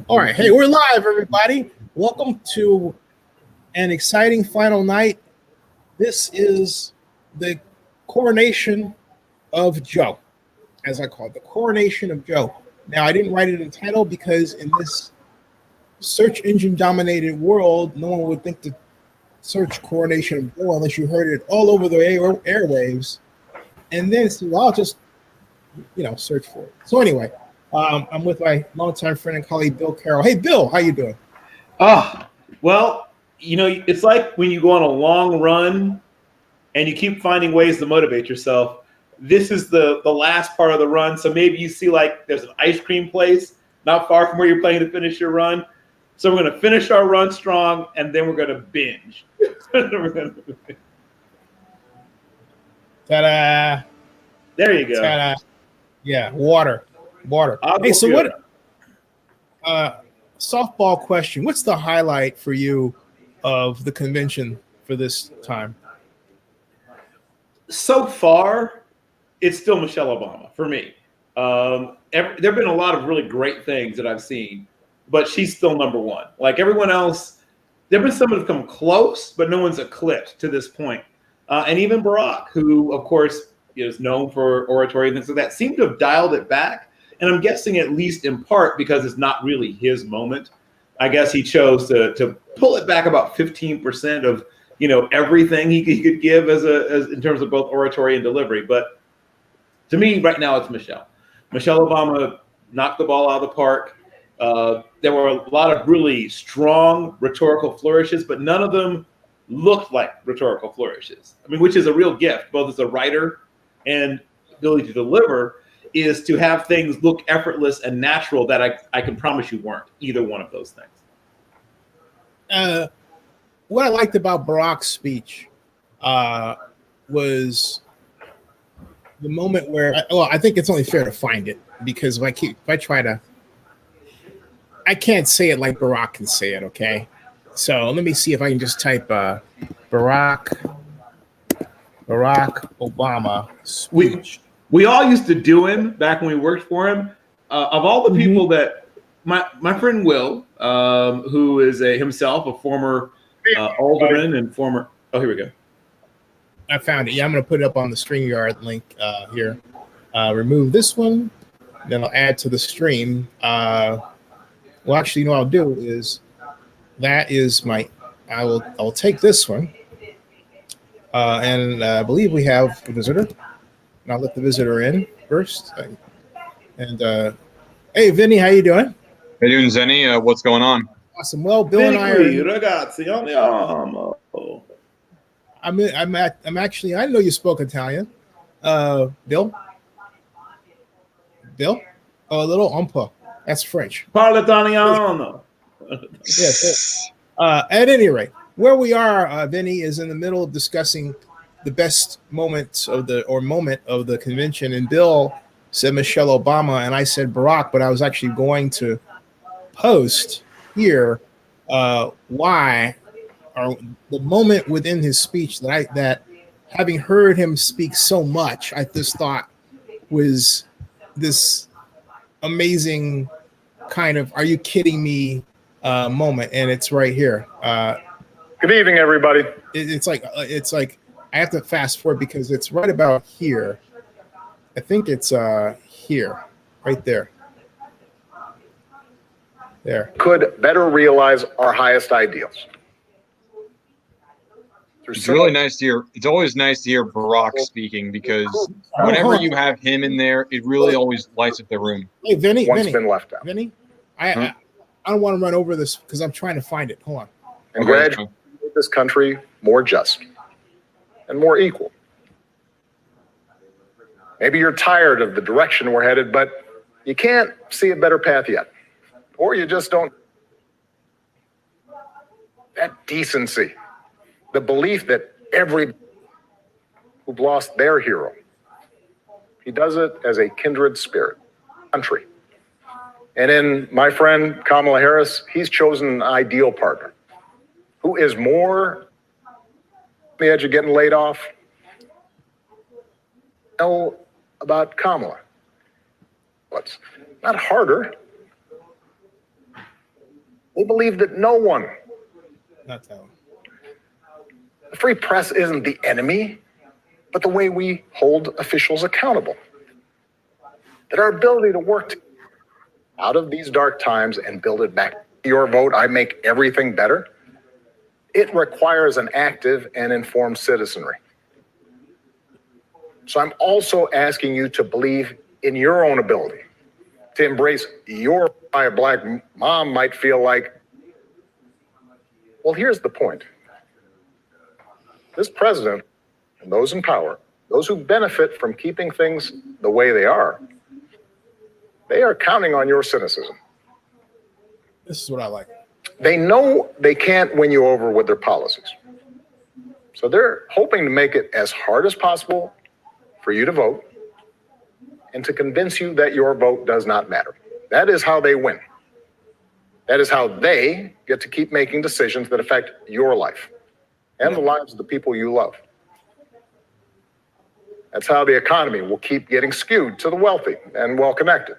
All right. Hey, we're live, everybody. Welcome to an exciting final night. This is the coronation of Joe, as I call it, the coronation of Joe. Now, I didn't write it in the title because in this search engine dominated world, no one would think to search coronation of Joe unless you heard it all over the airwaves. And then, so I'll just, search for it. So anyway, I'm with my longtime friend and colleague, Bill Carroll. Hey, Bill, how you doing? Well, it's like when you go on a long run and you keep finding ways to motivate yourself. This is the last part of the run. So maybe you see like there's an ice cream place not far from where you're planning to finish your run. So we're going to finish our run strong, and then we're going to binge. Ta-da! There you go. Ta-da! Yeah, water. Hey, so what? Softball question. What's the highlight for you of the convention for this time? So far, it's still Michelle Obama for me. There have been a lot of really great things that I've seen, but she's still number one. Like everyone else, there have been some that have come close, but no one's eclipsed to this point. And even Barack, who, of course, is known for oratory and things like that, seemed to have dialed it back. And I'm guessing at least in part because it's not really his moment. I guess he chose to pull it back about 15% of everything he could give as in terms of both oratory and delivery. But to me, right now, it's Michelle. Michelle Obama knocked the ball out of the park. There were a lot of really strong rhetorical flourishes, but none of them looked like rhetorical flourishes. I mean, which is a real gift, both as a writer and ability to deliver, is to have things look effortless and natural that I can promise you weren't either one of those things. What I liked about Barack's speech was the moment where, I think it's only fair to find it because I can't say it like Barack can say it, okay? So let me see if I can just type Barack Obama speech. We all used to do him back when we worked for him. Of all the people that my friend Will, who is himself a former alderman and former. Oh, here we go. I found it. Yeah, I'm going to put it up on the StreamYard link here. Remove this one, then I'll add to the stream. Well, actually, what I'll do is that is I'll take this one, and I believe we have a visitor. And I'll let the visitor in first. And hey, Vinny, how you doing? How you doing, Zennie? What's going on? Awesome. Well, Bill and I are. Ragazzi, I'm actually. I know you spoke Italian. Bill. Oh, a little un po'. That's French. Parla Italiano. Yes. At any rate, where we are, Vinny, is in the middle of discussing the best moment of the convention, and Bill said Michelle Obama, and I said Barack, but I was actually going to post here why, or the moment within his speech that having heard him speak so much, I just thought was this amazing kind of "Are you kidding me?" moment, and it's right here. Good evening, everybody. It's like I have to fast forward because it's right about here. I think it's here, right there. There. Could better realize our highest ideals. It's really nice to hear. It's always nice to hear Barack speaking because whenever you have him in there, it really always lights up the room. Hey, Vinny. Been left out. Vinny, I don't want to run over this because I'm trying to find it. Hold on. And gradually make this country more just and more equal. Maybe you're tired of the direction we're headed, but you can't see a better path yet. Or you just don't. That decency, the belief that every who've lost their hero, he does it as a kindred spirit, country. And in my friend Kamala Harris, he's chosen an ideal partner who is more on the edge of getting laid off. Know about Kamala. What's not harder, They believe that no one, Not that one. the free press isn't the enemy, but the way we hold officials accountable. That our ability to work out of these dark times and build it back. Your vote, I make everything better. It requires an active and informed citizenry. So I'm also asking you to believe in your own ability to embrace your black mom might feel like, well, here's the point. This president and those in power, those who benefit from keeping things the way they are counting on your cynicism. This is what I like. They know they can't win you over with their policies. So they're hoping to make it as hard as possible for you to vote and to convince you that your vote does not matter. That is how they win. That is how they get to keep making decisions that affect your life and the lives of the people you love. That's how the economy will keep getting skewed to the wealthy and well-connected.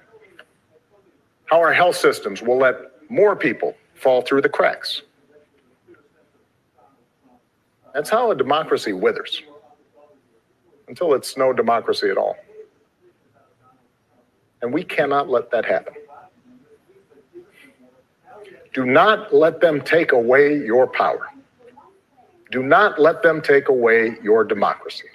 How our health systems will let more people fall through the cracks. That's how a democracy withers, until it's no democracy at all. And we cannot let that happen. Do not let them take away your power. Do not let them take away your democracy.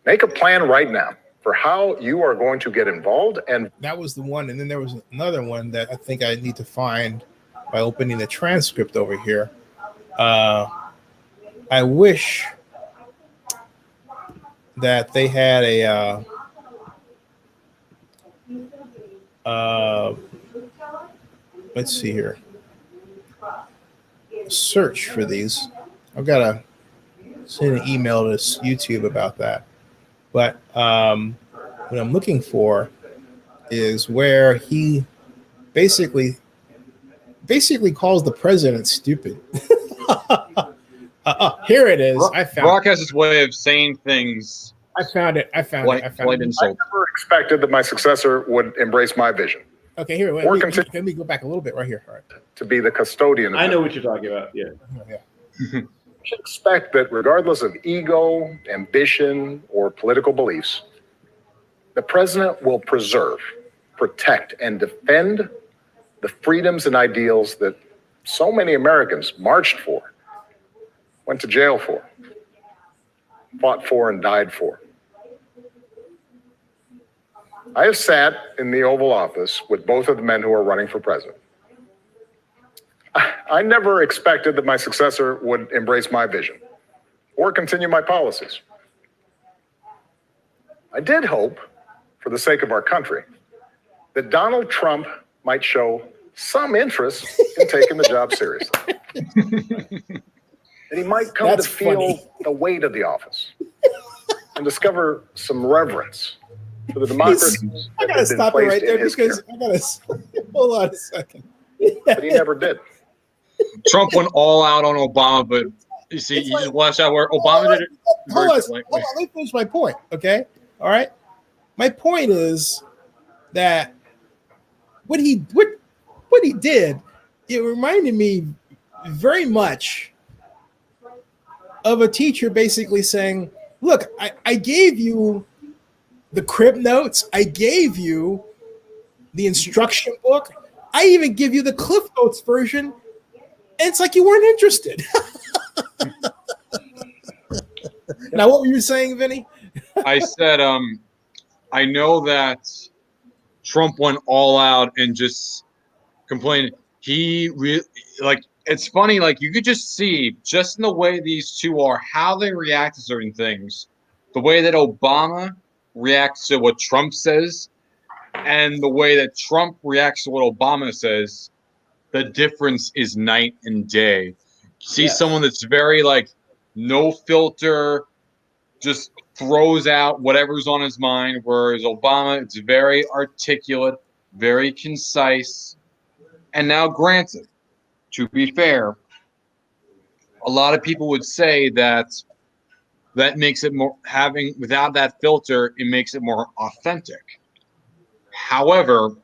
Make a plan right now for how you are going to get involved. And that was the one. And then there was another one that I think I need to find by opening the transcript over here. I wish that they had a let's see here, search for these. I've got to send an email to YouTube about that. But what I'm looking for is where he basically calls the president stupid. Here it is. I found Brock has his way of saying things. I found it. I found it. I never expected that my successor would embrace my vision. Okay, here. Let me go back a little bit right here. All right. To be the custodian. I know what you're talking about. Yeah. You should expect that regardless of ego, ambition, or political beliefs, the president will preserve, protect, and defend the freedoms and ideals that so many Americans marched for, went to jail for, fought for, and died for. I have sat in the Oval Office with both of the men who are running for president. I never expected that my successor would embrace my vision or continue my policies. I did hope, for the sake of our country, that Donald Trump might show some interest in taking the job seriously. That he might come to feel the weight of the office and discover some reverence for the democracy. I gotta stop it right there because I gotta hold on a second. But he never did. Trump went all out on Obama, but you see, you just watch out where Obama did it. Hold on, let me finish my point. Okay, all right. My point is that what he did, it reminded me very much of a teacher basically saying, "Look, I gave you the crib notes. I gave you the instruction book. I even give you the Cliff Notes version." And it's like you weren't interested. Now, what were you saying, Vinny? I said, I know that Trump went all out and just complained. He really, like, it's funny, like, you could just see, just in the way these two are, how they react to certain things. The way that Obama reacts to what Trump says, and the way that Trump reacts to what Obama says. The difference is night and day. See someone that's very like no filter, just throws out whatever's on his mind, whereas Obama, it's very articulate, very concise. And now granted, to be fair, a lot of people would say that makes it more, having without that filter, it makes it more authentic. However,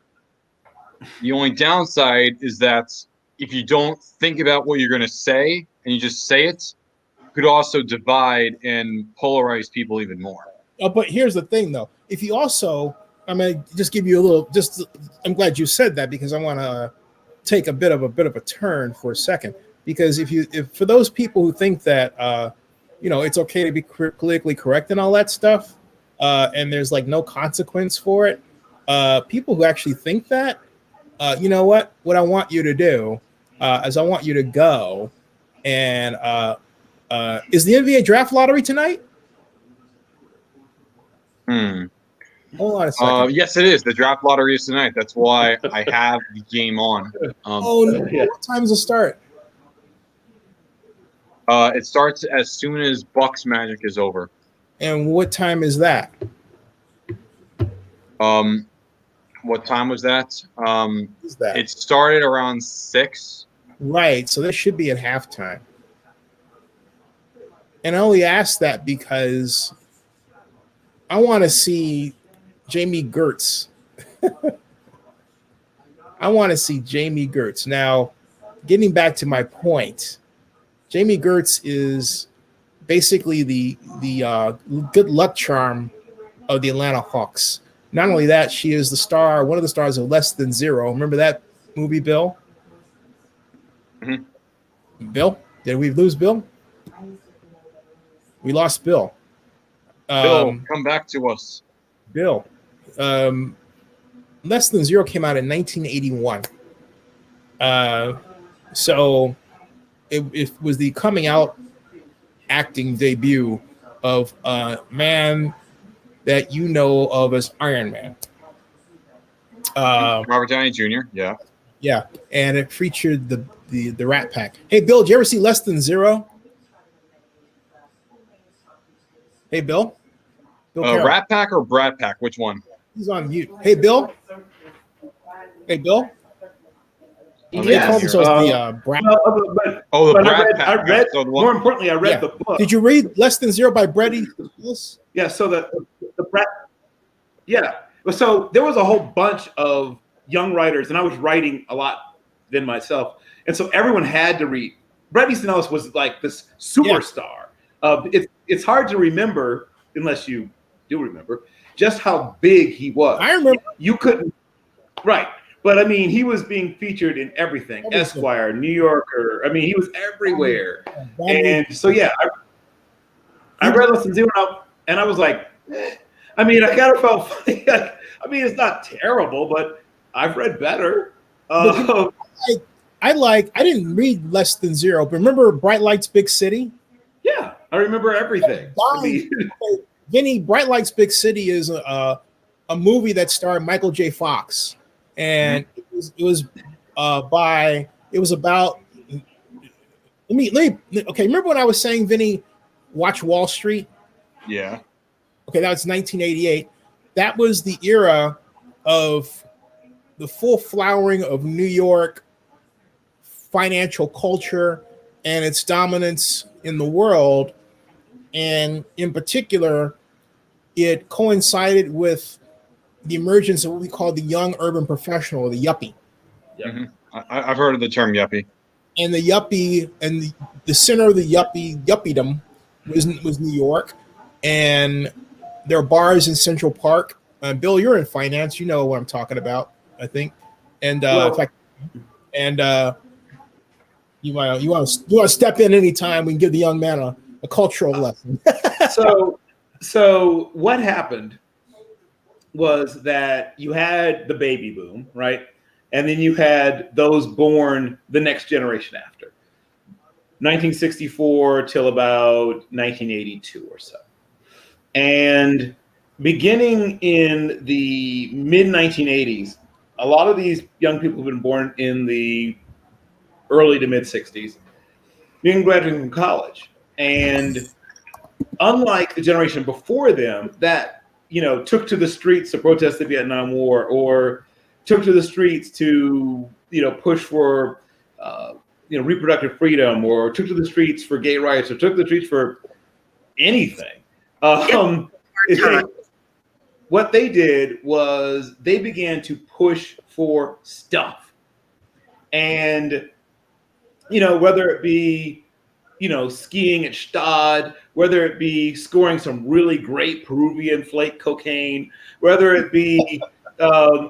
The only downside is that if you don't think about what you're going to say and you just say it, could also divide and polarize people even more. But here's the thing, though. If you also, I'm gonna just give you a little. I'm glad you said that because I want to take a bit of a turn for a second. Because if for those people who think that it's okay to be politically correct and all that stuff, and there's like no consequence for it, people who actually think that, you know what? What I want you to do is I want you to go and is the NBA draft lottery tonight? Hold on a second. Yes, it is. The draft lottery is tonight. That's why I have the game on. What time does it start? It starts as soon as Bucks Magic is over. And what time is that? What time was that? Is that? It started around 6. Right. So this should be at halftime. And I only asked that because I want to see Jamie Gertz. I want to see Jamie Gertz. Now, getting back to my point, Jamie Gertz is basically the good luck charm of the Atlanta Hawks. Not only that, she is the star, one of the stars of Less Than Zero. Remember that movie, Bill? Mm-hmm. Bill? Did we lose Bill? We lost Bill. Bill, come back to us. Bill. Less Than Zero came out in 1981. So it was the coming out acting debut of a man that you know of as Iron Man. Robert Downey Jr., yeah. Yeah, and it featured the Rat Pack. Hey, Bill, did you ever see Less Than Zero? Hey, Bill? Rat Pack or Brat Pack? Which one? He's on mute. Hey, Bill? Hey, Bill? Yes. Called themselves the Brat. The Brat Pack. I read more importantly, I read the book. Did you read Less Than Zero by Bret Easton Ellis? Yeah, so the Brat. Yeah. So there was a whole bunch of young writers, and I was writing a lot then myself. And so everyone had to read. Bret Easton Ellis was like this superstar. It's hard to remember, unless you do remember, just how big he was. I remember. You couldn't. Right. But I mean, he was being featured in everything. Esquire, New Yorker. I mean, he was everywhere. And so, yeah, I read Less Than Zero, and I was like, I mean, I kind of felt funny. I mean, it's not terrible, but I've read better. I didn't read Less Than Zero, but remember Bright Lights, Big City? Yeah, I remember everything. Vinny, Bright Lights, Big City is a movie that starred Michael J. Fox. And it was about. Remember when I was saying, Vinny, watch Wall Street? Yeah. Okay, that was 1988. That was the era of the full flowering of New York financial culture and its dominance in the world. And in particular, it coincided with the emergence of what we call the young urban professional, or the yuppie. Yeah. Mm-hmm. I've heard of the term yuppie. And the yuppie, and the center of the yuppiedom was New York. And there are bars in Central Park. Bill, you're in finance. You know what I'm talking about, I think. And in fact, you want to step in anytime. We can give the young man a cultural lesson. So what happened was that you had the baby boom, right? And then you had those born the next generation after 1964 till about 1982 or so. And beginning in the mid 1980s, a lot of these young people have been born in the early to mid 60s, being graduating from college. And unlike the generation before them that, took to the streets to protest the Vietnam War, or took to the streets to, push for, reproductive freedom, or took to the streets for gay rights, or took to the streets for anything. what they did was they began to push for stuff. And, whether it be, skiing at Stade, whether it be scoring some really great Peruvian flake cocaine, whether it be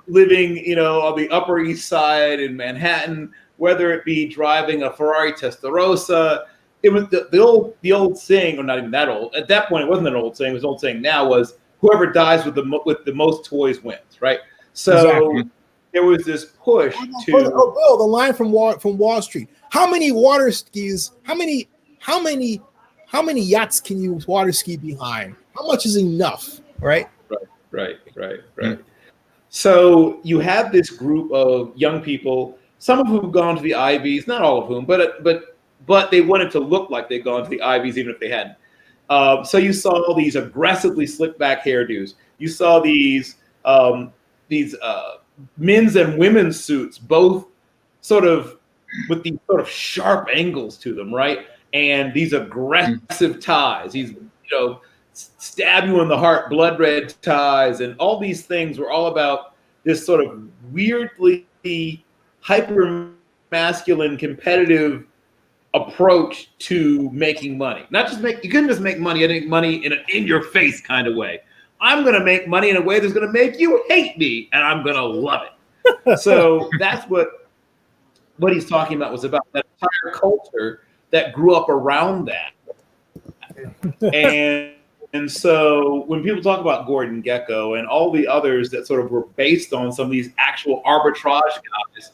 living, on the Upper East Side in Manhattan, whether it be driving a Ferrari Testarossa. It was the old saying, or not even that old. At that point, it wasn't an old saying. It was an old saying now was whoever dies with the most toys wins, right? So Exactly. there was this push to. Bill, the line from Wall Street. How many water skis? How many yachts can you water ski behind? How much is enough? Right. Right. So you have this group of young people, some of whom have gone to the Ivies, not all of whom, but they wanted to look like they'd gone to the Ivies even if they hadn't. So you saw these aggressively slick back hairdos. You saw these men's and women's suits, both sort of with these sort of sharp angles to them, right? And these aggressive ties, these stab you in the heart, blood red ties, and all these things were all about this sort of weirdly hyper masculine competitive approach to making money. You couldn't just make money. I think money in an in-your-face kind of way. I'm going to make money in a way that's going to make you hate me, and I'm going to love it. So that's what he's talking about, was about that entire culture that grew up around that. And so when people talk about Gordon Gekko and all the others that sort of were based on some of these actual arbitrage guys,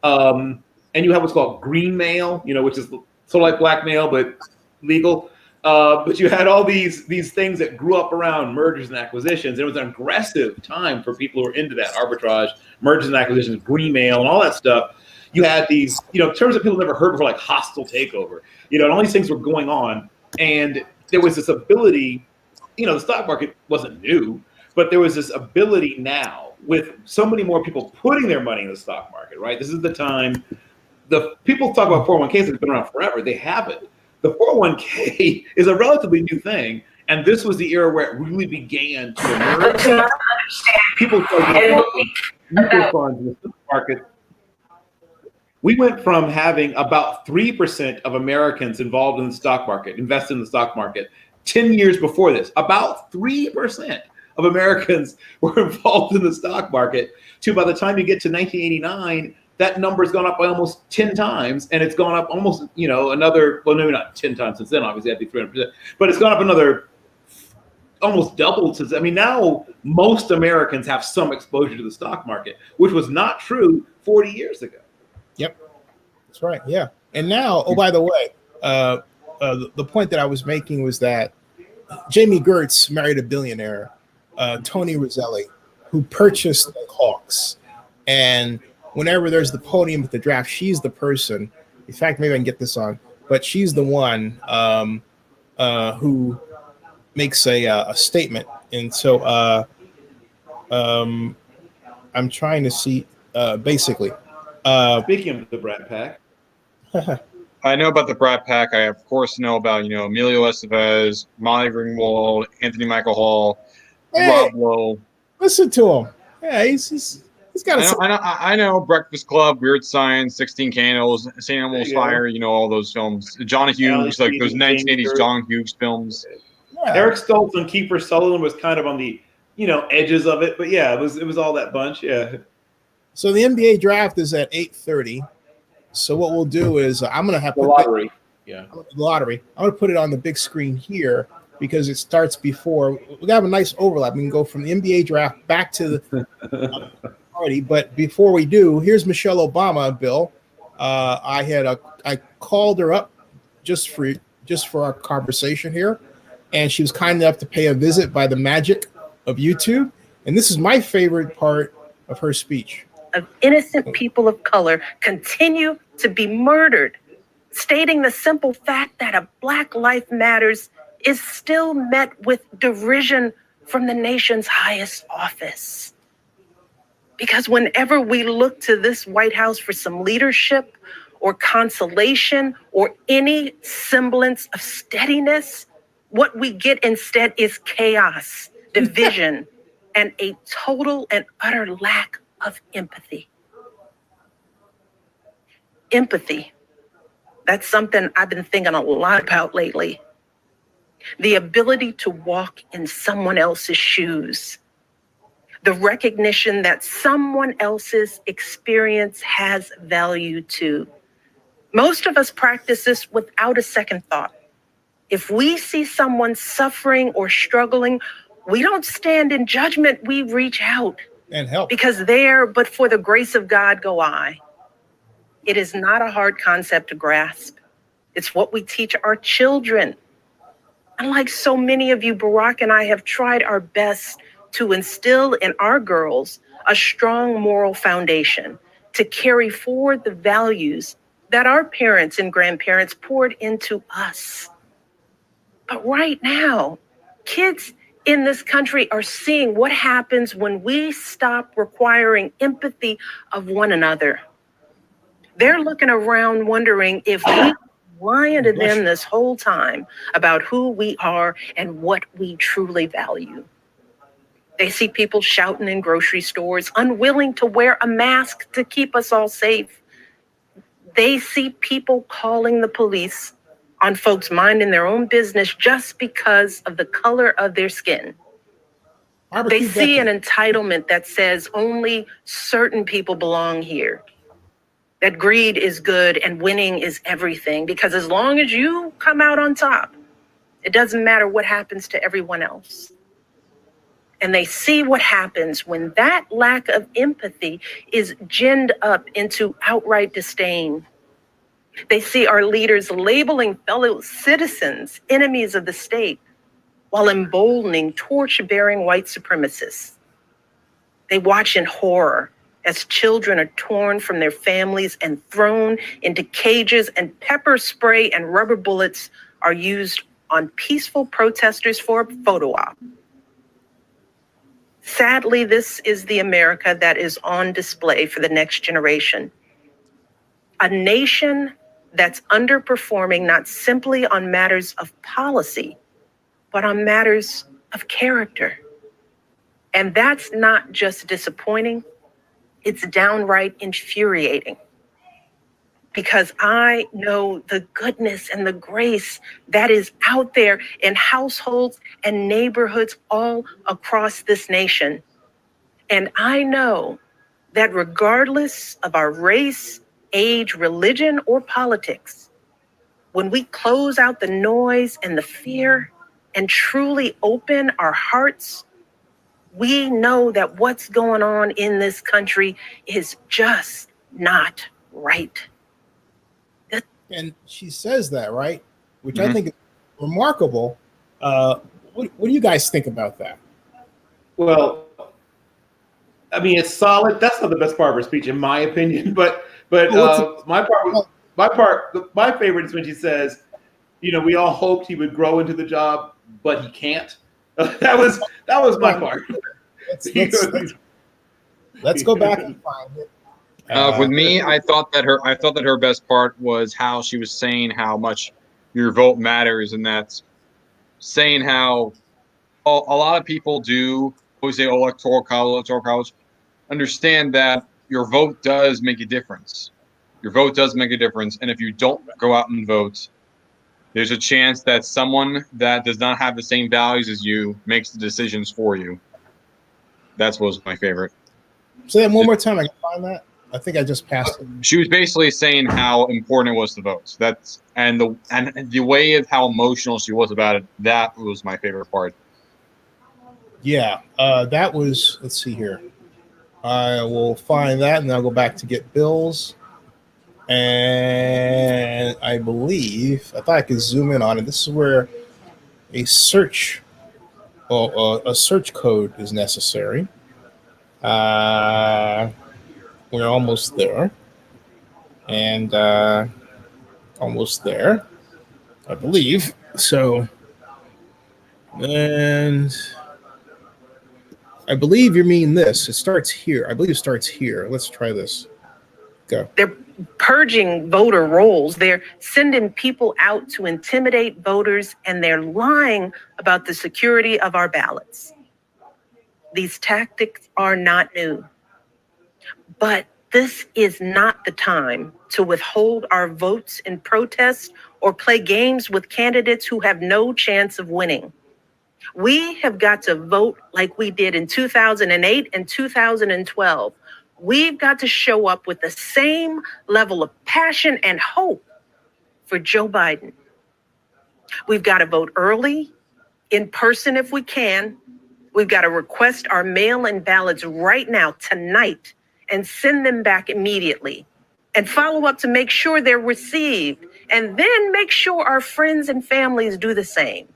and you have what's called green mail, which is sort of like blackmail, but legal. But you had all these things that grew up around mergers and acquisitions. It was an aggressive time for people who were into that arbitrage, mergers and acquisitions, green mail, and all that stuff. You had these, terms that people never heard before, like hostile takeover. And all these things were going on. And there was this ability, the stock market wasn't new, but there was this ability now with so many more people putting their money in the stock market, right? This is the time. The people talk about 401ks that have been around forever. They haven't. The 401k is a relatively new thing, and this was the era where it really began to emerge. People started mutual funds in the stock market. We went from having about 3% of Americans involved in the stock market, invested in the stock market, 10 years before this. About 3% of Americans were involved in the stock market, to by the time you get to 1989, that number's gone up by almost 10 times, and it's gone up almost, another, well, maybe not 10 times since then, obviously that'd be 300%, but it's gone up another, almost doubled since. Now most Americans have some exposure to the stock market, which was not true 40 years ago. Yep, that's right. Yeah, and now, oh, by the way, the point that I was making was that Jamie Gertz married a billionaire, Tony Roselli, who purchased the Hawks, and whenever there's the podium at the draft, she's the person. In fact, maybe I can get this on, but she's the one who makes a statement. And so I'm trying to see basically. Speaking of the Brat Pack. I know about the Brat Pack. I, of course, know about, Emilio Estevez, Molly Ringwald, Anthony Michael Hall, Rob Lowe. Listen to him. Yeah, he's got I know Breakfast Club, Weird Science, 16 Candles, St. Elmo's Fire, all those films. John Hughes, like those 1980s John Hughes films. Yeah. Eric Stoltz and Kiefer Sutherland was kind of on the, edges of it. But yeah, it was all that bunch. Yeah. So the NBA draft is at 8:30. So what we'll do is I'm going to have the lottery. The lottery. I'm going to put it on the big screen here because it starts before. We got a nice overlap. We can go from the NBA draft back to the party. But before we do, here's Michelle Obama, Bill. I called her up just for our conversation here, and she was kind enough to pay a visit by the magic of YouTube. And this is my favorite part of her speech. Of innocent people of color continue to be murdered, stating the simple fact that a Black life matters is still met with derision from the nation's highest office. Because whenever we look to this White House for some leadership or consolation or any semblance of steadiness, what we get instead is chaos, division, and a total and utter lack of empathy. Empathy. That's something I've been thinking a lot about lately. The ability to walk in someone else's shoes. The recognition that someone else's experience has value too. Most of us practice this without a second thought. If we see someone suffering or struggling, we don't stand in judgment, we reach out. And help. Because there, but for the grace of God, go I. It is not a hard concept to grasp. It's what we teach our children. And like so many of you, Barack and I have tried our best to instill in our girls a strong moral foundation to carry forward the values that our parents and grandparents poured into us. But right now, kids in this country are seeing what happens when we stop requiring empathy of one another. They're looking around wondering if we lying to them this whole time about who we are and what we truly value. They see people shouting in grocery stores, unwilling to wear a mask to keep us all safe. They see people calling the police on folks minding their own business just because of the color of their skin. They see an entitlement that says only certain people belong here. That greed is good and winning is everything, because as long as you come out on top, it doesn't matter what happens to everyone else. And they see what happens when that lack of empathy is ginned up into outright disdain. They see our leaders labeling fellow citizens enemies of the state while emboldening torch-bearing white supremacists. They watch in horror as children are torn from their families and thrown into cages, and pepper spray and rubber bullets are used on peaceful protesters for a photo op. Sadly, this is the America that is on display for the next generation. A nation that's underperforming not simply on matters of policy, but on matters of character. And that's not just disappointing, it's downright infuriating. Because I know the goodness and the grace that is out there in households and neighborhoods all across this nation. And I know that regardless of our race, age, religion, or politics, when we close out the noise and the fear and truly open our hearts, we know that what's going on in this country is just not right. And she says that, right? Which I think is remarkable. What do you guys think about that? Well, I mean, it's solid. That's not the best part of her speech, in my opinion. But my favorite is when she says, "You know, we all hoped he would grow into the job, but he can't." that was my part. Let's go back and find it. With me, I thought that her best part was how she was saying how much your vote matters, and that's saying how a lot of people do always say electoral college. Understand that your vote does make a difference. Your vote does make a difference, and if you don't go out and vote, there's a chance that someone that does not have the same values as you makes the decisions for you. That was my favorite. Say that one more time. I can find that. I think I just passed it. She was basically saying how important it was to vote. And the way of how emotional she was about it. That was my favorite part. Yeah, that was. Let's see here. I will find that, and I'll go back to get Bill's. And I believe I thought I could zoom in on it. This is where a search code is necessary. We're almost there, and almost there, I believe. So, and I believe you mean this. It starts here. I believe it starts here. Let's try this. Go. They're purging voter rolls. They're sending people out to intimidate voters, and they're lying about the security of our ballots. These tactics are not new. But this is not the time to withhold our votes in protest or play games with candidates who have no chance of winning. We have got to vote like we did in 2008 and 2012. We've got to show up with the same level of passion and hope for Joe Biden. We've got to vote early, in person if we can. We've got to request our mail-in ballots right now, tonight, and send them back immediately. And follow up to make sure they're received. And then make sure our friends and families do the same.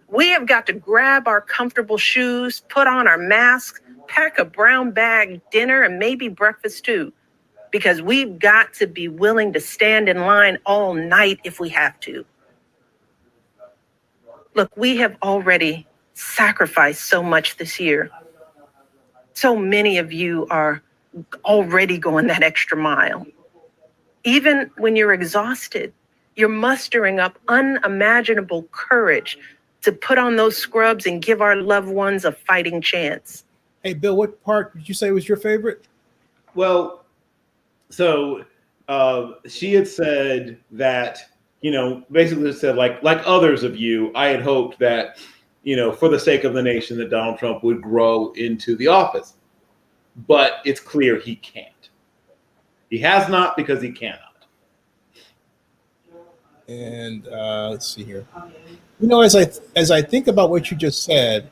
We have got to grab our comfortable shoes, put on our masks, pack a brown bag dinner, and maybe breakfast too. Because we've got to be willing to stand in line all night if we have to. Look, we have already sacrificed so much this year. So many of you are already going that extra mile. Even when you're exhausted, you're mustering up unimaginable courage to put on those scrubs and give our loved ones a fighting chance. Hey, Bill, what part did you say was your favorite? Well, so she had said that, basically said like others of you, I had hoped that, for the sake of the nation, that Donald Trump would grow into the office. But it's clear he can't. He has not because he cannot. And let's see here. As I think about what you just said,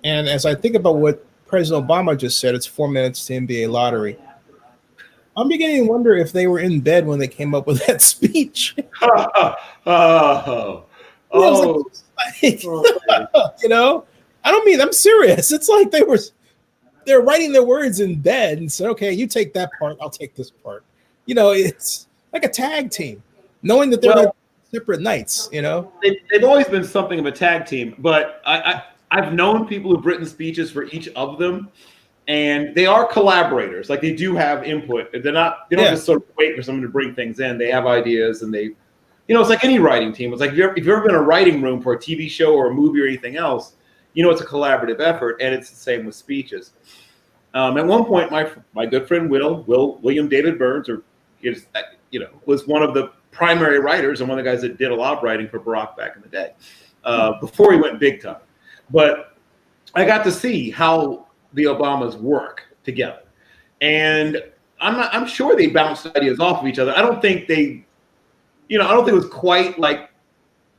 and as I think about what President Obama just said, it's 4 minutes to NBA lottery. I'm beginning to wonder if they were in bed when they came up with that speech. Oh. I don't mean, I'm serious. It's like they're writing their words in bed and said, okay, you take that part, I'll take this part. It's like a tag team, knowing that they're separate nights, They've always been something of a tag team, but I've known people who've written speeches for each of them, and they are collaborators. Like, they do have input. They don't just sort of wait for someone to bring things in. They have ideas, and they, it's like any writing team. It's like if you've ever been in a writing room for a TV show or a movie or anything else, it's a collaborative effort, and it's the same with speeches. At one point, my good friend William David Burns, was one of the primary writers and one of the guys that did a lot of writing for Barack back in the day, before he went big time. But I got to see how the Obamas work together, and I'm sure they bounced ideas off of each other. I don't think they, I don't think it was quite like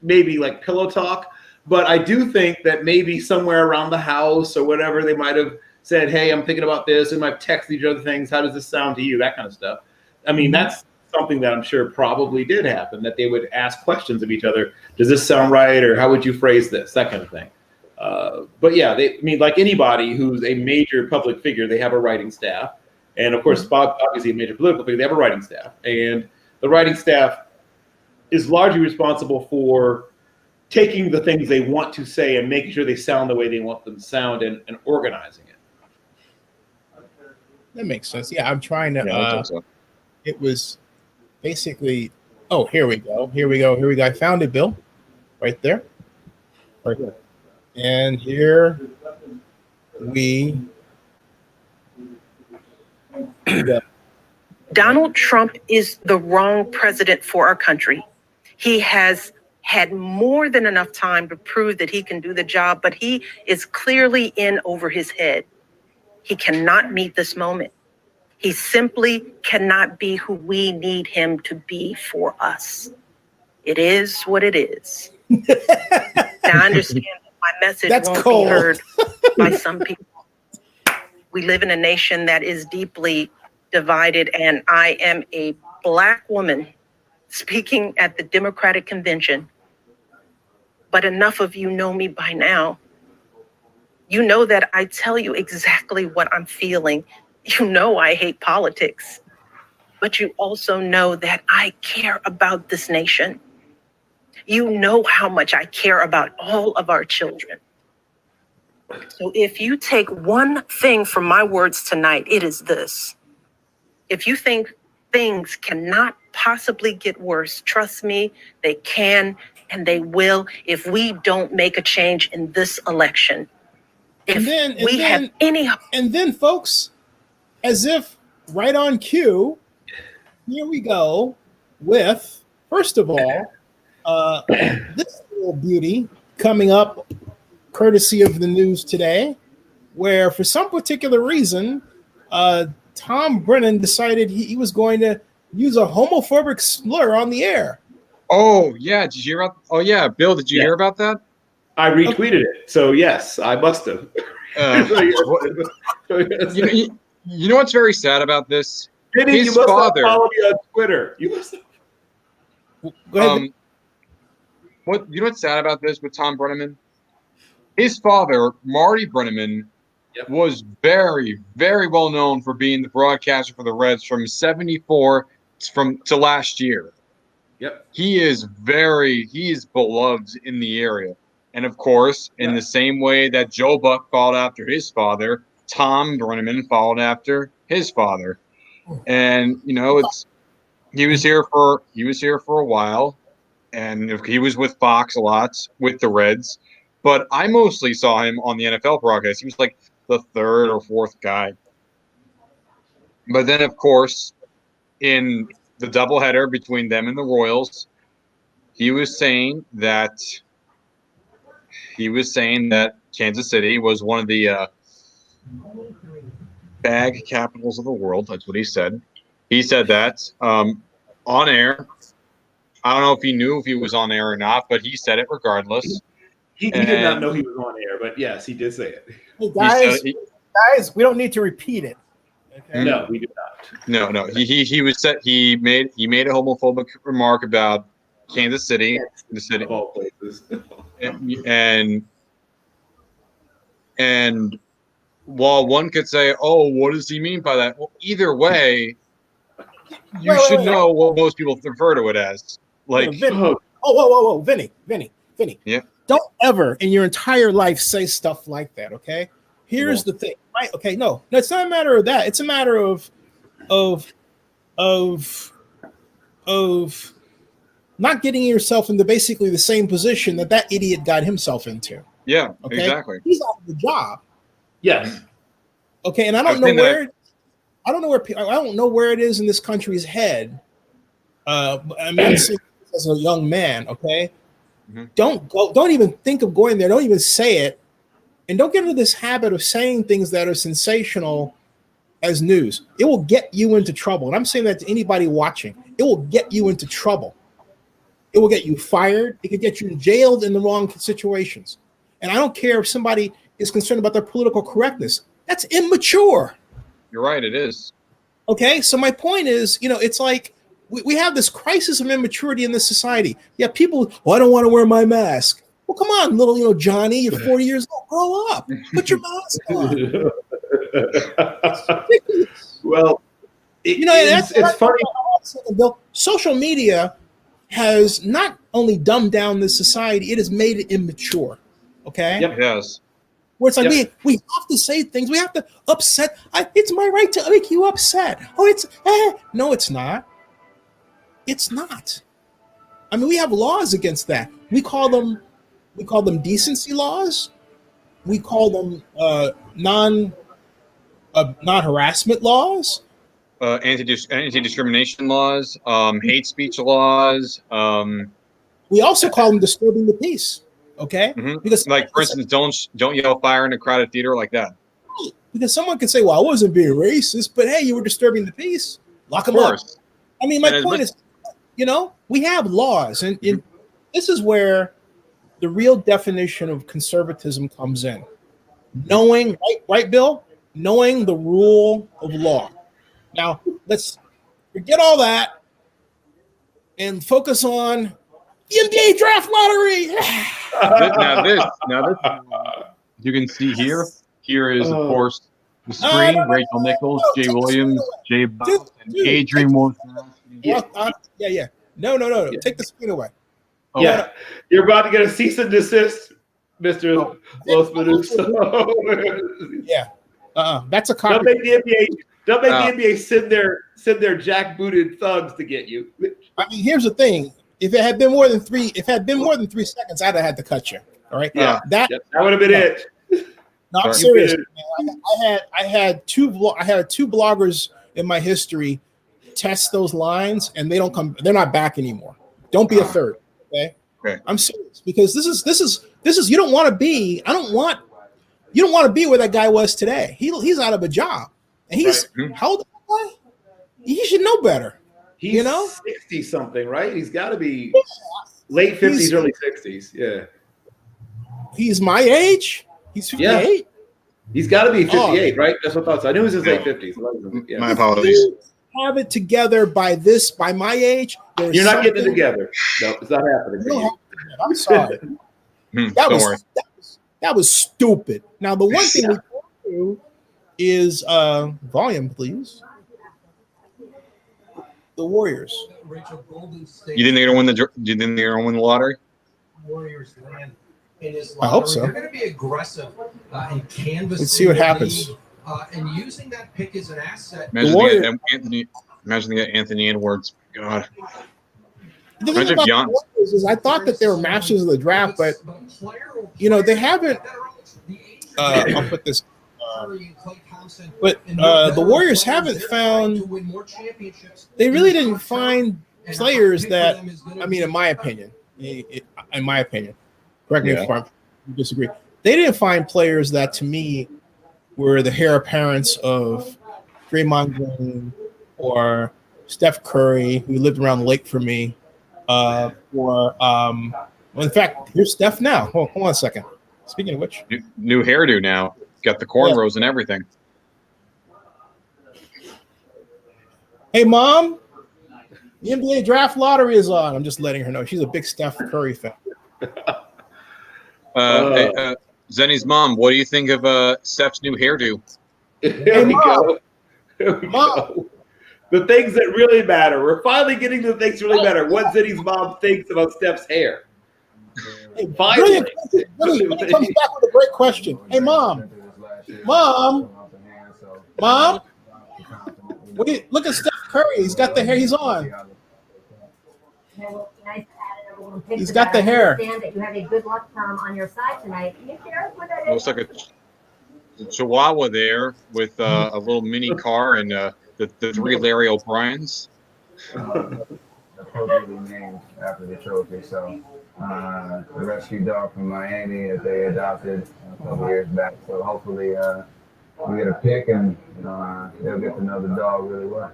maybe like pillow talk, but I do think that maybe somewhere around the house or whatever, they might have said, hey, I'm thinking about this, and might text each other things. How does this sound to you? That kind of stuff. I mean, that's something that I'm sure probably did happen, that they would ask questions of each other. Does this sound right? Or how would you phrase this? That kind of thing. But yeah, like anybody who's a major public figure, they have a writing staff. And of course, Bob, obviously a major political figure, they have a writing staff. And the writing staff is largely responsible for taking the things they want to say and making sure they sound the way they want them to sound, and organizing it. That makes sense. Yeah, I'm trying to. I think so. It was basically. Oh, here we go. I found it, Bill. Right there. Right there. And here we go. Donald Trump is the wrong president for our country. He has had more than enough time to prove that he can do the job, but he is clearly in over his head. He cannot meet this moment. He simply cannot be who we need him to be for us. It is what it is. Now, I understand that my message won't be heard by some people. We live in a nation that is deeply divided, and I am a Black woman speaking at the Democratic Convention. But enough of you know me by now. You know that I tell you exactly what I'm feeling. You know I hate politics, but you also know that I care about this nation. You know how much I care about all of our children. So if you take one thing from my words tonight, it is this. If you think things cannot possibly get worse, trust me, they can and they will if we don't make a change in this election. If And then, folks, as if right on cue, here we go with, first of all, this little beauty coming up courtesy of the news today, where for some particular reason, Tom Brennan decided he was going to use a homophobic slur on the air. Oh yeah, did you hear about? Oh yeah, Bill, did you hear about that? I retweeted it, so yes, I must have. You know what's very sad about this? Vinny, His you must father. have followed me on Twitter. You must have. Go ahead. You know what's sad about this with Tom Brenneman? His father, Marty Brenneman, was very, very well known for being the broadcaster for the Reds from '74 to last year. Yep. He is beloved in the area. And of course, in the same way that Joe Buck followed after his father, Tom Brenneman followed after his father. And he was here for a while, and he was with Fox a lot with the Reds. But I mostly saw him on the NFL broadcast. He was like the third or fourth guy. But then, of course, in the doubleheader between them and the Royals, he was saying that Kansas City was one of the bag capitals of the world. That's what he said. He said that on air. I don't know if he knew if he was on air or not, but he said it regardless. He did not know he was on air, but yes, he did say it. Hey guys, we don't need to repeat it. Okay? No, we do not. No. He made a homophobic remark about Kansas City, the city, of all places. and while one could say, "Oh, what does he mean by that?" Well, either way, you should know what most people refer to it as. Like, whoa, Vinny. Yeah. Don't ever in your entire life say stuff like that. Okay. Here's the thing, right? Okay, no, it's not a matter of that. It's a matter of not getting yourself into basically the same position that idiot got himself into. Yeah, okay? Exactly. He's out of the job. Yes. Okay, and I don't know where it is in this country's head. I'm saying as a young man, okay. Mm-hmm. Don't even think of going there. Don't even say it. And don't get into this habit of saying things that are sensational as news. It will get you into trouble. And I'm saying that to anybody watching. It will get you into trouble. It will get you fired. It could get you jailed in the wrong situations. And I don't care if somebody is concerned about their political correctness. That's immature. You're right, it is. Okay, so my point is, it's like we have this crisis of immaturity in this society. Yeah, people, I don't want to wear my mask. Well, come on, little, Johnny, you're 40 years old. Grow up. Put your mask on. Well, it's funny. Bill, social media has not only dumbed down this society, it has made it immature. Okay? Yep. Yes. Where it's like we have to say things. We have to upset. It's my right to make you upset. Oh, no, it's not. It's not. I mean, we have laws against that. We call them decency laws. We call them non-harassment laws. Anti-discrimination laws, hate speech laws. We also call them disturbing the peace. Okay, because for instance, don't yell fire in a crowded theater like that. Because someone could say, "Well, I wasn't being racist," but hey, you were disturbing the peace. Lock them up. I mean, my point is, we have laws, and this is where the real definition of conservatism comes in. Knowing, right, Bill? Knowing the rule of law. Now, let's forget all that and focus on the NBA draft lottery. Now this, you can see here. Here is, of course, the screen. Rachel Nichols, Jay Williams, Jay Bob, and Adrian Wojnarowski. Yeah. No. Take the screen away. Oh. Yeah, you're about to get a cease and desist, Mr. Los Medusa. Yeah. That's a copy. Don't make the NBA send their jackbooted thugs to get you. I mean, here's the thing. If it had been more than 3 seconds, I'd have had to cut you. All right. Yeah. That would have been it. No, I'm Sorry. serious. Man. I had two bloggers in my history test those lines, and they're not back anymore. Don't be a third. Okay. I'm serious, because this is you don't want to be. You don't want to be where that guy was today. He's out of a job, and he's how old is that guy? He should know better. He's 60 something, right? He's got to be late 50s, early 60s. Yeah. He's my age. He's 58. Yeah. He's got to be 58, right? That's what I thought. I knew he was in his late 50s. Yeah. My apologies. Have it together by my age. You're not getting it together. No, it's not happening. I'm sorry. That was stupid. Now the one thing we can do is volume, please. The Warriors. You think they're gonna win the? Do you think they're gonna win the lottery? Warriors land in his I hope so. They're going to be aggressive and canvassing. Let's see what happens. And using that pick as an asset. Imagine they got Anthony Edwards. God. The thing about the Warriors is I thought that they were masters of the draft, but they haven't. I'll put this. But the Warriors haven't found. They really didn't find players that. I mean, in my opinion, correct me if I disagree. They didn't find players that, to me, were the heir apparents of Draymond Green or Steph Curry, who lived around the lake for me. In fact, here's Steph now. Hold on a second. Speaking of which, new hairdo now. Got the cornrows and everything. Hey, Mom, the NBA draft lottery is on. I'm just letting her know. She's a big Steph Curry fan. Zenny's mom, what do you think of Steph's new hairdo? Here we go. The things that really matter. We're finally getting to the things that really matter. What Zenny's mom thinks about Steph's hair. Hey, finally. Billy comes back with a great question. Hey, Mom. Look at Steph Curry. He's got the hair. He's on. He's got the hair. That you have a good luck charm on your side tonight. Can you share what that is? Looks like a Chihuahua there with a little mini car and the three Larry O'Briens. Appropriately named after the trophy. So the rescue dog from Miami that they adopted a couple years back. So hopefully we get a pick and they'll get to know the dog really well.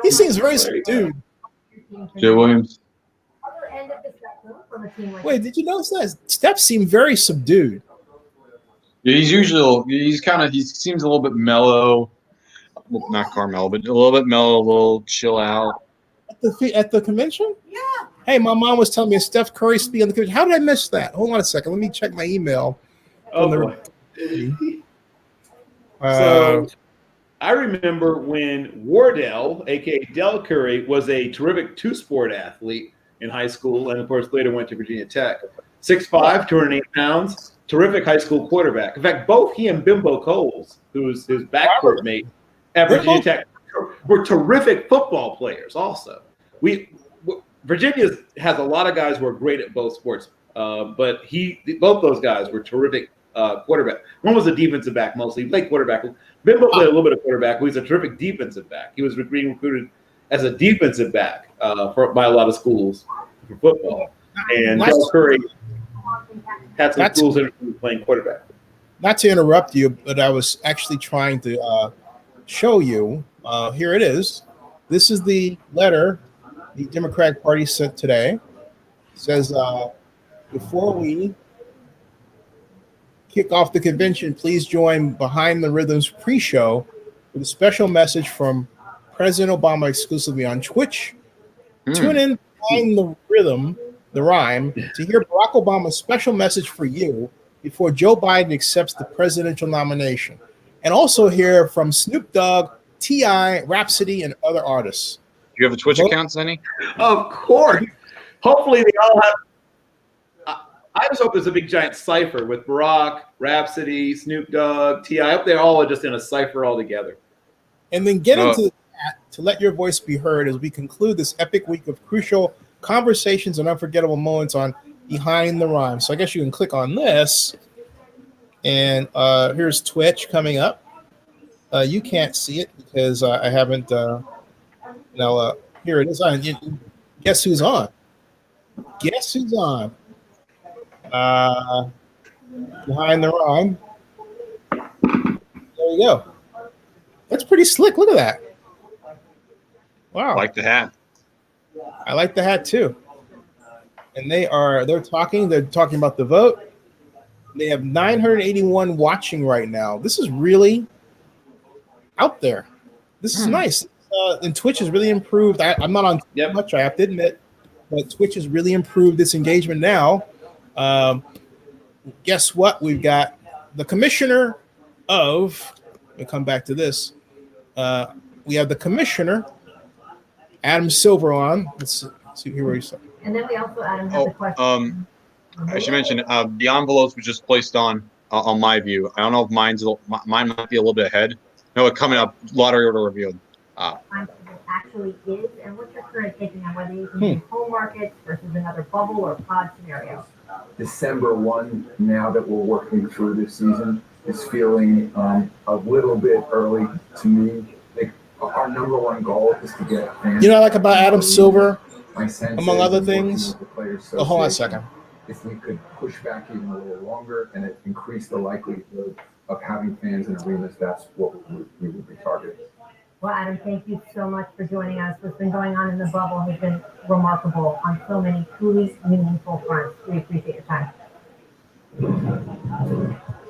He seems very subdued. Joe Williams. Wait, did you notice that? Steph seemed very subdued. Yeah, he seems a little bit mellow. Well, not Carmelo, but a little bit mellow, a little chill out. At the convention? Yeah. Hey, my mom was telling me Steph Curry speaking at the convention. How did I miss that? Hold on a second. Let me check my email. So I remember when Wardell, a.k.a. Del Curry, was a terrific two-sport athlete in high school, and of course later went to Virginia Tech. 6'5", 208 pounds, terrific high school quarterback. In fact, both he and Bimbo Coles, who's his backcourt mate at Virginia Tech, were terrific football players also. Virginia has a lot of guys who are great at both sports, but both those guys were terrific quarterback. One was a defensive back mostly. He played quarterback. Bimbo played a little bit of quarterback, but he's a terrific defensive back. He was being recruited as a defensive back by a lot of schools for football. And Del Curry had some schools interested in playing quarterback. Not to interrupt you, but I was actually trying to show you. Here it is. This is the letter the Democratic Party sent today. It says, before we kick off the convention, please join Behind the Rhythms pre-show with a special message from President Obama exclusively on Twitch. Tune in Behind the Rhythm, the rhyme, to hear Barack Obama's special message for you before Joe Biden accepts the presidential nomination. And also hear from Snoop Dogg, T.I., Rhapsody, and other artists. Do you have a Twitch account, Zenny? Of course. Hopefully they all have. I just hope there's a big giant cipher with Barack, Rhapsody, Snoop Dogg, T.I. I hope they all are just in a cipher all together. And then get into the chat to let your voice be heard as we conclude this epic week of crucial conversations and unforgettable moments on Behind the Rhyme. So I guess you can click on this And here's Twitch coming up. You can't see it because I haven't. Here it is. Guess who's on? Guess who's on? Behind the rhyme. There you go. That's pretty slick. Look at that. Wow. I like the hat. I like the hat too. And they're talking about the vote. They have 981 watching right now. This is really out there. This is nice. And Twitch has really improved. I'm not on much, I have to admit, but Twitch has really improved its engagement now. Guess what? We've got the commissioner of, we'll come back to this. We have the commissioner, Adam Silver, on. Let's see here where he's. And then we also, Adam, have the question. I should mention the envelopes were just placed on my view. I don't know if mine might be a little bit ahead. No, coming up, lottery order revealed. Actually is, and what's your current thinking on whether you can do home markets versus another bubble or pod scenario? December 1, now that we're working through this season, is feeling a little bit early to me. Like, our number one goal is to get fans. You know, like about Adam Silver, among other is things. So Hold on a second. If we could push back even a little longer and it increase the likelihood of having fans in arenas, that's what we would be targeting. Well, Adam, thank you so much for joining us. What's been going on in the bubble has been remarkable on so many truly meaningful fronts. We appreciate your time.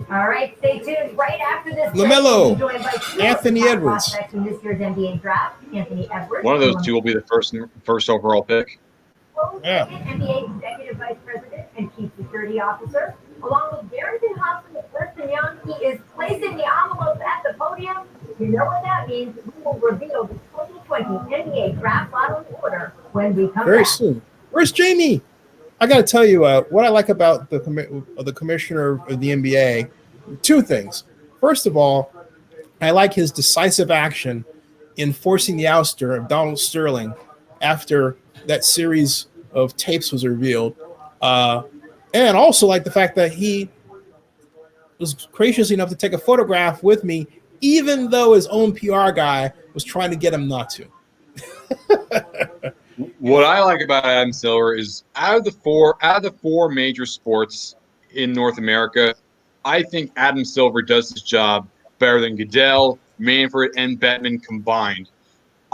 All right, stay tuned. Right after this, LaMelo, we'll be joined by Anthony Edwards. prospects in this year's NBA draft. Anthony Edwards. One of those two will be the first overall pick. Yeah. NBA Executive Vice President and Chief Security Officer, along with Darrington Hobson and Preston Young. He is placing the envelopes at the podium. You know what that means. We will reveal the 2020 NBA Draft Lottery order when we come Very back. soon. Where's Jamie? I got to tell you what I like about the commissioner of the NBA. Two things. First of all, I like his decisive action in forcing the ouster of Donald Sterling after that series of tapes was revealed. And also like the fact that he was gracious enough to take a photograph with me, even though his own PR guy was trying to get him not to. What I like about Adam Silver is out of the four major sports in North America, I think Adam Silver does his job better than Goodell, Manfred, and Bettman combined.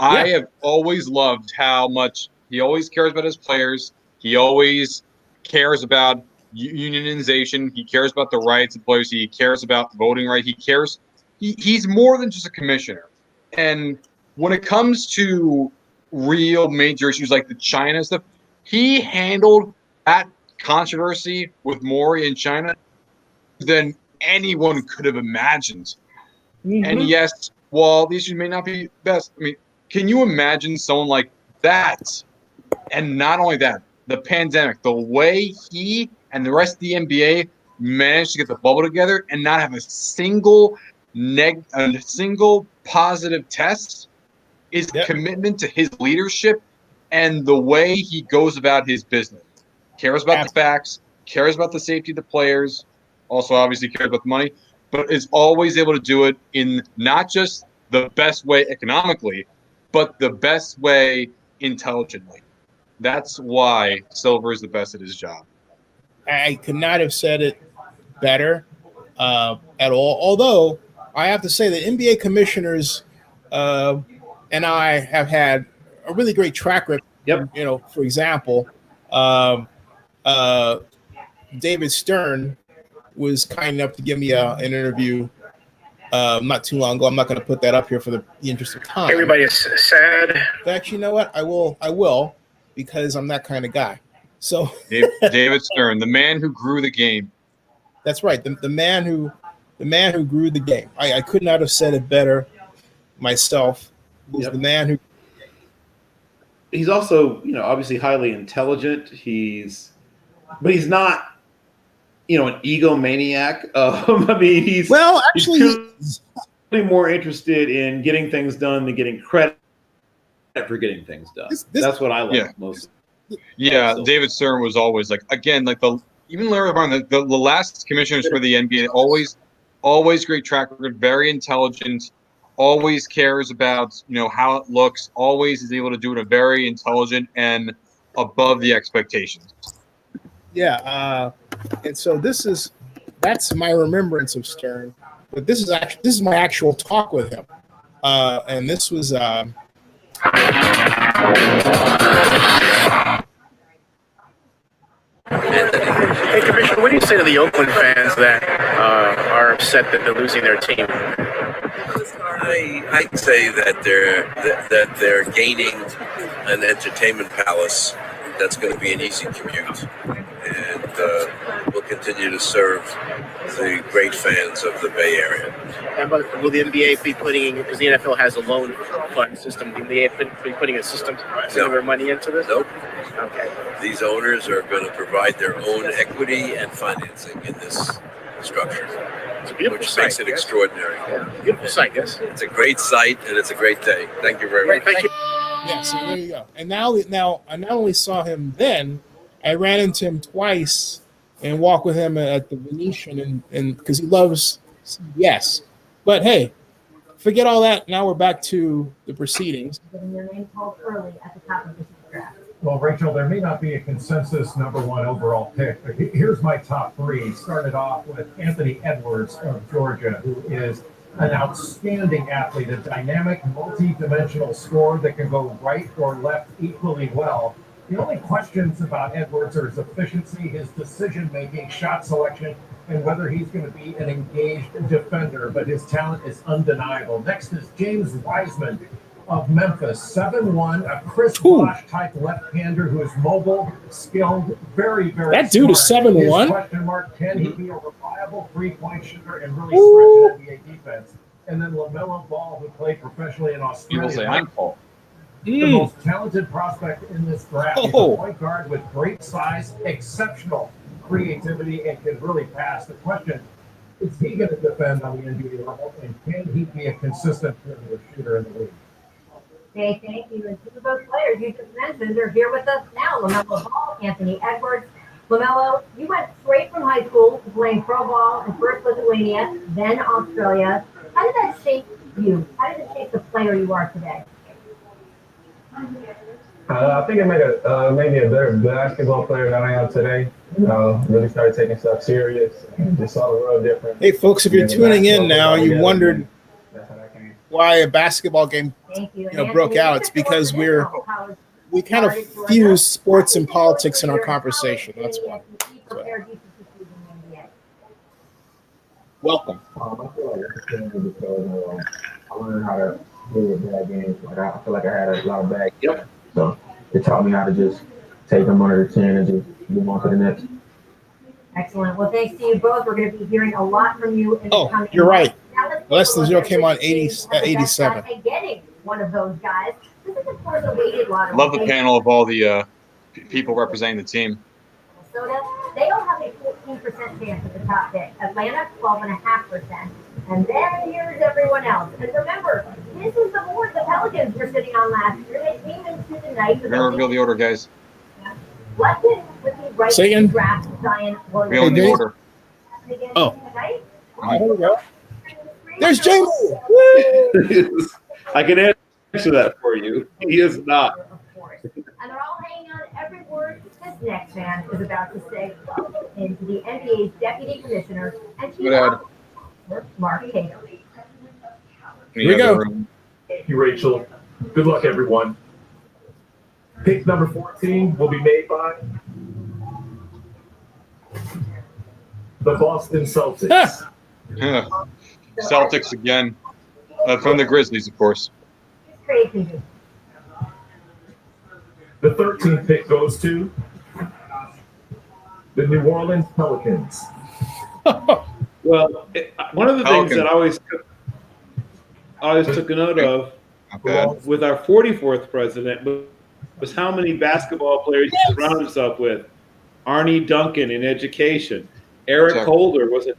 Yeah. I have always loved how much he always cares about his players. He always cares about unionization. He cares about the rights of players. He cares about voting right. He cares. He's more than just a commissioner. And when it comes to real major issues like the China stuff, he handled that controversy with Maury in China than anyone could have imagined. Mm-hmm. And yes, while the issues may not be best, I mean, can you imagine someone like that? And not only that, the pandemic, the way he and the rest of the NBA managed to get the bubble together and not have a single positive test is commitment to his leadership and the way he goes about his business. Cares about the facts, cares about the safety of the players, also obviously cares about the money, but is always able to do it in not just the best way economically, but the best way intelligently. That's why Silver is the best at his job. I could not have said it better at all. Although I have to say that NBA commissioners and I have had a really great track record. Yep. You know, for example, David Stern was kind enough to give me an interview not too long ago. I'm not going to put that up here for the interest of time. Everybody's sad. In fact, you know what? I will, because I'm that kind of guy. So David Stern, the man who grew the game. That's right. The man who grew the game. I could not have said it better myself. He's the man who. He's also, obviously highly intelligent. But he's not, an egomaniac. I mean, he's more interested in getting things done than getting credit for getting things done. That's what I like most. Yeah, David Stern was always like the even Larry Brown, the last commissioners for the NBA, always great track record, very intelligent, always cares about how it looks, always is able to do it in a very intelligent and above the expectations. Yeah, and so that's my remembrance of Stern, but this is my actual talk with him, and this was. Hey, Commissioner, what do you say to the Oakland fans that are upset that they're losing their team? I'd say that they're gaining an entertainment palace that's going to be an easy commute, and will continue to serve the great fans of the Bay Area. And will the NBA be putting, because the NFL has a loan fund system, will the NBA be putting a system similar money into this? Nope. Okay. These owners are going to provide their own equity and financing in this structure, It's a beautiful which site. makes it extraordinary. Yeah. Beautiful site, yes. It's a great site, and it's a great day. Thank you very much. Thank you. Yeah, so there you go. And now I not only saw him then, I ran into him twice and walked with him at the Venetian, and because he loves CBS. But hey, forget all that. Now we're back to the proceedings. Getting your name called early at the top of this draft. Well, Rachel, there may not be a consensus number one overall pick, but here's my top three. Started off with Anthony Edwards of Georgia, who is an outstanding athlete, a dynamic, multi-dimensional scorer that can go right or left equally well. The only questions about Edwards are his efficiency, his decision-making, shot selection, and whether he's going to be an engaged defender, but his talent is undeniable. Next is James Wiseman of Memphis, 7'1", a Chris Bosh type left-hander who is mobile, skilled, very, very That dude is smart. 7'1"? His question mark, can he be a reliable three-point shooter and really stretch an NBA defense? And then LaMelo Ball, who played professionally in People say Australia. I'm Paul. The most talented prospect in this draft. He's a point guard with great size, exceptional creativity, and can really pass. The question, is he going to defend on the NBA level, and can he be a consistent shooter in the league? Okay, thank you. And two of those players you just mentioned are here with us now. LaMelo Ball, Anthony Edwards. LaMelo, you went straight from high school to playing pro ball in first Lithuania, then Australia. How did that shape you? How did it shape the player you are today? I think it made me a better basketball player than I am today. Really started taking stuff serious and just saw the world different. Hey, folks, if you're tuning in now, you wondered why a basketball game broke out. It's because we kind of fuse sports and politics in our conversation. That's why. Welcome. I feel like it's because I learned how to deal with bad games. Like I feel like I had a lot of bad games. So it taught me how to just take them under the chin and just move on to the next. Excellent. Well, thanks to you both. We're going to be hearing a lot from you in the coming you're right. Less Than Zero came on 87. Getting one of those guys. This is, of course, a weighted lottery. Love the panel of all the people representing the team. Minnesota, they all have a 14% chance at the top pick. Atlanta, 12.5%. And then here's everyone else. And remember, this is the board the Pelicans were sitting on last year. They came into the night. We're going to reveal the order, guys. London with the right to draft Zion Williamson. Reveal the order. Oh. There we go. There's Jamie. I can answer that for you. He is not. Of course. And they're all hanging on every word this next man is about to say into the NBA's deputy commissioner and chief officer, Mark Cato. Here we go. Thank you, Rachel. Good luck, everyone. Pick number 14 will be made by the Boston Celtics. Celtics again. From the Grizzlies, of course. Crazy. The 13th pick goes to the New Orleans Pelicans. Well, one of the things that I always took a note of with our 44th president was how many basketball players he surrounded himself with. Arnie Duncan in education. Eric Holder was a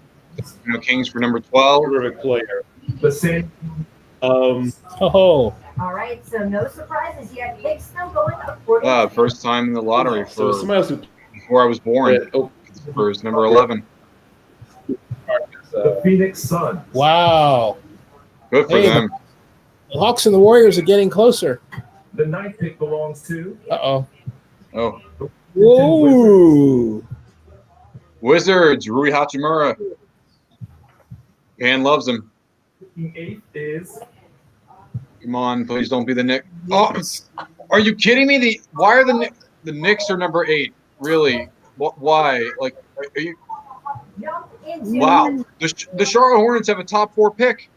Kings for number 12. Terrific player. The same. All right, so no surprises yet. Picks still going up. First time in the lottery so somebody else before I was born. The Spurs, number 11. The Phoenix Suns. Wow. Good for them. The Hawks and the Warriors are getting closer. The 9th pick belongs to. Uh-oh. Oh. Whoa. Wizards, Rui Hachimura. Pan loves him. The 8th is. Come on, please don't be the Knicks. Oh, are you kidding me? Why are the Knicks are number 8? Really? Why? Like, are you? Wow. The Charlotte Hornets have a top 4 pick.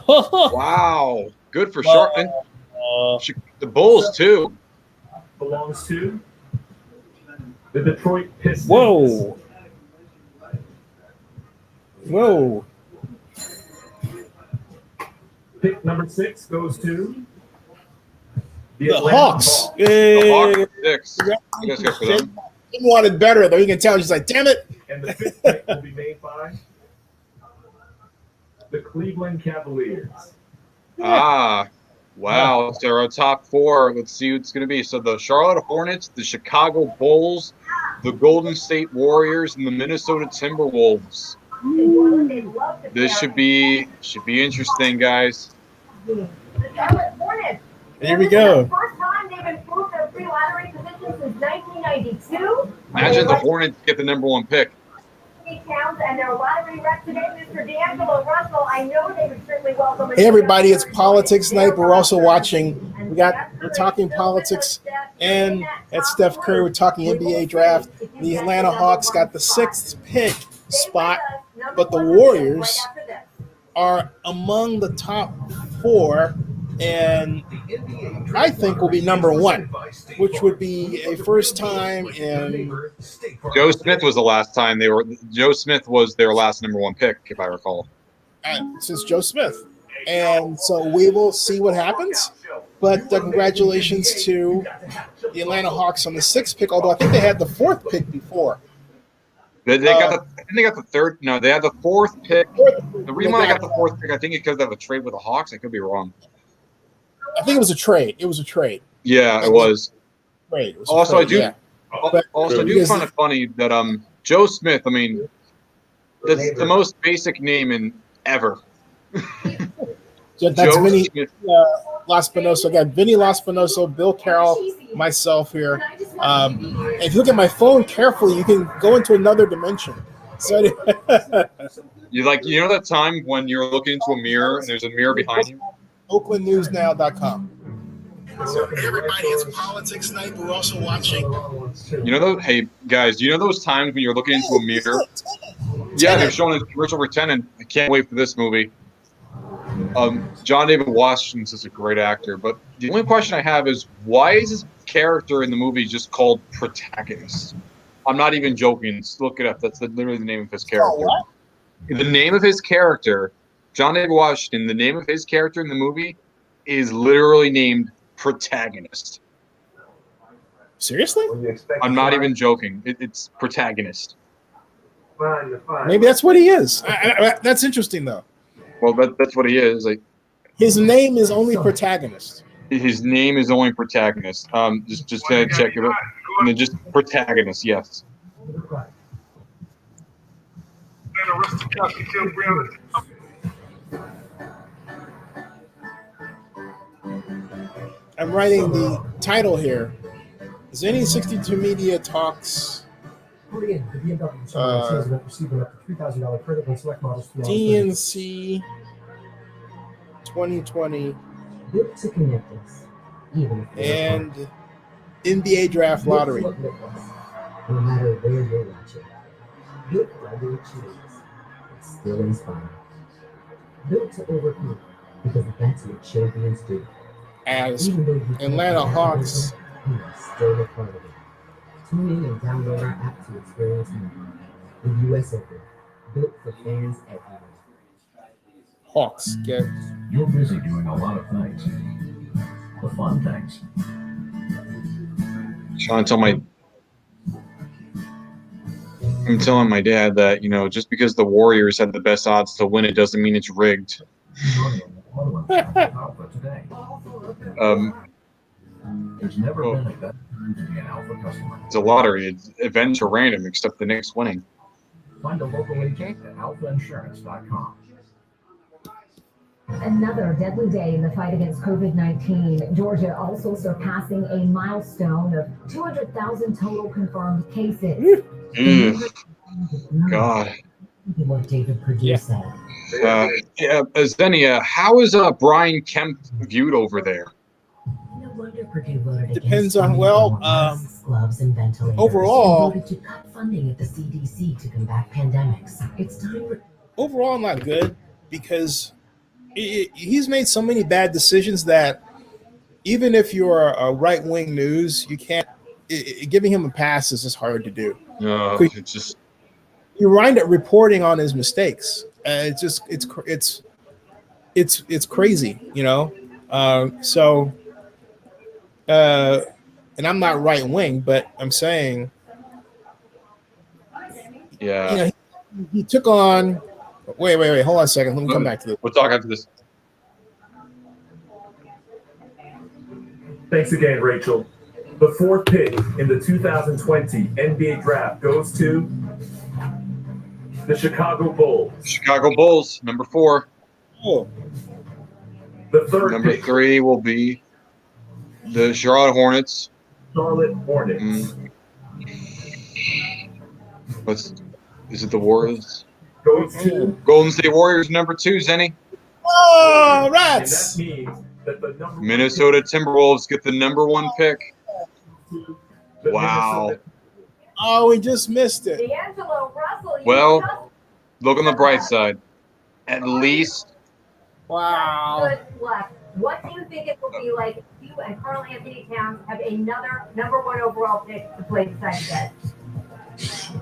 Wow. Good for Charlotte. The Bulls too. Belongs to the Detroit Pistons. Whoa. Whoa. Pick number 6 goes to the Hawks. The Hawks are 6. You guys good for them. He wanted better, though. You can tell. She's like, damn it. And the 5th pick will be made by the Cleveland Cavaliers. Ah, wow. So our top 4. Let's see who it's going to be. So the Charlotte Hornets, the Chicago Bulls, the Golden State Warriors, and the Minnesota Timberwolves. This should be interesting, guys. The Charlotte Hornets. Here we go. First time they've improved their free lottery position since 1992. Imagine the Hornets get the number 1 pick. Counts and their lottery rep today, Mr. D'Angelo Russell. I know they would certainly welcome. Hey everybody, it's Politics Night. We're also watching. We're talking politics, and at Steph Curry, we're talking NBA draft. The Atlanta Hawks got the 6th pick spot, but the Warriors are among the top 4, and I think will be number 1, which would be a first time in. Joe Smith was the last time they were. Joe Smith was their last number 1 pick, if I recall. Since Joe Smith, and so we will see what happens. But congratulations to the Atlanta Hawks on the 6th pick. Although I think they had the 4th pick before. They got the 3rd. No, they had the 4th pick. The reason why they got the 4th pick, I think, it's because they have a trade with the Hawks. I could be wrong. I think it was a trade. Yeah, it was. Trade. Also, I do find it funny that Joe Smith. I mean, that's the most basic name in ever. That's Vinny Laspinoso. I got Vinny Laspinoso, Bill Carroll, myself here. If you look at my phone carefully, you can go into another dimension. So you know that time when you're looking into a mirror and there's a mirror behind you? OaklandNewsNow.com. So everybody, it's Politics Night. We're also watching. Hey guys, you know those times when you're looking into a mirror? Yeah, they're showing a commercial for Tenet. I can't wait for this movie. John David Washington's is a great actor, but the only question I have is why is his character in the movie just called protagonist? I'm not even joking. Look it up. That's literally the name of his character. Oh, the name of his character, John David Washington, the name of his character in the movie is literally named protagonist. Seriously? I'm not even joking. It's protagonist. Maybe that's what he is. That's interesting, though. Well, that's what he is. Like, his name is only protagonist. His name is only protagonist. Just to check it out. And then just protagonist, yes. I'm writing the title here. Zennie62 Media talks DNC 2020 and NBA draft lottery. No matter where you're watching, built by your cheese, it's still inspiring. Built to overcome, because that's what champions do. As Atlanta Hawks. You are still a part of it. Tune in and download our app to experience more. The US Open, built for fans everywhere. Hawks get. You're busy doing a lot of things. The fun things. I'm telling my dad that, just because the Warriors had the best odds to win it doesn't mean it's rigged. There's never been a better to be an Alpha customer. It's a lottery. Events are random, except the Knicks winning. Find a local agent at alphainsurance.com. Another deadly day in the fight against COVID-19. Georgia also surpassing a milestone of 200,000 total confirmed cases. God. What David Perdue said. Zennie, how is Brian Kemp viewed over there? No wonder Purdue voted Depends against on, funding well, for masks, gloves, and ventilators. overall- And voted to cut funding at the CDC to combat pandemics. It's time for Overall, not good because he's made so many bad decisions that even if you're a right-wing news, you can't. Giving him a pass is just hard to do. It's just You wind up reporting on his mistakes. It's crazy, you know. And I'm not right-wing, but I'm saying, yeah. You know, he took on. Wait. Hold on a second. Let me come back to this. We'll talk after this. Thanks again, Rachel. The fourth pick in the 2020 NBA draft goes to the Chicago Bulls. Chicago Bulls, number 4. Oh. The third Number pick, 3 will be the Charlotte Hornets. Charlotte Hornets. Is it the Warriors? Goes to Golden State Warriors, number 2, Zennie. Oh, and rats! that means that the number one Minnesota Timberwolves get the number 1 pick. the Wow. Minnesota- Oh, we just missed it. D'Angelo Russell. you Well, just look on the bright side. At least Wow. good luck. What do you think it will be like if you and Carl Anthony Towns have another number 1 overall pick to play beside you?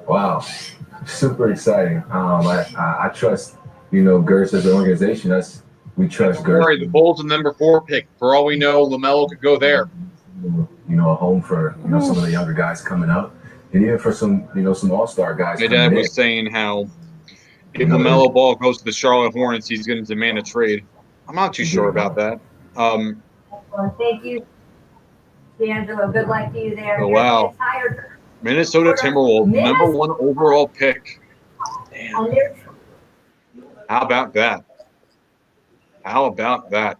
Wow, super exciting. I trust, Gertz as an organization. We trust Gertz. Sorry, the Bulls are number 4 pick. For all we know, LaMelo could go there. A home for some of the younger guys coming up, and even for some some all-star guys. My coming dad in. was saying how if LaMelo Ball goes to the Charlotte Hornets, he's going to demand a trade. I'm not too sure about that. Well, thank you, D'Angelo. Good luck to you there. Oh, You're wow. the entire Minnesota Timberwolves, number 1 overall pick. on their How about that? How about that?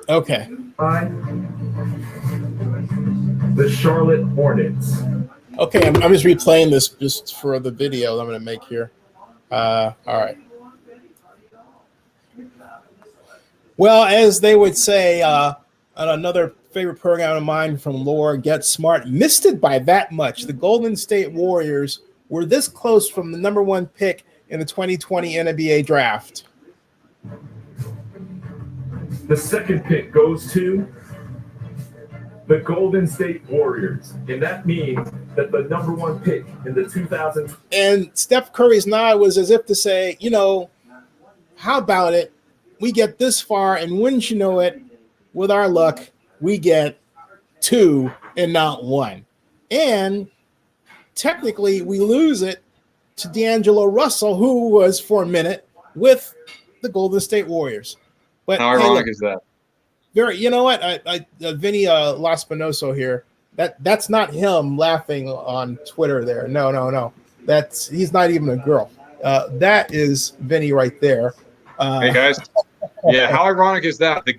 Okay. The Charlotte Hornets. Okay, I'm just replaying this just for the video I'm going to make here. All right. Well, as they would say, another favorite program of mine from Laura, Get Smart, missed it by that much. The Golden State Warriors were this close from the number 1 pick in the 2020 NBA draft. The second pick goes to the Golden State Warriors, and that means that the number 1 pick in the 2000. And Steph Curry's nod was as if to say, how about it? We get this far, and wouldn't you know it, with our luck, we get 2 and not 1. And technically, we lose it to D'Angelo Russell, who was for a minute with the Golden State Warriors. But How ironic is that? Very, you know what? Vinny Laspinoso here. That's not him laughing on Twitter there. No. He's not even a girl. That is Vinny right there. Hey guys. Yeah, how ironic is that? The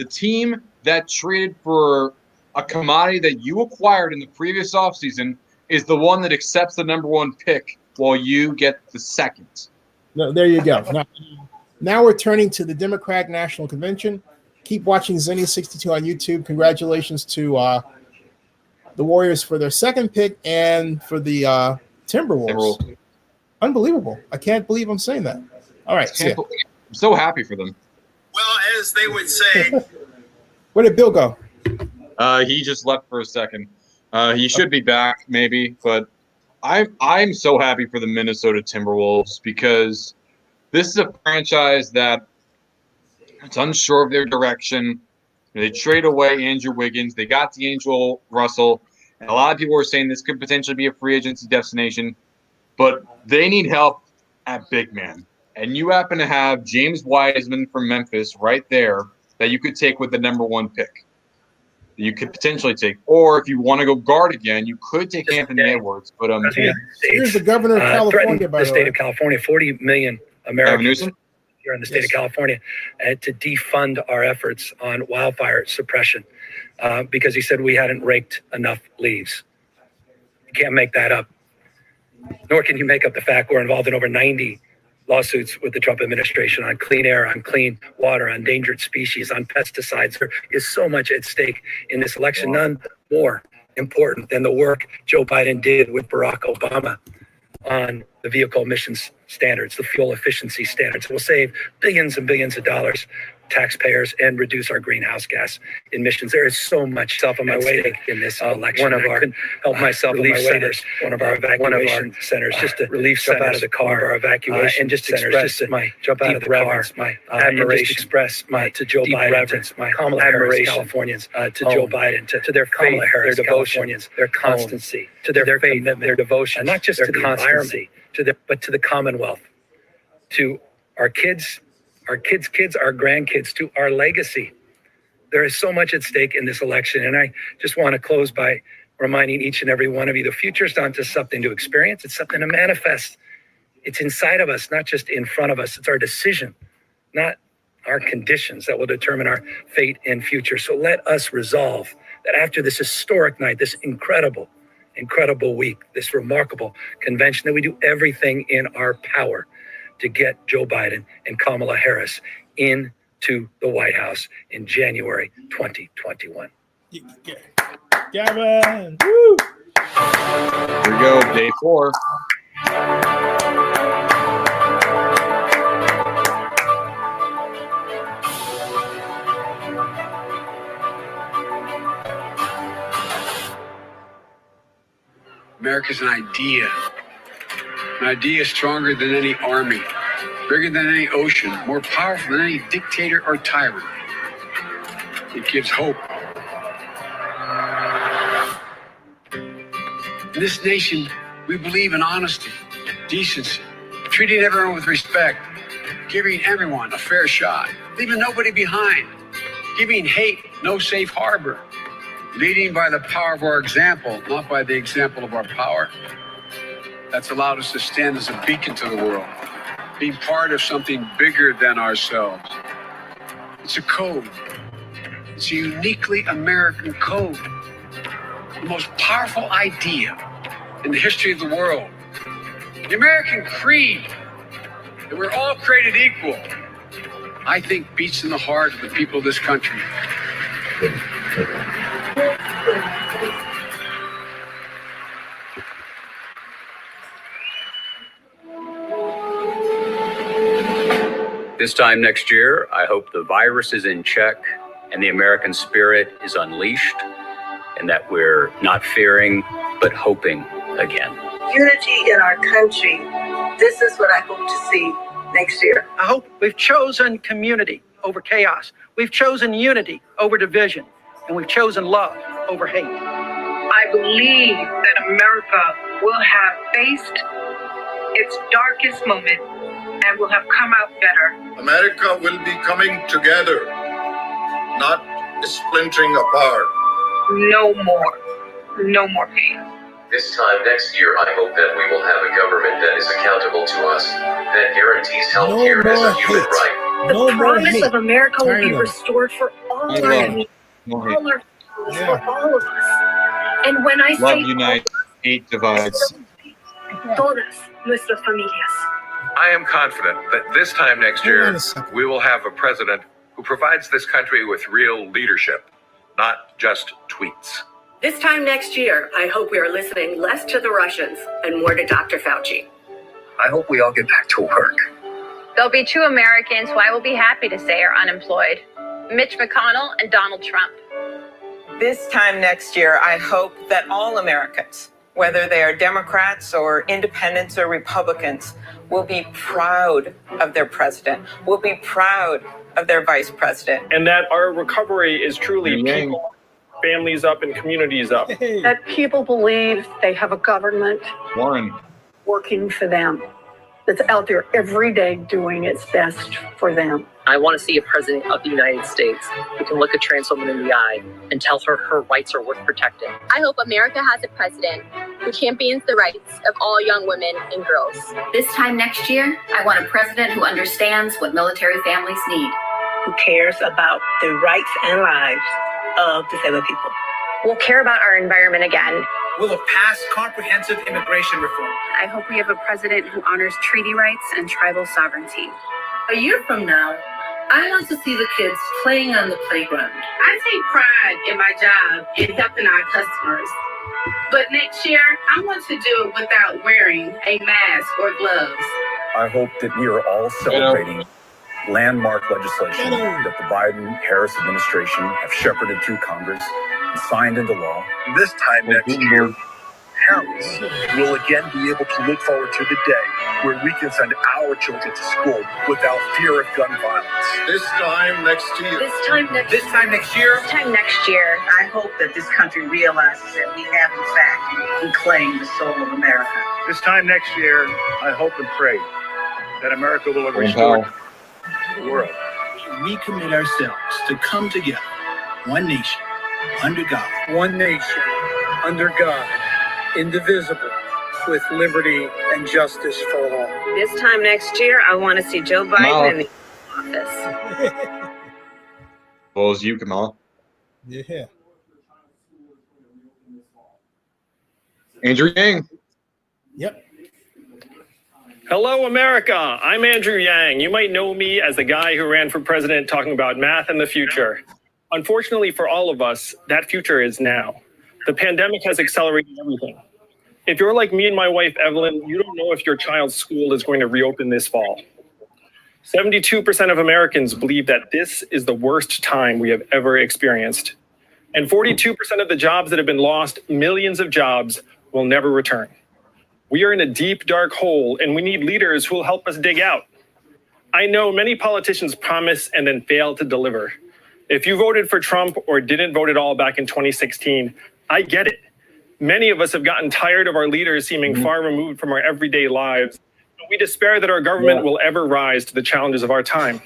team that traded for a commodity that you acquired in the previous offseason is the one that accepts the number 1 pick while you get the second. No, there you go. Now we're turning to the Democratic National Convention. Keep watching Zennie62 on YouTube. Congratulations to the Warriors for their second pick and for the Timberwolves. Unbelievable. I can't believe I'm saying that. All right. I'm so happy for them. Well, as they would say. Where did Bill go? He just left for a second. He should be back maybe, but I'm so happy for the Minnesota Timberwolves because this is a franchise that it's unsure of their direction. They trade away Andrew Wiggins. They got D'Angelo Russell. And a lot of people are saying this could potentially be a free agency destination, but they need help at big man, and you happen to have James Wiseman from Memphis right there that you could take with the #1 pick, you could potentially take, or if you want to go guard again, you could take Anthony Edwards. But here's the governor of California, by the state of California, 40 million Americans here in the state of California, to defund our efforts on wildfire suppression because he said we hadn't raked enough leaves. You can't make that up. Nor can you make up the fact we're involved in over 90 lawsuits with the Trump administration on clean air, on clean water, on endangered species, on pesticides. There is so much at stake in this election, none more important than the work Joe Biden did with Barack Obama on the vehicle emissions standards, the fuel efficiency standards. It will save billions and billions of dollars, taxpayers, and reduce our greenhouse gas emissions. There is so much self on my way in this election. One of our help myself relief centers, one of our evacuation centers, just to relief jump out of the car, our evacuation and just express my jump out of the car, my admiration, express my to Joe Biden, my Kamala Harris, Californians, to Joe Biden, to their faith, their devotion, their constancy, to their faith, their devotion, not just to the environment, but to the Commonwealth, to our kids, our grandkids, to our legacy. There is so much at stake in this election. And I just want to close by reminding each and every one of you, the future is not just something to experience, it's something to manifest. It's inside of us, not just in front of us. It's our decision, not our conditions that will determine our fate and future. So let us resolve that after this historic night, this incredible week, this remarkable convention, that we do everything in our power to get Joe Biden and Kamala Harris into the White House in January 2021. Gavin, woo! Here we go, day 4. America's an idea. An idea stronger than any army, bigger than any ocean, more powerful than any dictator or tyrant. It gives hope. In this nation, we believe in honesty, decency, treating everyone with respect, giving everyone a fair shot, leaving nobody behind, giving hate no safe harbor, leading by the power of our example, not by the example of our power. That's allowed us to stand as a beacon to the world, being part of something bigger than ourselves. It's a code. It's a uniquely American code. The most powerful idea in the history of the world. The American creed, that we're all created equal, I think beats in the heart of the people of this country. This time next year, I hope the virus is in check and the American spirit is unleashed, and that we're not fearing, but hoping again. Unity in our country. This is what I hope to see next year. I hope we've chosen community over chaos. We've chosen unity over division. And we've chosen love over hate. I believe that America will have faced its darkest moment and will have come out better. America will be coming together, not splintering apart. No more pain. This time next year, I hope that we will have a government that is accountable to us, that guarantees health care as a human right. The promise of America will be restored for all our communities, all our schools, for all of us. And when I Love say unites, hate divides. todas nuestras familias. I am confident that this time next year, we will have a president who provides this country with real leadership, not just tweets. This time next year, I hope we are listening less to the Russians and more to Dr. Fauci. I hope we all get back to work. There'll be 2 Americans who I will be happy to say are unemployed, Mitch McConnell and Donald Trump. This time next year, I hope that all Americans, whether they are Democrats or independents or Republicans, will be proud of their president, will be proud of their vice president. And that our recovery is truly people, families up, and communities up. That people believe they have a government Warren working for them. that's out there every day doing its best for them. I want to see a president of the United States who can look a trans woman in the eye and tell her her rights are worth protecting. I hope America has a president who champions the rights of all young women and girls. This time next year, I want a president who understands what military families need. Who cares about the rights and lives of disabled people. We'll care about our environment again. We'll have passed comprehensive immigration reform. I hope we have a president who honors treaty rights and tribal sovereignty. A year from now, I want to see the kids playing on the playground. I take pride in my job in helping our customers. But next year, I want to do it without wearing a mask or gloves. I hope that we are all celebrating landmark legislation that the Biden-Harris administration have shepherded through Congress and signed into law. This time next year, parents will again be able to look forward to the day where we can send our children to school without fear of gun violence. This time next year. This time next year. I hope that this country realizes that we have, in fact, reclaimed the soul of America. This time next year, I hope and pray that America will have restored the world. We commit ourselves to come together, one nation, under God. One nation, under God, indivisible, with liberty and justice for all. This time next year, I want to see Joe Biden in the office. Well, as you, Kamala. Yeah. Andrew Yang. Yep. Hello, America. I'm Andrew Yang. You might know me as the guy who ran for president talking about math and the future. Unfortunately for all of us, that future is now. The pandemic has accelerated everything. If you're like me and my wife, Evelyn, you don't know if your child's school is going to reopen this fall. 72% of Americans believe that this is the worst time we have ever experienced. And 42% of the jobs that have been lost, millions of jobs, will never return. We are in a deep, dark hole, and we need leaders who will help us dig out. I know many politicians promise and then fail to deliver. If you voted for Trump or didn't vote at all back in 2016, I get it. Many of us have gotten tired of our leaders seeming far removed from our everyday lives. And we despair that our government will ever rise to the challenges of our time.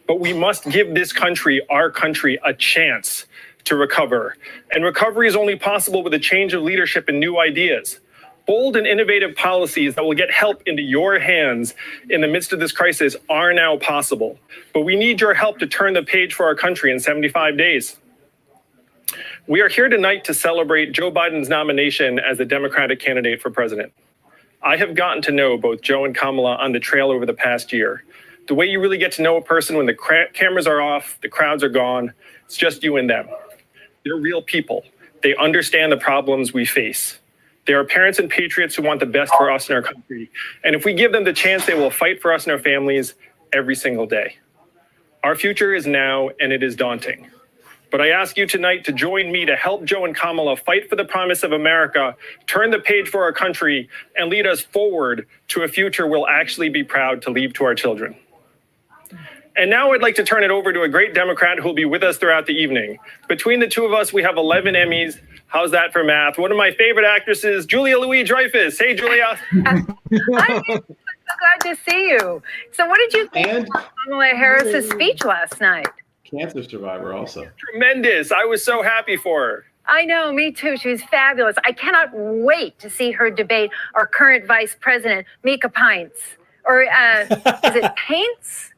But we must give this country, our country, a chance to recover. And recovery is only possible with a change of leadership and new ideas. Bold and innovative policies that will get help into your hands in the midst of this crisis are now possible. But we need your help to turn the page for our country in 75 days. We are here tonight to celebrate Joe Biden's nomination as the Democratic candidate for president. I have gotten to know both Joe and Kamala on the trail over the past year. The way you really get to know a person when the cameras are off, the crowds are gone, it's just you and them. They're real people. They understand the problems we face. They are parents and patriots who want the best for us and our country. And if we give them the chance, they will fight for us and our families every single day. Our future is now, and it is daunting. But I ask you tonight to join me to help Joe and Kamala fight for the promise of America, turn the page for our country, and lead us forward to a future we'll actually be proud to leave to our children. And now I'd like to turn it over to a great Democrat who will be with us throughout the evening. Between the two of us, we have 11 Emmys. How's that for math? One of my favorite actresses, Julia Louis-Dreyfus. Hey, Julia. I'm so glad to see you. So what did you think of Kamala Harris's speech last night? Cancer survivor also. Tremendous. I was so happy for her. I know, me too. She was fabulous. I cannot wait to see her debate our current vice president, Mika Pints. Or is it Paints?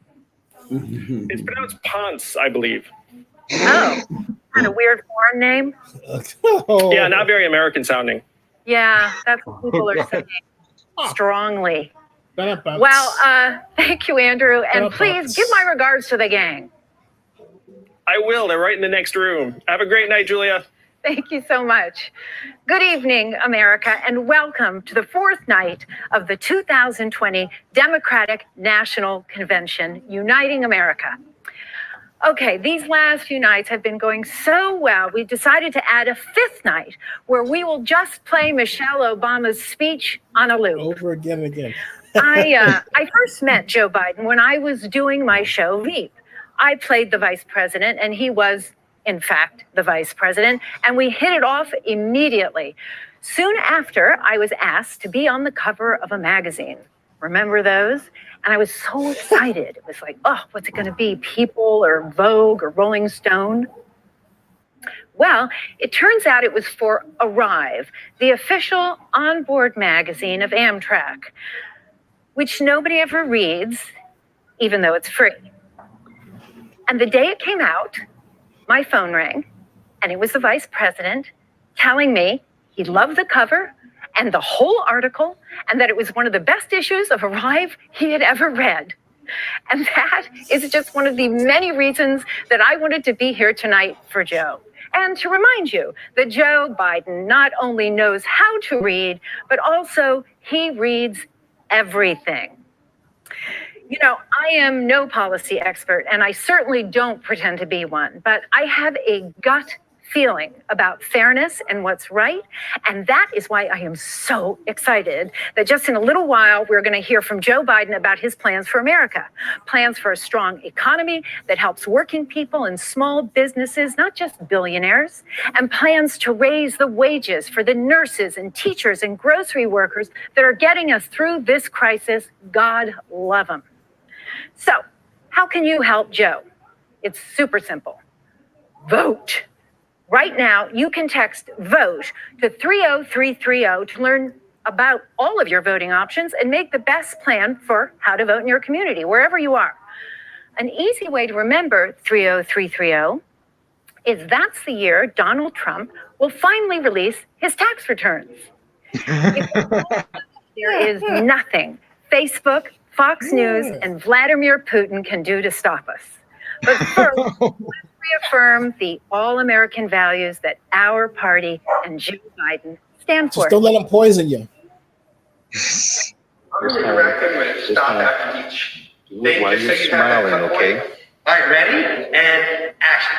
It's pronounced Ponce, I believe. Oh, kind of weird foreign name. Yeah, not very American sounding. Yeah, that's what people are saying strongly. Well, thank you, Andrew. And please give my regards to the gang. I will. They're right in the next room. Have a great night, Julia. Thank you so much. Good evening, America, and welcome to the fourth night of the 2020 Democratic National Convention, Uniting America. Okay, these last few nights have been going so well, we decided to add a fifth night where we will just play Michelle Obama's speech on a loop. Over again and again. I first met Joe Biden when I was doing my show, Veep. I played the vice president, and he was, in fact, the vice president, and we hit it off immediately. Soon after, I was asked to be on the cover of a magazine. Remember those? And I was so excited. It was like, oh, what's it going to be? People or Vogue or Rolling Stone? Well, it turns out it was for Arrive, the official onboard magazine of Amtrak, which nobody ever reads, even though it's free. And the day it came out, my phone rang, and it was the vice president telling me he loved the cover and the whole article, and that it was one of the best issues of Arrive he had ever read. And that is just one of the many reasons that I wanted to be here tonight for Joe. And to remind you that Joe Biden not only knows how to read, but also he reads everything. You know, I am no policy expert, and I certainly don't pretend to be one, but I have a gut feeling about fairness and what's right. And that is why I am so excited that just in a little while, we're going to hear from Joe Biden about his plans for America, plans for a strong economy that helps working people and small businesses, not just billionaires, and plans to raise the wages for the nurses and teachers and grocery workers that are getting us through this crisis. God love them. So how can you help Joe? It's super simple. Vote. Right now, you can text VOTE to 30330 to learn about all of your voting options and make the best plan for how to vote in your community, wherever you are. An easy way to remember 30330 is that's the year Donald Trump will finally release his tax returns. There is nothing Facebook, Fox News, and Vladimir Putin can do to stop us. But first, reaffirm the all-American values that our party and Joe Biden stand for. Just don't let them poison you. Stop after each. Why are you smiling, okay? All right, ready? And action.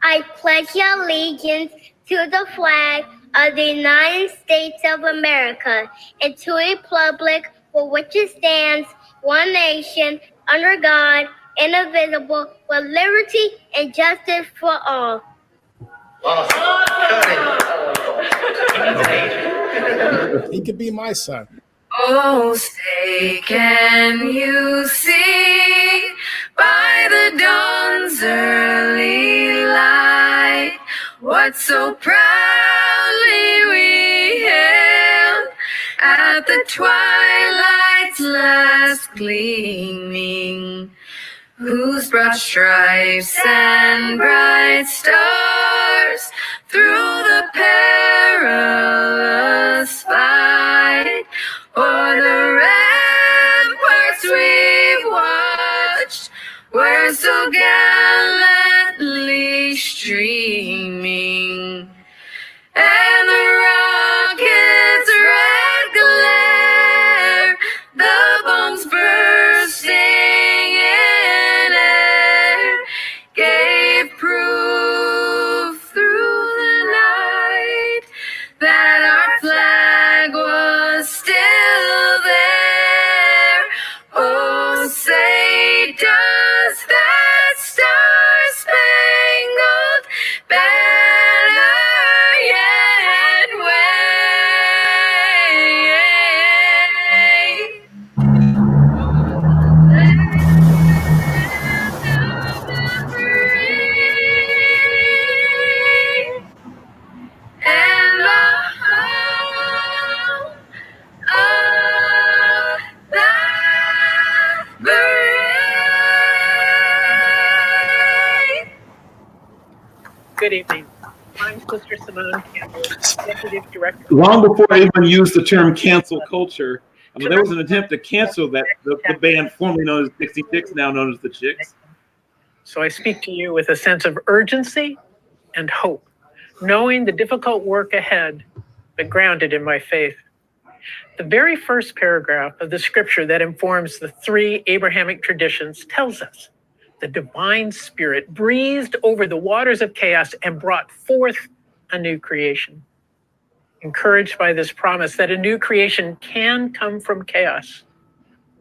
I pledge allegiance to the flag of the United States of America and to a republic for which it stands, one nation, under God, indivisible, with liberty and justice for all. He could be my son. Oh, say, can you see by the dawn's early light what so proudly we hailed at the twilight's last gleaming, whose broad stripes and bright stars through the perilous fight o'er the ramparts we've watched were so gallantly streaming, and the rocket's red glare, the bombs bursting in air, gave proof through the night that our flag was still there. Oh, say does that star-spangled banner yet wave? And the home of the brave. Good evening. I'm Sister Simone Campbell, Executive Director. Long before anyone used the term cancel culture, I mean, there was an attempt to cancel that the band formerly known as 66, now known as the Chicks. So I speak to you with a sense of urgency and hope, knowing the difficult work ahead, but grounded in my faith. The very first paragraph of the scripture that informs the three Abrahamic traditions tells us the divine spirit breathed over the waters of chaos and brought forth a new creation. Encouraged by this promise that a new creation can come from chaos,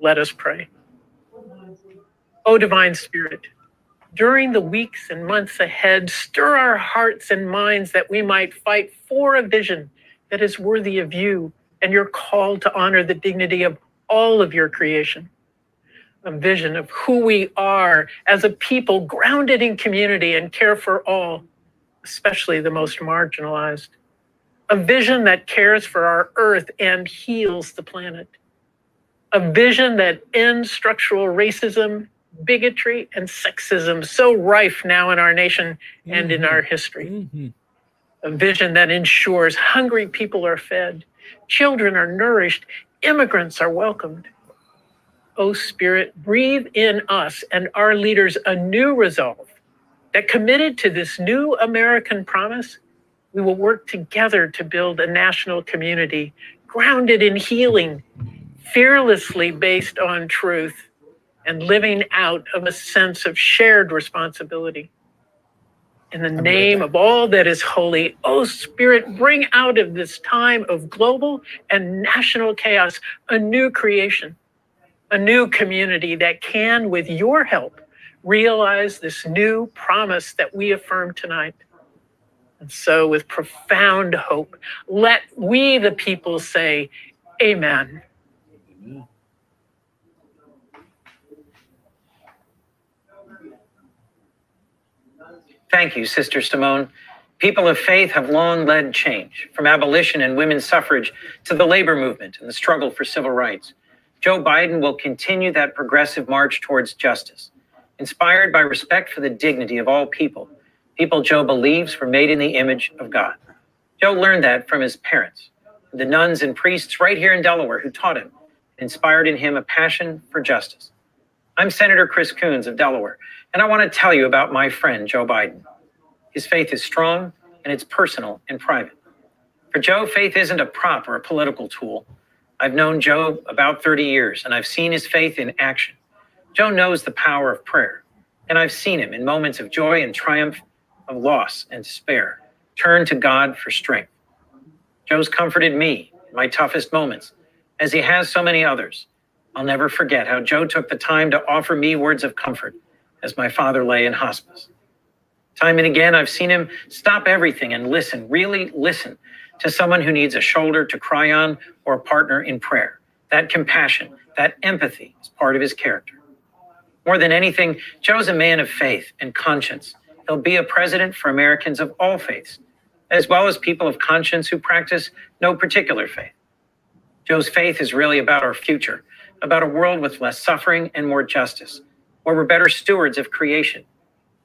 let us pray. O divine spirit, during the weeks and months ahead, stir our hearts and minds that we might fight for a vision that is worthy of you and your call to honor the dignity of all of your creation. A vision of who we are as a people grounded in community and care for all, especially the most marginalized. A vision that cares for our earth and heals the planet. A vision that ends structural racism, bigotry, and sexism so rife now in our nation and in our history. A vision that ensures hungry people are fed, children are nourished, immigrants are welcomed. Oh Spirit, breathe in us and our leaders a new resolve that, committed to this new American promise, we will work together to build a national community grounded in healing, fearlessly based on truth, and living out of a sense of shared responsibility. In the name of all that is holy, oh Spirit, bring out of this time of global and national chaos a new creation, a new community that can, with your help, realize this new promise that we affirm tonight. And so, with profound hope, let we, the people, say, Amen. Thank you, Sister Simone. People of faith have long led change, from abolition and women's suffrage to the labor movement and the struggle for civil rights. Joe Biden will continue that progressive march towards justice, inspired by respect for the dignity of all people, people Joe believes were made in the image of God. Joe learned that from his parents, the nuns and priests right here in Delaware who taught him, inspired in him a passion for justice. I'm Senator Chris Coons of Delaware, and I want to tell you about my friend, Joe Biden. His faith is strong, and it's personal and private. For Joe, faith isn't a prop or a political tool. I've known Joe about 30 years, and I've seen his faith in action. Joe knows the power of prayer, and I've seen him in moments of joy and triumph, of loss and despair, turn to God for strength. Joe's comforted me in my toughest moments, as he has so many others. I'll never forget how Joe took the time to offer me words of comfort as my father lay in hospice. Time and again, I've seen him stop everything and listen, really listen, to someone who needs a shoulder to cry on or a partner in prayer. That compassion, that empathy is part of his character. More than anything, Joe's a man of faith and conscience. He'll be a president for Americans of all faiths, as well as people of conscience who practice no particular faith. Joe's faith is really about our future, about a world with less suffering and more justice, where we're better stewards of creation,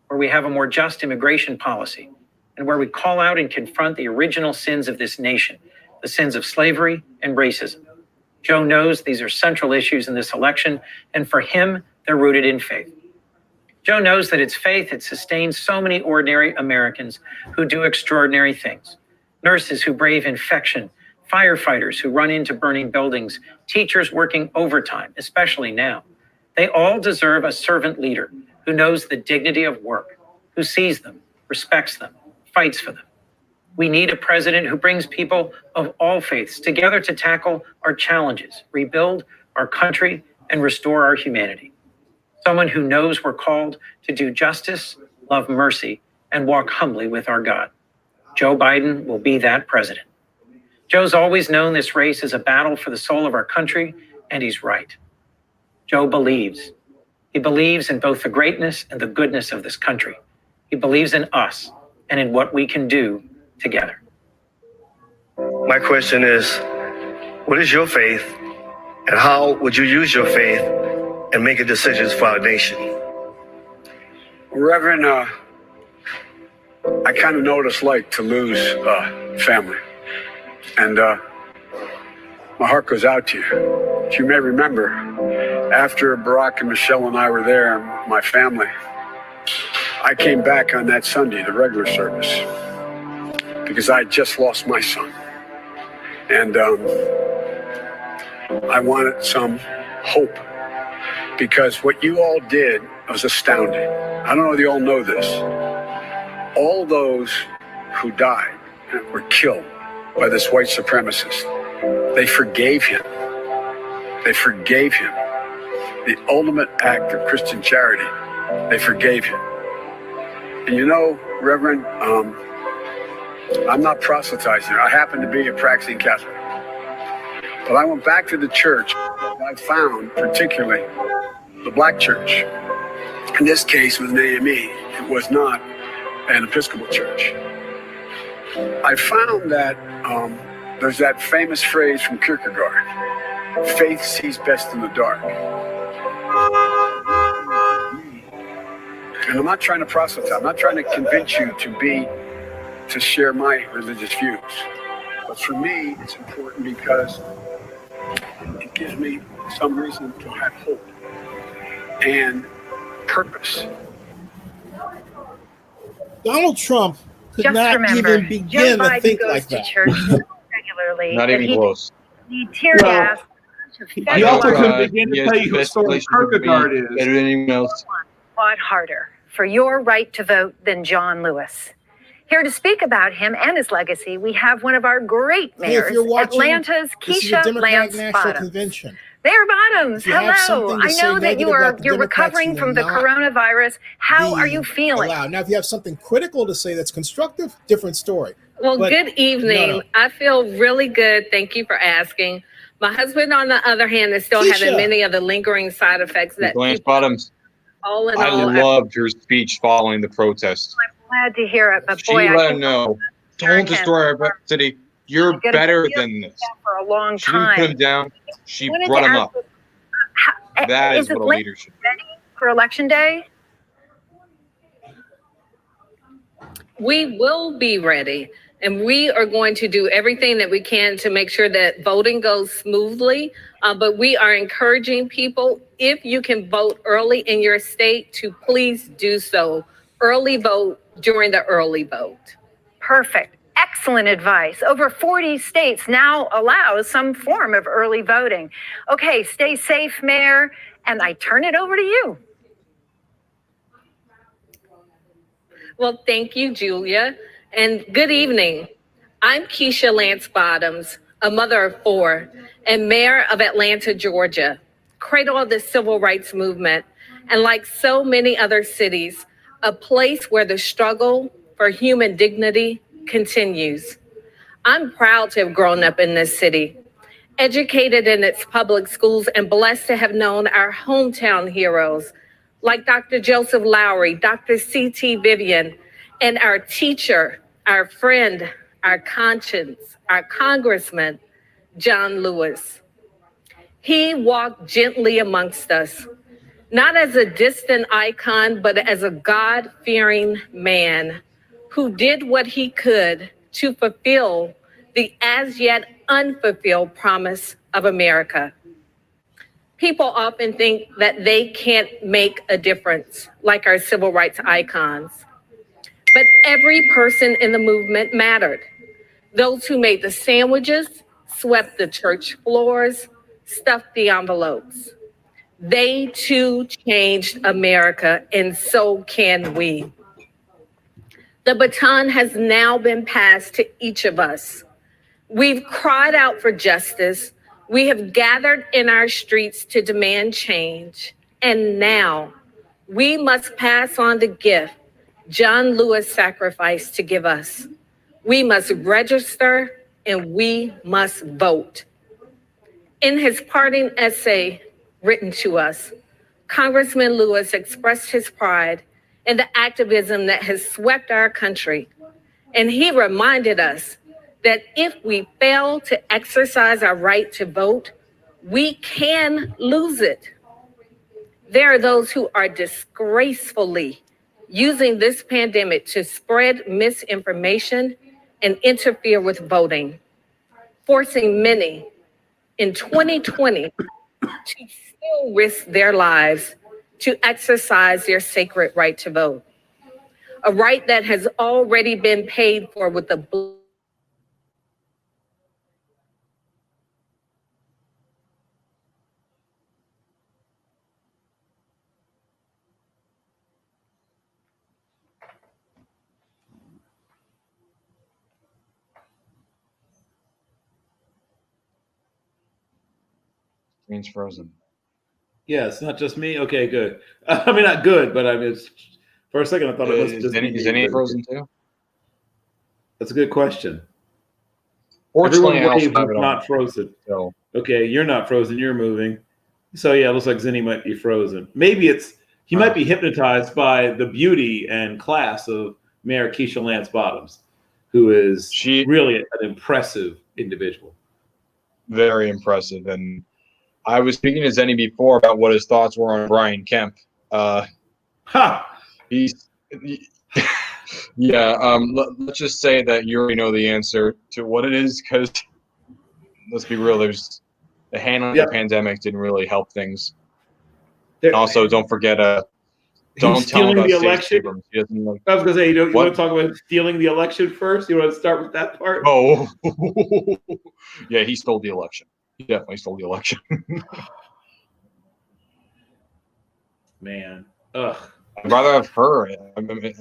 where we have a more just immigration policy, and where we call out and confront the original sins of this nation, the sins of slavery and racism. Joe knows these are central issues in this election, and for him, they're rooted in faith. Joe knows that it's faith that sustains so many ordinary Americans who do extraordinary things. Nurses who brave infection, firefighters who run into burning buildings, teachers working overtime, especially now. They all deserve a servant leader who knows the dignity of work, who sees them, respects them, fights for them. We need a president who brings people of all faiths together to tackle our challenges, rebuild our country, and restore our humanity. Someone who knows we're called to do justice, love mercy, and walk humbly with our God. Joe Biden will be that president. Joe's always known this race is a battle for the soul of our country, and he's right. Joe believes. He believes in both the greatness and the goodness of this country. He believes in us and in what we can do together. My question is, what is your faith, and how would you use your faith in making decisions for our nation? Reverend, I kind of know what it's like to lose family. And my heart goes out to you. As you may remember, after Barack and Michelle and I were there, my family, I came back on that Sunday, the regular service, because I had just lost my son. And I wanted some hope, because what you all did was astounding. I don't know if you all know this. All those who died were killed by this white supremacist. They forgave him. They forgave him. The ultimate act of Christian charity. They forgave him. And you know, Reverend, I'm not proselytizing. I happen to be a practicing Catholic. But I went back to the church I found, particularly the black church, in this case with an AME, it was not an Episcopal church. I found that there's that famous phrase from Kierkegaard, faith sees best in the dark. And I'm not trying to proselytize, I'm not trying to convince you to share my religious views. But for me, it's important because it gives me some reason to have hope and purpose. Donald Trump could Just not remember, even begin Joe to Biden think goes like to that. church regularly. Not and even close. He tear Well, gas. He also couldn't begin to tell you who best Storm relationship with me, Kierkegaard is. better than anyone else. Fought harder for your right to vote than John Lewis. Here to speak about him and his legacy, we have one of our great Hey, if mayors, you're watching, Atlanta's this is the Keisha Democratic Lance National Bottoms. Convention. Mayor Bottoms, If you have hello. something to I say know that negative you're about the Democrats, recovering you from will the not coronavirus. How are you be feeling? allowed. Now, if you have something critical to say that's constructive, different story. Well, But good evening. no. I feel really good. Thank you for asking. My husband, on the other hand, is still having Keisha. many of the lingering side effects that Lance people, Bottoms, all in I all, loved her speech following the protest. Glad to hear it, but She boy, I let him think know, don't destroy our city. You're Gonna better be than this. for a long She didn't time. put him down. She Wanted brought to him ask up. you, That is what a Atlanta leader should do. ready for election day? we will be ready. And we are going to do everything that we can to make sure that voting goes smoothly. But we are encouraging people, if you can vote early in your state, to please do so. Early vote during the early vote. Perfect. Excellent advice. Over 40 states now allow some form of early voting. Okay, stay safe, Mayor, and I turn it over to you. Well, thank you, Julia, and good evening. I'm Keisha Lance Bottoms, a mother of four, and mayor of Atlanta, Georgia, cradle of the civil rights movement, and like so many other cities, a place where the struggle for human dignity continues. I'm proud to have grown up in this city, educated in its public schools, and blessed to have known our hometown heroes like Dr. Joseph Lowry, Dr. C.T. Vivian, and our teacher, our friend, our conscience, our congressman, John Lewis. He walked gently amongst us, not as a distant icon, but as a God-fearing man who did what he could to fulfill the as yet unfulfilled promise of America. People often think that they can't make a difference, like our civil rights icons. But every person in the movement mattered. Those who made the sandwiches, swept the church floors, stuffed the envelopes. They too changed America, and so can we. The baton has now been passed to each of us. We've cried out for justice. We have gathered in our streets to demand change. And now we must pass on the gift John Lewis sacrificed to give us. We must register and we must vote. In his parting essay written to us, Congressman Lewis expressed his pride in the activism that has swept our country. And he reminded us that if we fail to exercise our right to vote, we can lose it. There are those who are disgracefully using this pandemic to spread misinformation and interfere with voting, forcing many in 2020 to still risk their lives to exercise their sacred right to vote, a right that has already been paid for with the blood. Screen's frozen. Yeah, it's not just me. Okay, good. I mean, not good, but I mean, for a second I thought it was just me. Is any frozen too? That's a good question. Fortunately, Everyone I also wave have who's it on. not frozen. So okay, you're not frozen. You're moving. So yeah, it looks like Zennie might be frozen. Maybe he might be hypnotized by the beauty and class of Mayor Keisha Lance Bottoms, who is really an impressive individual. Very impressive. And I was speaking to Zennie before about what his thoughts were on Brian Kemp. Let's just say that you already know the answer to what it is, because let's be real, there's the handling of the pandemic didn't really help things. Also, don't forget, don't tell him about the election. He doesn't like, I was gonna say, you want to talk about stealing the election first? You want to start with that part? Oh, yeah, he stole the election. He definitely stole the election. Man, ugh. I'd rather have her. I mean,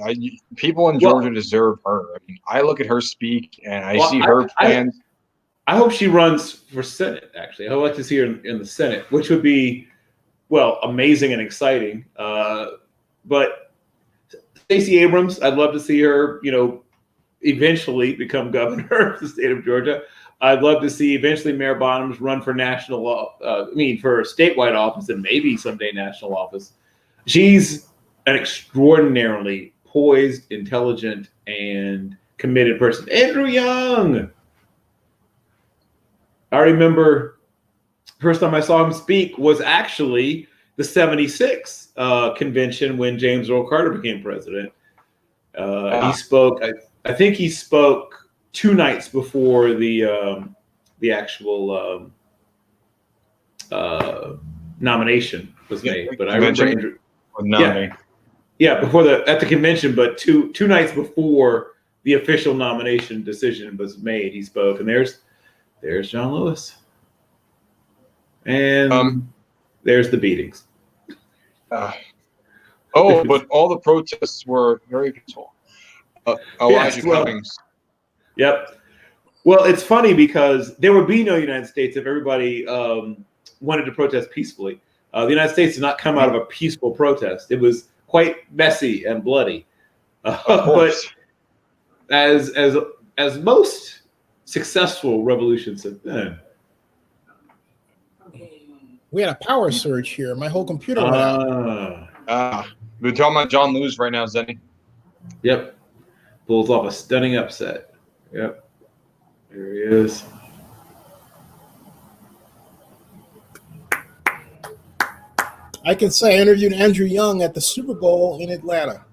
people in Georgia deserve her. I mean, I look at her speak and I see her plans. I hope she runs for Senate, actually. I would like to see her in the Senate, which would be, well, amazing and exciting. But Stacey Abrams, I'd love to see her, eventually become governor of the state of Georgia. I'd love to see eventually Mayor Bottoms run for for statewide office and maybe someday national office. She's an extraordinarily poised, intelligent, and committed person. Andrew Young. I remember first time I saw him speak was actually the 76 convention when James Earl Carter became president. He spoke, I think he spoke 2 nights before the actual nomination was made. But I remember before at the convention, but two nights before the official nomination decision was made, he spoke. And there's John Lewis. And there's the beatings. But all the protests were very peaceful. Elijah Cummings. Yep. Well, it's funny because there would be no United States if everybody wanted to protest peacefully. The United States did not come out of a peaceful protest. It was quite messy and bloody. But as most successful revolutions have been. We had a power surge here. My whole computer went out. We're talking about John Lewis right now, Zennie. Yep. Pulls off a stunning upset. Yep. There he is. I can say I interviewed Andrew Young at the Super Bowl in Atlanta.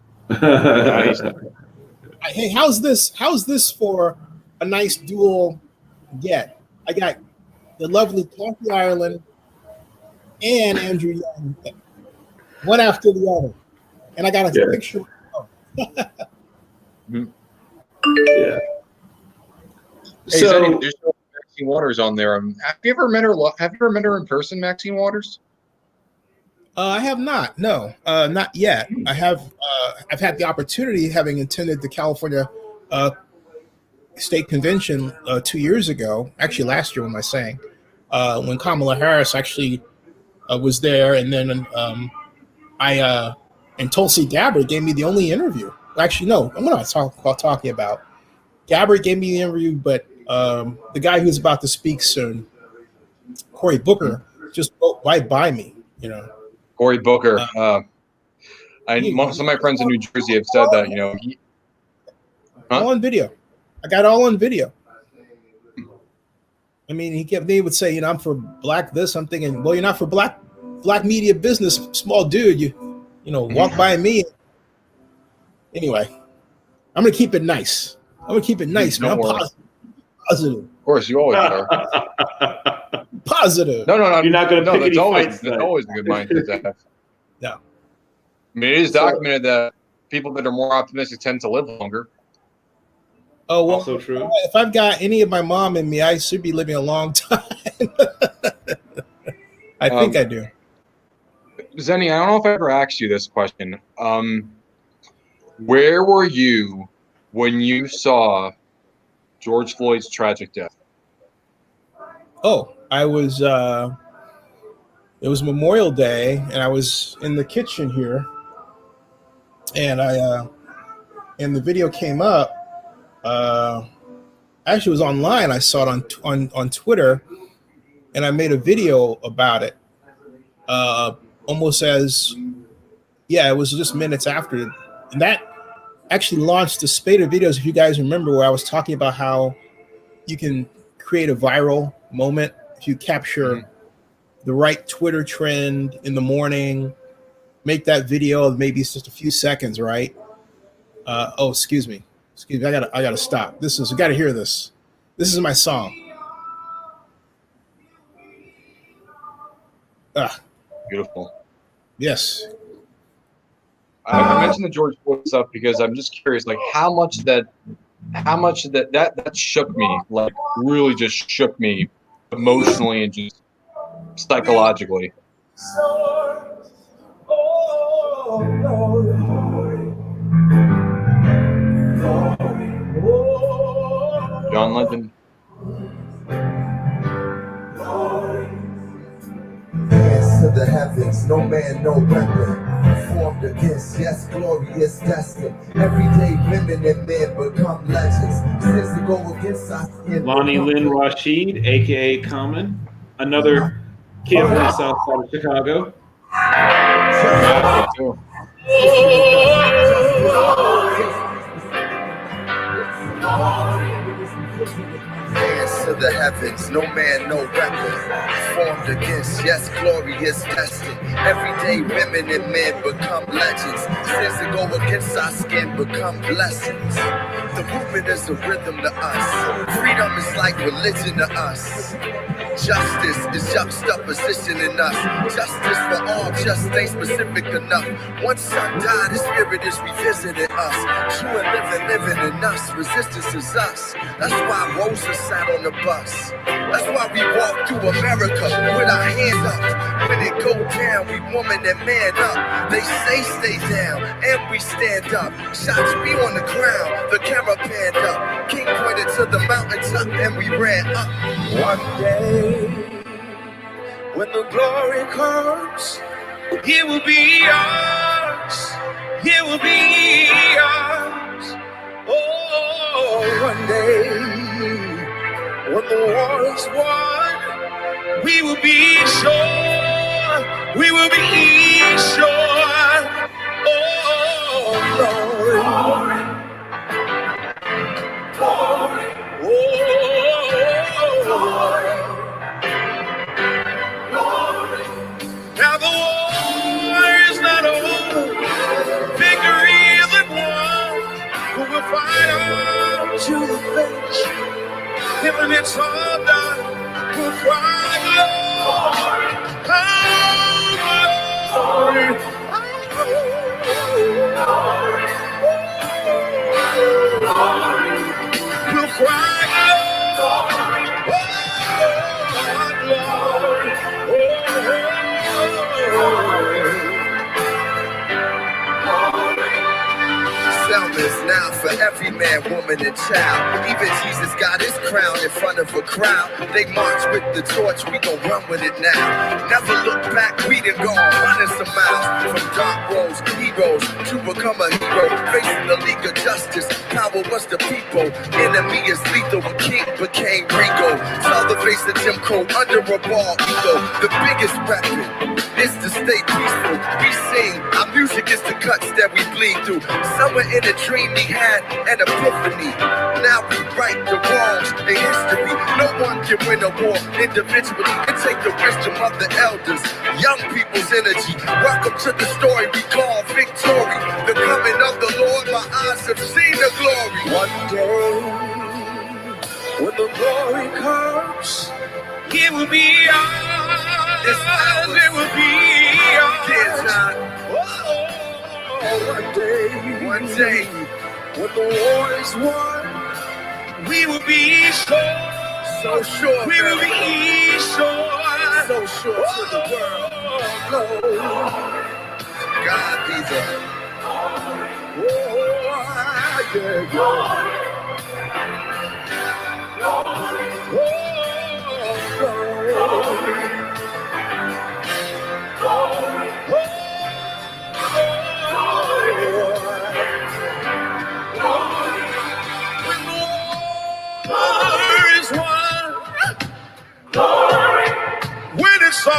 Hey, how's this for a nice dual get? I got the lovely Coffee Ireland and Andrew Young, one after the other. And I got a picture. Yeah. Hey, so Zennie, there's no Maxine Waters on there. Have you ever met her? Have you ever met her in person, Maxine Waters? I have not. No, not yet. I have. I've had the opportunity, having attended the California State Convention 2 years ago. Actually, last year, when I sang, when Kamala Harris actually was there, and then and Tulsi Gabbard gave me the only interview. Actually, no, I'm not talking about. Gabbard gave me the interview, but the guy who's about to speak soon, Cory Booker, just wrote right by me. Cory Booker. Some of my friends in New Jersey have said that, all on video. I got all on video. I mean, they would say, I'm for black this. I'm thinking, well, you're not for black media business, small dude. You walk by me. Anyway, I'm gonna keep it nice. Man. I'm positive. Of course, you always are. Positive. No. You're not going to pick any fights. That's always a good mindset to have. No. I mean, it is documented that people that are more optimistic tend to live longer. Oh, well, also true. If I've got any of my mom in me, I should be living a long time. I think I do. Zennie, I don't know if I ever asked you this question. Where were you when you saw George Floyd's tragic death? Oh, I was. It was Memorial Day, and I was in the kitchen here, and and the video came up. Actually, it was online. I saw it on Twitter, and I made a video about it. almost as, yeah, it was just minutes after. And that actually launched the spate of videos, if you guys remember, where I was talking about how you can create a viral moment if you capture the right Twitter trend in the morning, make that video of maybe it's just a few seconds, right? Oh, excuse me. I gotta stop. I gotta hear this. This is my song. Beautiful. Yes. I mentioned the George Floyd stuff because I'm just curious, like how much that shook me, like really just shook me emotionally and just psychologically. John Legend. Hands to the heavens, no man, no weapon formed against, yes, glorious destined. Everyday women and men become legends. Since to go against us. Lonnie Lynn Rashid, aka Common, another kid from the south side of Chicago. Yeah, me too. Hands to the heavens, no man, no weapon formed against, yes, glorious destined. Everyday women and men become legends. Sins that go against our skin become blessings. The movement is a rhythm to us. Freedom is like religion to us. Justice is juxtaposition in us. Justice for all just ain't specific enough. One son died, his spirit is revisiting us. True and living in us. Resistance is us. That's why Rosa sat on the bus. That's why we walk through America with our hands up. When it go down, we woman and man up. They say stay down, and we stand up. Shots be on the ground, the camera panned up. King pointed to the mountaintop, and we ran up. One day, when the glory comes, it will be ours. It will be ours. Oh, one day, when the war is won, we will be sure. We will be sure. Oh, glory. Glory. Oh, glory. Now the war is not over. Victory isn't won. But we'll fight on to the finish. And when it's all done, we'll cry, Lord, oh, glory. We'll cry, Selma's now for every man, woman, and child. Even Jesus got his crown in front of a crowd. They march with the torch, we gon' run with it now. Never look back, we done gone running some miles. From dark roads, heroes, to become a hero. Facing the League of Justice, power was the people. Enemy is lethal, a king became regal. Saw the face of Jim Crow under a ball ego. The biggest weapon is to stay peaceful. We sing, our music is the cuts that we bleed through. Somewhere in a dream we had an epiphany. Now we right the wrongs in history. No one can win a war individually. It takes the wisdom of the elders, young people's energy. Welcome to the story we call victory. The coming of the Lord, my eyes have seen the glory. One day, when the glory comes, it will be ours. It will be ours. Yeah, John. One day, when the war is won, we will be sure. So sure. We will be sure. So sure to the world. God be the. Yeah, yeah. When it's all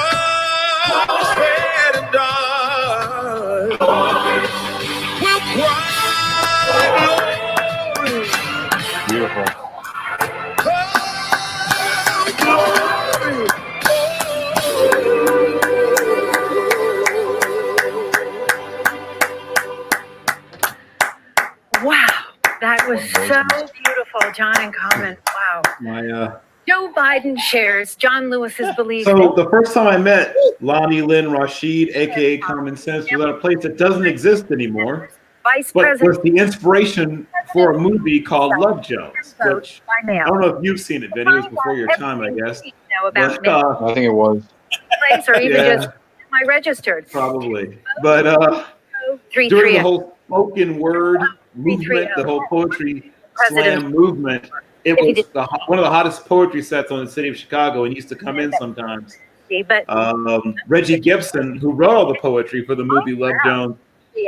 That was so beautiful, John and Common. Wow. Joe Biden shares John Lewis's belief. So the first time I met Lonnie Lynn Rashid, aka Common Sense, was at a place that doesn't exist anymore, Vice but President was the inspiration for a movie called Love Jones, which I don't know if you've seen it, Vinny. It was before your time, I guess. About But, I think it was. place or even just my registered. Probably. But during the whole spoken word movement, the whole poetry slam movement, it was one of the hottest poetry sets on the city of Chicago and used to come in sometimes. But Reggie Gibson, who wrote all the poetry for the movie Love Jones,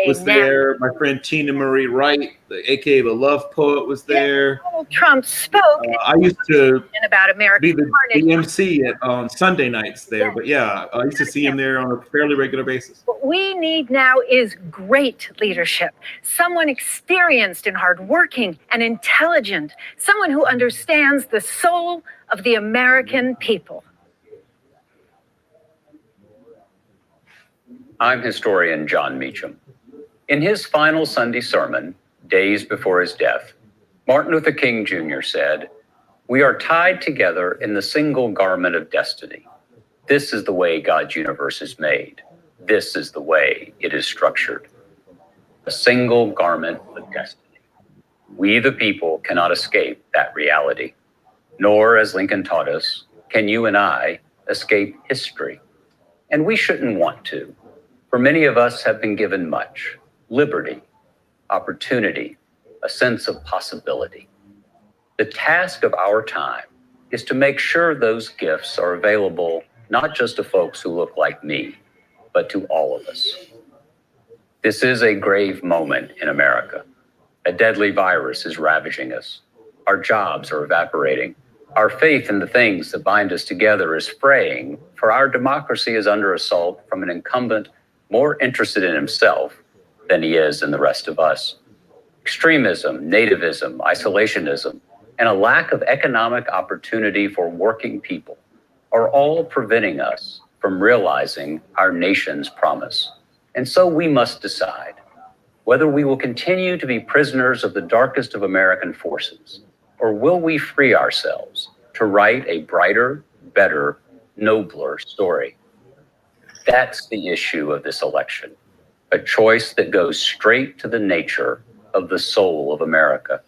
was there. My friend Tina Marie Wright, aka the Love Poet, was there. Donald Trump spoke. I used to about American be the DNC on Sunday nights there, but yeah, I used to see him there on a fairly regular basis. What we need now is great leadership, someone experienced and hardworking and intelligent, someone who understands the soul of the American people. I'm historian John Meacham. In his final Sunday sermon, days before his death, Martin Luther King Jr. said, "We are tied together in the single garment of destiny. This is the way God's universe is made. This is the way it is structured. A single garment of destiny. We, the people, cannot escape that reality. Nor, as Lincoln taught us, can you and I escape history. And we shouldn't want to. For many of us have been given much: liberty, opportunity, a sense of possibility. The task of our time is to make sure those gifts are available not just to folks who look like me, but to all of us. This is a grave moment in America. A deadly virus is ravaging us. Our jobs are evaporating. Our faith in the things that bind us together is fraying, for our democracy is under assault from an incumbent more interested in himself than he is in the rest of us. Extremism, nativism, isolationism, and a lack of economic opportunity for working people are all preventing us from realizing our nation's promise. And so we must decide whether we will continue to be prisoners of the darkest of American forces, or will we free ourselves to write a brighter, better, nobler story. That's the issue of this election, a choice that goes straight to the nature of the soul of America.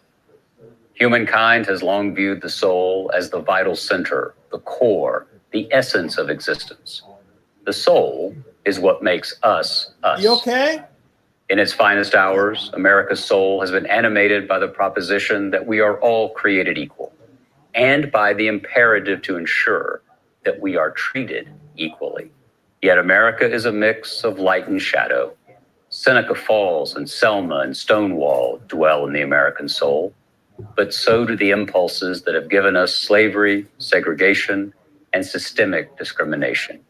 Humankind has long viewed the soul as the vital center, the core, the essence of existence. The soul is what makes us us. You okay? In its finest hours, America's soul has been animated by the proposition that we are all created equal, and by the imperative to ensure that we are treated equally. Yet America is a mix of light and shadow. Seneca Falls and Selma and Stonewall dwell in the American soul, but so do the impulses that have given us slavery, segregation, and systemic discrimination.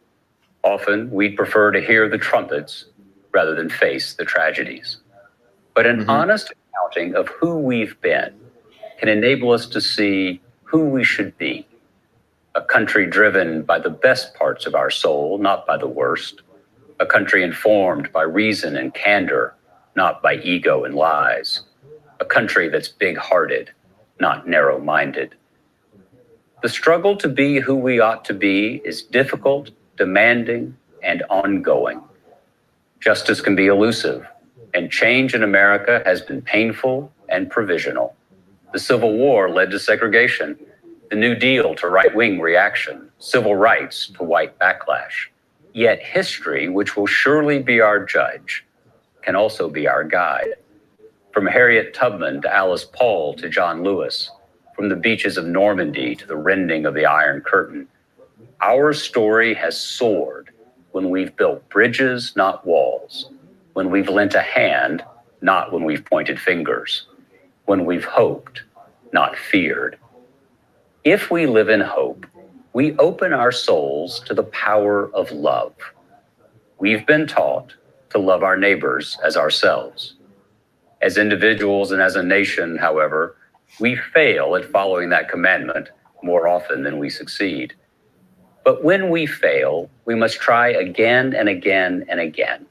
Often, we'd prefer to hear the trumpets rather than face the tragedies. But an honest accounting of who we've been can enable us to see who we should be. A country driven by the best parts of our soul, not by the worst. A country informed by reason and candor, not by ego and lies. A country that's big-hearted, not narrow-minded. The struggle to be who we ought to be is difficult, demanding, and ongoing. Justice can be elusive, and change in America has been painful and provisional. The Civil War led to segregation, the New Deal to right-wing reaction, civil rights to white backlash. Yet history, which will surely be our judge, can also be our guide. From Harriet Tubman to Alice Paul to John Lewis, from the beaches of Normandy to the rending of the Iron Curtain, our story has soared when we've built bridges, not walls, when we've lent a hand, not when we've pointed fingers, when we've hoped, not feared. If we live in hope, we open our souls to the power of love. We've been taught to love our neighbors as ourselves. As individuals and as a nation, however, we fail at following that commandment more often than we succeed. But when we fail, we must try again and again and again,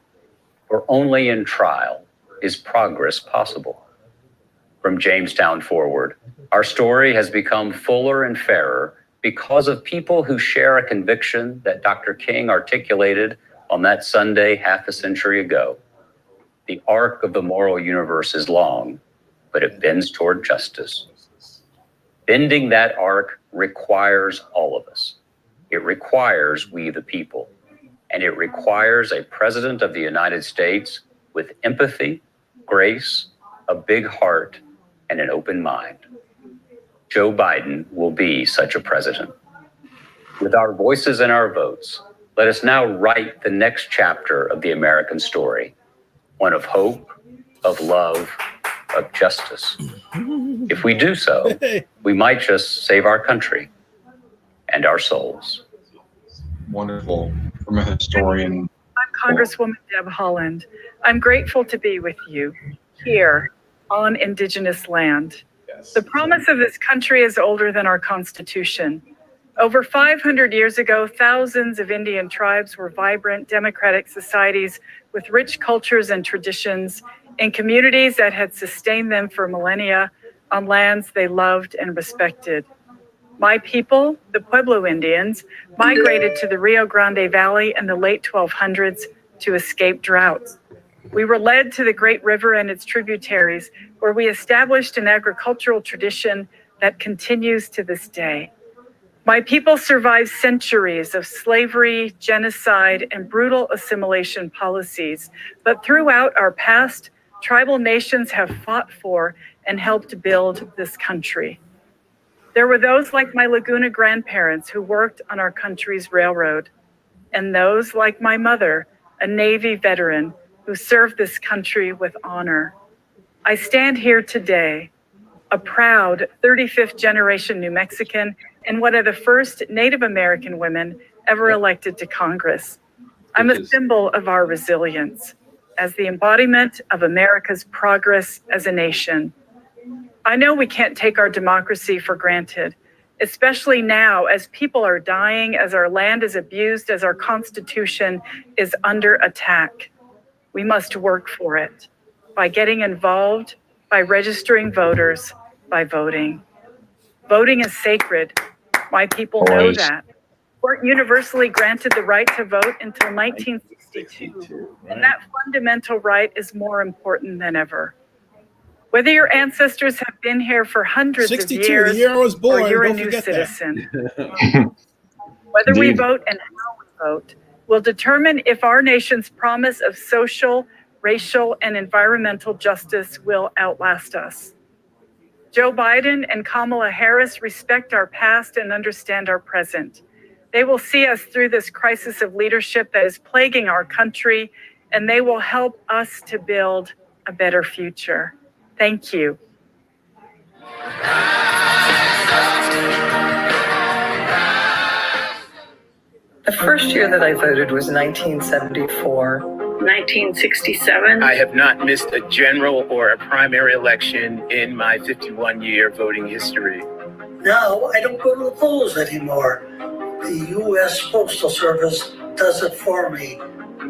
for only in trial is progress possible. From Jamestown forward, our story has become fuller and fairer because of people who share a conviction that Dr. King articulated on that Sunday half a century ago. The arc of the moral universe is long, but it bends toward justice. Bending that arc requires all of us. It requires we the people, and it requires a president of the United States with empathy, grace, a big heart, and an open mind. Joe Biden will be such a president. With our voices and our votes, let us now write the next chapter of the American story, one of hope, of love, of justice. If we do so, we might just save our country and our souls. Wonderful from a historian. I'm Congresswoman Deb Haaland. I'm grateful to be with you here on Indigenous land. The promise of this country is older than our Constitution. Over 500 years ago, thousands of Indian tribes were vibrant, democratic societies with rich cultures and traditions in communities that had sustained them for millennia on lands they loved and respected. My people, the Pueblo Indians, migrated to the Rio Grande Valley in the late 1200s to escape droughts. We were led to the great river and its tributaries, where we established an agricultural tradition that continues to this day. My people survived centuries of slavery, genocide, and brutal assimilation policies, but throughout our past, tribal nations have fought for and helped build this country. There were those like my Laguna grandparents who worked on our country's railroad, and those like my mother, a Navy veteran who served this country with honor. I stand here today, a proud 35th generation New Mexican and one of the first Native American women ever elected to Congress. I'm a symbol of our resilience as the embodiment of America's progress as a nation. I know we can't take our democracy for granted, especially now as people are dying, as our land is abused, as our Constitution is under attack. We must work for it by getting involved, by registering voters, by voting. Voting is sacred. My people know that. Weren't universally granted the right to vote until 1962, and that fundamental right is more important than ever. Whether your ancestors have been here for hundreds of 62, years, the year I was born, or you're a don't new forget that. citizen, whether we vote and how we vote will determine if our nation's promise of social, racial, and environmental justice will outlast us. Joe Biden and Kamala Harris respect our past and understand our present. They will see us through this crisis of leadership that is plaguing our country, and they will help us to build a better future. Thank you. The first year that I voted was 1974. 1967. I have not missed a general or a primary election in my 51-year voting history. Now I don't go to the polls anymore. The U.S. Postal Service does it for me.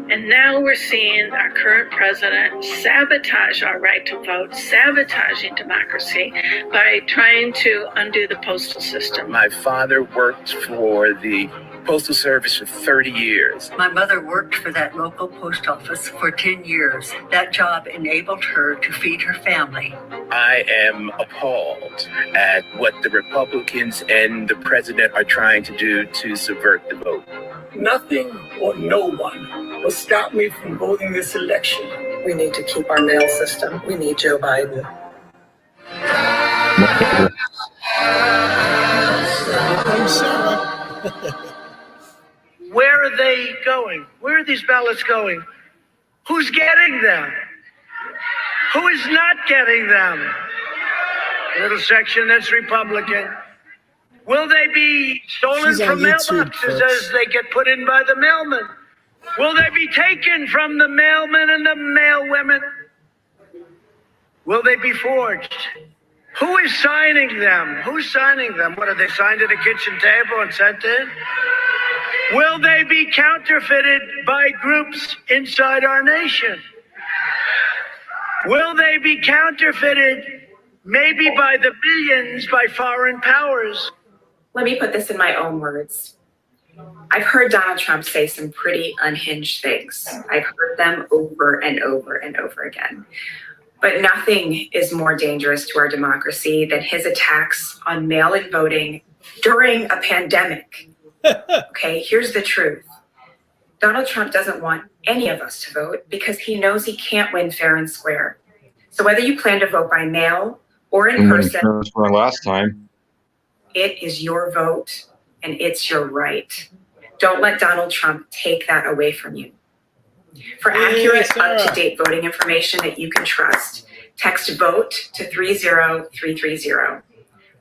And now we're seeing our current president sabotage our right to vote, sabotaging democracy by trying to undo the postal system. My father worked for the Postal Service for 30 years. My mother worked for that local post office for 10 years. That job enabled her to feed her family. I am appalled at what the Republicans and the president are trying to do to subvert the vote. Nothing or no one will stop me from voting this election. We need to keep our mail system. We need Joe Biden. Where are they going? Where are these ballots going? Who's getting them? Who is not getting them? Little section that's Republican. Will they be stolen from mailboxes as they get put in by the mailman? Will they be taken from the mailmen and the mailwomen? Will they be forged? Who is signing them? Who's signing them? What, are they signed at a kitchen table and sent in? Will they be counterfeited by groups inside our nation? Will they be counterfeited maybe by the billions by foreign powers. Let me put this in my own words. I've heard Donald Trump say some pretty unhinged things. I've heard them over and over and over again. But nothing is more dangerous to our democracy than his attacks on mail-in voting during a pandemic. Okay, here's the truth. Donald Trump doesn't want any of us to vote because he knows he can't win fair and square. So whether you plan to vote by mail or in person, last time. it is your vote and it's your right. Don't let Donald Trump take that away from you. For accurate, up-to-date voting information that you can trust, text VOTE to 30330.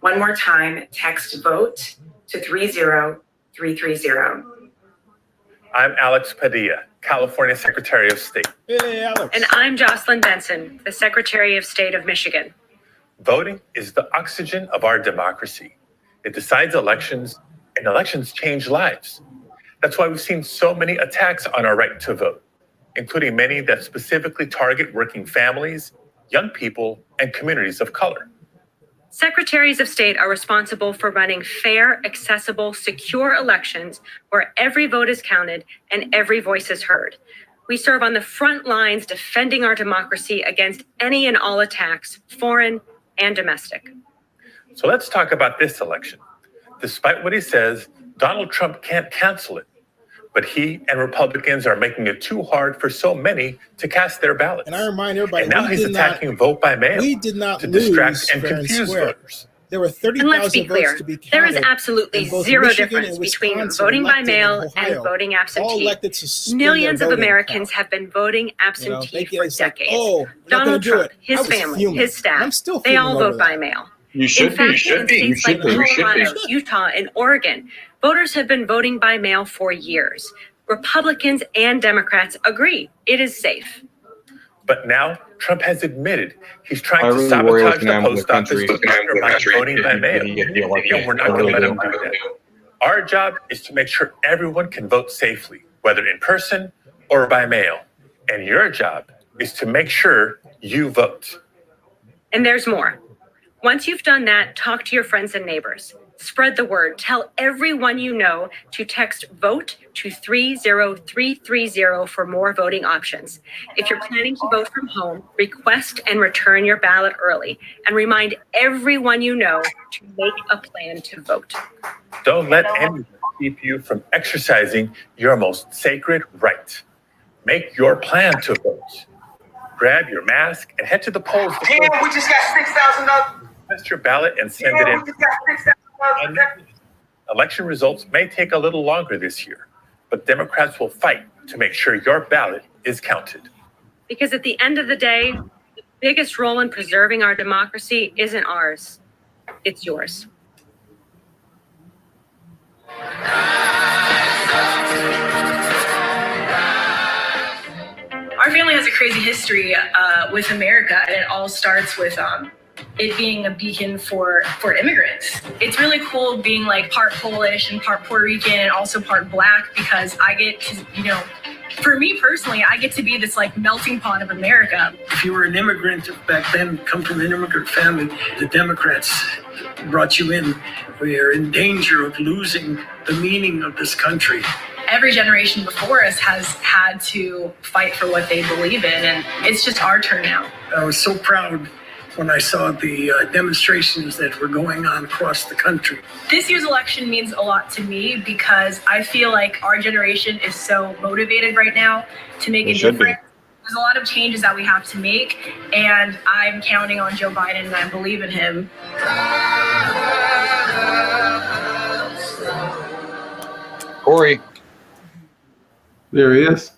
One more time, text VOTE to 30330. I'm Alex Padilla, California Secretary of State. Hey, Alex. And I'm Jocelyn Benson, the Secretary of State of Michigan. Voting is the oxygen of our democracy. It decides elections, and elections change lives. That's why we've seen so many attacks on our right to vote, including many that specifically target working families, young people, and communities of color. Secretaries of State are responsible for running fair, accessible, secure elections where every vote is counted and every voice is heard. We serve on the front lines defending our democracy against any and all attacks, foreign and domestic. So let's talk about this election. Despite what he says, Donald Trump can't cancel it. But he and Republicans are making it too hard for so many to cast their ballots. And I remind everybody, and now he's attacking vote by mail. We did not to lose distract and fair and confuse square. voters. There were 30,000 votes to be counted. There is absolutely in both zero Michigan difference and between Wisconsin, voting by elected mail in Ohio, and voting all absentee. elected to suspend Millions their of voting Americans power. have been voting absentee for it's like, decades. oh, we're not gonna Donald do Trump, it. I his was family, fuming. his staff, I'm still they all fuming over vote by that. mail. You should In fact, be. You should in be. You states should like be. You should Colorado, be. Utah, and Oregon, voters have been voting by mail for years. Republicans and Democrats agree it is safe. But now Trump has admitted he's trying I to really worry sabotage what's the post office to undermine voting by mail. And we're not going to let him do that. Our job is to make sure everyone can vote safely, whether in person or by mail. And your job is to make sure you vote. And there's more. Once you've done that, talk to your friends and neighbors. Spread the word. Tell everyone you know to text VOTE to 30330 for more voting options. If you're planning to vote from home, request and return your ballot early. And remind everyone you know to make a plan to vote. Don't let anyone keep you from exercising your most sacred right. Make your plan to vote. Grab your mask and head to the polls. Damn, we just got $6,000. Test your ballot and send it in. Election results may take a little longer this year, but Democrats will fight to make sure your ballot is counted. Because at the end of the day, the biggest role in preserving our democracy isn't ours, it's yours. Our family has a crazy history with America, and it all starts with it being a beacon for immigrants. It's really cool being like part Polish and part Puerto Rican and also part Black, because I get to, for me personally, I get to be this like melting pot of America. If you were an immigrant back then, come from an immigrant family, the Democrats brought you in. We are in danger of losing the meaning of this country. Every generation before us has had to fight for what they believe in, and it's just our turn now. I was so proud when I saw the demonstrations that were going on across the country. This year's election means a lot to me because I feel like our generation is so motivated right now to make a difference. There's a lot of changes that we have to make, and I'm counting on Joe Biden and I believe in him. Corey. There he is.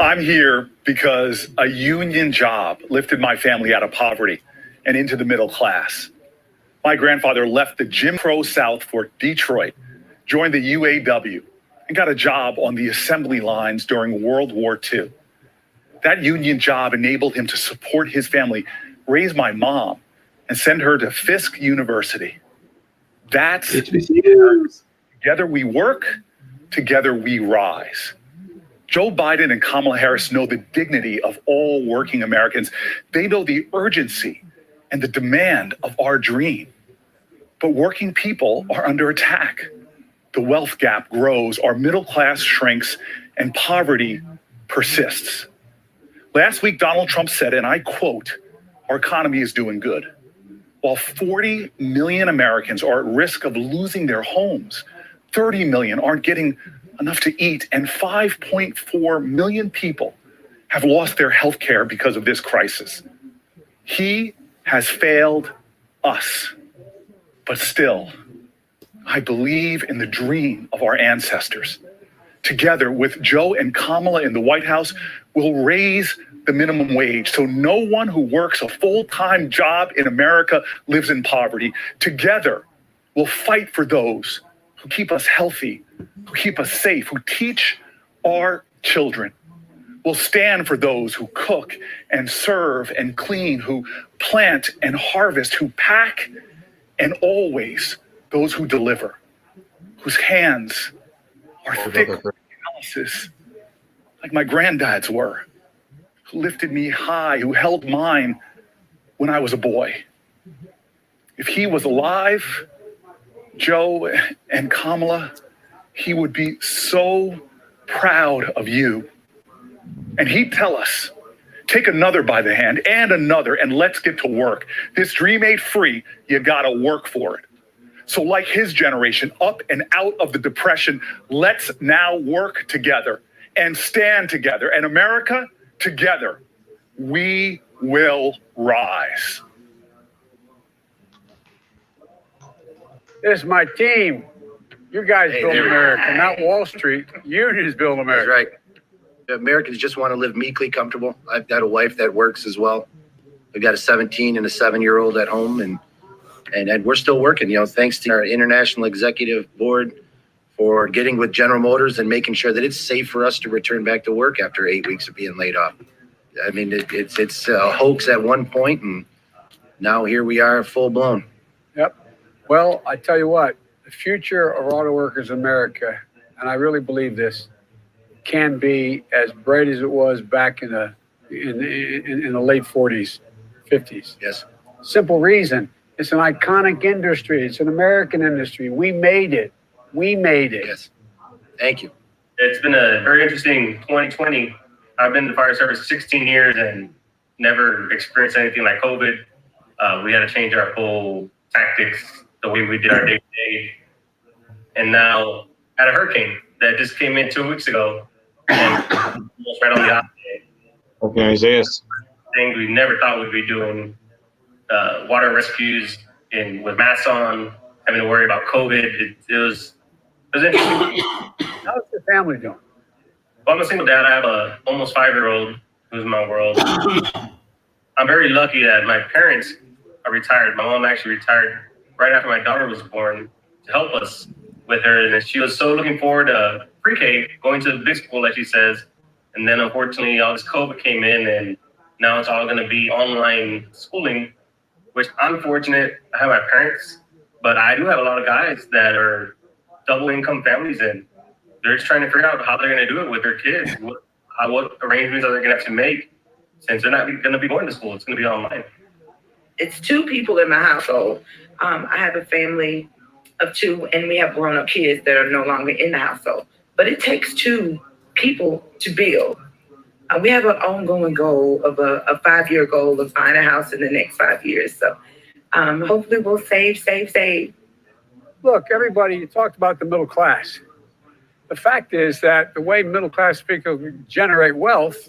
I'm here because a union job lifted my family out of poverty and into the middle class. My grandfather left the Jim Crow South for Detroit, joined the UAW, and got a job on the assembly lines during World War II. That union job enabled him to support his family, raise my mom, and send her to Fisk University. That's HBCUs. Together we work, together we rise. Joe Biden and Kamala Harris know the dignity of all working Americans. They know the urgency and the demand of our dream. But working people are under attack. The wealth gap grows, our middle class shrinks, and poverty persists. Last week, Donald Trump said, and I quote, "Our economy is doing good." While 40 million Americans are at risk of losing their homes, 30 million aren't getting enough to eat, and 5.4 million people have lost their health care because of this crisis. He has failed us. But still, I believe in the dream of our ancestors. Together with Joe and Kamala in the White House, we'll raise the minimum wage so no one who works a full-time job in America lives in poverty. Together, we'll fight for those who keep us healthy, who keep us safe, who teach our children. We'll stand for those who cook and serve and clean, who plant and harvest, who pack, and always those who deliver, whose hands are thick with calluses, like my granddad's were, who lifted me high, who held mine when I was a boy. If he was alive, Joe and Kamala, he would be so proud of you. And he'd tell us, take another by the hand and another, and let's get to work. This dream ain't free. You gotta work for it. So like his generation, up and out of the Depression, let's now work together and stand together. And America, together, we will rise. This is my team. You guys build America, not Wall Street. Unions build America. That's right. Americans just want to live meekly comfortable. I've got a wife that works as well. We've got a 17 and a 7-year-old at home, and we're still working, thanks to our international executive board for getting with General Motors and making sure that it's safe for us to return back to work after 8 weeks of being laid off. I mean, it's a hoax at one point, and now here we are full blown. Yep. Well, I tell you what, the future of auto workers in America, and I really believe this, can be as bright as it was back in the late 40s, 50s. Yes. Simple reason. It's an iconic industry. It's an American industry. We made it. We made it. Yes. Thank you. It's been a very interesting 2020. I've been in the fire service 16 years and never experienced anything like COVID. We had to change our whole tactics, the way we did our day-to-day. And now at a hurricane that just came in 2 weeks ago, and almost right on the opposite. Okay, Isaiah. Things we never thought we'd be doing, water rescues with masks on, having to worry about COVID. It was interesting. How's your family doing? Well, I'm a single dad. I have a almost 5-year-old who's in my world. I'm very lucky that my parents are retired. My mom actually retired right after my daughter was born to help us with her. And she was so looking forward to pre-K, going to the big school, like she says. And then unfortunately, all this COVID came in, and now it's all going to be online schooling, which I'm fortunate. I have my parents, but I do have a lot of guys that are double income families, and they're just trying to figure out how they're going to do it with their kids. What arrangements are they going to have to make since they're not going to be going to school? It's going to be online. It's 2 people in my household. I have a family of 2, and we have grown-up kids that are no longer in the household. But it takes 2 people to build. We have an ongoing goal of a 5-year goal of buying a house in the next 5 years. So hopefully we'll save. Look, everybody, you talked about the middle class. The fact is that the way middle class people generate wealth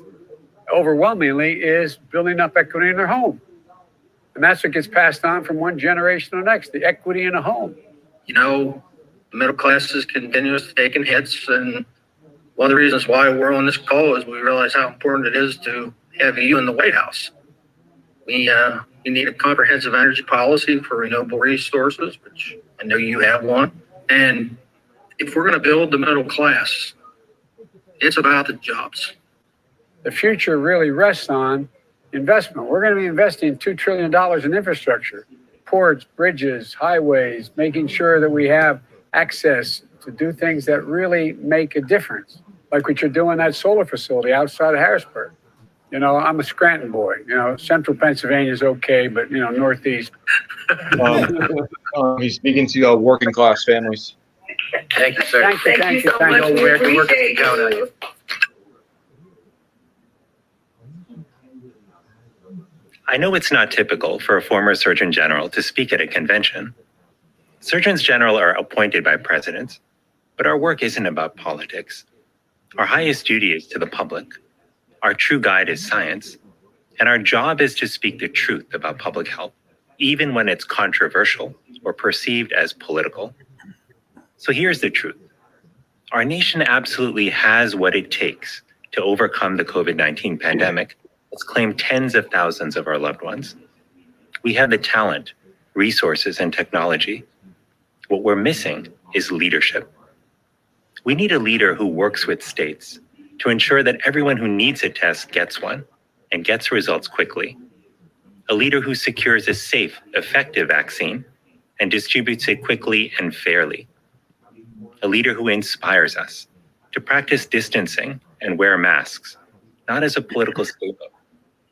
overwhelmingly is building up equity in their home. And that's what gets passed on from one generation to the next, the equity in a home. The middle class is continuously taking hits, and one of the reasons why we're on this call is we realize how important it is to have you in the White House. We need a comprehensive energy policy for renewable resources, which I know you have one. And if we're going to build the middle class, it's about the jobs. The future really rests on investment. We're going to be investing $2 trillion in infrastructure, ports, bridges, highways, making sure that we have access to do things that really make a difference. like what you're doing at solar facility outside of Harrisburg. You know, I'm a Scranton boy. You know, central Pennsylvania is okay, but, you know, Northeast. He's speaking to working class families. Thank you, sir. Thank you so much. You know where to work Appreciate count on you. you. I know it's not typical for a former Surgeon General to speak at a convention. Surgeons General are appointed by presidents, but our work isn't about politics. Our highest duty is to the public. Our true guide is science, and our job is to speak the truth about public health, even when it's controversial or perceived as political. So here's the truth. Our nation absolutely has what it takes to overcome the COVID-19 pandemic that's claimed tens of thousands of our loved ones. We have the talent, resources, and technology. What we're missing is leadership. We need a leader who works with states to ensure that everyone who needs a test gets one and gets results quickly. A leader who secures a safe, effective vaccine and distributes it quickly and fairly. A leader who inspires us to practice distancing and wear masks, not as a political statement,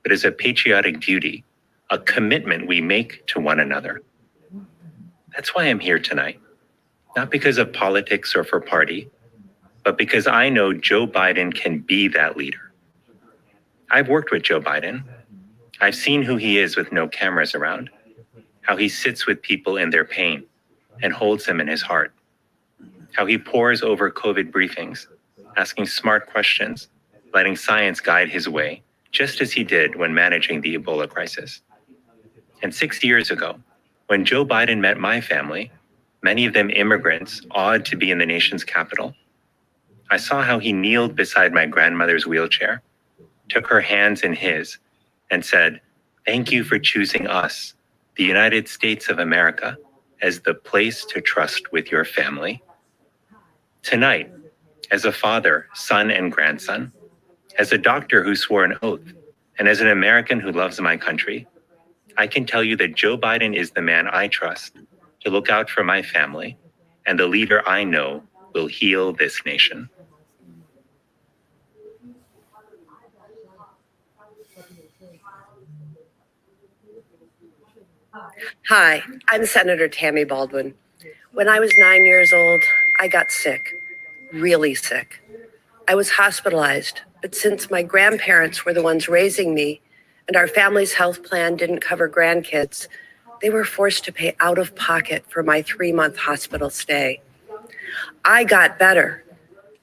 but as a patriotic duty, a commitment we make to one another. That's why I'm here tonight, not because of politics or for party, but because I know Joe Biden can be that leader. I've worked with Joe Biden. I've seen who he is with no cameras around, how he sits with people in their pain and holds them in his heart, how he pores over COVID briefings, asking smart questions, letting science guide his way, just as he did when managing the Ebola crisis. And 6 years ago, when Joe Biden met my family, many of them immigrants awed to be in the nation's capital, I saw how he kneeled beside my grandmother's wheelchair, took her hands in his, and said, "Thank you for choosing us, the United States of America, as the place to trust with your family." Tonight, as a father, son, and grandson, as a doctor who swore an oath, and as an American who loves my country, I can tell you that Joe Biden is the man I trust to look out for my family and the leader I know will heal this nation. Hi, I'm Senator Tammy Baldwin. When I was 9 years old, I got sick, really sick. I was hospitalized, but since my grandparents were the ones raising me and our family's health plan didn't cover grandkids, they were forced to pay out of pocket for my 3-month hospital stay. I got better,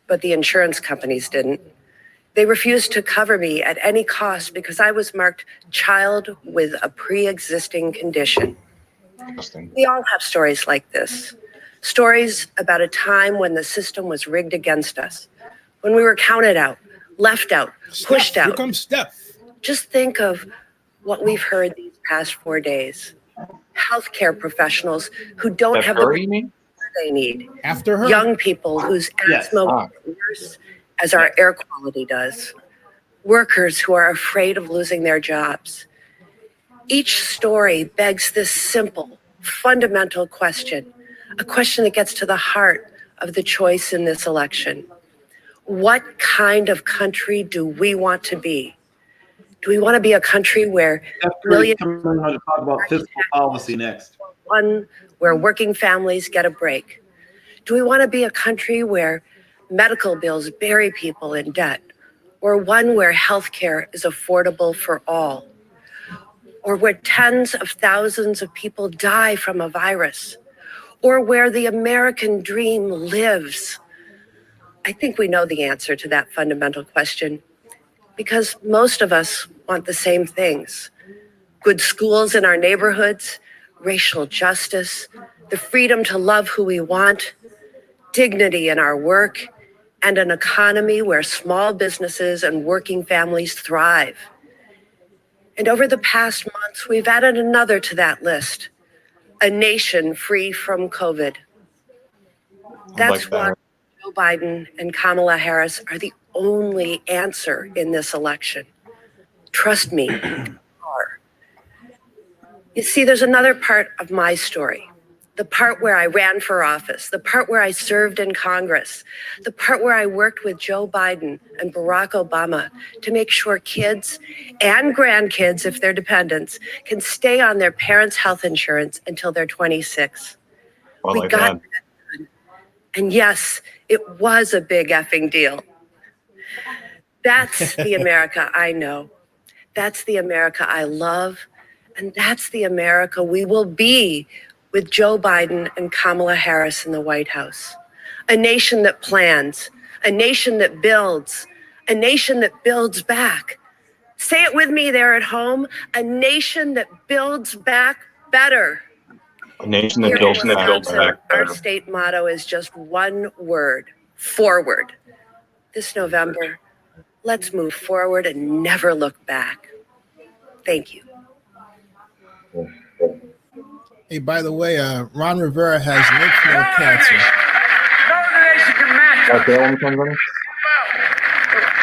but the insurance companies didn't. They refused to cover me at any cost because I was marked child with a pre-existing condition. We all have stories like this. Stories about a time when the system was rigged against us, when we were counted out, left out, pushed out. Here comes Steph. Just think of what we've heard these past 4 days. Healthcare professionals who don't have the care they need. After her. Young people whose asthma will get worse as our air quality does. Workers who are afraid of losing their jobs. Each story begs this simple, fundamental question, a question that gets to the heart of the choice in this election. What kind of country do we want to be? Do we want to be a country where millions to talk about fiscal policy next. one where working families get a break? Do we want to be a country where medical bills bury people in debt, or one where healthcare is affordable for all, or where tens of thousands of people die from a virus, or where the American dream lives? I think we know the answer to that fundamental question because most of us want the same things. Good schools in our neighborhoods, racial justice, the freedom to love who we want, dignity in our work, and an economy where small businesses and working families thrive. And over the past months, we've added another to that list, a nation free from COVID. That's why Joe Biden and Kamala Harris are the only answer in this election. Trust me, they are. You see, there's another part of my story. The part where I ran for office, the part where I served in Congress, the part where I worked with Joe Biden and Barack Obama to make sure kids and grandkids, if they're dependents, can stay on their parents' health insurance until they're 26. Well, We like got that. that done. And yes, it was a big effing deal. That's the America I know. That's the America I love. And that's the America we will be with Joe Biden and Kamala Harris in the White House. A nation that plans, a nation that builds, a nation that builds back. Say it with me there at home, a nation that builds back better. A nation that Here in builds Wisconsin, back our better. state motto is just one word: forward. This November, let's move forward and never look back. Thank you. Hey, by the way, Ron Rivera has lymph node cancer. No nation can match us. Okay, one more time, brother.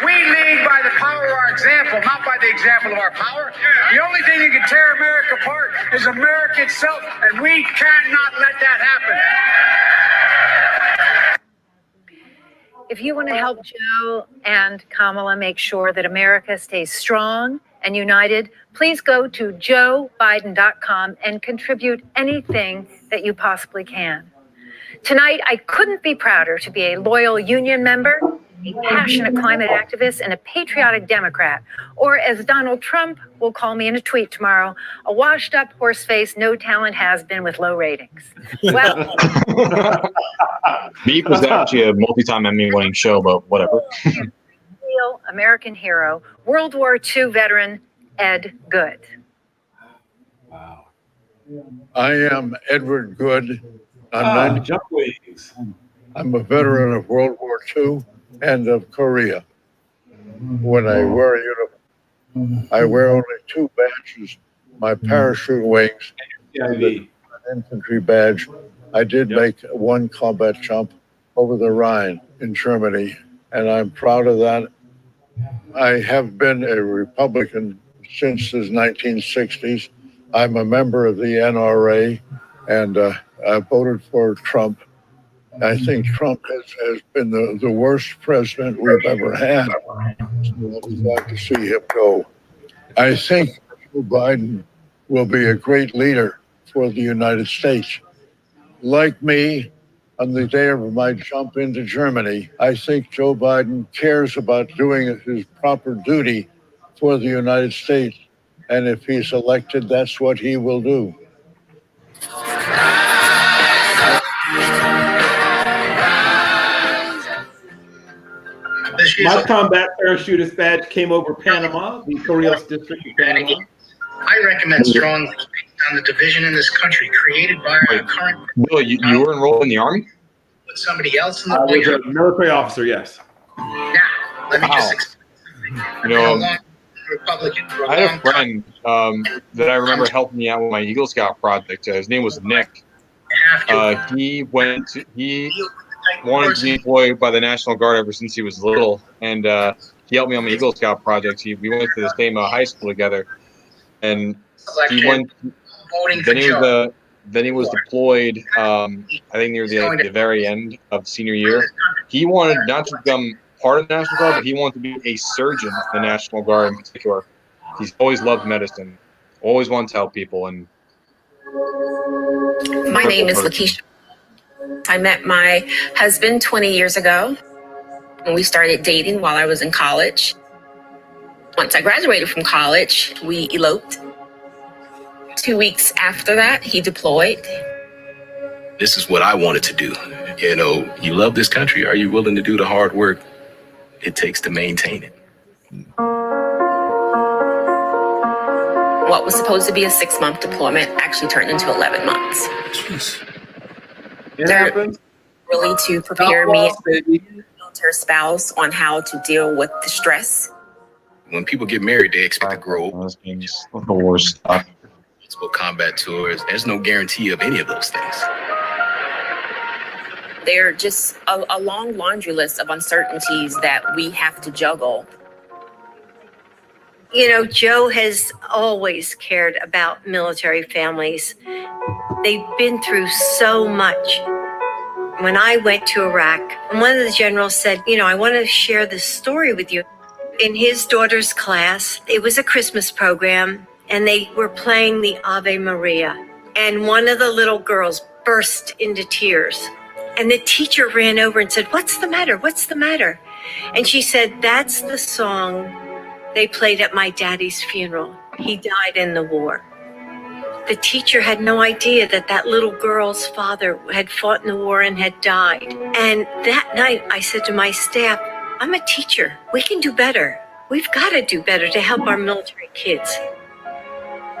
We lead by the power of our example, not by the example of our power. The only thing that can tear America apart is America itself, and we cannot let that happen. If you want to help Joe and Kamala make sure that America stays strong and united, please go to joebiden.com and contribute anything that you possibly can. Tonight, I couldn't be prouder to be a loyal union member, a passionate climate activist, and a patriotic Democrat, or as Donald Trump will call me in a tweet tomorrow, a washed-up horse-faced, no-talent has-been with low ratings. Well, Beef was actually a multi-time Emmy-winning show, but whatever. real American hero, World War II veteran Ed Good. I am Edward Good. I'm a veteran of World War II and of Korea. When I wear a uniform, I wear only two badges, my parachute wings and the infantry badge. I did make one combat jump over the Rhine in Germany, and I'm proud of that. I have been a Republican since the 1960s. I'm a member of the NRA, and I voted for Trump. I think Trump has been the worst president we've ever had. So I'll be glad to see him go. I think Joe Biden will be a great leader for the United States. Like me, on the day of my jump into Germany, I think Joe Biden cares about doing his proper duty for the United States. And if he's elected, that's what he will do. My combat parachutist badge came over Panama, the Correos district of Panama. I recommend strongly on the division in this country created by our current. Bill, you were enrolled in the Army? With somebody else in the I White was House. a military officer, yes. Now, let me just explain. You know, Republican for a I had a long time. friend that I remember helping me out with my Eagle Scout project. His name was Nick. He wanted to be employed by the National Guard ever since he was little, and he helped me on my Eagle Scout project. We went to the same high school together, and he went. Then he was deployed. I think near the very end of senior year. He wanted not to become part of the National Guard, but he wanted to be a surgeon in the National Guard in particular. He's always loved medicine, always wanted to help people. And my name is Lakeisha. I met my husband 20 years ago, and we started dating while I was in college. Once I graduated from college, we eloped. 2 weeks after that, he deployed. This is what I wanted to do. You know, you love this country. Are you willing to do the hard work it takes to maintain it? What was supposed to be a 6-month deployment actually turned into 11 months. Jeez. It happens. Really to prepare me as a military spouse on how to deal with the stress. When people get married, they expect to grow up. The worst stuff. Multiple combat tours. There's no guarantee of any of those things. They're just a long laundry list of uncertainties that we have to juggle. You know, Joe has always cared about military families. They've been through so much. When I went to Iraq, one of the generals said, you know, I want to share this story with you. In his daughter's class, it was a Christmas program, and they were playing the Ave Maria. And one of the little girls burst into tears. And the teacher ran over and said, "What's the matter? What's the matter?" And she said, "That's the song they played at my daddy's funeral. He died in the war." The teacher had no idea that that little girl's father had fought in the war and had died. And that night I said to my staff, I'm a teacher. We can do better. We've got to do better to help our military kids.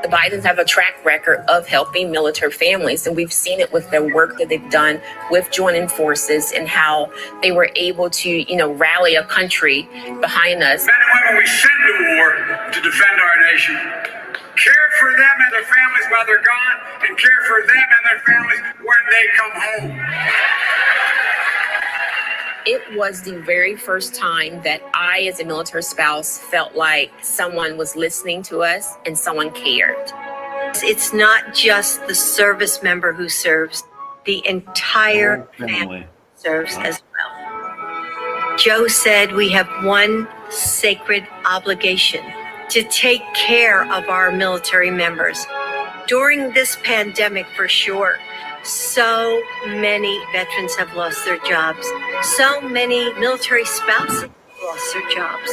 The Bidens have a track record of helping military families, and we've seen it with their work that they've done with joining forces and how they were able to, you know, rally a country behind us. Men and women we send to war to defend our nation. Care for them and their families while they're gone, and care for them and their families when they come home. It was the very first time that I, as a military spouse, felt like someone was listening to us and someone cared. It's not just the service member who serves, the entire family serves as well. Joe said we have one sacred obligation to take care of our military members. During this pandemic, for sure, so many veterans have lost their jobs. So many military spouses have lost their jobs.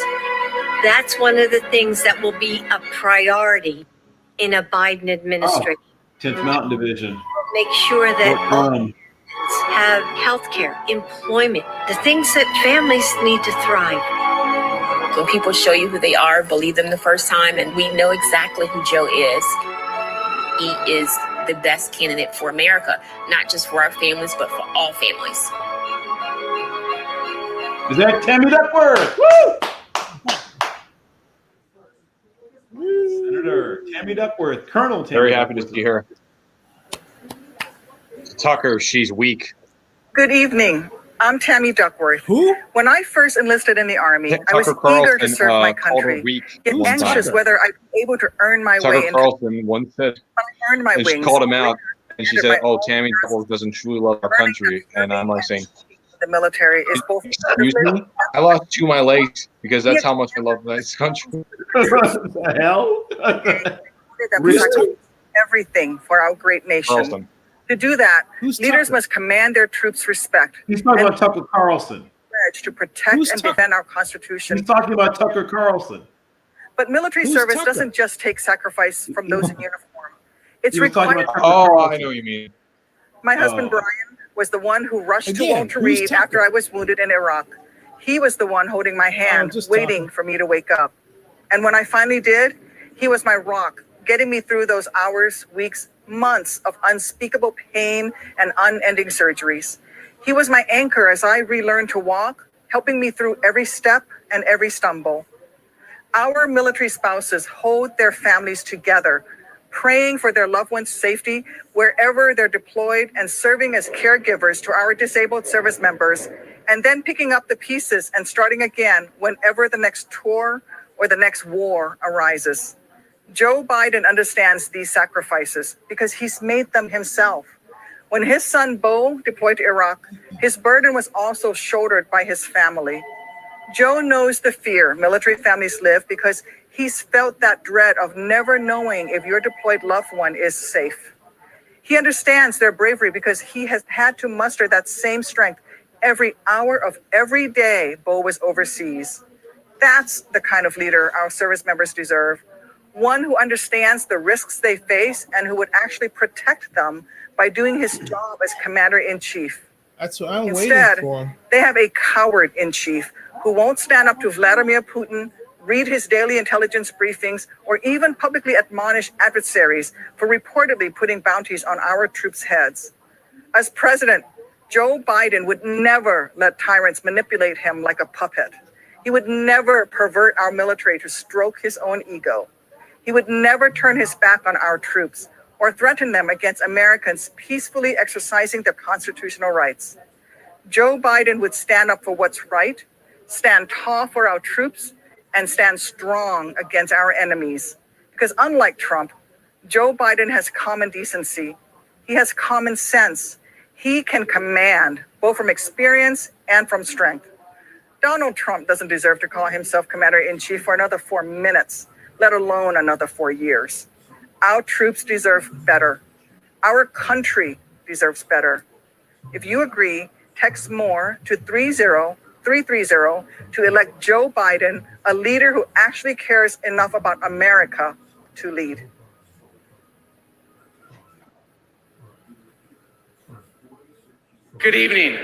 That's one of the things that will be a priority in a Biden administration. 10th Mountain Division. Make sure that all have health care, employment, the things that families need to thrive. When people show you who they are, believe them the first time, and we know exactly who Joe is. He is the best candidate for America, not just for our families, but for all families. Is that Tammy Duckworth? Woo! Senator Tammy Duckworth, Colonel Tammy Very happy Duckworth. to see her. Tucker, she's weak. Good evening. I'm Tammy Duckworth. Who? When I first enlisted in the Army, I was Tucker eager to Carlson, serve my called her country, weak yet one anxious time. whether I'd be able to earn my way Tucker into Carlson once said, earn my and she wings. called him out, and she said, My "Oh, Tammy Duckworth doesn't truly love our country." And I'm like saying, The military is both "Excuse me? I lost 2 of my legs because that's how much I love this country." What the hell? Really? Everything for our great nation. Carlson. To do that, Who's leaders Tucker? must command their troops respect. He's talking and about Tucker Carlson. pledge to protect Who's and Tucker? defend our Constitution. He's talking about Tucker Carlson. But military Who's service Tucker? doesn't just take sacrifice from those in uniform. It's He was talking required. about Tucker Oh, I Carlson. know what you mean. My husband Oh. Brian was the one who rushed to Again, Walter who's Reed Tucker? after I was wounded in Iraq. He was the one holding my hand, just waiting talking. for me to wake up. And when I finally did, he was my rock, getting me through those hours, weeks, months of unspeakable pain and unending surgeries. He was my anchor as I relearned to walk, helping me through every step and every stumble. Our military spouses hold their families together, praying for their loved ones' safety wherever they're deployed and serving as caregivers to our disabled service members, and then picking up the pieces and starting again whenever the next tour or the next war arises. Joe Biden understands these sacrifices because he's made them himself. When his son Beau deployed to Iraq, his burden was also shouldered by his family. Joe knows the fear military families live because he's felt that dread of never knowing if your deployed loved one is safe. He understands their bravery because he has had to muster that same strength every hour of every day Beau was overseas. That's the kind of leader our service members deserve. One who understands the risks they face and who would actually protect them by doing his job as commander-in-chief. That's what I'm Instead, waiting for. they have a coward-in-chief who won't stand up to Vladimir Putin, read his daily intelligence briefings, or even publicly admonish adversaries for reportedly putting bounties on our troops' heads. As president, Joe Biden would never let tyrants manipulate him like a puppet. He would never pervert our military to stroke his own ego. He would never turn his back on our troops or threaten them against Americans peacefully exercising their constitutional rights. Joe Biden would stand up for what's right, stand tall for our troops, and stand strong against our enemies. Because unlike Trump, Joe Biden has common decency. He has common sense. He can command, both from experience and from strength. Donald Trump doesn't deserve to call himself commander-in-chief for another 4 minutes, let alone another 4 years. Our troops deserve better. Our country deserves better. If you agree, text MORE to 30330 to elect Joe Biden, a leader who actually cares enough about America to lead. Good evening.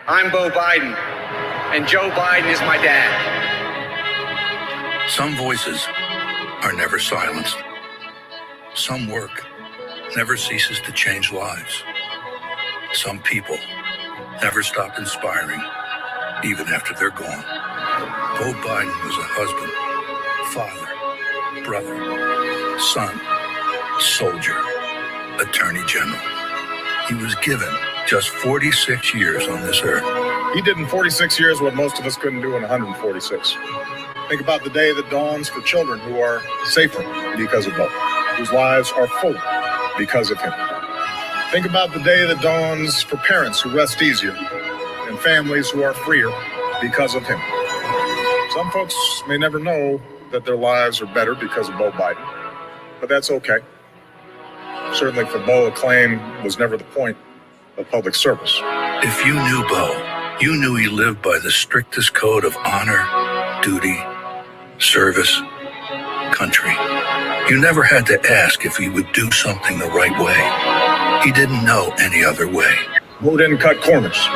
I'm Beau Biden, and Joe Biden is my dad. Some voices are never silenced. Some work never ceases to change lives. Some people never stop inspiring, even after they're gone. Beau Biden was a husband, father, brother, son, soldier, attorney general. He was given just 46 years on this earth. He did in 46 years what most of us couldn't do in 146. Think about the day that dawns for children who are safer because of Beau, whose lives are fuller because of him. Think about the day that dawns for parents who rest easier and families who are freer because of him. Some folks may never know that their lives are better because of Beau Biden, but that's okay. Certainly for Beau, acclaim was never the point of public service. If you knew Beau, you knew he lived by the strictest code of honor, duty, service, country. You never had to ask if he would do something the right way. He didn't know any other way. Beau didn't cut corners.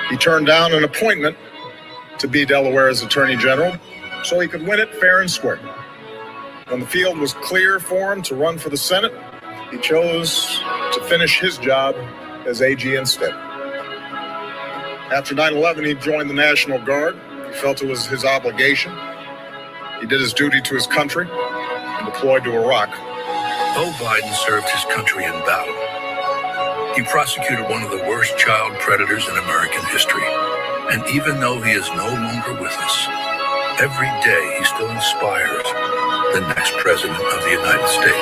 He turned down an appointment to be Delaware's Attorney General so he could win it fair and square. When the field was clear for him to run for the Senate, he chose to finish his job as AG instead. After 9/11, he joined the National Guard. He felt it was his obligation. He did his duty to his country and deployed to Iraq. Beau Biden served his country in battle. He prosecuted one of the worst child predators in American history. And even though he is no longer with us, every day he still inspires the next president of the United States.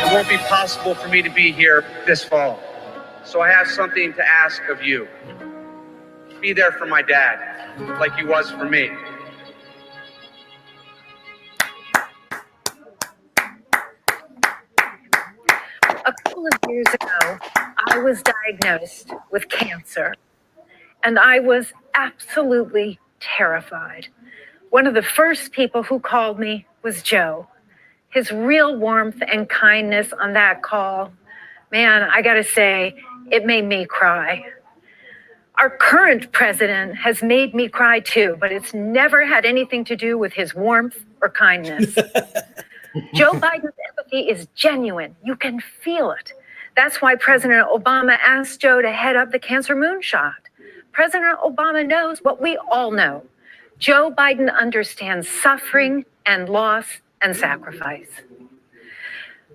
It won't be possible for me to be here this fall, so I have something to ask of you. Be there for my dad, like he was for me. A couple of years ago, I was diagnosed with cancer, and I was absolutely terrified. One of the first people who called me was Joe. His real warmth and kindness on that call, man, I gotta say, it made me cry. Our current president has made me cry too, but it's never had anything to do with his warmth or kindness. Joe Biden's empathy is genuine. You can feel it. That's why President Obama asked Joe to head up the cancer moonshot. President Obama knows what we all know. Joe Biden understands suffering and loss and sacrifice.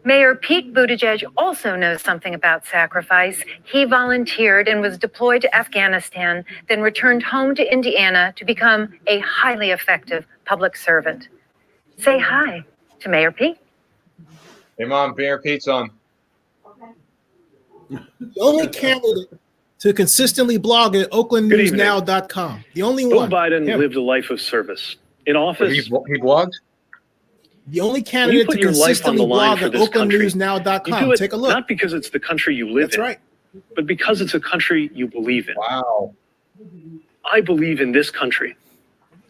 Mayor Pete Buttigieg also knows something about sacrifice. He volunteered and was deployed to Afghanistan, then returned home to Indiana to become a highly effective public servant. Say hi to Mayor Pete. Hey, Mom, Mayor Pete's on. The only candidate to consistently blog at oaklandnewsnow.com. The only one. Joe Biden lived a life of service. In office, he blogged? The only candidate to consistently blog at oaklandnewsnow.com. Take a look. Not because it's the country you live in. That's right. But because it's a country you believe in. Wow. I believe in this country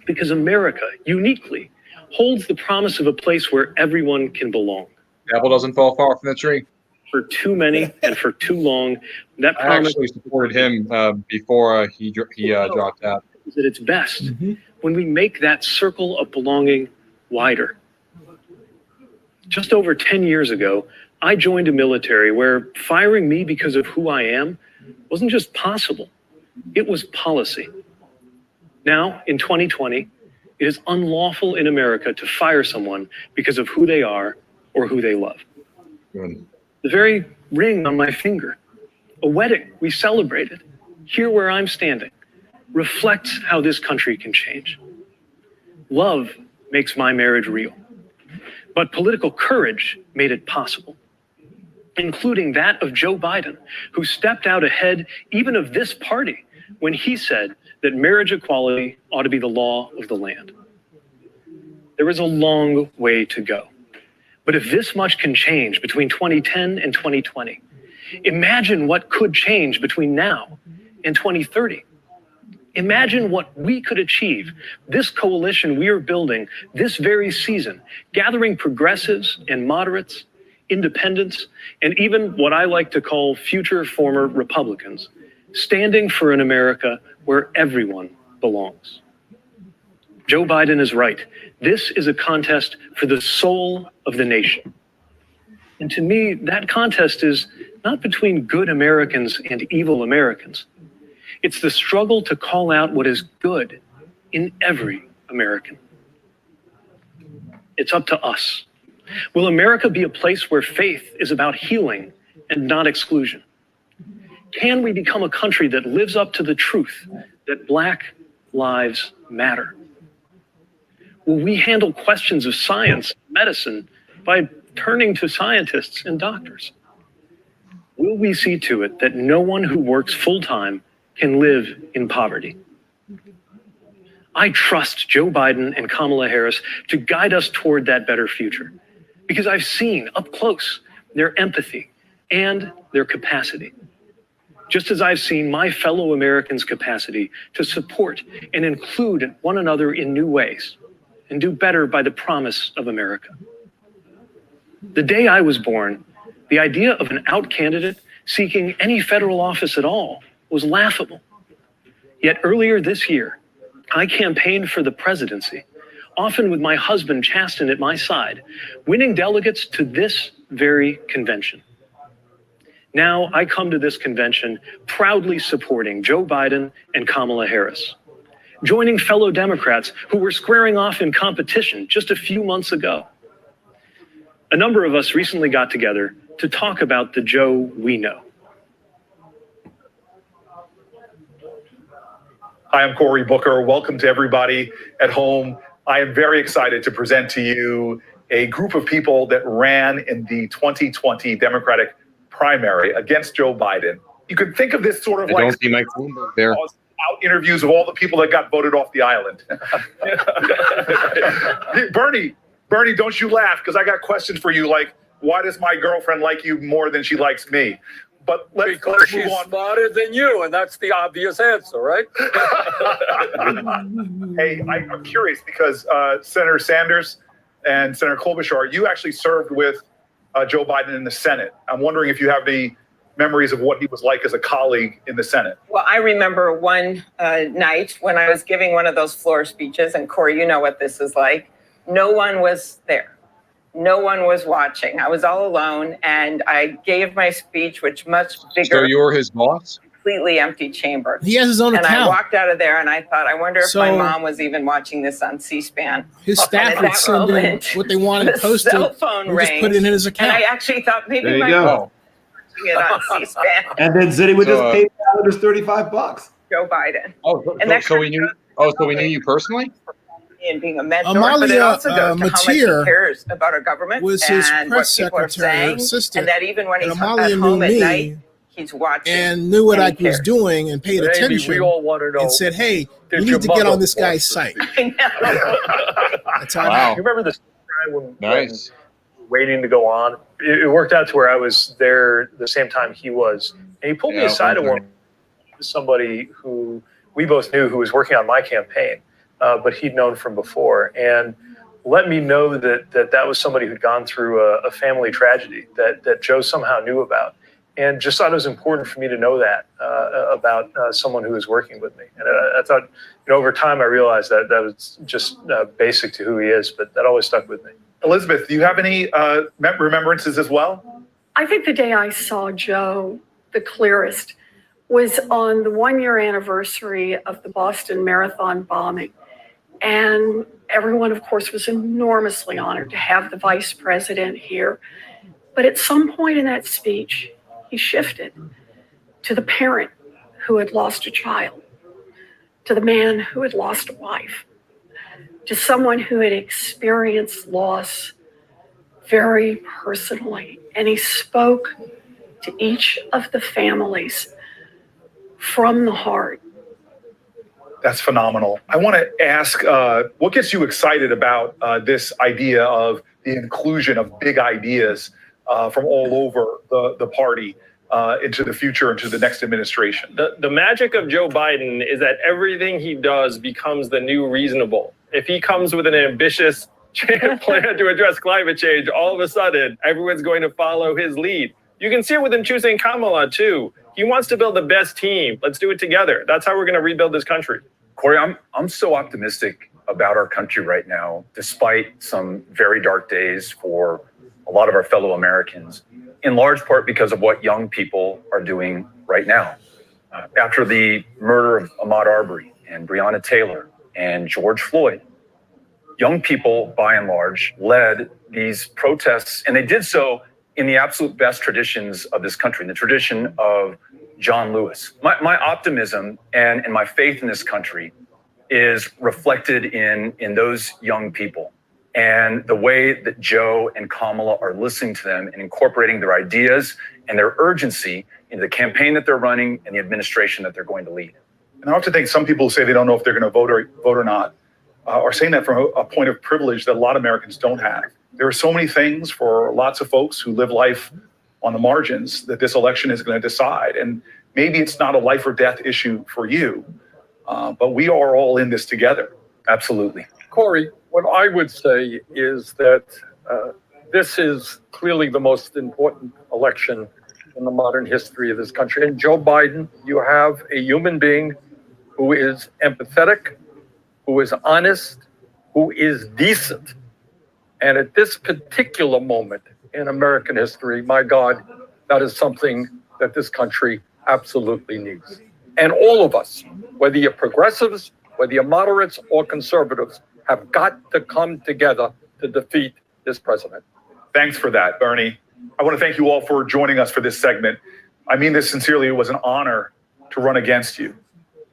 because America uniquely holds the promise of a place where everyone can belong. The apple doesn't fall far from the tree. For too many and for too long, that promise. I actually supported him before he dropped out. Is at its best when we make that circle of belonging wider. Just over 10 years ago, I joined a military where firing me because of who I am wasn't just possible, it was policy. Now, in 2020, it is unlawful in America to fire someone because of who they are or who they love. The very ring on my finger, a wedding we celebrated, here where I'm standing, reflects how this country can change. Love makes my marriage real. But political courage made it possible, including that of Joe Biden, who stepped out ahead even of this party when he said that marriage equality ought to be the law of the land. There is a long way to go. But if this much can change between 2010 and 2020, imagine what could change between now and 2030. Imagine what we could achieve, this coalition we are building this very season, gathering progressives and moderates, independents, and even what I like to call future former Republicans, standing for an America where everyone belongs. Joe Biden is right. This is a contest for the soul of the nation. And to me, that contest is not between good Americans and evil Americans. It's the struggle to call out what is good in every American. It's up to us. Will America be a place where faith is about healing and not exclusion? Can we become a country that lives up to the truth that Black lives matter? Will we handle questions of science and medicine by turning to scientists and doctors? Will we see to it that no one who works full-time can live in poverty? I trust Joe Biden and Kamala Harris to guide us toward that better future, because I've seen up close their empathy and their capacity, just as I've seen my fellow Americans' capacity to support and include one another in new ways and do better by the promise of America. The day I was born, the idea of an out candidate seeking any federal office at all was laughable. Yet earlier this year, I campaigned for the presidency, often with my husband Chasten at my side, winning delegates to this very convention. Now I come to this convention proudly supporting Joe Biden and Kamala Harris, joining fellow Democrats who were squaring off in competition just a few months ago. A number of us recently got together to talk about the Joe we know. Hi, I'm Cory Booker. Welcome to everybody at home. I am very excited to present to you a group of people that ran in the 2020 Democratic primary against Joe Biden. You could think of this sort of like there. Out interviews of all the people that got voted off the island. Bernie, don't you laugh, because I got questions for you, like, why does my girlfriend like you more than she likes me? But let's move she's on. Smarter than you, and that's the obvious answer, right? Hey, I'm curious because Senator Sanders and Senator Klobuchar, you actually served with Joe Biden in the Senate. I'm wondering if you have any memories of what he was like as a colleague in the Senate. Well, I remember one night when I was giving one of those floor speeches, and Cory, you know what this is like. No one was there. No one was watching. I was all alone, and I gave my speech, which much bigger. So you were his boss? Completely empty chamber. He has his own account. And I walked out of there, and I thought, I wonder if my mom was even watching this on C-SPAN. His staff would send in what they wanted posted. The cell phone and just rang, put it in his account. and I actually thought maybe There you my go. mom was watching it on C-SPAN. And then Zennie would just pay just $35. Joe Biden. So we knew you personally? And being a mentor, Amalia, but it also goes to how much he Mateer cares about our government was his and press what people are secretary saying, assistant, and that even when and he's Amalia at home knew at me night, he's watching and knew what and I was doing and paid But Amy, attention we all want to know, and said, hey, did we your need to get mother on this watch guy's this site. That's how Wow. You remember this when Nice. waiting to go on? It worked out to where I was there the same time he was. And he pulled me aside at one, somebody who we both knew who was working on my campaign, but he'd known from before, and let me know that was somebody who'd gone through a family tragedy that Joe somehow knew about. And just thought it was important for me to know that about someone who was working with me. And I thought, over time, I realized that was just basic to who he is, but that always stuck with me. Elizabeth, do you have any remembrances as well? I think the day I saw Joe the clearest was on the 1-year anniversary of the Boston Marathon bombing. And everyone, of course, was enormously honored to have the vice president here. But at some point in that speech, he shifted to the parent who had lost a child, to the man who had lost a wife, to someone who had experienced loss very personally. And he spoke to each of the families from the heart. That's phenomenal. I want to ask, what gets you excited about this idea of the inclusion of big ideas from all over the party into the future, into the next administration? The magic of Joe Biden is that everything he does becomes the new reasonable. If he comes with an ambitious plan to address climate change, all of a sudden, everyone's going to follow his lead. You can see it with him choosing Kamala, too. He wants to build the best team. Let's do it together. That's how we're going to rebuild this country. Corey, I'm so optimistic about our country right now, despite some very dark days for a lot of our fellow Americans, in large part because of what young people are doing right now. After the murder of Ahmaud Arbery and Breonna Taylor and George Floyd, young people, by and large, led these protests, and they did so in the absolute best traditions of this country, in the tradition of John Lewis. My optimism and my faith in this country is reflected in those young people and the way that Joe and Kamala are listening to them and incorporating their ideas and their urgency into the campaign that they're running and the administration that they're going to lead. And I often think some people say they don't know if they're going to vote or not, are saying that from a point of privilege that a lot of Americans don't have. There are so many things for lots of folks who live life on the margins that this election is going to decide. And maybe it's not a life or death issue for you, but we are all in this together. Absolutely. Corey, what I would say is that this is clearly the most important election in the modern history of this country. And Joe Biden, you have a human being who is empathetic, who is honest, who is decent. And at this particular moment in American history, my God, that is something that this country absolutely needs. And all of us, whether you're progressives, whether you're moderates or conservatives, have got to come together to defeat this president. Thanks for that, Bernie. I want to thank you all for joining us for this segment. I mean this sincerely. It was an honor to run against you.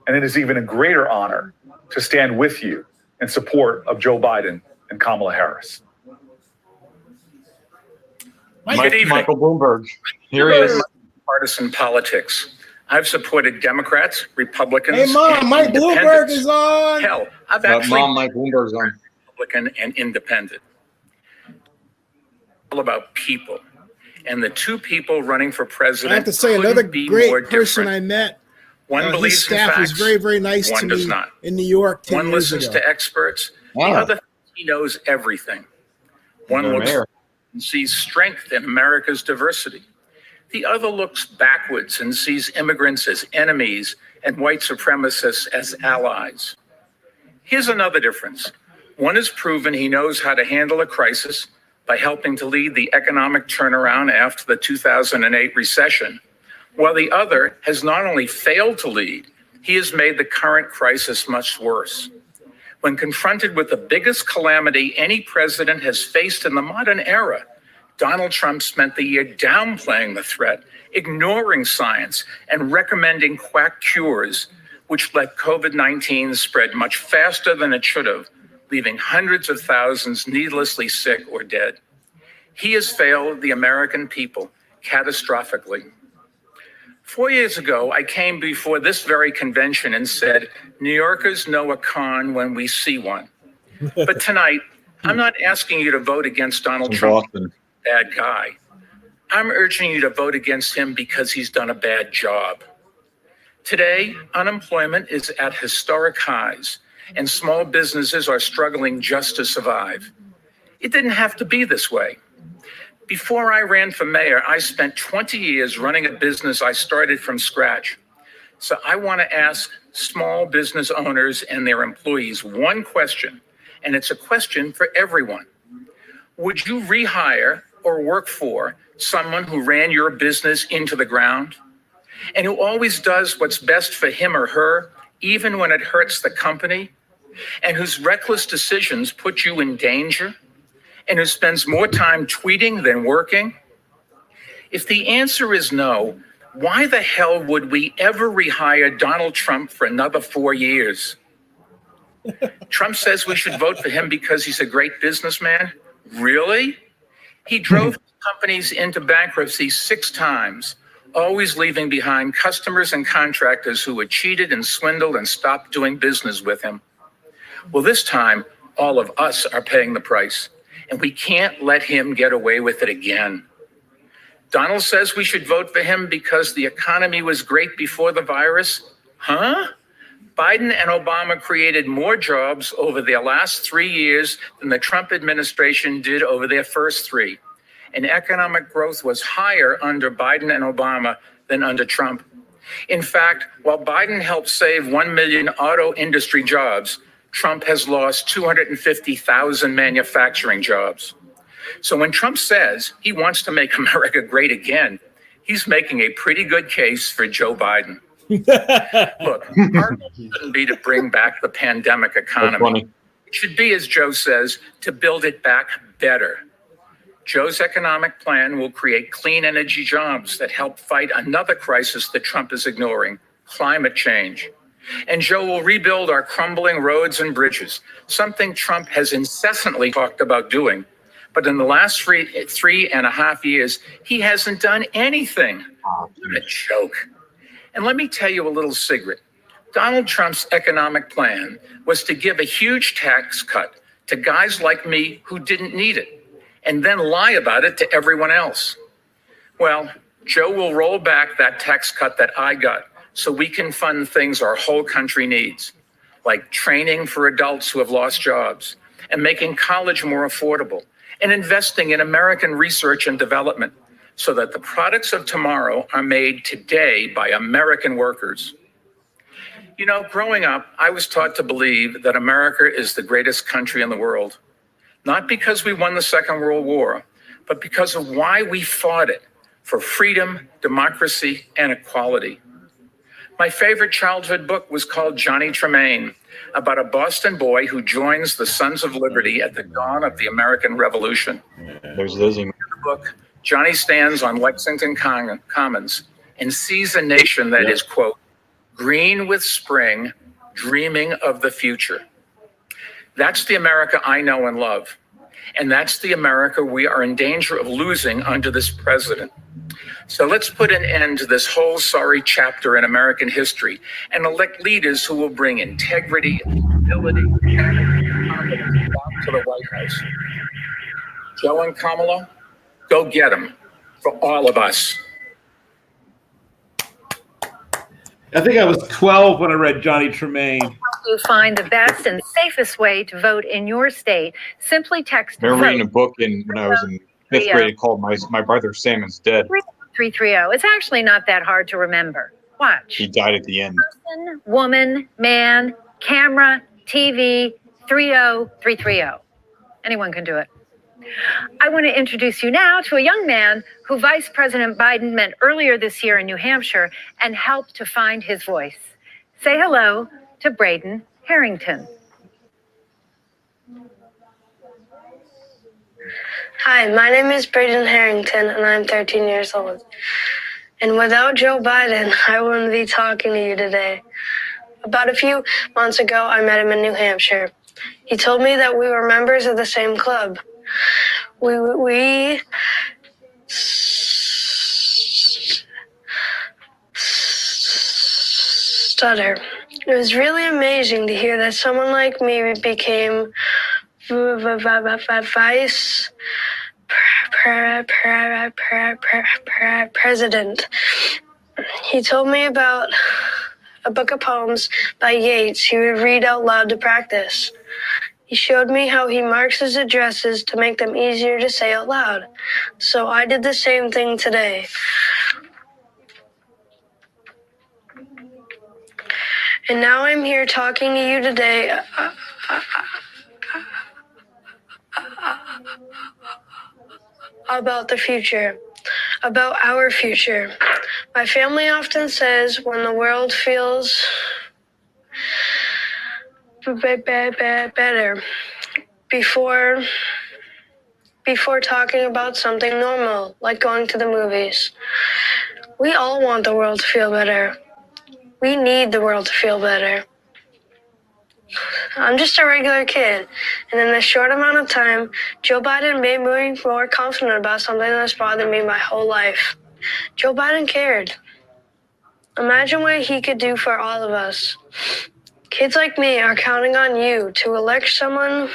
And it is even a greater honor to stand with you in support of Joe Biden and Kamala Harris. Good evening. Michael Bloomberg. Here he is. Partisan politics. I've supported Democrats, Republicans. Hey, Mom, and Mike Bloomberg independents. is on. Hell, I've actually Mom, Mike Bloomberg's on. Republican and independent. All about people. And the two people running for president. I have to say, another great person I met. One believes his staff in was facts, very, very nice one to does me not. in New York 10 One years listens ago. to experts. Wow. The other, he knows everything. One Good looks mayor. and sees strength in America's diversity. The other looks backwards and sees immigrants as enemies and white supremacists as allies. Here's another difference. One has proven he knows how to handle a crisis by helping to lead the economic turnaround after the 2008 recession, while the other has not only failed to lead, he has made the current crisis much worse. When confronted with the biggest calamity any president has faced in the modern era, Donald Trump spent the year downplaying the threat, ignoring science, and recommending quack cures, which let COVID-19 spread much faster than it should have, leaving hundreds of thousands needlessly sick or dead. He has failed the American people catastrophically. 4 years ago, I came before this very convention and said, New Yorkers know a con when we see one. But tonight, I'm not asking you to vote against Donald Trump, bad guy. I'm urging you to vote against him because he's done a bad job. Today, unemployment is at historic highs, and small businesses are struggling just to survive. It didn't have to be this way. Before I ran for mayor, I spent 20 years running a business I started from scratch. So I want to ask small business owners and their employees one question, and it's a question for everyone. Would you rehire or work for someone who ran your business into the ground and who always does what's best for him or her, even when it hurts the company, and whose reckless decisions put you in danger, and who spends more time tweeting than working? If the answer is no, why the hell would we ever rehire Donald Trump for another 4 years? Trump says we should vote for him because he's a great businessman. Really? He drove companies into bankruptcy 6 times, always leaving behind customers and contractors who were cheated and swindled and stopped doing business with him. Well, this time, all of us are paying the price, and we can't let him get away with it again. Donald says we should vote for him because the economy was great before the virus. Huh? Biden and Obama created more jobs over their last 3 years than the Trump administration did over their first 3. And economic growth was higher under Biden and Obama than under Trump. In fact, while Biden helped save 1 million auto industry jobs, Trump has lost 250,000 manufacturing jobs. So when Trump says he wants to make America great again, he's making a pretty good case for Joe Biden. Look, our goal shouldn't be to bring back the pandemic economy. It should be, as Joe says, to build it back better. Joe's economic plan will create clean energy jobs that help fight another crisis that Trump is ignoring, climate change. And Joe will rebuild our crumbling roads and bridges, something Trump has incessantly talked about doing. But in the last 3.5 years, he hasn't done anything. What a joke. And let me tell you a little secret. Donald Trump's economic plan was to give a huge tax cut to guys like me who didn't need it, and then lie about it to everyone else. Well, Joe will roll back that tax cut that I got so we can fund things our whole country needs, like training for adults who have lost jobs, and making college more affordable, and investing in American research and development so that the products of tomorrow are made today by American workers. You know, growing up, I was taught to believe that America is the greatest country in the world, not because we won the Second World War, but because of why we fought it for freedom, democracy, and equality. My favorite childhood book was called Johnny Tremaine, about a Boston boy who joins the Sons of Liberty at the dawn of the American Revolution. There's Lizzie. In the book, Johnny stands on Lexington Commons and sees a nation that is, quote, green with spring, dreaming of the future. That's the America I know and love. And that's the America we are in danger of losing under this president. So let's put an end to this whole sorry chapter in American history and elect leaders who will bring integrity, stability, and confidence back to the White House. Joe and Kamala, go get them for all of us. I think I was 12 when I read Johnny Tremaine. Help you find the best and safest way to vote in your state. Simply text I remember vote reading a book when I was in 5th grade called My Brother Salmon's Dead. 330. It's actually not that hard to remember. Watch. He died at the end. Person, woman, man, camera, TV, 30330. Anyone can do it. I want to introduce you now to a young man who Vice President Biden met earlier this year in New Hampshire and helped to find his voice. Say hello to Braden Harrington. Hi, my name is Braden Harrington, and I'm 13 years old. And without Joe Biden, I wouldn't be talking to you today. About a few months ago, I met him in New Hampshire. He told me that we were members of the same club. We stutter. It was really amazing to hear that someone like me became vice president. He told me about a book of poems by Yeats he would read out loud to practice. He showed me how he marks his addresses to make them easier to say out loud. So I did the same thing today. And now I'm here talking to you today about the future, about our future. My family often says when the world feels better before talking about something normal, like going to the movies. We all want the world to feel better. We need the world to feel better. I'm just a regular kid. And in this short amount of time, Joe Biden made me more confident about something that's bothered me my whole life. Joe Biden cared. Imagine what he could do for all of us. Kids like me are counting on you to elect someone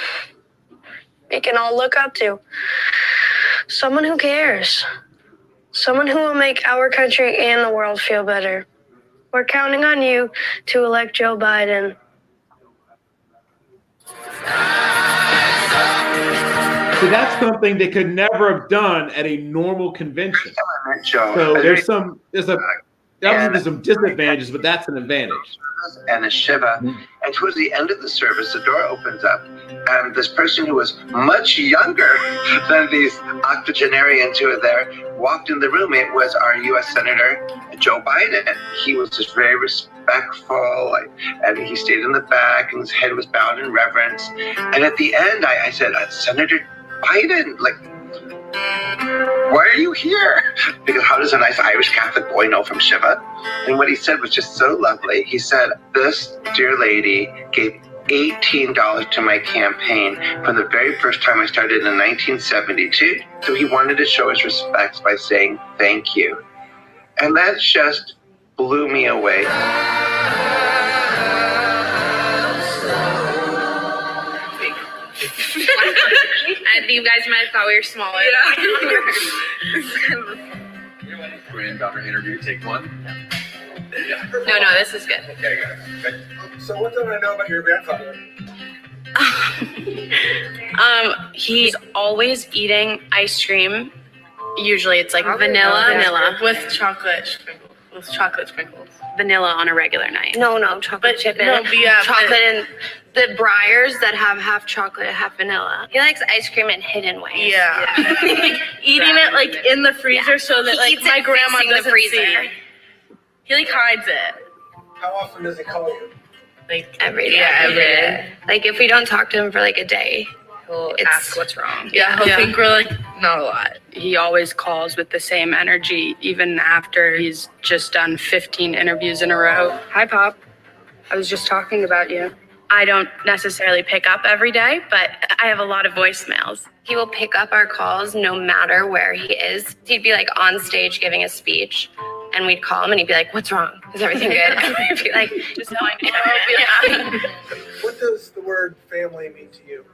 we can all look up to. Someone who cares. Someone who will make our country and the world feel better. We're counting on you to elect Joe Biden. So that's something they could never have done at a normal convention. So there's some disadvantages, but that's an advantage. And a shiva. And towards the end of the service, the door opens up, and this person who was much younger than these octogenarians who are there walked in the room. It was our U.S. Senator Joe Biden. He was just very respectful, and he stayed in the back, and his head was bowed in reverence. And at the end, I said, Senator Biden, why are you here? Because how does a nice Irish Catholic boy know from Shiva? And what he said was just so lovely. He said, this dear lady gave $18 to my campaign from the very first time I started in 1972. So he wanted to show his respects by saying thank you. And that just blew me away. I think you guys might have thought we were smaller. Granddaughter interview, take one. No, this is good. Okay, good. So what don't I know about your grandfather? He's always eating ice cream. Usually it's like vanilla with chocolate sprinkles. Vanilla on a regular night. No, chocolate chip in it. Chocolate and the Breyers that have half chocolate, half vanilla. He likes ice cream in hidden ways. Yeah. Eating it in the freezer so that my grandma doesn't see. He hides it. How often does he call you? Every day. Yeah, every day. If we don't talk to him for a day, He'll ask what's wrong. Yeah, he'll think we're not a lot. He always calls with the same energy, even after he's just done 15 interviews in a row. Hi, Pop. I was just talking about you. I don't necessarily pick up every day, but I have a lot of voicemails. he will pick up our calls no matter where he is. He'd be on stage giving a speech, and we'd call him and he'd be like, "What's wrong? Is everything good?" And we'd be like, "Just so I know." What does the word family mean to you?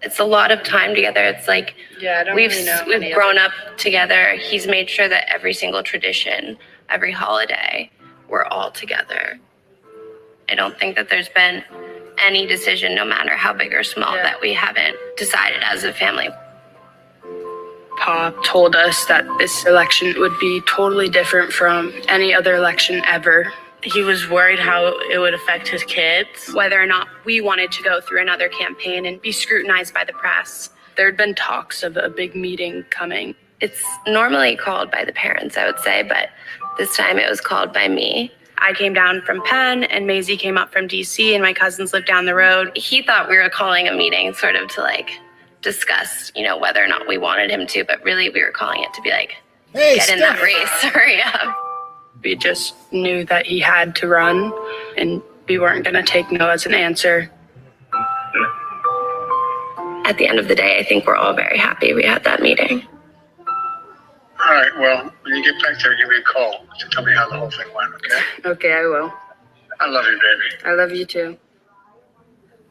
It's a lot of time together. It's we've grown up together. He's made sure that every single tradition, every holiday, we're all together. I don't think that there's been any decision, no matter how big or small, that we haven't decided as a family. Pa told us that this election would be totally different from any other election ever. He was worried how it would affect his kids. Whether or not we wanted to go through another campaign and be scrutinized by the press. There had been talks of a big meeting coming. It's normally called by the parents, I would say, but this time it was called by me. I came down from Penn and Maisie came up from DC and my cousins lived down the road. He thought we were calling a meeting sort of to discuss, whether or not we wanted him to, but really we were calling it to be hey, get in that race, hurry up. We just knew that he had to run and we weren't going to take no as an answer. At the end of the day, I think we're all very happy we had that meeting. All right, well, when you get back there, give me a call to tell me how the whole thing went, okay? Okay, I will. I love you, baby. I love you too.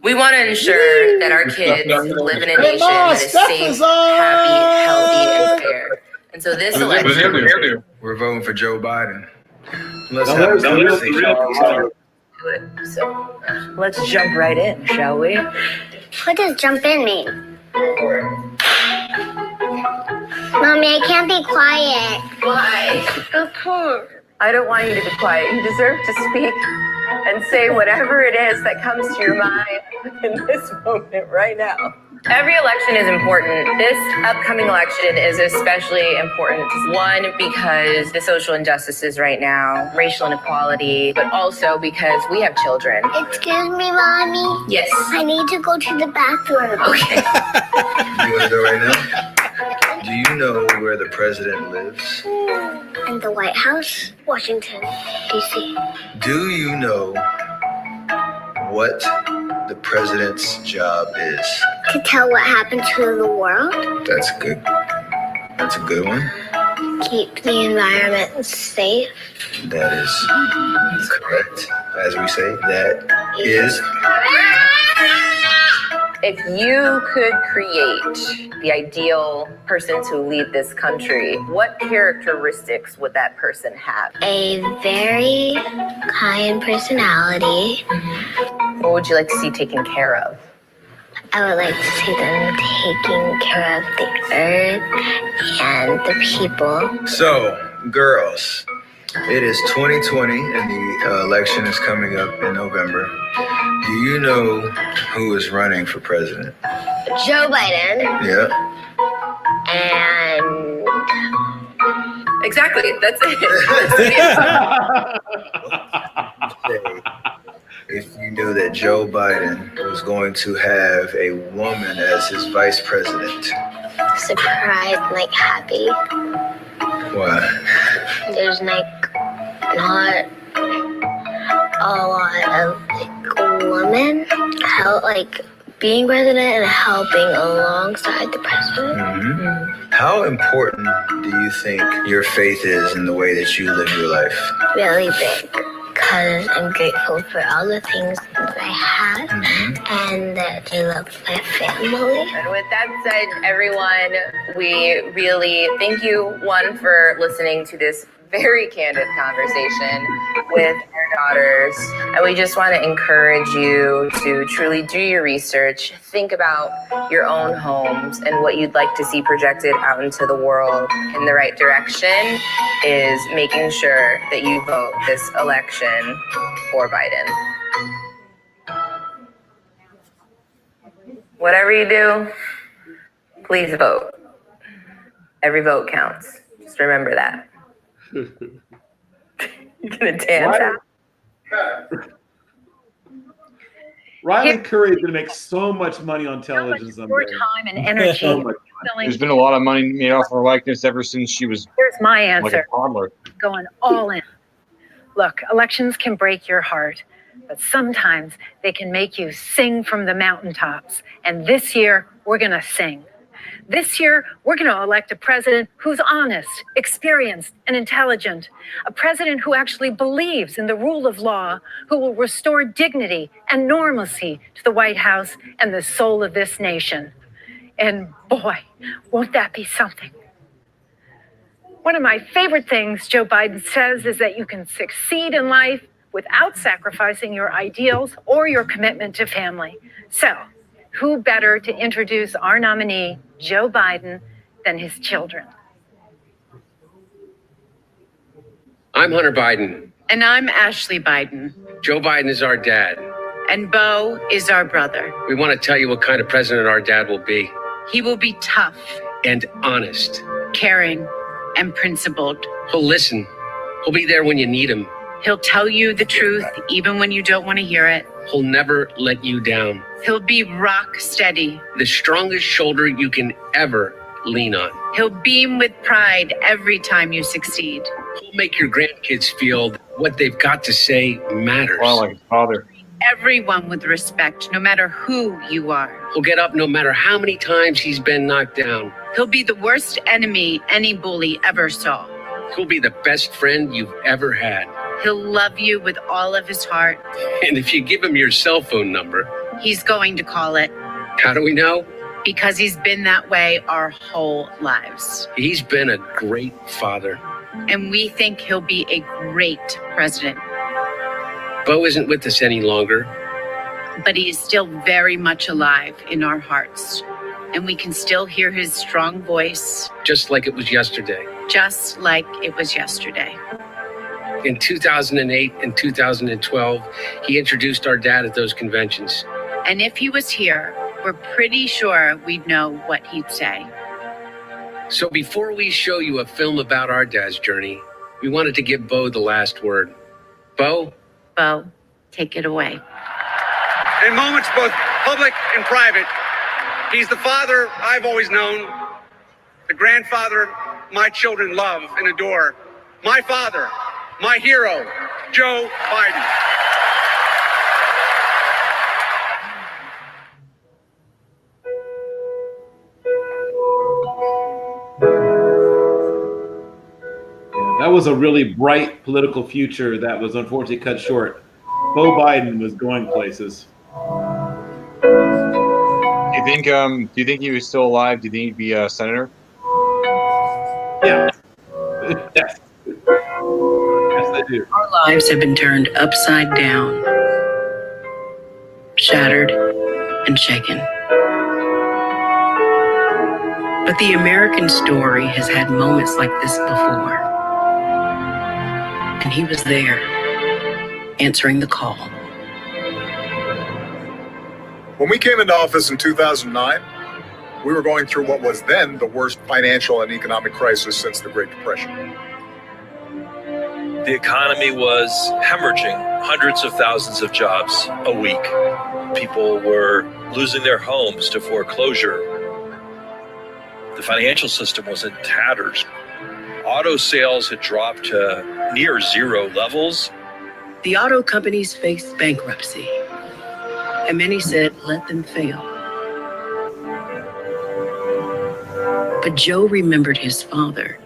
We want to ensure that our kids live in a nation that is safe, happy, healthy, and fair. And so this election... We're voting for Joe Biden. So let's jump right in, shall we? What does jump in mean? Mommy, I can't be quiet. Why? Of course. I don't want you to be quiet. You deserve to speak and say whatever it is that comes to your mind in this moment right now. Every election is important. This upcoming election is especially important. One, because the social injustices right now, racial inequality, but also because we have children. Excuse me, Mommy? Yes. I need to go to the bathroom. Okay. You want to go right now? Do you know where the president lives? In the White House, Washington, D.C. Do you know what the president's job is? To tell what happened to the world. That's good. That's a good one. Keep the environment safe. That is correct. As we say, that is. If you could create the ideal person to lead this country, what characteristics would that person have? A very kind personality. What would you like to see taken care of? I would like to see them taking care of the earth and the people. So, girls, it is 2020 and the election is coming up in November. Do you know who is running for president? Joe Biden. Yeah. And exactly, that's it. If you knew that Joe Biden was going to have a woman as his vice president. Surprised, like happy. Why? There's like not a lot of like women like being president and helping alongside the president. Mm-hmm. How important do you think your faith is in the way that you live your life? Really big. Because I'm grateful for all the things that I have and that I love my family. And with that said, everyone, we really thank you, one, for listening to this very candid conversation with our daughters. And we just want to encourage you to truly do your research, think about your own homes and what you'd like to see projected out into the world in the right direction is making sure that you vote this election for Biden. Whatever you do, please vote. Every vote counts. Just remember that. You're gonna dance out. Riley Curry is going to make so much money on television someday. More time and energy. So much money. There's been a lot of money made off her likeness ever since she was Here's my like a answer. toddler. Going all in. Look, elections can break your heart, but sometimes they can make you sing from the mountaintops. And this year, we're going to sing. This year, we're going to elect a president who's honest, experienced, and intelligent. A president who actually believes in the rule of law, who will restore dignity and normalcy to the White House and the soul of this nation. And boy, won't that be something. One of my favorite things Joe Biden says is that you can succeed in life without sacrificing your ideals or your commitment to family. So, who better to introduce our nominee, Joe Biden, than his children? I'm Hunter Biden. And I'm Ashley Biden. Joe Biden is our dad. And Beau is our brother. We want to tell you what kind of president our dad will be. He will be tough, And honest. caring, and principled. He'll listen. He'll be there when you need him. He'll tell you the truth even when you don't want to hear it. He'll never let you down. He'll be rock steady. The strongest shoulder you can ever lean on. He'll beam with pride every time you succeed. He'll make your grandkids feel that what they've got to say matters. Wow, like his father. Everyone with respect, no matter who you are. He'll get up no matter how many times he's been knocked down. He'll be the worst enemy any bully ever saw. He'll be the best friend you've ever had. He'll love you with all of his heart. And if you give him your cell phone number, He's going to call it. how do we know? Because he's been that way our whole lives. He's been a great father. And we think he'll be a great president. Beau isn't with us any longer. But he is still very much alive in our hearts. And we can still hear his strong voice, Just like it was yesterday. just like it was yesterday. In 2008 and 2012, he introduced our dad at those conventions. And if he was here, we're pretty sure we'd know what he'd say. So before we show you a film about our dad's journey, we wanted to give Beau the last word. Beau? Beau, take it away. In moments both public and private, he's the father I've always known, the grandfather my children love and adore, my father, my hero, Joe Biden. That was a really bright political future that was unfortunately cut short. Beau Biden was going places. Do you think he was still alive? Do you think he'd be a senator? Yeah. Yes. Yes, I do. Our lives have been turned upside down, shattered, and shaken. But the American story has had moments like this before. And he was there, answering the call. When we came into office in 2009, we were going through what was then the worst financial and economic crisis since the Great Depression. The economy was hemorrhaging hundreds of thousands of jobs a week. People were losing their homes to foreclosure. The financial system was in tatters. Auto sales had dropped to near zero levels. The auto companies faced bankruptcy, and many said, let them fail. But Joe remembered his father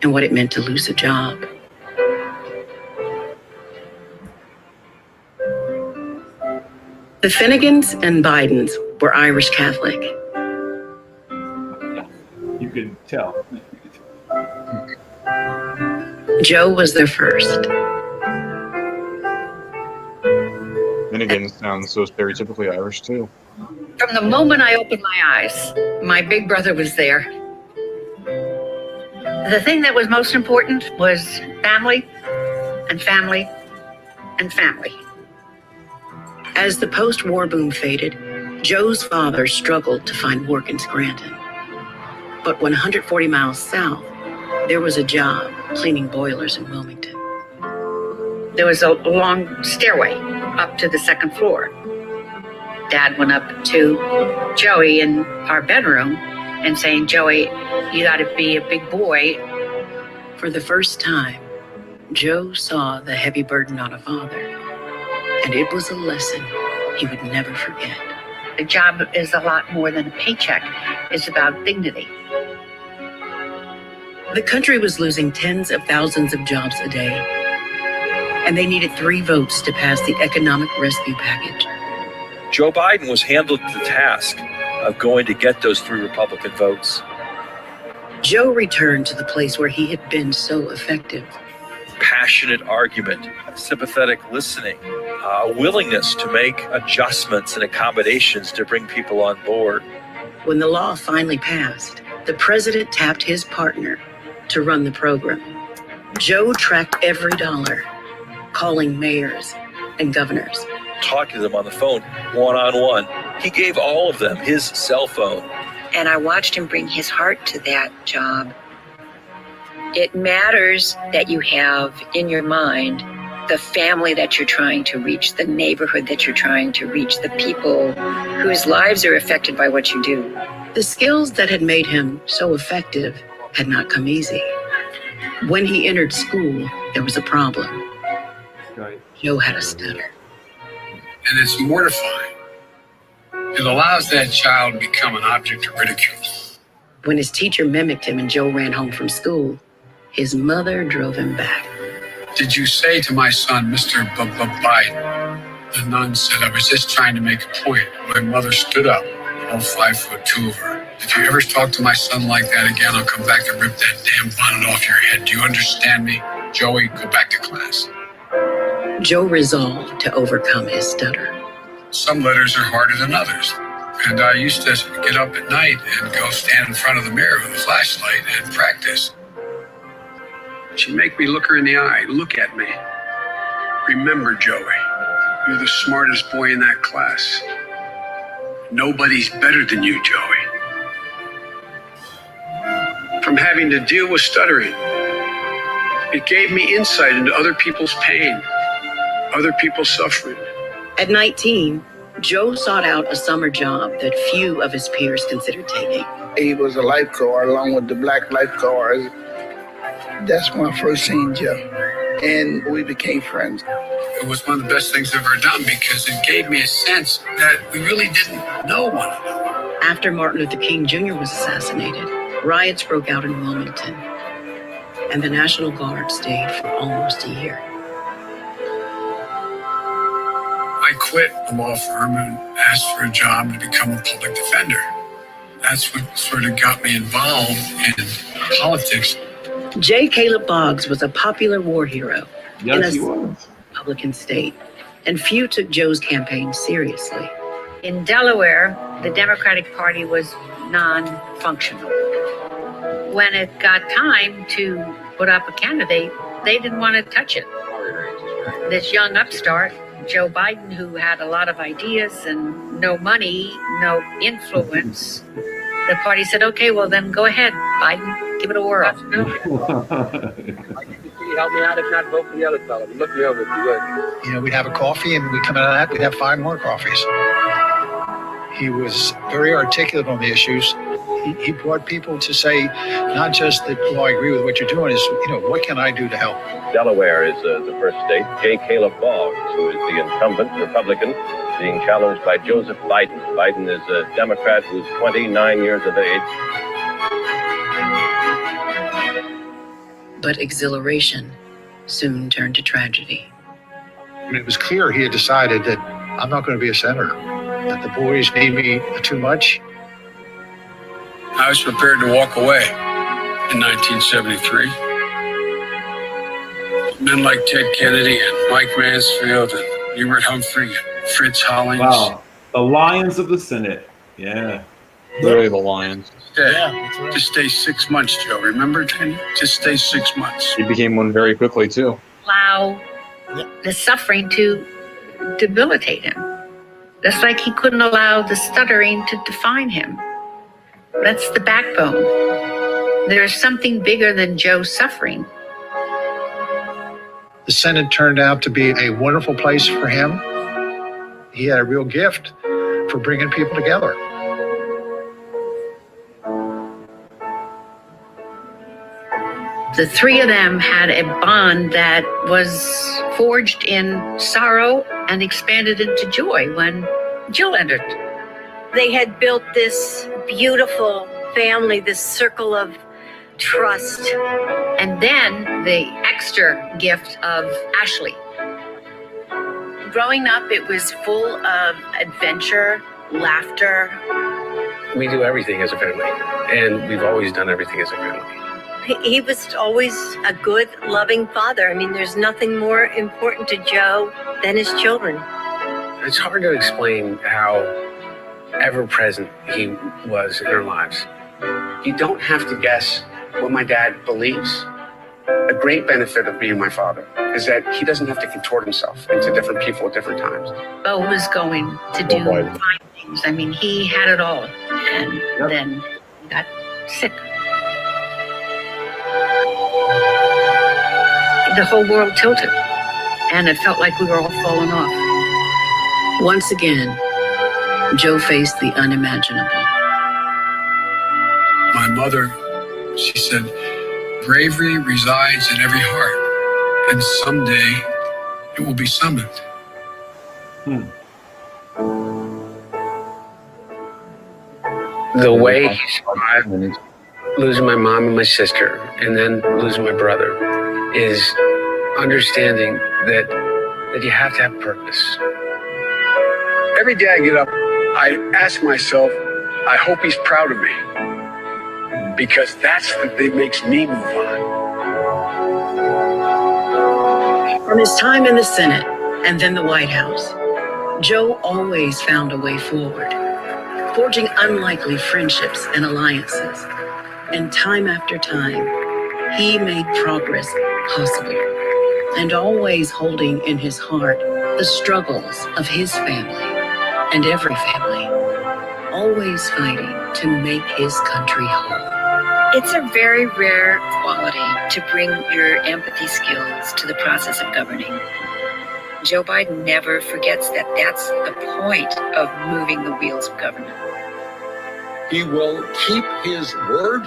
and what it meant to lose a job. The Finnegans and Bidens were Irish Catholic. You can tell. Joe was their first. Finnegan sounds so stereotypically Irish too. From the moment I opened my eyes, my big brother was there. The thing that was most important was family and family and family. As the post-war boom faded, Joe's father struggled to find work in Scranton. But 140 miles south, there was a job cleaning boilers in Wilmington. There was a long stairway up to the second floor. Dad went up to Joey in our bedroom and saying, Joey, you gotta be a big boy. For the first time, Joe saw the heavy burden on a father, and it was a lesson he would never forget. A job is a lot more than a paycheck. It's about dignity. The country was losing tens of thousands of jobs a day, and they needed 3 votes to pass the economic rescue package. Joe Biden was handled the task of going to get those 3 Republican votes. Joe returned to the place where he had been so effective. Passionate argument, sympathetic listening, a willingness to make adjustments and accommodations to bring people on board. When the law finally passed, the president tapped his partner to run the program. Joe tracked every dollar, calling mayors and governors. Talking to them on the phone, one-on-one. He gave all of them his cell phone. And I watched him bring his heart to that job. It matters that you have in your mind the family that you're trying to reach, the neighborhood that you're trying to reach, the people whose lives are affected by what you do. The skills that had made him so effective had not come easy. When he entered school, there was a problem. Right. Joe had a stutter. And it's mortifying. It allows that child to become an object of ridicule. When his teacher mimicked him and Joe ran home from school, his mother drove him back. Did you say to my son, Mr. Biden? The nun said, I was just trying to make a point. My mother stood up, all 5'2" of her. If you ever talk to my son like that again, I'll come back and rip that damn bonnet off your head. Do you understand me? Joey, go back to class. Joe resolved to overcome his stutter. Some letters are harder than others. And I used to get up at night and go stand in front of the mirror with a flashlight and practice. She'd make me look her in the eye. Look at me. Remember, Joey, you're the smartest boy in that class. Nobody's better than you, Joey. From having to deal with stuttering, it gave me insight into other people's pain, other people's suffering. At 19, Joe sought out a summer job that few of his peers considered taking. He was a lifeguard along with the black lifeguards. That's when I first seen Joe, and we became friends. It was one of the best things I've ever done because it gave me a sense that we really didn't know one another. After Martin Luther King Jr. was assassinated, riots broke out in Wilmington. and the National Guard stayed for almost a year. I quit the law firm and asked for a job to become a public defender. That's what sort of got me involved in politics. J. Caleb Boggs was a popular war hero in Yes, a he was. Republican state, and few took Joe's campaign seriously. In Delaware, the Democratic Party was non-functional. When it got time to put up a candidate, they didn't want to touch it. This young upstart, Joe Biden, who had a lot of ideas and no money, no influence, the party said, okay, well then go ahead, Biden, give it a whirl. Help me out, if not, vote for the other fellow. Look me over if you would. You know, we'd have a coffee, and we'd come out of that, we'd have 5 more coffees. He was very articulate on the issues. He brought people to say, not just that, well, I agree with what you're doing, is, you know, what can I do to help? Delaware is the first state. J. Caleb Boggs, who is the incumbent Republican, being challenged by Joseph Biden. Biden is a Democrat who's 29 years of age. But exhilaration soon turned to tragedy. I mean, it was clear he had decided that I'm not going to be a senator, that the boys need me too much. I was prepared to walk away in 1973. Men like Ted Kennedy and Mike Mansfield and Hubert Humphrey and Fritz Hollings. Wow. The Lions of the Senate. Yeah. Literally the Lions. Just stay 6 months, Joe. Remember, Jenny? Just stay 6 months. He became one very quickly, too. Allow the suffering to debilitate him. Just like he couldn't allow the stuttering to define him. That's the backbone. There's something bigger than Joe's suffering. The Senate turned out to be a wonderful place for him. He had a real gift for bringing people together. The three of them had a bond that was forged in sorrow and expanded into joy when Jill entered. They had built this beautiful family, this circle of trust. And then the extra gift of Ashley. Growing up, it was full of adventure, laughter. We do everything as a family, and we've always done everything as a family. He was always a good, loving father. I mean, there's nothing more important to Joe than his children. It's hard to explain how ever-present he was in our lives. You don't have to guess what my dad believes. A great benefit of being my father is that he doesn't have to contort himself into different people at different times. Bo was going to do fine things. I mean, he had it all. And then he got sick. The whole world tilted. And it felt like we were all falling off. Once again, Joe faced the unimaginable. My mother, she said, bravery resides in every heart, and someday it will be summoned. The way he survived losing my mom and my sister, and then losing my brother, is understanding that you have to have purpose. Every day I get up, I ask myself, I hope he's proud of me, because that's the thing that makes me move on. From his time in the Senate and then the White House, Joe always found a way forward, forging unlikely friendships and alliances. And time after time, he made progress possible, and always holding in his heart the struggles of his family and every family, always fighting to make his country whole. It's a very rare quality to bring your empathy skills to the process of governing. Joe Biden never forgets that that's the point of moving the wheels of government. He will keep his word.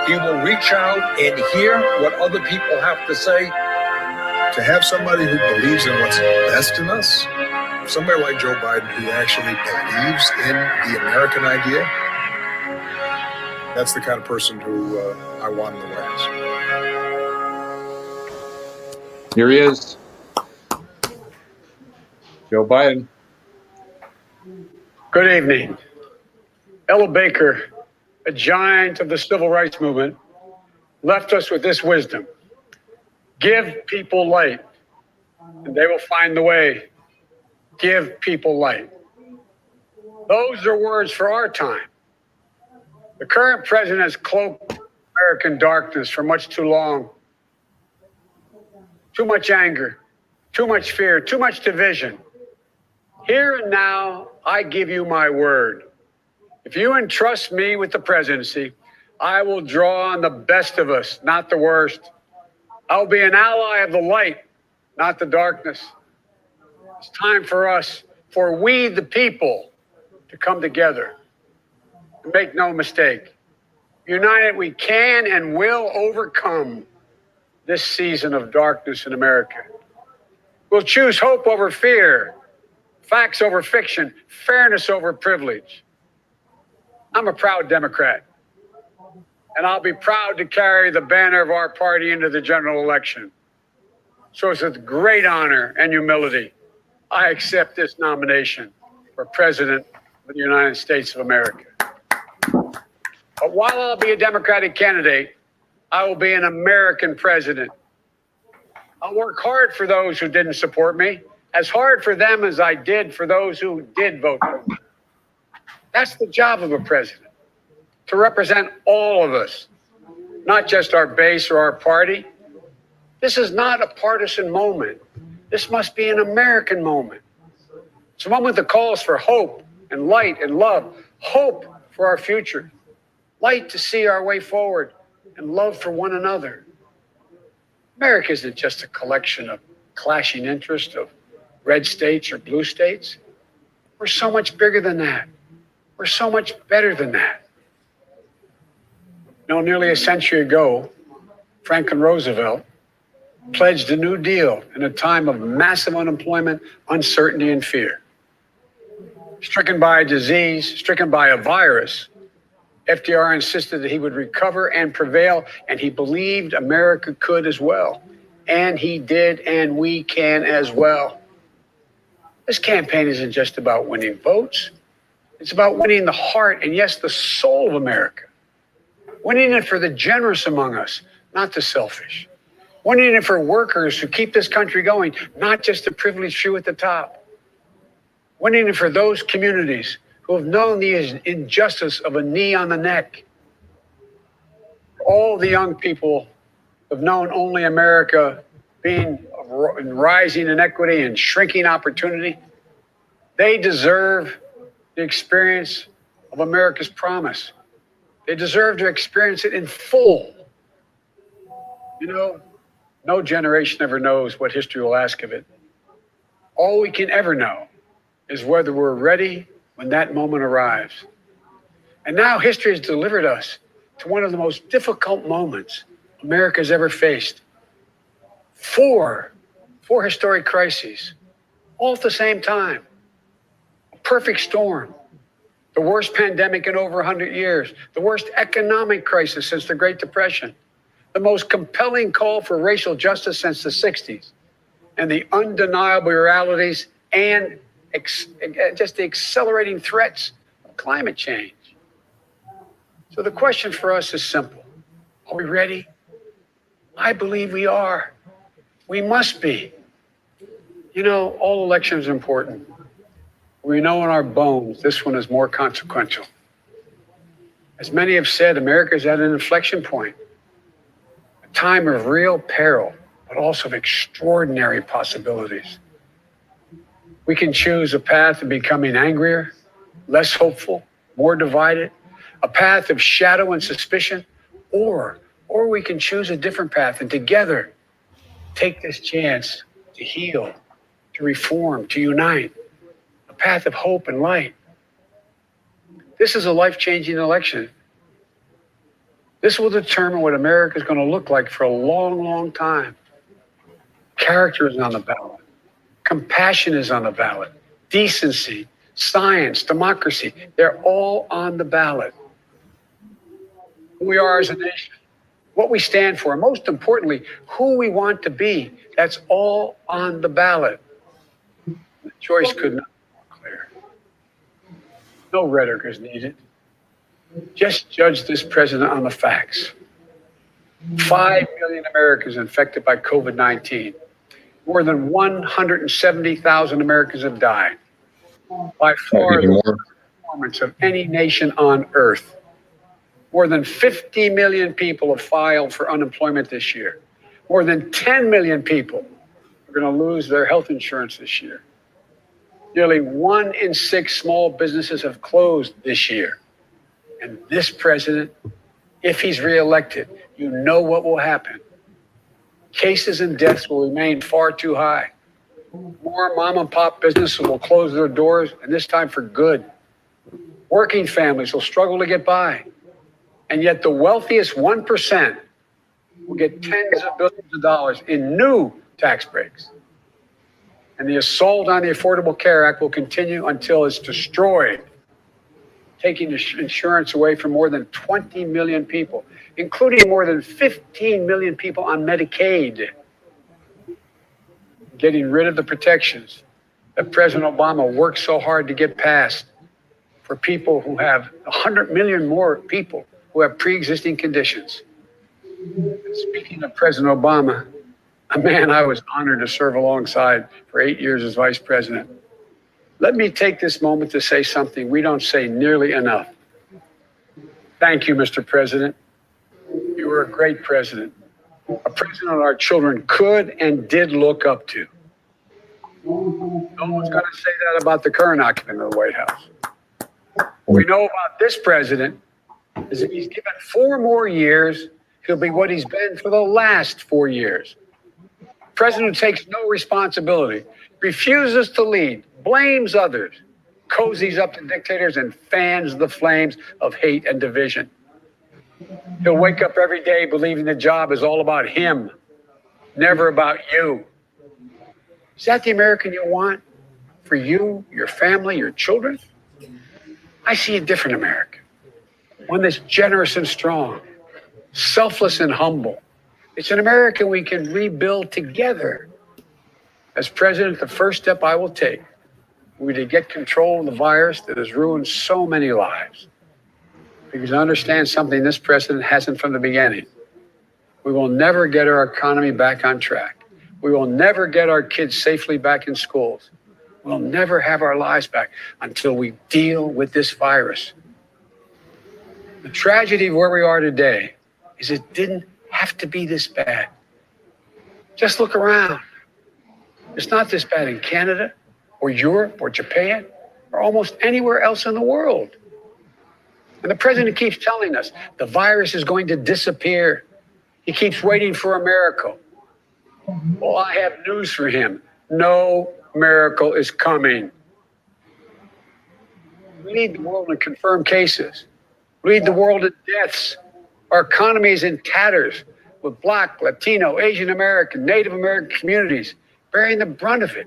He will reach out and hear what other people have to say. To have somebody who believes in what's best in us, somebody like Joe Biden who actually believes in the American idea, that's the kind of person who I want in the White House. Here he is. Joe Biden. Good evening. Ella Baker, a giant of the civil rights movement, left us with this wisdom. Give people light, and they will find the way. Give people light. Those are words for our time. The current president has cloaked American darkness for much too long. Too much anger, too much fear, too much division. Here and now, I give you my word. If you entrust me with the presidency, I will draw on the best of us, not the worst. I'll be an ally of the light, not the darkness. It's time for us, for we the people, to come together. Make no mistake, united we can and will overcome this season of darkness in America. We'll choose hope over fear, facts over fiction, fairness over privilege. I'm a proud Democrat, and I'll be proud to carry the banner of our party into the general election. So it's with great honor and humility, I accept this nomination for President of the United States of America. But while I'll be a Democratic candidate, I will be an American president. I'll work hard for those who didn't support me, as hard for them as I did for those who did vote for me. That's the job of a president, to represent all of us, not just our base or our party. This is not a partisan moment. This must be an American moment. It's a moment that calls for hope and light and love, hope for our future, light to see our way forward, and love for one another. America isn't just a collection of clashing interests of red states or blue states. We're so much bigger than that. We're so much better than that. You know, nearly a century ago, Franklin Roosevelt pledged a New Deal in a time of massive unemployment, uncertainty, and fear. Stricken by a disease, stricken by a virus, FDR insisted that he would recover and prevail, and he believed America could as well. And he did, and we can as well. This campaign isn't just about winning votes. It's about winning the heart and, yes, the soul of America. Winning it for the generous among us, not the selfish. Winning it for workers who keep this country going, not just the privileged few at the top. Winning it for those communities who have known the injustice of a knee on the neck. All the young people have known only America being in rising inequity and shrinking opportunity. They deserve the experience of America's promise. They deserve to experience it in full. You know, no generation ever knows what history will ask of it. All we can ever know is whether we're ready when that moment arrives. And now history has delivered us to one of the most difficult moments America's ever faced. Four historic crises, all at the same time. A perfect storm. The worst pandemic in over 100 years. The worst economic crisis since the Great Depression. The most compelling call for racial justice since the 60s. And the undeniable realities and just the accelerating threats of climate change. So the question for us is simple. Are we ready? I believe we are. We must be. You know, all elections are important. We know in our bones this one is more consequential. As many have said, America is at an inflection point. A time of real peril, but also of extraordinary possibilities. We can choose a path of becoming angrier, less hopeful, more divided, a path of shadow and suspicion, or we can choose a different path and together take this chance to heal, to reform, to unite, a path of hope and light. This is a life-changing election. This will determine what America is going to look like for a long, long time. Character is on the ballot. Compassion is on the ballot. Decency, science, democracy, they're all on the ballot. Who we are as a nation, what we stand for, and most importantly, who we want to be. That's all on the ballot. The choice could not be more clear. No rhetoric is needed. Just judge this president on the facts. 5 million Americans infected by COVID-19. More than 170,000 Americans have died. By far the worst performance of any nation on earth. More than 50 million people have filed for unemployment this year. More than 10 million people are going to lose their health insurance this year. Nearly 1 in 6 small businesses have closed this year. And this president, if he's reelected, you know what will happen. Cases and deaths will remain far too high. More mom and pop businesses will close their doors, and this time for good. Working families will struggle to get by. And yet the wealthiest 1% will get tens of billions of dollars in new tax breaks. And the assault on the Affordable Care Act will continue until it's destroyed, taking insurance away from more than 20 million people, including more than 15 million people on Medicaid. Getting rid of the protections that President Obama worked so hard to get passed for people who have 100 million more people who have pre-existing conditions. And speaking of President Obama, a man I was honored to serve alongside for 8 years as vice president, let me take this moment to say something we don't say nearly enough. Thank you, Mr. President. You were a great president, a president our children could and did look up to. No one's going to say that about the current occupant of the White House. What we know about this president is if he's given 4 more years, he'll be what he's been for the last 4 years. President who takes no responsibility, refuses to lead, blames others, cozies up to dictators, and fans the flames of hate and division. He'll wake up every day believing the job is all about him, never about you. Is that the American you want for you, your family, your children? I see a different American, one that's generous and strong, selfless and humble. It's an America we can rebuild together. As president, the first step I will take will be to get control of the virus that has ruined so many lives. Because I understand something this president hasn't from the beginning. We will never get our economy back on track. We will never get our kids safely back in schools. We'll never have our lives back until we deal with this virus. The tragedy of where we are today is it didn't have to be this bad. Just look around. It's not this bad in Canada or Europe or Japan or almost anywhere else in the world. And the president keeps telling us the virus is going to disappear. He keeps waiting for a miracle. Well, I have news for him. No miracle is coming. We need the world in confirmed cases. We need the world in deaths. Our economy is in tatters with Black, Latino, Asian American, Native American communities bearing the brunt of it.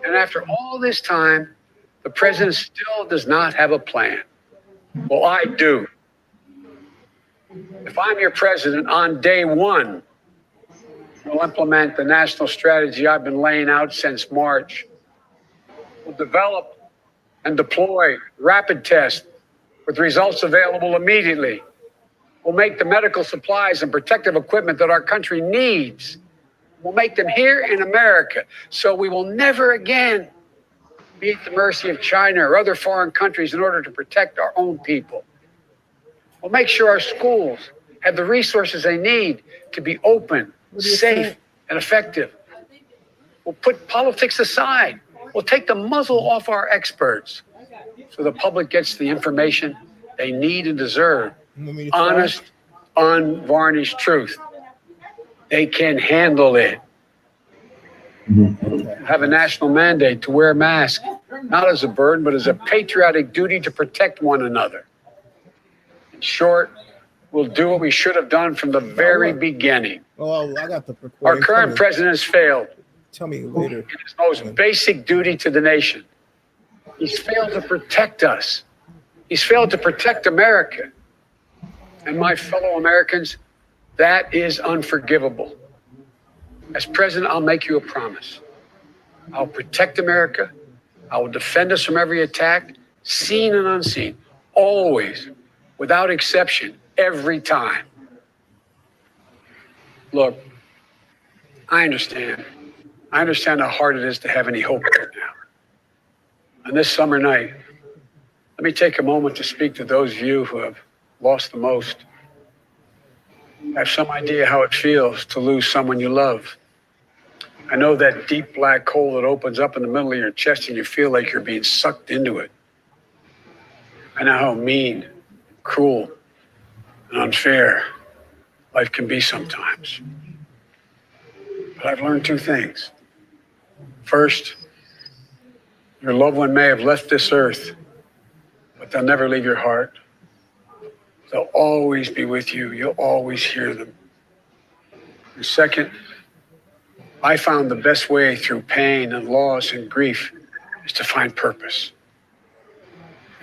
And after all this time, the president still does not have a plan. Well, I do. If I'm your president on day 1, we'll implement the national strategy I've been laying out since March. We'll develop and deploy rapid tests with results available immediately. We'll make the medical supplies and protective equipment that our country needs. We'll make them here in America, so we will never again be at the mercy of China or other foreign countries in order to protect our own people. We'll make sure our schools have the resources they need to be open, safe, and effective. We'll put politics aside. We'll take the muzzle off our experts so the public gets the information they need and deserve. Honest, unvarnished truth. They can handle it. Have a national mandate to wear a mask, not as a burden, but as a patriotic duty to protect one another. In short, we'll do what we should have done from the very beginning. Oh, I got the recording. Our current president has failed. Tell me later. In his most basic duty to the nation. He's failed to protect us. He's failed to protect America. And my fellow Americans, that is unforgivable. As president, I'll make you a promise. I'll protect America. I will defend us from every attack, seen and unseen, always, without exception, every time. Look, I understand. I understand how hard it is to have any hope right now. On this summer night, let me take a moment to speak to those of you who have lost the most. I have some idea how it feels to lose someone you love. I know that deep black hole that opens up in the middle of your chest and you feel like you're being sucked into it. I know how mean, cruel, and unfair life can be sometimes. But I've learned two things. First, your loved one may have left this earth, but they'll never leave your heart. They'll always be with you. You'll always hear them. And second, I found the best way through pain and loss and grief is to find purpose.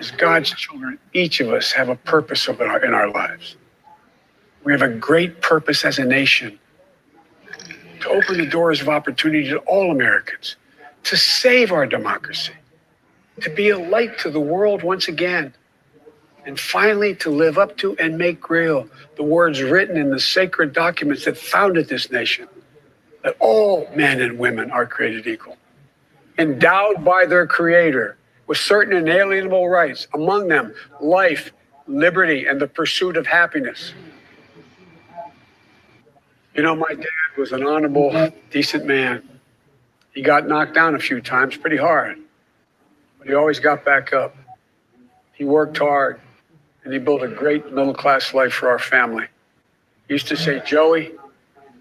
As God's children, each of us have a purpose in our lives. We have a great purpose as a nation to open the doors of opportunity to all Americans, to save our democracy, to be a light to the world once again, and finally to live up to and make real the words written in the sacred documents that founded this nation, that all men and women are created equal, endowed by their Creator with certain inalienable rights, among them life, liberty, and the pursuit of happiness. You know, my dad was an honorable, decent man. He got knocked down a few times pretty hard, but he always got back up. He worked hard, and he built a great middle-class life for our family. He used to say, Joey,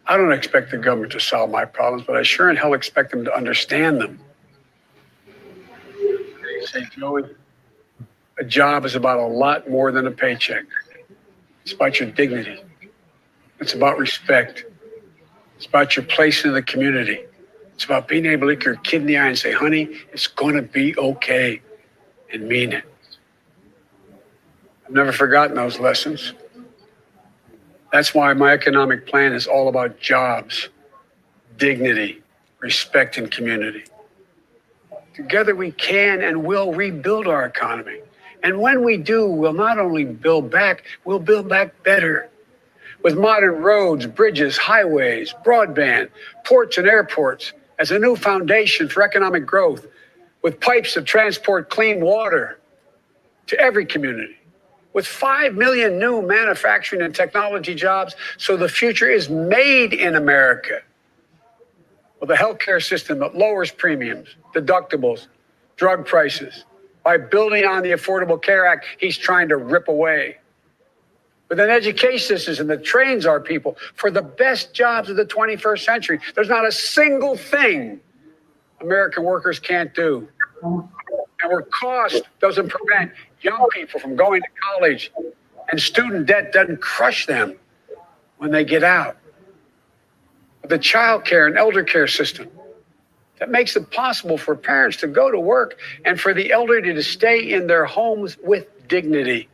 I don't expect the government to solve my problems, but I sure in hell expect them to understand them. He'd say, Joey, a job is about a lot more than a paycheck. It's about your dignity. It's about respect. It's about your place in the community. It's about being able to look your kid in the eye and say, honey, it's going to be okay, and mean it. I've never forgotten those lessons. That's why my economic plan is all about jobs, dignity, respect, and community. Together we can and will rebuild our economy. And when we do, we'll not only build back, we'll build back better. With modern roads, bridges, highways, broadband, ports and airports as a new foundation for economic growth, with pipes that transport clean water to every community, with 5 million new manufacturing and technology jobs, so the future is made in America. With a healthcare system that lowers premiums, deductibles, drug prices, by building on the Affordable Care Act he's trying to rip away. With an education system that trains our people for the best jobs of the 21st century. There's not a single thing American workers can't do. And where cost doesn't prevent young people from going to college, and student debt doesn't crush them when they get out. With the child care and elder care system that makes it possible for parents to go to work and for the elderly to stay in their homes with dignity.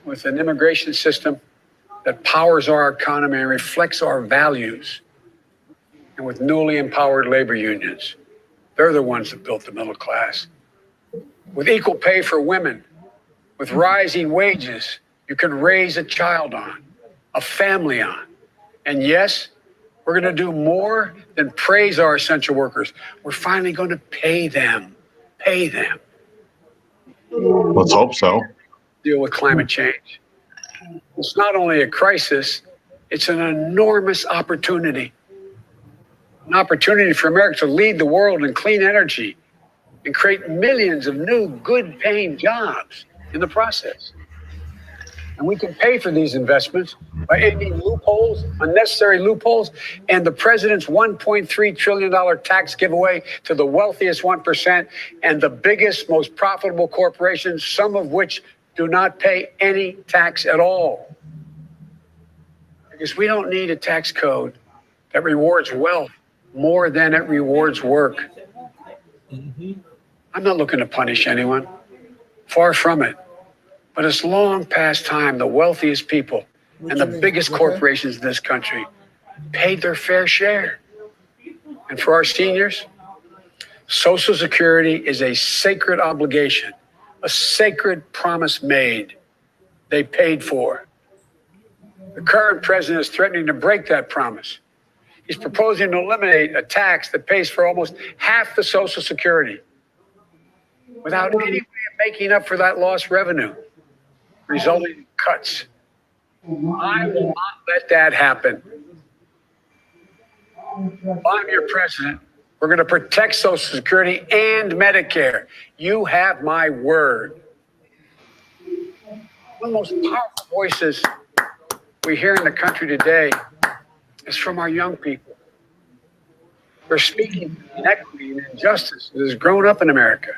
With an immigration system that powers our economy and reflects our values. And with newly empowered labor unions. They're the ones that built the middle class. With equal pay for women, with rising wages you can raise a child on, a family on. And yes, we're going to do more than praise our essential workers. We're finally going to pay them. Pay them. Let's hope so. Deal with climate change. It's not only a crisis, it's an enormous opportunity. An opportunity for America to lead the world in clean energy and create millions of new, good-paying jobs in the process. And we can pay for these investments by ending loopholes, unnecessary loopholes, and the president's $1.3 trillion tax giveaway to the wealthiest 1% and the biggest, most profitable corporations, some of which do not pay any tax at all. Because we don't need a tax code that rewards wealth more than it rewards work. I'm not looking to punish anyone. Far from it. But it's long past time the wealthiest people and the biggest corporations in this country paid their fair share. And for our seniors, Social Security is a sacred obligation, a sacred promise made. They paid for. The current president is threatening to break that promise. He's proposing to eliminate a tax that pays for almost half the Social Security without any way of making up for that lost revenue, resulting in cuts. I will not let that happen. If I'm your president, we're going to protect Social Security and Medicare. You have my word. One of the most powerful voices we hear in the country today is from our young people. They're speaking inequity and injustice that has grown up in America.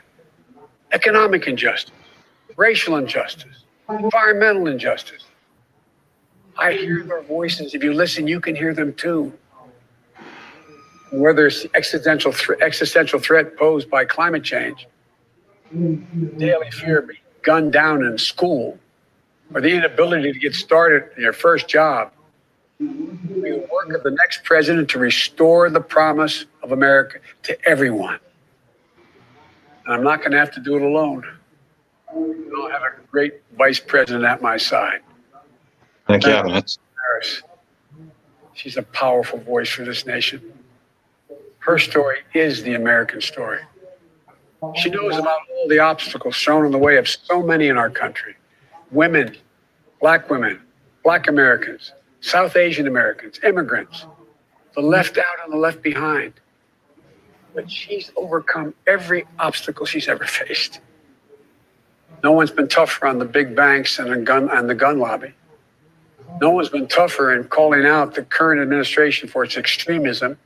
Economic injustice, racial injustice, environmental injustice. I hear their voices. If you listen, you can hear them too. Whether it's existential threat posed by climate change, daily fear of being gunned down in school, or the inability to get started in your first job, the work of the next president to restore the promise of America to everyone. And I'm not going to have to do it alone. I'll have a great vice president at my side. Thank you, Harris. She's a powerful voice for this nation. Her story is the American story. She knows about all the obstacles thrown in the way of so many in our country. Women, Black Americans, South Asian Americans, immigrants, the left out and the left behind. But she's overcome every obstacle she's ever faced. No one's been tougher on the big banks and the gun lobby. No one's been tougher in calling out the current administration for its extremism,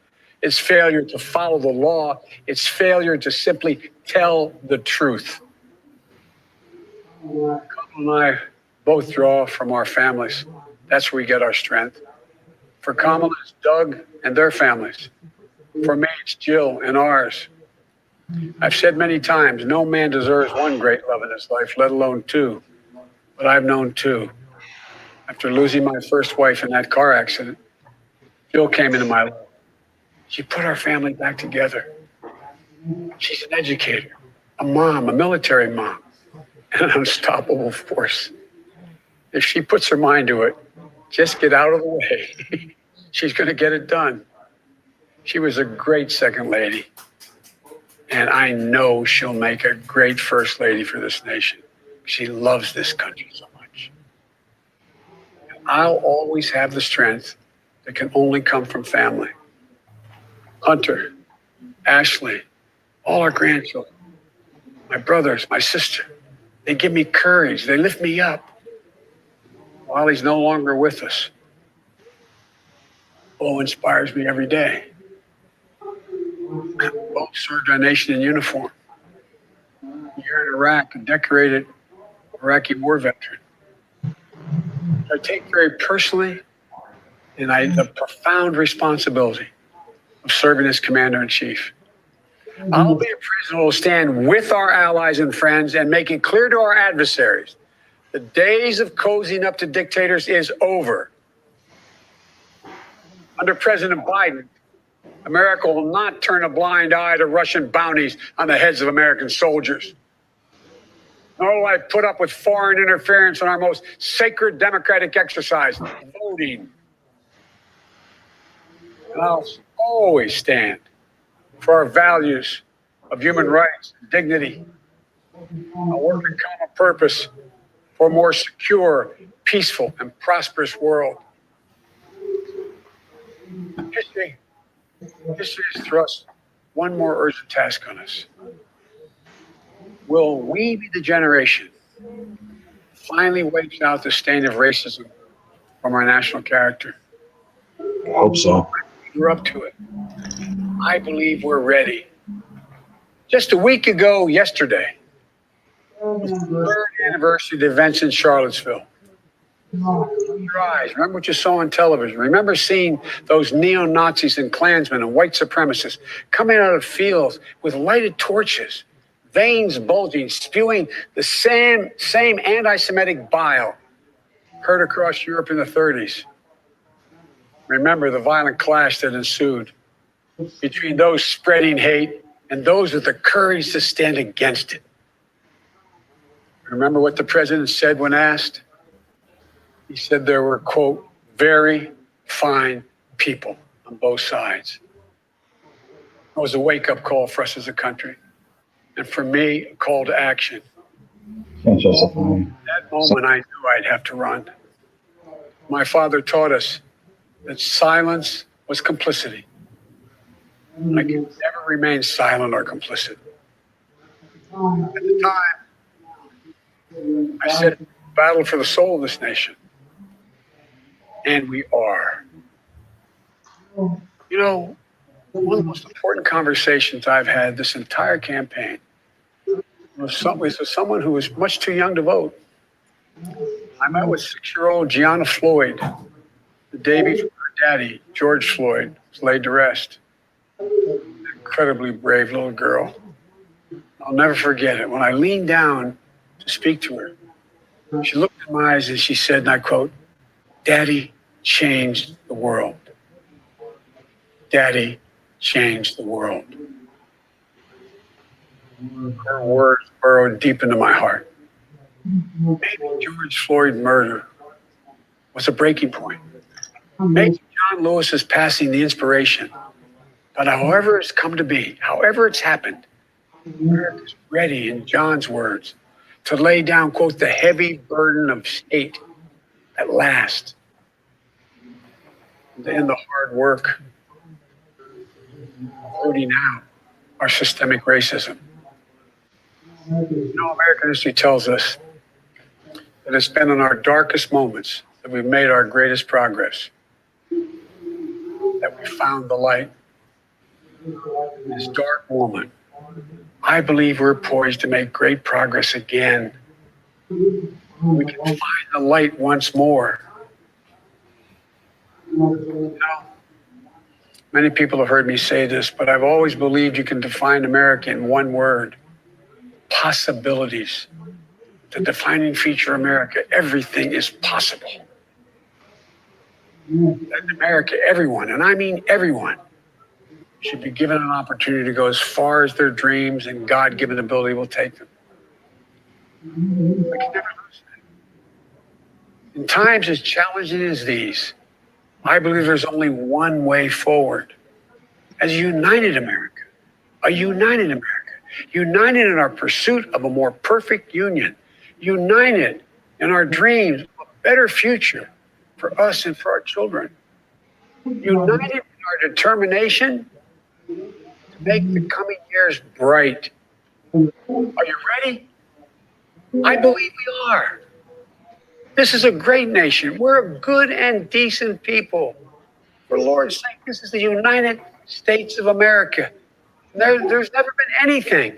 its failure to follow the law, its failure to simply tell the truth. Kamala and I both draw from our families. That's where we get our strength. For Kamala, it's Doug and their families. For me, it's Jill and ours. I've said many times, no man deserves one great love in his life, let alone two. But I've known two. After losing my first wife in that car accident, Jill came into my life. She put our family back together. She's an educator, a mom, a military mom, and an unstoppable force. If she puts her mind to it, just get out of the way. She's going to get it done. She was a great second lady, and I know she'll make a great first lady for this nation. She loves this country so much. I'll always have the strength that can only come from family. Hunter, Ashley, all our grandchildren, my brothers, my sister, they give me courage. They lift me up while he's no longer with us. Bo inspires me every day. Bo served our nation in uniform. You're in Iraq, a decorated Iraqi war veteran. I take very personally and the profound responsibility of serving as commander-in-chief. I'll be a president who will stand with our allies and friends and make it clear to our adversaries the days of cozying up to dictators is over. Under President Biden, America will not turn a blind eye to Russian bounties on the heads of American soldiers. Nor will I put up with foreign interference in our most sacred democratic exercise, voting. And I'll always stand for our values of human rights and dignity. I'll work in common purpose for a more secure, peaceful, and prosperous world. History has thrust one more urgent task on us. Will we be the generation finally wipes out the stain of racism from our national character? I hope so. We're up to it. I believe we're ready. Just a week ago yesterday, was the third anniversary of the events in Charlottesville. Close your eyes. Remember what you saw on television. Remember seeing those neo-Nazis and Klansmen and white supremacists coming out of fields with lighted torches. veins bulging, spewing the same anti-Semitic bile heard across Europe in the 30s. Remember the violent clash that ensued between those spreading hate and those with the courage to stand against it. Remember what the president said when asked? He said there were, quote, very fine people on both sides. It was a wake-up call for us as a country. And for me, a call to action. At that moment, I knew I'd have to run. My father taught us that silence was complicity. I can never remain silent or complicit. At the time, I said, battle for the soul of this nation. And we are. You know, one of the most important conversations I've had this entire campaign was with someone who was much too young to vote. I met with 6-year-old Gianna Floyd the day before her daddy, George Floyd, was laid to rest. An incredibly brave little girl. I'll never forget it. When I leaned down to speak to her, she looked in my eyes and she said, and I quote, "Daddy changed the world. Daddy changed the world." Her words burrowed deep into my heart. Maybe George Floyd murder was a breaking point. Maybe John Lewis is passing the inspiration. But however it's come to be, however it's happened, America's ready, in John's words, to lay down, quote, the heavy burden of hate at last. To end the hard work of rooting out our systemic racism. You know, American history tells us that it's been in our darkest moments that we've made our greatest progress, that we found the light. In this dark moment, I believe we're poised to make great progress again. We can find the light once more. You know, many people have heard me say this, but I've always believed you can define America in one word: possibilities. The defining feature of America: everything is possible. In America, everyone, and I mean everyone, should be given an opportunity to go as far as their dreams and God-given ability will take them. We can never lose that. In times as challenging as these, I believe there's only one way forward. As a united America, united in our pursuit of a more perfect union, united in our dreams of a better future for us and for our children, united in our determination to make the coming years bright. Are you ready? I believe we are. This is a great nation. We're a good and decent people. For Lord's sake, this is the United States of America. There's never been anything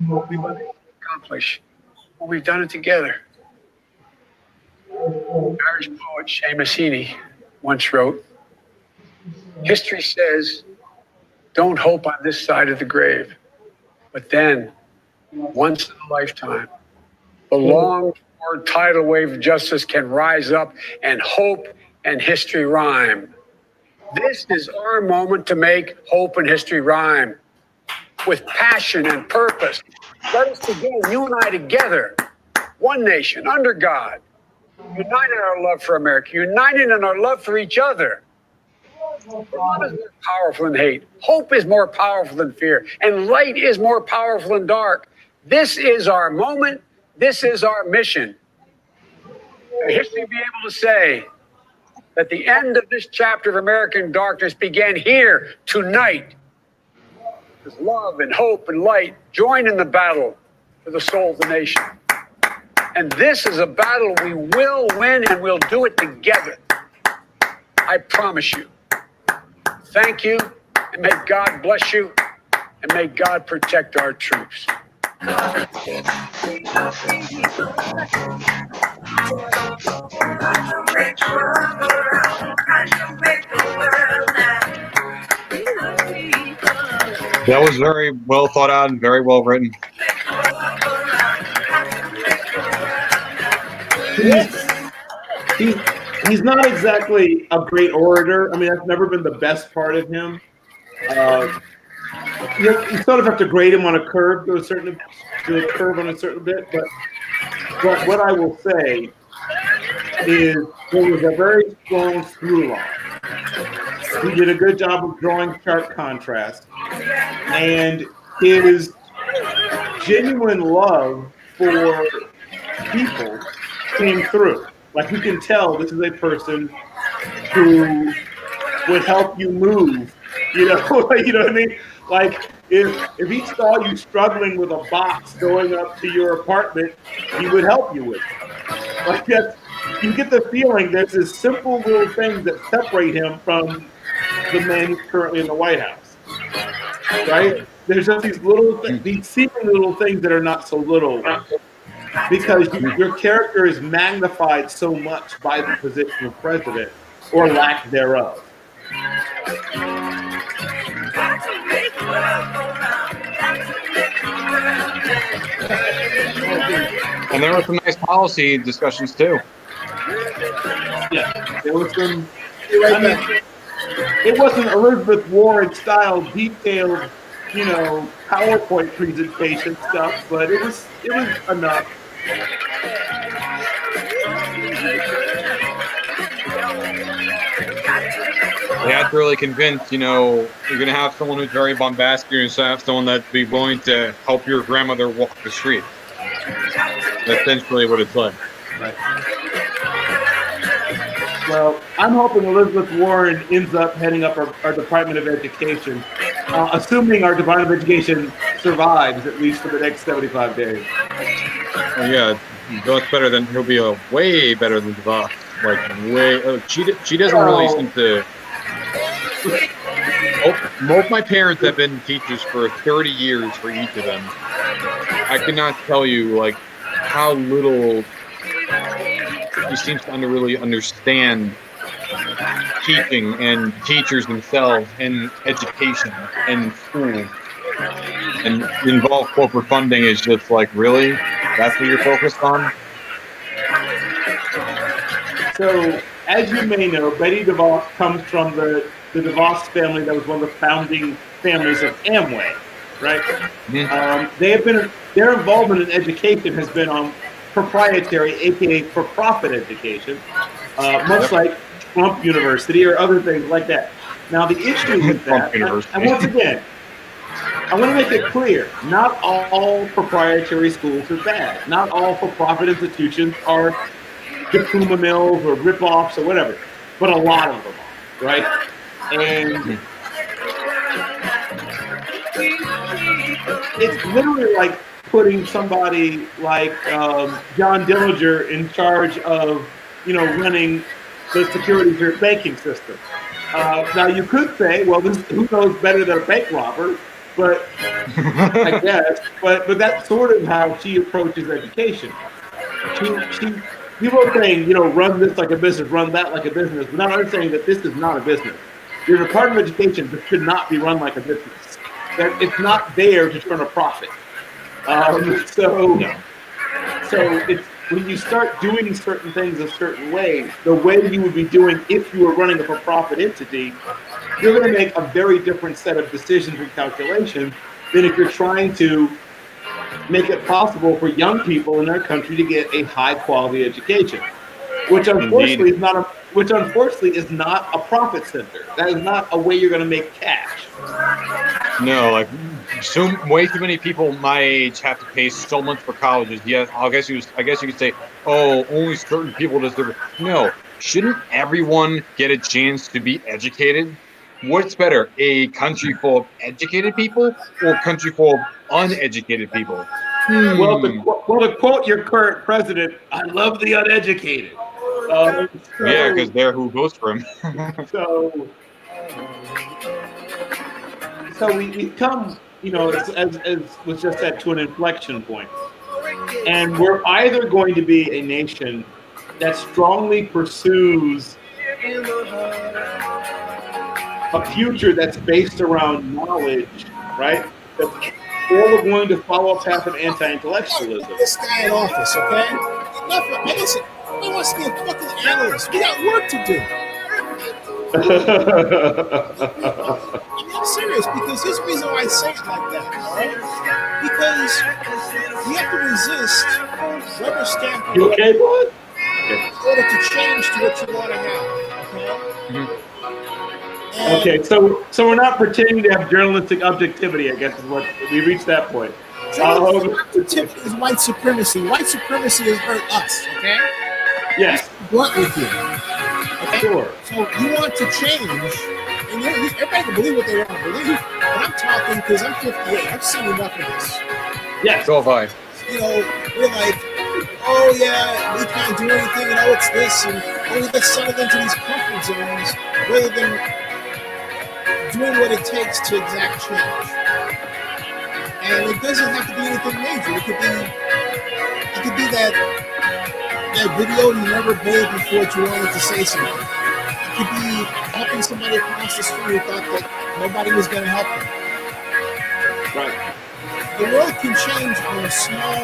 we've been able to accomplish when we've done it together. Irish poet Seamus Heaney once wrote, "History says, don't hope on this side of the grave, but then, once in a lifetime, the long-for tidal wave of justice can rise up and hope and history rhyme. This is our moment to make hope and history rhyme with passion and purpose. Let us begin, you and I together, one nation, under God, united in our love for America, united in our love for each other. Love is more powerful than hate. Hope is more powerful than fear. And light is more powerful than dark. This is our moment. This is our mission. History will be able to say that the end of this chapter of American darkness began here tonight. As love and hope and light join in the battle for the soul of the nation. And this is a battle we will win, and we'll do it together. I promise you. Thank you, and may God bless you, and may God protect our troops. That was very well thought out and very well written. he's not exactly a great orator. I mean, that's never been the best part of him. You sort of have to grade him on a curve on a certain bit, but what I will say is there was a very strong through line. He did a good job of drawing sharp contrast, and his genuine love for people came through. Like, you can tell this is a person who would help you move. You know what I mean? Like, if he saw you struggling with a box going up to your apartment, he would help you with it. Like, that's, you get the feeling there's this simple little things that separate him from the man who's currently in the White House, right? There's just these these seeming little things that are not so little, because your character is magnified so much by the position of president or lack thereof. And there were some nice policy discussions too. Yeah, there was some. It wasn't Elizabeth Warren style detailed, PowerPoint presentation stuff, but it was enough. They have to really convince, you're going to have someone who's very bombastic, you're going to have someone that'd be willing to help your grandmother walk the street. That's essentially what it's like. Right. Well, I'm hoping Elizabeth Warren ends up heading up our Department of Education, assuming our Department of Education survives at least for the next 75 days. Oh, yeah, that's better than, he'll be way better than DeVos. Like, she doesn't really seem to. Both my parents have been teachers for 30 years for each of them. I cannot tell you, like, how little he seems to really understand teaching and teachers themselves and education and school. And involved corporate funding is just like, really? That's what you're focused on? So, as you may know, Betty DeVos comes from the DeVos family that was one of the founding families of Amway, right? Mm-hmm. Their involvement in education has been on proprietary, aka for-profit education, much like Trump University or other things like that. Now, the issue with that, and once again, I want to make it clear, not all proprietary schools are bad. Not all for-profit institutions are diploma mills or rip-offs or whatever, but a lot of them are, right? And it's literally like putting somebody like John Dillinger in charge of, running the securities or banking system. Now you could say, well, who knows better than a bank robber? But I guess, but that's sort of how she approaches education. People are saying, run this like a business, run that like a business, but not understanding that this is not a business. Your Department of Education should not be run like a business. It's not there to turn a profit. So it's when you start doing certain things a certain way, the way you would be doing if you were running a for-profit entity, you're going to make a very different set of decisions and calculations than if you're trying to make it possible for young people in their country to get a high-quality education, which unfortunately is not a profit center. That is not a way you're going to make cash. No, like way too many people my age have to pay so much for colleges. Yeah, I guess you could say, oh, only certain people deserve it. No, shouldn't everyone get a chance to be educated? What's better, a country full of educated people or a country full of uneducated people? Well, to quote your current president, I love the uneducated. Yeah, because they're who votes for him. So we come, as was just said, to an inflection point. And we're either going to be a nation that strongly pursues a future that's based around knowledge, right? Or we're going to follow a path of anti-intellectualism. This guy in office, okay? Nobody wants to be a fucking analyst. We got work to do. I'm serious, because here's the reason why I say it like that, all right? Because you have to resist rubber stamping You okay, bud? in order to change to what you want to have, okay? Okay, so we're not pretending to have journalistic objectivity, I guess is what we reached that point. Journalistic objectivity is white supremacy. White supremacy has hurt us, okay? Yes. Blunt with you. Okay? Sure. So you want to change, and everybody can believe what they want to believe, but I'm talking because I'm 58. I've seen enough of this. Yes. So have I. You know, we're like, oh yeah, we can't do anything, and oh, it's this, and oh, let's settle into these comfort zones rather than doing what it takes to exact change. And it doesn't have to be anything major. It could be that video you never made before you wanted to say something. It could be helping somebody across the street who thought that nobody was going to help them. Right. The world can change on a small,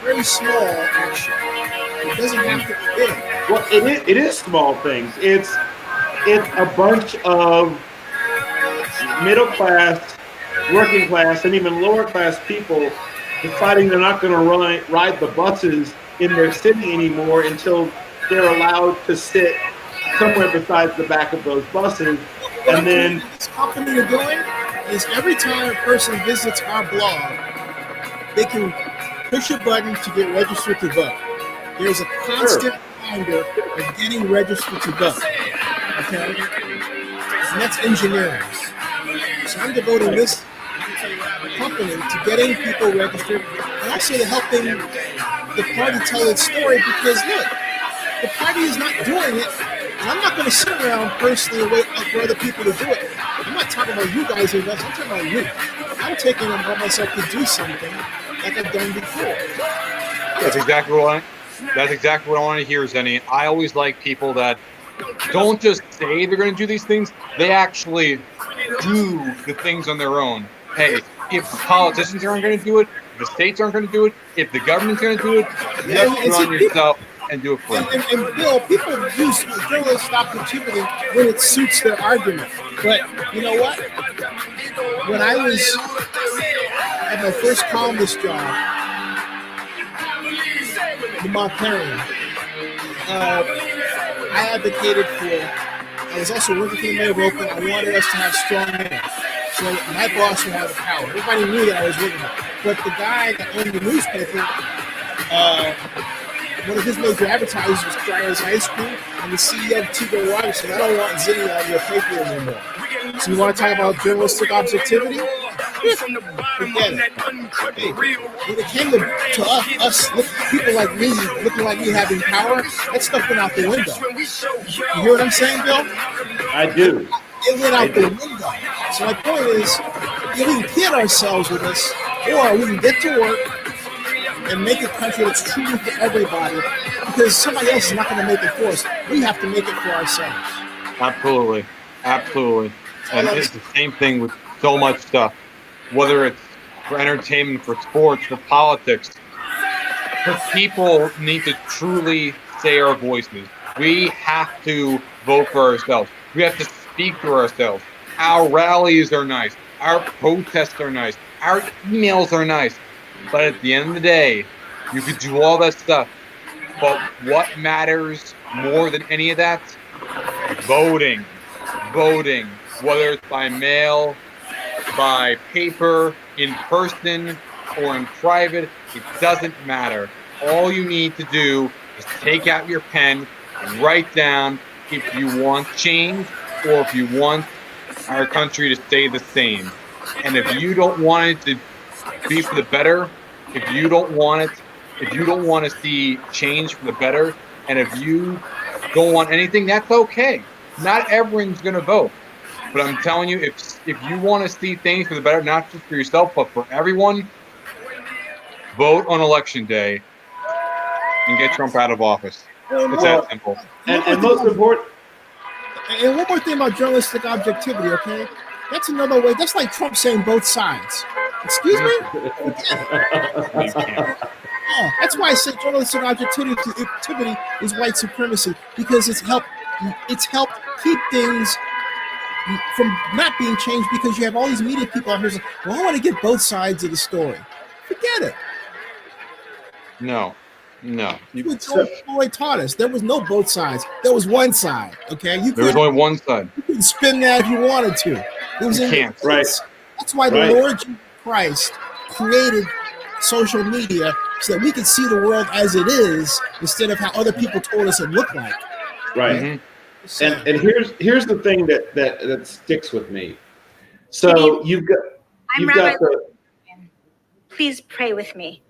very small action. It doesn't have to be big. Well, it is small things. It's a bunch of middle class, working class, and even lower class people deciding they're not going to ride the buses in their city anymore until they're allowed to sit somewhere besides the back of those buses. And then this company you're doing is every time a person visits our blog, they can push a button to get registered to vote. There's a constant reminder of getting registered to vote. Okay? And that's engineering. So I'm devoting this company to getting people registered and also to helping the party tell its story, because look, the party is not doing it, and I'm not going to sit around personally and wait for other people to do it. I'm not talking about you guys, I'm talking about you. I'm taking it upon myself to do something like I've done before. That's exactly what I want to hear, Zennie. I always like people that don't just say they're going to do these things, they actually do the things on their own. Hey, if the politicians aren't going to do it, if the states aren't going to do it, if the government's going to do it, you have to put on yourself and do it for them. And Bill, people use journalistic objectivity when it suits their argument. But you know what? When I was at my first columnist job, the Montpelier, I advocated for, I was also working for the mayor of Oakland. I wanted us to have strong men. So my boss would have the power. Everybody knew that I was working with. But the guy that owned the newspaper, one of his major advertisers was Friars Ice Cream, and the CEO of Tigo Water said, I don't want Zennie on your paper anymore. So you want to talk about journalistic objectivity? Forget it. Hey, when it came to us people like me, looking like me having power, that stuff went out the window. You hear what I'm saying, Bill? I do. It went out the window. So my point is, we can kid ourselves with this, or we can get to work and make a country that's truly for everybody, because somebody else is not going to make it for us. We have to make it for ourselves. Absolutely. And it's the same thing with so much stuff, whether it's for entertainment, for sports, for politics. The people need to truly say our voices. We have to vote for ourselves. We have to speak to ourselves. Our rallies are nice. Our protests are nice. Our emails are nice. But at the end of the day, you could do all that stuff. But what matters more than any of that? Voting. Voting. Whether it's by mail, by paper, in person, or in private, it doesn't matter. All you need to do is take out your pen and write down if you want change or if you want our country to stay the same. And if you don't want it to be for the better, if you don't want to see change for the better, and if you don't want anything, that's okay. Not everyone's going to vote. But I'm telling you, if you want to see things for the better, not just for yourself, but for everyone, vote on election day and get Trump out of office. It's that simple. And most important. And one more thing about journalistic objectivity, okay? That's another way. That's like Trump saying both sides. Excuse me? Oh, that's why I say journalistic objectivity is white supremacy, because it's helped keep things from not being changed, because you have all these media people out here saying, well, I want to get both sides of the story. Forget it. No. What George Floyd taught us. There was no both sides. There was one side. Okay, there was only one side. You couldn't spin that if you wanted to. It was you in can't. Right. That's why the Lord Jesus Christ created social media so that we could see the world as it is instead of how other people told us it looked like. Right. Mm-hmm. And here's the thing that sticks with me. So you've got Please pray with me.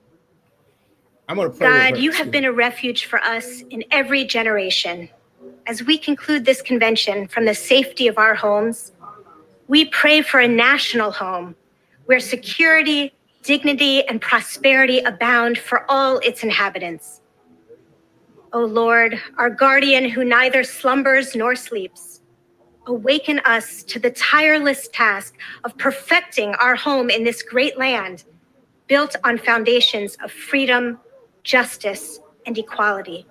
I'm going to pray. God, you have been a refuge for us in every generation. As we conclude this convention from the safety of our homes, we pray for a national home where security, dignity, and prosperity abound for all its inhabitants. O Lord, our guardian who neither slumbers nor sleeps, awaken us to the tireless task of perfecting our home in this great land, built on foundations of freedom, justice, and equality.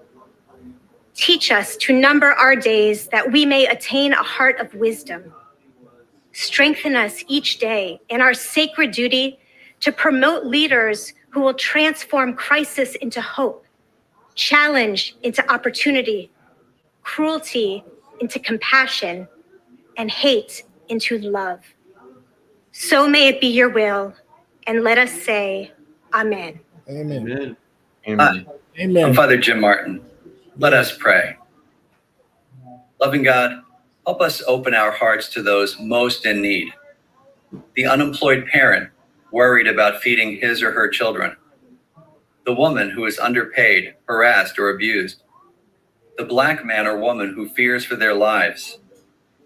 Teach us to number our days that we may attain a heart of wisdom. Strengthen us each day in our sacred duty to promote leaders who will transform crisis into hope, challenge into opportunity, cruelty into compassion, and hate into love. So may it be your will, and let us say, Amen. Amen. Amen. Amen. I'm Father Jim Martin. Let us pray. Loving God, help us open our hearts to those most in need. The unemployed parent worried about feeding his or her children. The woman who is underpaid, harassed, or abused. The Black man or woman who fears for their lives.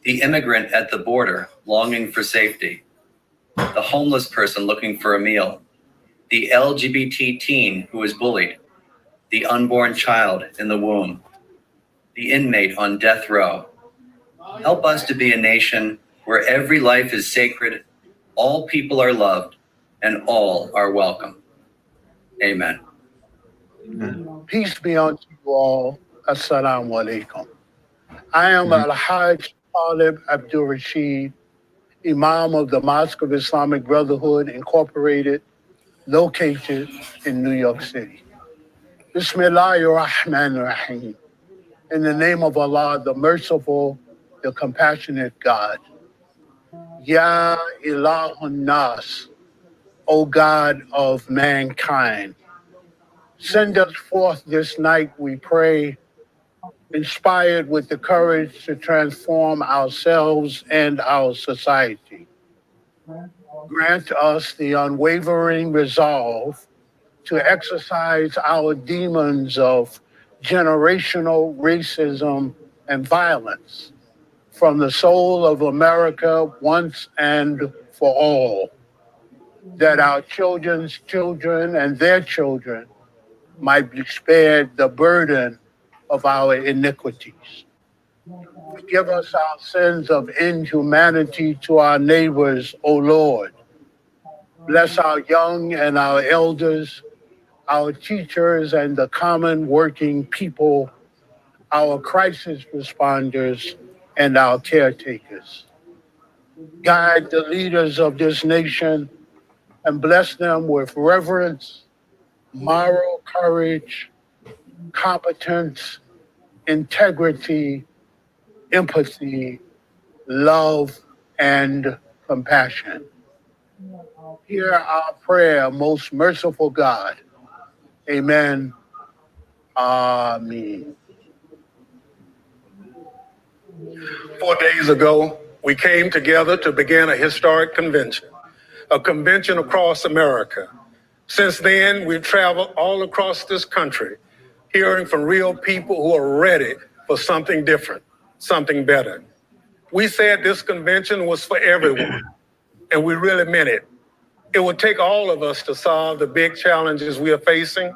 The immigrant at the border longing for safety. The homeless person looking for a meal. The LGBT teen who is bullied. The unborn child in the womb. The inmate on death row. Help us to be a nation where every life is sacred, all people are loved, and all are welcome. Amen. Peace be unto you all. Assalamu alaikum. I am Al-Hajj Talib Abdul Rashid, Imam of the Mosque of Islamic Brotherhood Incorporated, located in New York City. Bismillahir-Rahmanir-Rahim. In the name of Allah, the merciful, the compassionate God. Ya Ilahun Nas, O God of mankind. Send us forth this night, we pray, inspired with the courage to transform ourselves and our society. Grant us the unwavering resolve to exercise our demons of generational racism and violence from the soul of America once and for all, that our children's children and their children might be spared the burden of our iniquities. Forgive us our sins of inhumanity to our neighbors, O Lord. Bless our young and our elders, our teachers and the common working people, our crisis responders, and our caretakers. Guide the leaders of this nation and bless them with reverence, moral courage, competence, integrity, empathy, love, and compassion. Hear our prayer, most merciful God. Amen. Amen. 4 days ago, we came together to begin a historic convention, a convention across America. Since then, we've traveled all across this country, hearing from real people who are ready for something different, something better. We said this convention was for everyone, and we really meant it. It would take all of us to solve the big challenges we are facing.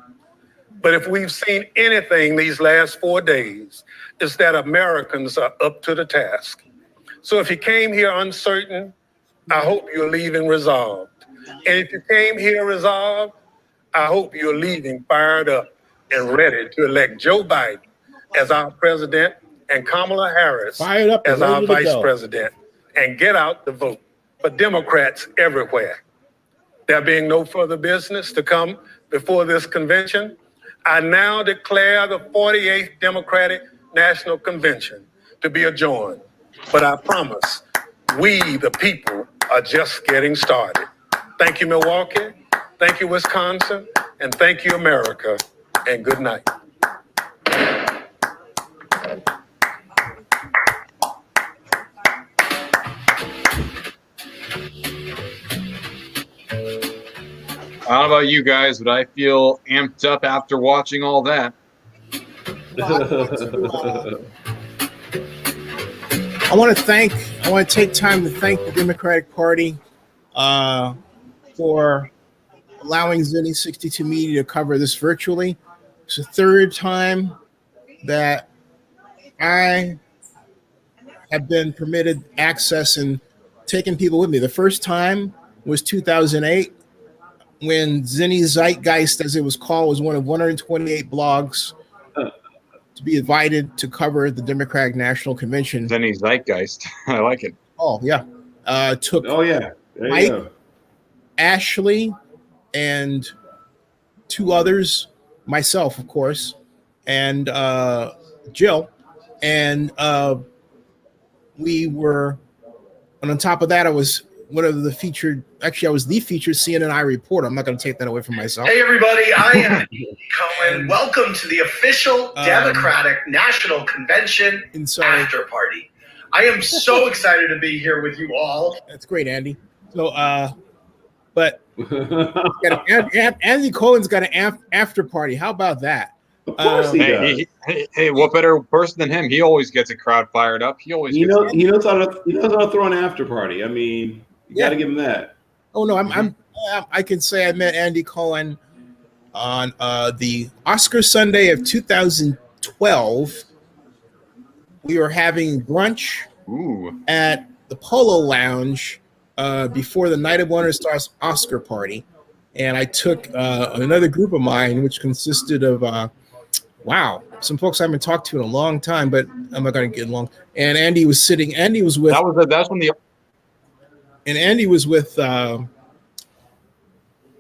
But if we've seen anything these last 4 days, it's that Americans are up to the task. So if you came here uncertain, I hope you're leaving resolved. And if you came here resolved, I hope you're leaving fired up and ready to elect Joe Biden as our president and Kamala Harris Fired up and as our ready to vice go. president, and get out the vote for Democrats everywhere. There being no further business to come before this convention, I now declare the 48th Democratic National Convention to be adjourned. But I promise, we, the people, are just getting started. Thank you, Milwaukee. Thank you, Wisconsin. And thank you, America. And good night. I don't know about you guys, but I feel amped up after watching all that. I want to take time to thank the Democratic Party for allowing Zennie62 Media to cover this virtually. It's the third time that I have been permitted access and taking people with me. The first time was 2008 when Zennie Zeitgeist, as it was called, was one of 128 blogs to be invited to cover the Democratic National Convention. Zennie Zeitgeist. I like it. Oh, yeah. Took There Mike, you go. Ashley, and two others, myself, of course, and Jill. And we were, and on top of that, I was one of the featured, actually, I was the featured CNN reporter. I'm not going to take that away from myself. Hey, everybody. I am Cohen. Welcome to the official Democratic National Convention after party. I am so excited to be here with you all. That's great, Andy. So, but Andy Cohen's got an after party. How about that? Of course he does. Hey, what better person than him? He always gets a crowd fired up. He knows how to throw an after party. I mean, you got to give him that. Oh no, I can say I met Andy Cohen on the Oscar Sunday of 2012. We were having brunch at the Polo Lounge before the Night of Wonder Stars Oscar party, and I took another group of mine, which consisted of some folks I haven't talked to in a long time, but I'm not going to get along. And Andy was sitting. Andy was with. That's when the. And Andy was with.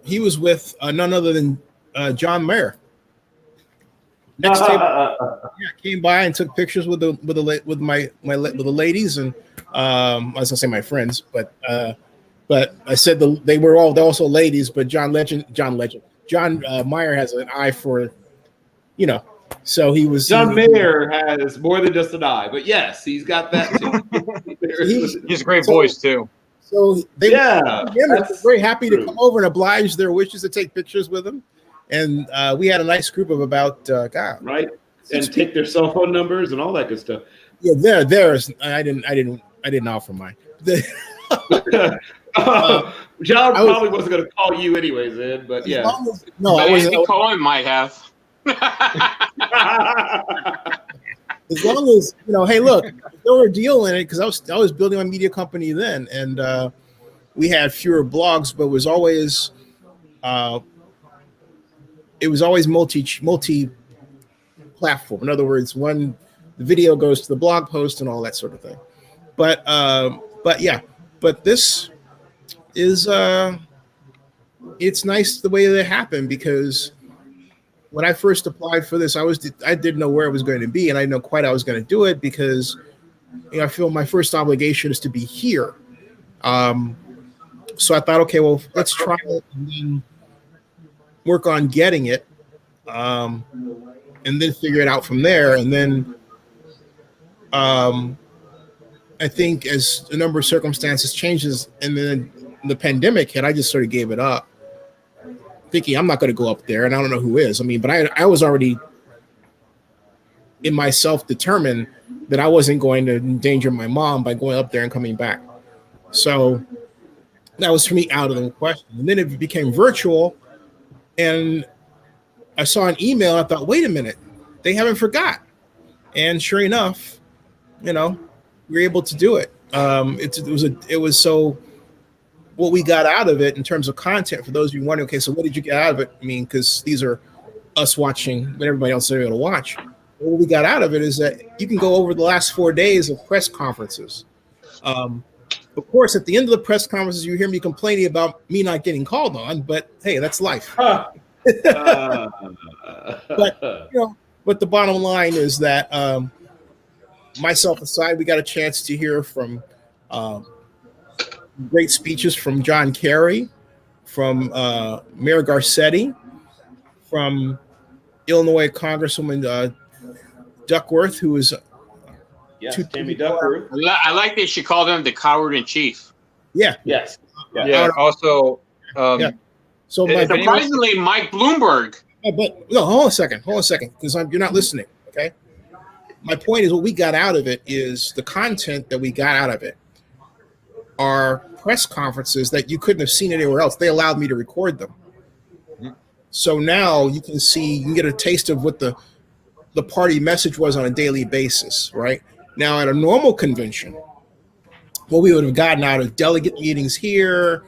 He was with none other than John Mayer. Next table, came by and took pictures with the ladies, and I was gonna say my friends, but I said they're also ladies, but John Mayer has an eye for, so he was. John Mayer has more than just an eye, but yes, he's got that too. He's a great voice too. So they were very happy to come over and oblige their wishes to take pictures with him. And we had a nice group of about right, and take their cell phone numbers and all that good stuff. Yeah, theirs. I didn't offer mine. John probably wasn't going to call you anyways, Ed. But yeah, Andy Cohen might have. As long as hey, look, there were a deal in it because I was building my media company then, and we had fewer blogs, but it was always multi platform. In other words, the video goes to the blog post and all that sort of thing. But this is it's nice the way that it happened, because when I first applied for this, I didn't know where it was going to be, and I didn't know quite how I was going to do it, because I feel my first obligation is to be here. So I thought, okay, well, let's try it and then work on getting it, and then figure it out from there. And then I think as a number of circumstances changes, and then the pandemic hit, I just sort of gave it up, thinking I'm not going to go up there, and I don't know who is. I mean, but I was already in myself determined that I wasn't going to endanger my mom by going up there and coming back. So that was for me out of the question. And then it became virtual, and I saw an email. I thought, wait a minute, they haven't forgot. And sure enough, we were able to do it. It was so what we got out of it in terms of content, for those of you wondering, okay, so what did you get out of it? I mean, because these are us watching what everybody else is able to watch. What we got out of it is that you can go over the last 4 days of press conferences. Of course, at the end of the press conferences, you hear me complaining about me not getting called on, but hey, that's life. But the bottom line is that myself aside, we got a chance to hear from great speeches from John Kerry, from Mayor Garcetti, from Illinois Congresswoman Duckworth, who is Tammy Duckworth. I like that she called him the coward in chief. Yeah. Yes. Yeah. Also, So surprisingly, Mike Bloomberg. But no, hold on a second, because you're not listening. Okay. My point is, what we got out of it is the content that we got out of it are press conferences that you couldn't have seen anywhere else. They allowed me to record them. So now you can see, you can get a taste of what the party message was on a daily basis, right? Now, at a normal convention, what we would have gotten out of delegate meetings here,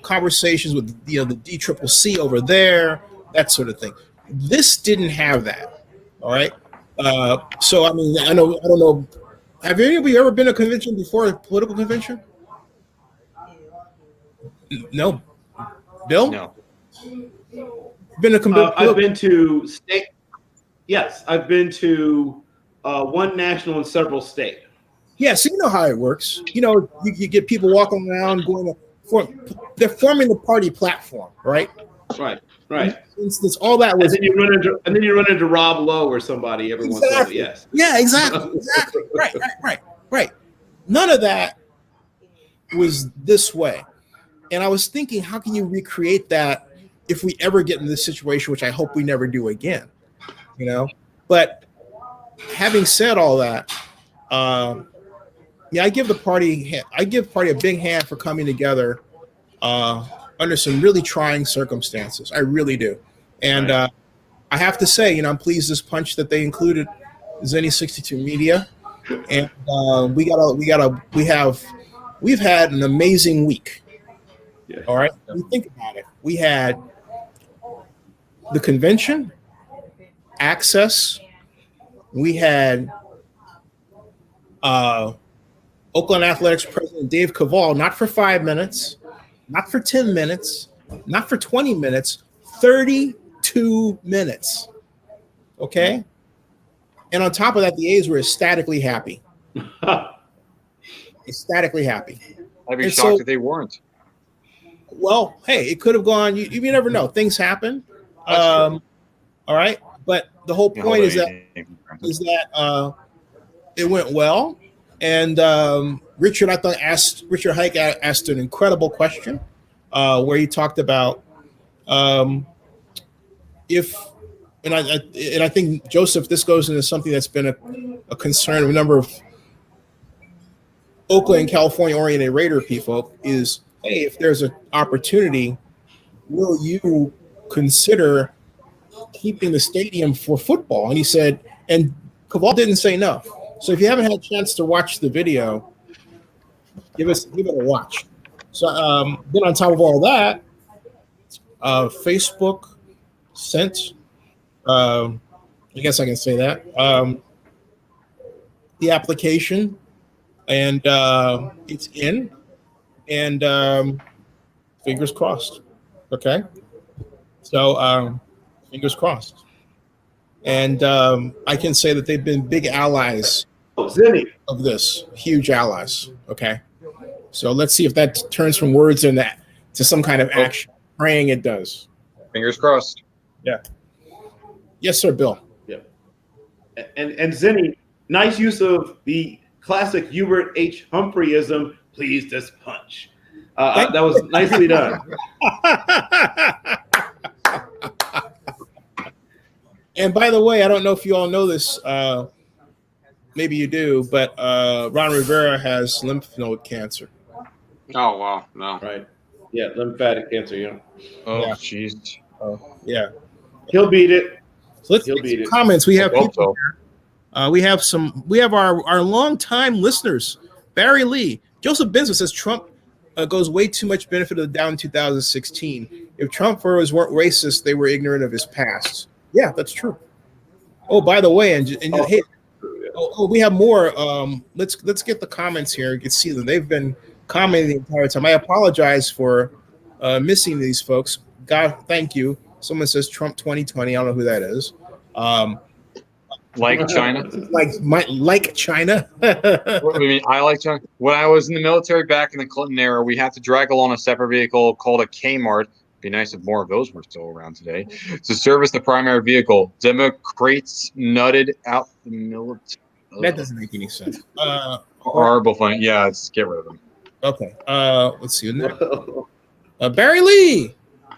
conversations with the DCCC over there, that sort of thing. This didn't have that. All right. So I mean, I don't know. Have any of you ever been to a convention before, a political convention? No. Bill? No. Been to I've been to state. Yes, I've been to one national and several state. Yeah, so you know how it works. You get people walking around they're forming the party platform, right? Right. For instance, all that was. And then you run into Rob Lowe or somebody every once in a while. Yes. Yeah, exactly. Right. None of that was this way. And I was thinking, how can you recreate that if we ever get in this situation, which I hope we never do again? But having said all that, I give the party a big hand for coming together under some really trying circumstances. I really do. And I have to say, I'm pleased this punch that they included Zennie62 Media. And we've had an amazing week. Yeah. All right. When you think about it, we had the convention, access, we had Oakland Athletics president Dave Cavall, not for 5 minutes, not for 10 minutes, not for 20 minutes, 32 minutes. Okay? And on top of that, the A's were ecstatically happy. Ecstatically happy. I'd be shocked if they weren't. Well, hey, it could have gone. You never know. Things happen. All right. But the whole point is that it went well. And Richard Hike asked an incredible question where he talked about and I think, Joseph, this goes into something that's been a concern of a number of Oakland and California-oriented Raider people is, hey, if there's an opportunity, will you consider keeping the stadium for football? And he said, and Cavall didn't say no. So if you haven't had a chance to watch the video, give it a watch. So then on top of all that, Facebook sent, I guess I can say that, the application, and it's in, and fingers crossed. Okay. So fingers crossed. And I can say that they've been big allies of this, huge allies. Okay. So let's see if that turns from words and that to some kind of action. Praying it does. Fingers crossed. Yeah. Yes, sir, Bill. Yeah. And Zennie, nice use of the classic Hubert H. Humphreyism, please just punch. That was nicely done. And by the way, I don't know if you all know this, maybe you do, but Ron Rivera has lymph node cancer. Oh, wow. No. Right. Yeah, lymphatic cancer, yeah. Oh, jeez. Yeah. He'll beat it. So let's get some comments. We have people here. We have our longtime listeners. Barry Lee. Joseph Benson says Trump goes way too much benefit of the doubt in 2016. If Trump voters weren't racist, they were ignorant of his past. Yeah, that's true. Oh, by the way, hey, we have more. Let's get the comments here. You can see them. They've been commenting the entire time. I apologize for missing these folks. God, thank you. Someone says Trump 2020. I don't know who that is. Like China? Like China? I mean, I like China. When I was in the military back in the Clinton era, we had to drag along a separate vehicle called a Kmart. Be nice if more of those were still around today. To service the primary vehicle. Democrats nutted out the military. That doesn't make any sense. Horrible fun. Yeah, let's get rid of them. Okay. Let's see. Barry Lee.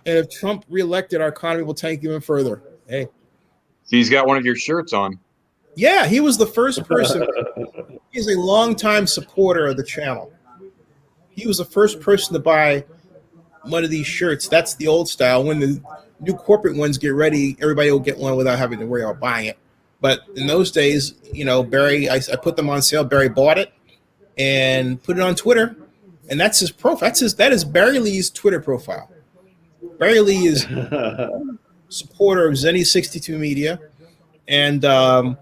And if Trump reelected, our economy will tank even further. Hey. He's got one of your shirts on. Yeah, he was the first person. He's a longtime supporter of the channel. He was the first person to buy one of these shirts. That's the old style. When the new corporate ones get ready, everybody will get one without having to worry about buying it. But in those days, Barry, I put them on sale. Barry bought it and put it on Twitter, and that's his profile. That is Barry Lee's Twitter profile. Barry Lee is supporter of Zennie62 Media, and I'm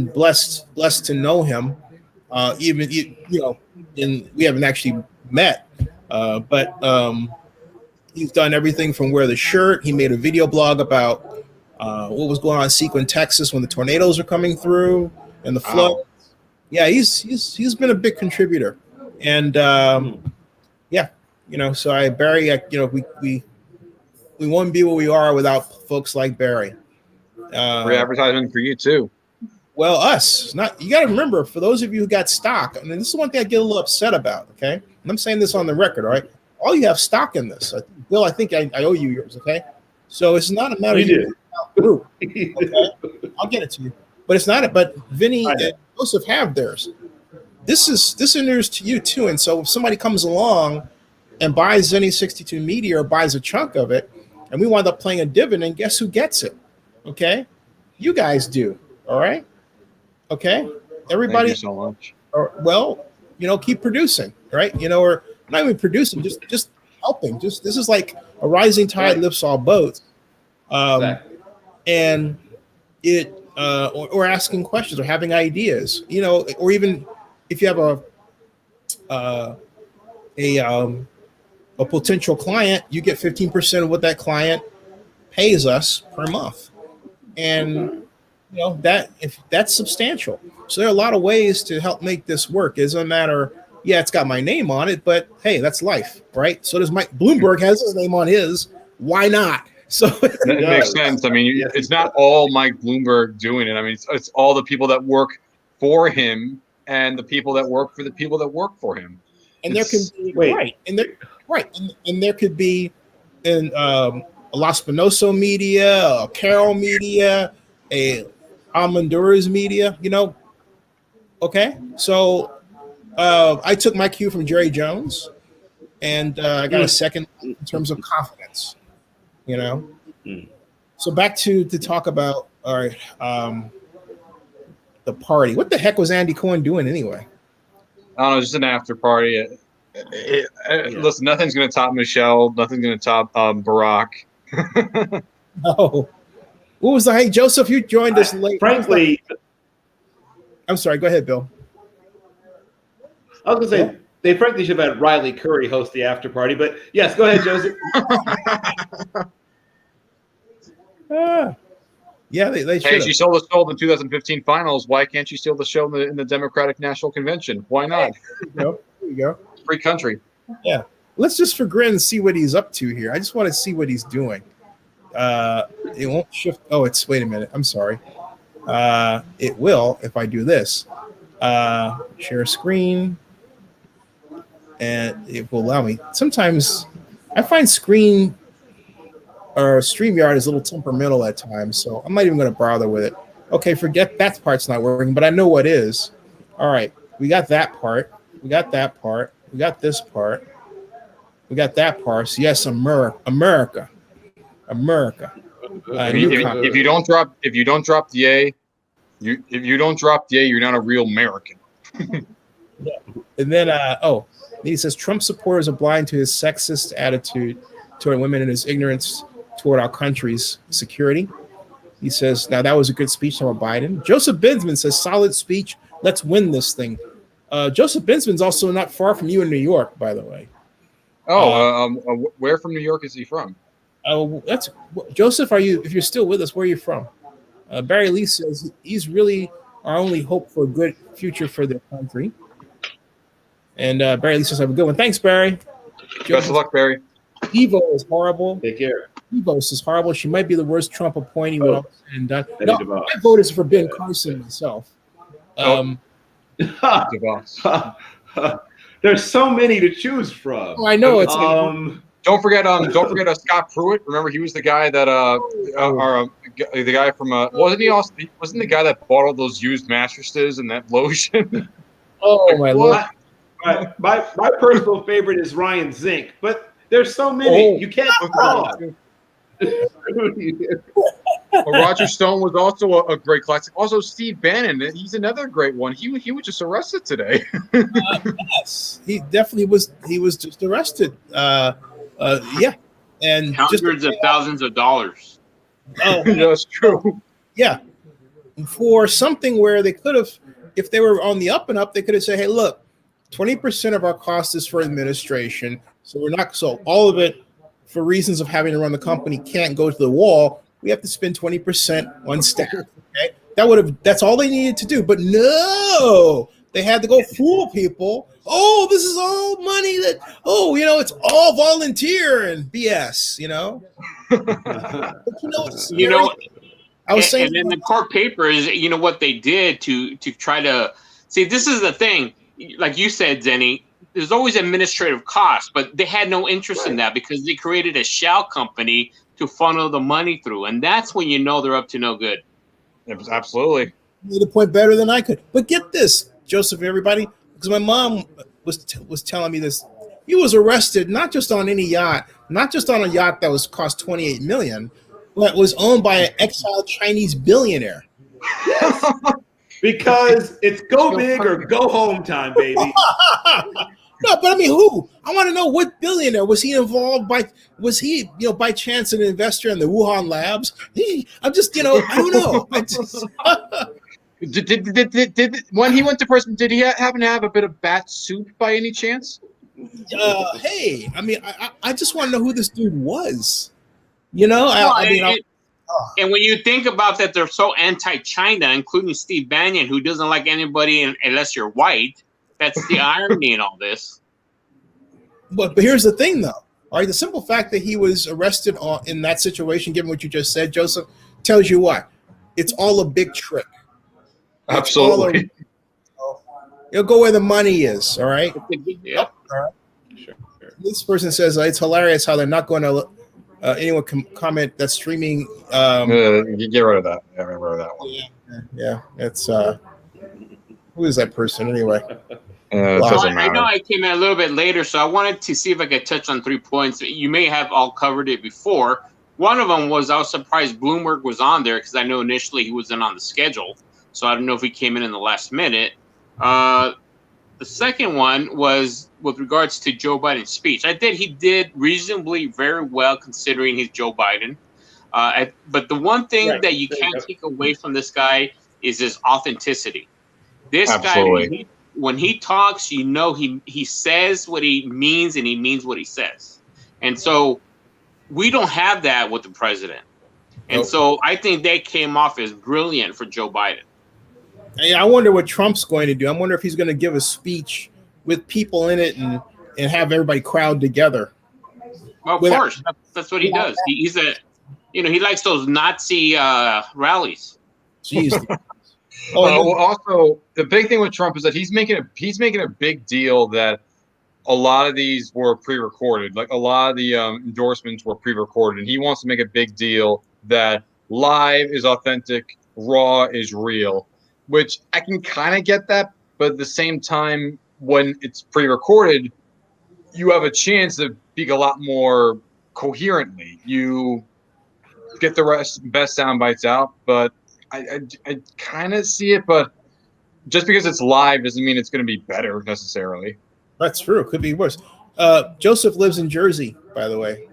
blessed to know him. And we haven't actually met, but he's done everything from wear the shirt. He made a video blog about what was going on in Sequin, Texas, when the tornadoes are coming through and the flood. Wow. Yeah, he's been a big contributor, and so Barry, we wouldn't be where we are without folks like Barry. Free advertisement for you too. Well, us. Not you got to remember, for those of you who got stock, and this is one thing I get a little upset about. Okay, and I'm saying this on the record. All right, all you have stock in this. Bill, I think I owe you yours. Okay, so it's not a matter of group. Okay, I'll get it to you, but it's not. But Vinny and Joseph have theirs. This is news to you too, and so if somebody comes along and buys Zennie62 Media or buys a chunk of it, and we wind up playing a dividend, guess who gets it? Okay, you guys do. All right. Okay, everybody. Thank you so much. Keep producing, right? Or not even producing, just helping. This is like a rising tide lifts all boats. Exactly. And it or asking questions or having ideas, or even if you have a potential client, you get 15% of what that client pays us per month, and if that's substantial. So there are a lot of ways to help make this work. It doesn't matter. Yeah, it's got my name on it, but hey, that's life, right? So does Mike Bloomberg has his name on his. Why not? So it makes sense. I mean, it's not all Mike Bloomberg doing it. I mean, it's all the people that work for him and the people that work for the people that work for him. And there can be and there could be in a Las Spinoso Media, a Carroll Media, a Almondura's Media. Okay, so I took my cue from Jerry Jones, and I got a second in terms of confidence. So back to talk about the party. What the heck was Andy Cohen doing anyway? I don't know, just an after party. Listen, nothing's going to top Michelle. Nothing's going to top Barack. No. What was the hey Joseph? You joined us late. Frankly, I'm sorry. Go ahead, Bill. I was going to say they frankly should have had Riley Curry host the after party, but yes, go ahead, Joseph. Yeah, they should. Hey, she stole the show in the 2015 finals. Why can't she steal the show in the Democratic National Convention? Why not? There you go. Free country. Yeah. Let's just for grin see what he's up to here. I just want to see what he's doing. It won't shift. Oh, wait a minute. I'm sorry. It will if I do this. Share screen. And it will allow me. Sometimes I find StreamYard is a little temperamental at times, so I'm not even going to bother with it. Okay, forget that part's not working, but I know what is. All right, we got that part. We got that part. We got this part. We got that part. So yes, America. If you don't drop the A, you're not a real American. Yeah. And then He says Trump supporters are blind to his sexist attitude toward women and his ignorance toward our country's security. He says, now that was a good speech about Biden. Joseph Binsman says, solid speech. Let's win this thing. Joseph Binsman's also not far from you in New York, by the way. Where from New York is he from? That's Joseph. If you're still with us, where are you from? Barry Lee says he's really our only hope for a good future for the country. And Barry Lee says, have a good one. Thanks, Barry. Best of luck, Barry. Evo is horrible. Take care. Evos is horrible. She might be the worst Trump appointee when all said and done. No, my vote is for Ben Carson myself. There's so many to choose from. Oh, I know. It's don't forget Scott Pruitt. Remember, he was the guy that the guy from wasn't the guy that bought all those used mattresses and that lotion? Oh my Lord. My personal favorite is Ryan Zink, but there's so many you can't pause. Roger Stone was also a great classic. Also, Steve Bannon, he's another great one. He was just arrested today. Yes, he definitely was. He was just arrested. Yeah, and hundreds of thousands of dollars. Oh, that's true. Yeah, for something where they could have, if they were on the up and up, they could have said, "Hey, look, 20% of our cost is for administration, so we're not. So all of it, for reasons of having to run the company, can't go to the wall. We have to spend 20% on staff." Okay, that's all they needed to do. But no, they had to go fool people. Oh, this is all money it's all volunteer and BS. I was saying, and in the court papers, what they did to try to see. This is the thing, like you said, Zenny. There's always administrative costs, but they had no interest in that because they created a shell company to funnel the money through, and that's when they're up to no good. Absolutely. You made a point better than I could. But get this, Joseph, everybody, because my mom was telling me this. He was arrested not just on any yacht, not just on a yacht that was cost $28 million, but was owned by an exiled Chinese billionaire. Yes, because it's go big or go home time, baby. No, but I mean, who? I want to know what billionaire was he involved by? Was he, by chance, an investor in the Wuhan labs? I'm just, I don't know. Did when he went to prison, did he happen to have a bit of bat soup by any chance? Hey, I mean, I just want to know who this dude was. And when you think about that, they're so anti-China, including Steve Bannon, who doesn't like anybody unless you're white. That's the irony in all this. But here's the thing, though. All right, the simple fact that he was arrested in that situation, given what you just said, Joseph, tells you what? It's all a big trick. Absolutely. You'll go where the money is, all right? Yep. All right. Sure. This person says it's hilarious how they're not going to anyone comment that's streaming. Get rid of that. Yeah, get rid of that one. Yeah. It's who is that person anyway? I know I came in a little bit later, so I wanted to see if I could touch on 3 points. You may have all covered it before. One of them was I was surprised Bloomberg was on there because I know initially he wasn't on the schedule, so I don't know if he came in the last minute. The second one was with regards to Joe Biden's speech. He did reasonably very well considering he's Joe Biden. But the one thing that you can't take away from this guy is his authenticity. This guy, when he talks, he says what he means and he means what he says. And so we don't have that with the president. And so I think they came off as brilliant for Joe Biden. Hey, I wonder what Trump's going to do. I wonder if he's going to give a speech with people in it and have everybody crowd together. Well, of course, that's what he does. He's he likes those Nazi rallies. Jeez. Also, the big thing with Trump is that he's making a big deal that a lot of these were pre-recorded. Like a lot of the endorsements were pre-recorded, and he wants to make a big deal that live is authentic, raw is real. Which I can kind of get that, but at the same time, when it's pre-recorded, you have a chance to speak a lot more coherently. You get the best sound bites out, but I kind of see it. But just because it's live doesn't mean it's going to be better necessarily. That's true. Could be worse. Joseph lives in Jersey, by the way.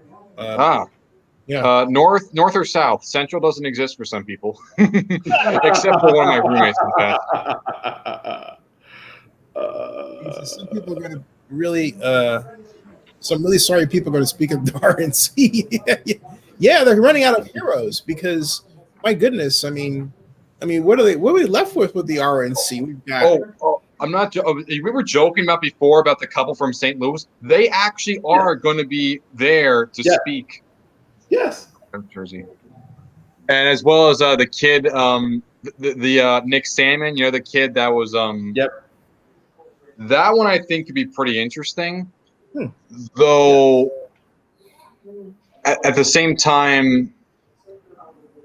Yeah. North or south. Central doesn't exist for some people, except for one of my roommates in the past. Some people are going to really, some really sorry people are going to speak of the RNC. Yeah, they're running out of heroes because, my goodness, I mean, what are we left with the RNC? We've got. I'm not. We were joking about before about the couple from St. Louis. They actually are going to be there to speak. Yes. From Jersey, and as well as the kid, the Nick Salmon. You know, the kid that was. That one I think could be pretty interesting, though. At the same time,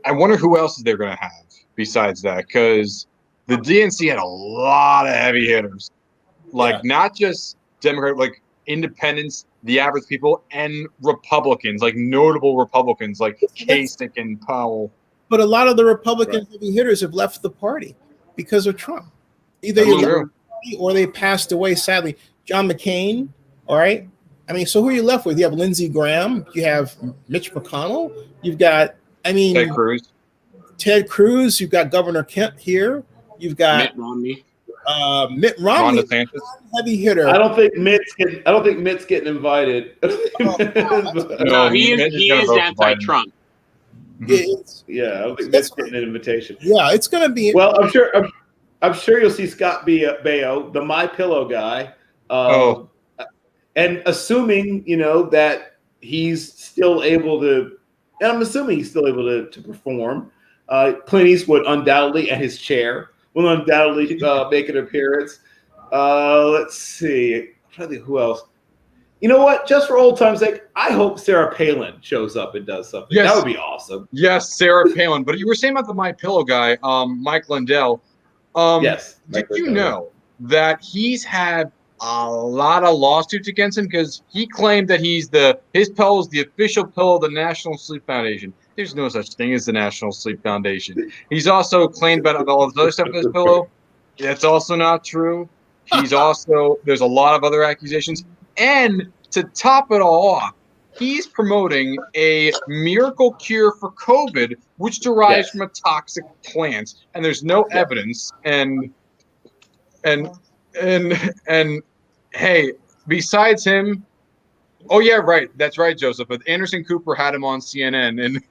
I wonder who else they're going to have besides that, because the DNC had a lot of heavy hitters, like not just Democrat, like independents, the average people, and Republicans, like notable Republicans, like Kasich and Powell. But a lot of the Republican heavy hitters have left the party because of Trump. Either you left the party or they passed away, sadly. John McCain, all right? I mean, so who are you left with? You have Lindsey Graham, you have Mitch McConnell, you've got, Ted Cruz, you've got Governor Kemp here, you've got Mitt Romney. Mitt Romney, heavy hitter. I don't think Mitt's getting invited. No, he is anti-Trump. I don't think Mitt's getting an invitation. Yeah, it's going to be. Well, I'm sure you'll see Scott Baio, the My Pillow guy. And assuming, that he's still able to, and I'm assuming he's still able to perform, Clint Eastwood undoubtedly, and his chair will undoubtedly make an appearance. Let's see. I'm trying to think who else. You know what? Just for old time's sake, I hope Sarah Palin shows up and does something. Yes. That would be awesome. Yes, Sarah Palin. But you were saying about the My Pillow guy, Mike Lindell. Yes. Did you know that he's had a lot of lawsuits against him because he claimed that his pillow is the official pillow of the National Sleep Foundation? There's no such thing as the National Sleep Foundation. He's also claimed about all this other stuff in his pillow. That's also not true. There's a lot of other accusations. And to top it all off, he's promoting a miracle cure for COVID, which derives from a toxic plant, and there's no evidence. And hey, besides him, that's right, Joseph. But Anderson Cooper had him on CNN, and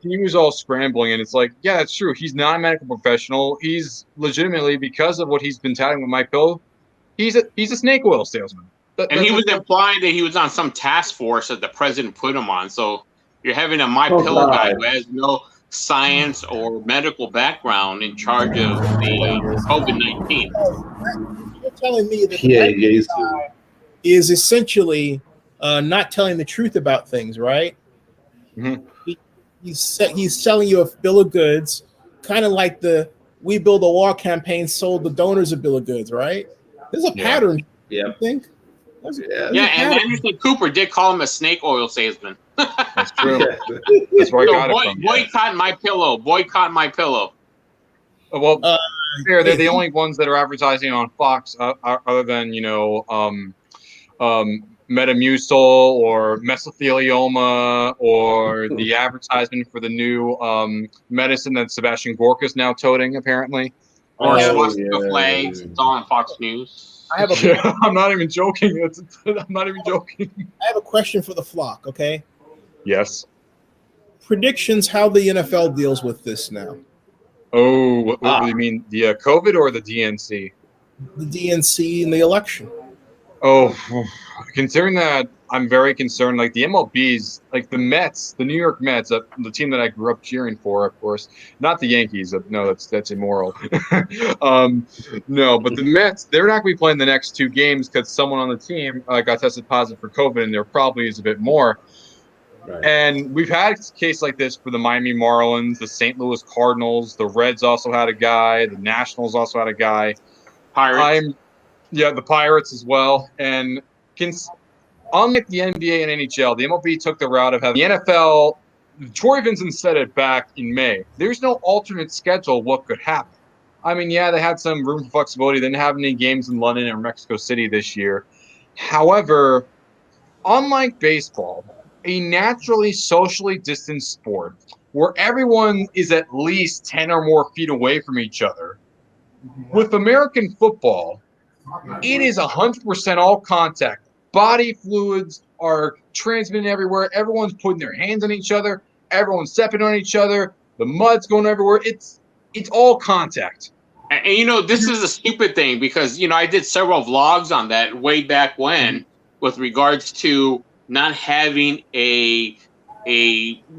he was all scrambling. And it's like, yeah, that's true. He's not a medical professional. He's legitimately, because of what he's been touting with My Pillow, he's a snake oil salesman. And he was implying that he was on some task force that the president put him on. So you're having a My Pillow guy who has no science or medical background in charge of the COVID-19. You're telling me that the guy is essentially not telling the truth about things, right? Mm-hmm. He's selling you a bill of goods, kind of like the We Build a Wall campaign sold the donors a bill of goods, right? There's a pattern. Yeah. I think. And Anderson Cooper did call him a snake oil salesman. That's true. That's where I got it from. Boycott My Pillow. Boycott My Pillow. Well, they're the only ones that are advertising on Fox, other than Metamucil or mesothelioma, or the advertisement for the new medicine that Sebastian Gorka is now toting, apparently. Or swastika flags. It's all on Fox News. I'm not even joking. I'm not even joking. I have a question for the flock, okay? Yes. Predictions how the NFL deals with this now. Oh, what do you mean? The COVID or the DNC? The DNC and the election. Oh, considering that, I'm very concerned. Like the MLB's, like the Mets, the New York Mets, the team that I grew up cheering for, of course, not the Yankees. No, that's immoral. No, but the Mets, they're not going to be playing the next two games because someone on the team got tested positive for COVID, and there probably is a bit more. Right. And we've had a case like this for the Miami Marlins, the St. Louis Cardinals, the Reds also had a guy, the Nationals also had a guy. Pirates. The Pirates as well. And unlike the NBA and NHL, the MLB took the route of having the NFL. Troy Vincent said it back in May. There's no alternate schedule of what could happen. I mean, they had some room for flexibility. They didn't have any games in London or Mexico City this year. However, unlike baseball, a naturally socially distanced sport where everyone is at least 10 or more feet away from each other, with American football, it is 100% all contact. Body fluids are transmitted everywhere. Everyone's putting their hands on each other. Everyone's stepping on each other. The mud's going everywhere. It's all contact. And you know, this is a stupid thing because, you know, I did several vlogs on that way back when with regards to not having a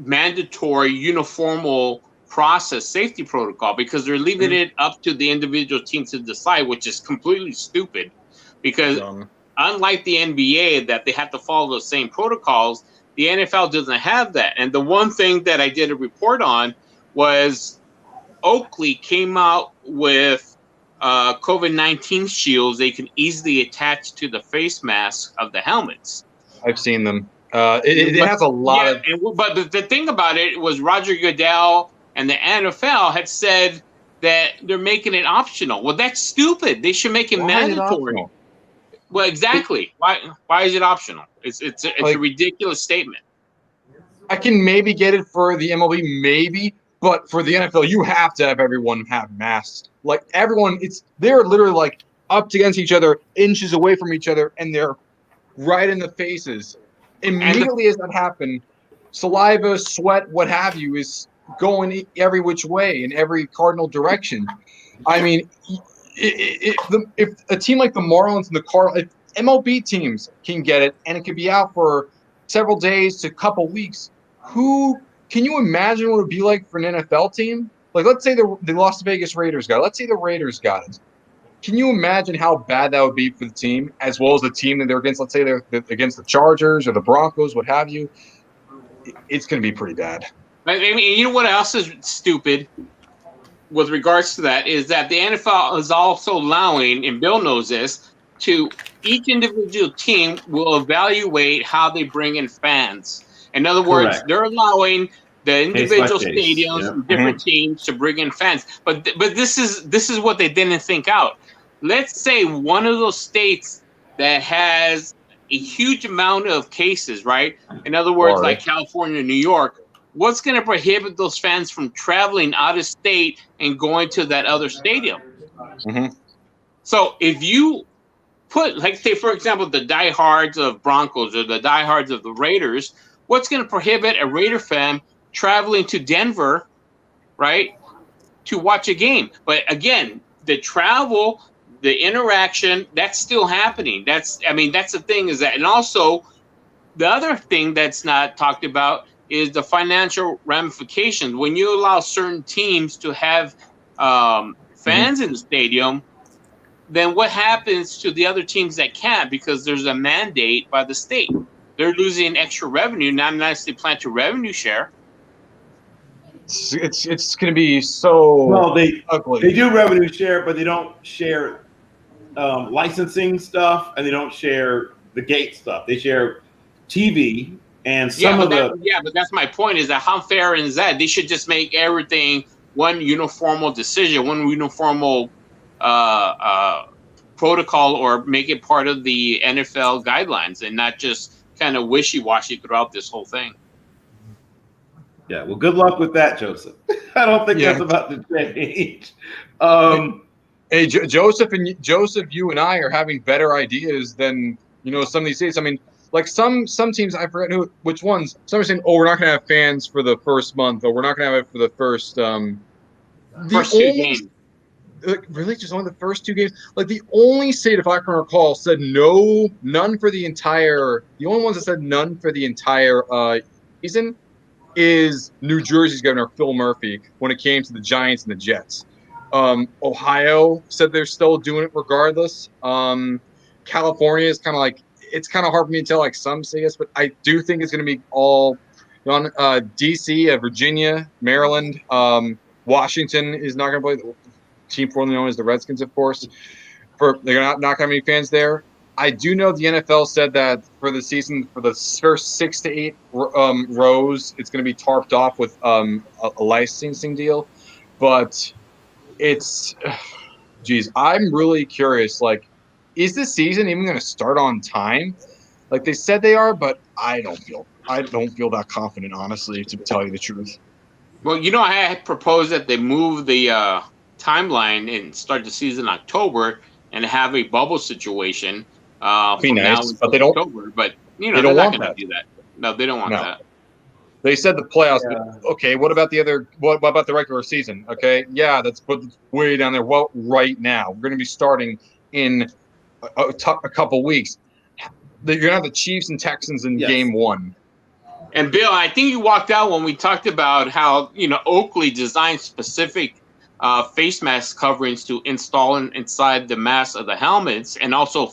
mandatory uniformal process safety protocol, because they're leaving it up to the individual teams to decide, which is completely stupid because unlike the NBA that they have to follow the same protocols, the NFL doesn't have that. And the one thing that I did a report on was Oakley came out with COVID-19 shields they can easily attach to the face mask of the helmets. I've seen them. It has a lot of... But the thing about it was Roger Goodell and the NFL had said that they're making it optional. Well, that's stupid. They should make it mandatory. Well, exactly. Why is it optional? It's a ridiculous statement. I can maybe get it for the MLB, maybe, but for the NFL, you have to have everyone have masks. Like everyone, they're literally like up against each other, inches away from each other, and they're right in the faces. Immediately as that happened, saliva, sweat, what have you, is going every which way in every cardinal direction. I mean, if a team like the Marlins and the Cardinals, if MLB teams can get it and it could be out for several days to a couple weeks, can you imagine what it would be like for an NFL team? Like, let's say the Las Vegas Raiders got it. Let's say the Raiders got it. Can you imagine how bad that would be for the team, as well as the team that they're against? Let's say they're against the Chargers or the Broncos, what have you. It's going to be pretty bad. I mean, you know what else is stupid with regards to that is that the NFL is also allowing, and Bill knows this, to each individual team will evaluate how they bring in fans. In other words, they're allowing the individual stadiums from different teams to bring in fans. But this is what they didn't think out. Let's say one of those states that has a huge amount of cases, right? In other words, like California, New York, what's going to prohibit those fans from traveling out of state and going to that other stadium? So if you put, like, say, for example, the diehards of Broncos or the diehards of the Raiders, what's going to prohibit a Raider fan traveling to Denver, right, to watch a game? But again, the travel, the interaction, that's still happening. That's the thing is that, and also the other thing that's not talked about is the financial ramifications. When you allow certain teams to have fans in the stadium, then what happens to the other teams that can't, because there's a mandate by the state? They're losing extra revenue, not unless they plan to revenue share. It's going to be so ugly. They do revenue share, but they don't share licensing stuff, and they don't share the gate stuff. They share TV and but that's my point, is that how fair is that? They should just make everything one uniformal decision, one uniformal protocol, or make it part of the NFL guidelines and not just kind of wishy-washy throughout this whole thing. Yeah, well, good luck with that, Joseph. I don't think that's about to change. Hey, Joseph, you and I are having better ideas than some of these states. I mean, like some teams, I forget which ones. Some are saying, "Oh, we're not going to have fans for the first month, or we're not going to have it for the first two games." Really, just only the first two games? Like the only state, if I can recall, said none for the entire. The only ones that said none for the entire season is New Jersey's governor Phil Murphy when it came to the Giants and the Jets. Ohio said they're still doing it regardless. California is kind of like, it's kind of hard for me to tell, like some say yes, but I do think it's going to be all on DC, Virginia, Maryland, Washington is not going to play. The team formerly known as the Redskins, of course. They're not going to have any fans there. I do know the NFL said that for the season, for the first 6 to 8 rows, it's going to be tarped off with a licensing deal. But I'm really curious. Like, is this season even going to start on time? Like they said they are, but I don't feel that confident, honestly, to tell you the truth. Well, I had proposed that they move the timeline and start the season in October and have a bubble situation from now until but they don't. October. But they they're don't not want going to that. do that. No, they don't want that. They said the playoffs. But okay, what about the other? What about the regular season? Okay, yeah, that's put way down there. Well, right now we're going to be starting in a couple weeks. You're going to have the Chiefs and Texans in game 1. And Bill, I think you walked out when we talked about how Oakley designed specific face mask coverings to install inside the mask of the helmets, and also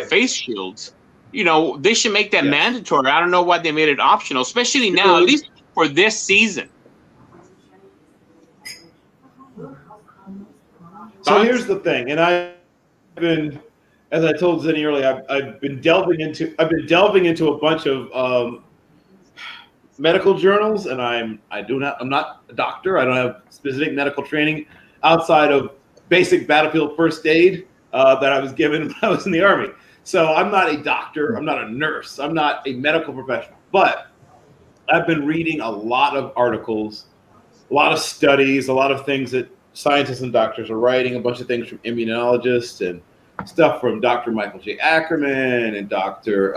face shields. They should make that mandatory. I don't know why they made it optional, especially now, at least for this season. So here's the thing, and I've been, as I told Zennie earlier, I've been delving into a bunch of medical journals, and I'm not a doctor. I don't have specific medical training outside of basic battlefield first aid that I was given when I was in the Army. So I'm not a doctor. I'm not a nurse. I'm not a medical professional. But I've been reading a lot of articles, a lot of studies, a lot of things that scientists and doctors are writing, a bunch of things from immunologists and stuff from Dr. Michael J. Ackerman and Dr.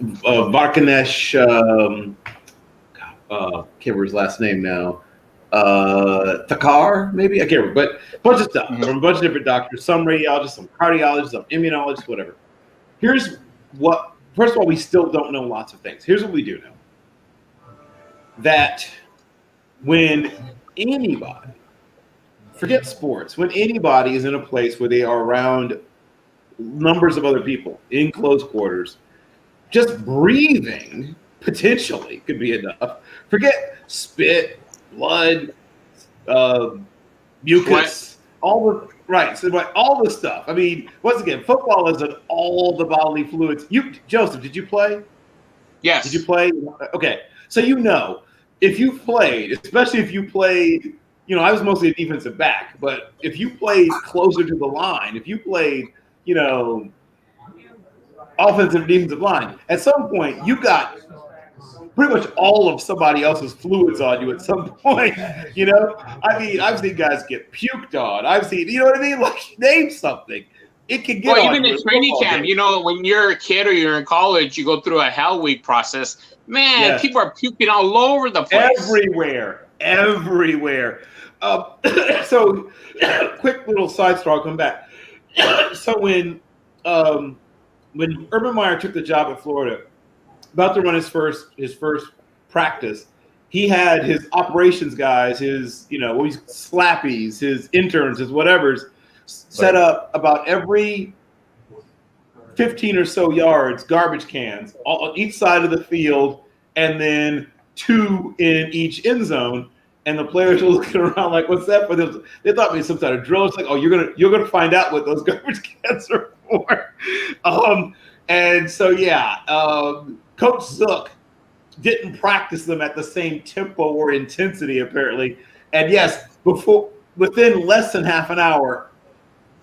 Varkanesh, can't remember his last name now. Thakar, maybe? I can't remember, but a bunch of stuff from a bunch of different doctors, some radiologists, some cardiologists, some immunologists, whatever. First of all, we still don't know lots of things. Here's what we do know. That when anybody, forget sports, when anybody is in a place where they are around numbers of other people in close quarters, just breathing potentially could be enough. Forget spit, blood, mucus, all the stuff. I mean, once again, football is an all the bodily fluids. Joseph, did you play? Yes. Did you play? Okay, so if you played, especially if you played, I was mostly a defensive back, but if you played closer to the line, if you played, offensive, defensive line, at some point you got pretty much all of somebody else's fluids on you at some point, I mean, I've seen guys get puked on. I've seen, you know what I mean? Like, name something. It can get on even in training camp, when you're a kid or you're in college, you go through a hell week process. Man, people are puking all over the place. Everywhere. So, quick little side story, I'll come back. So when Urban Meyer took the job at Florida, about to run his first practice, he had his operations guys, his slappies, his interns, his whatevers, set up about every 15 or so yards, garbage cans on each side of the field, and then 2 in each end zone. And the players were looking around like, "What's that for?" They thought maybe some kind of drill. It's like, "Oh, you're gonna find out what those garbage cans are for." And so Coach Zook didn't practice them at the same tempo or intensity, apparently. And yes, within less than half an hour,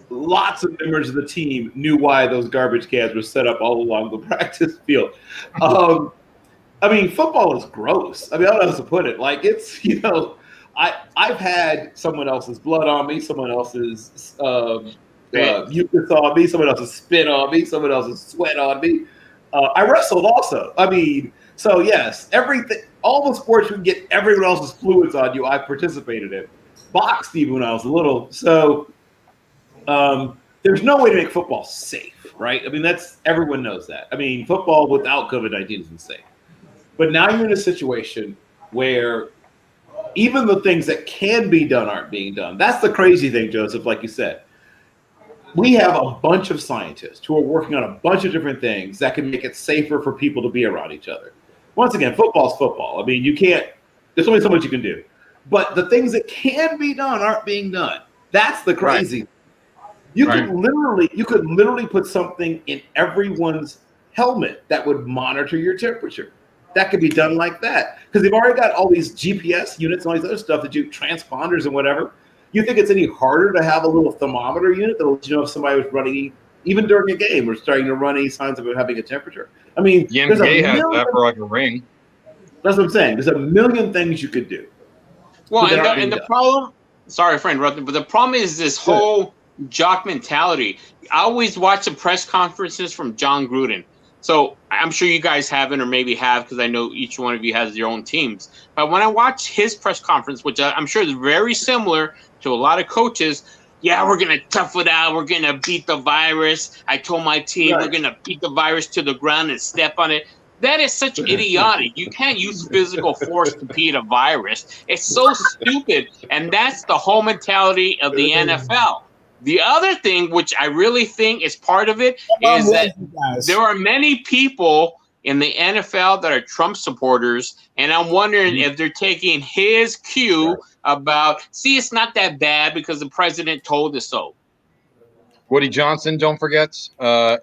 lots of members of the team knew why those garbage cans were set up all along the practice field. I mean, football is gross. I mean, I don't know how to put it. Like, it's, I've had someone else's blood on me, someone else's mucus on me, someone else's spit on me, someone else's sweat on me. I wrestled also. I mean, so yes, everything, all the sports you can get everyone else's fluids on you, I participated in. Boxed even when I was little. So there's no way to make football safe, right? I mean, everyone knows that. I mean, football without COVID-19 isn't safe. But now you're in a situation where even the things that can be done aren't being done. That's the crazy thing, Joseph, like you said. We have a bunch of scientists who are working on a bunch of different things that can make it safer for people to be around each other. Once again, football's football. I mean, there's only so much you can do. But the things that can be done aren't being done. That's the crazy. Right. You could literally put something in everyone's helmet that would monitor your temperature. That could be done like that because they've already got all these GPS units and all these other stuff that do transponders and whatever. You think it's any harder to have a little thermometer unit that will let you know if somebody was running, even during a game, or starting to run any signs of having a temperature? I mean, The NBA has that for like a ring. That's what I'm saying. There's a million things you could do. Well, and the problem, sorry for interrupting, but the problem is this whole jock mentality. I always watch the press conferences from John Gruden. So I'm sure you guys haven't, or maybe have, because I know each one of you has your own teams. But when I watch his press conference, which I'm sure is very similar to a lot of coaches, yeah, we're going to tough it out. We're going to beat the virus. I told my team we're going to beat the virus to the ground and step on it. That is such idiotic. You can't use physical force to beat a virus. It's so stupid. And that's the whole mentality of the NFL. The other thing, which I really think is part of it, is that there are many people in the NFL that are Trump supporters, and I'm wondering if they're taking his cue about, see, it's not that bad because the president told us so. Woody Johnson, don't forget,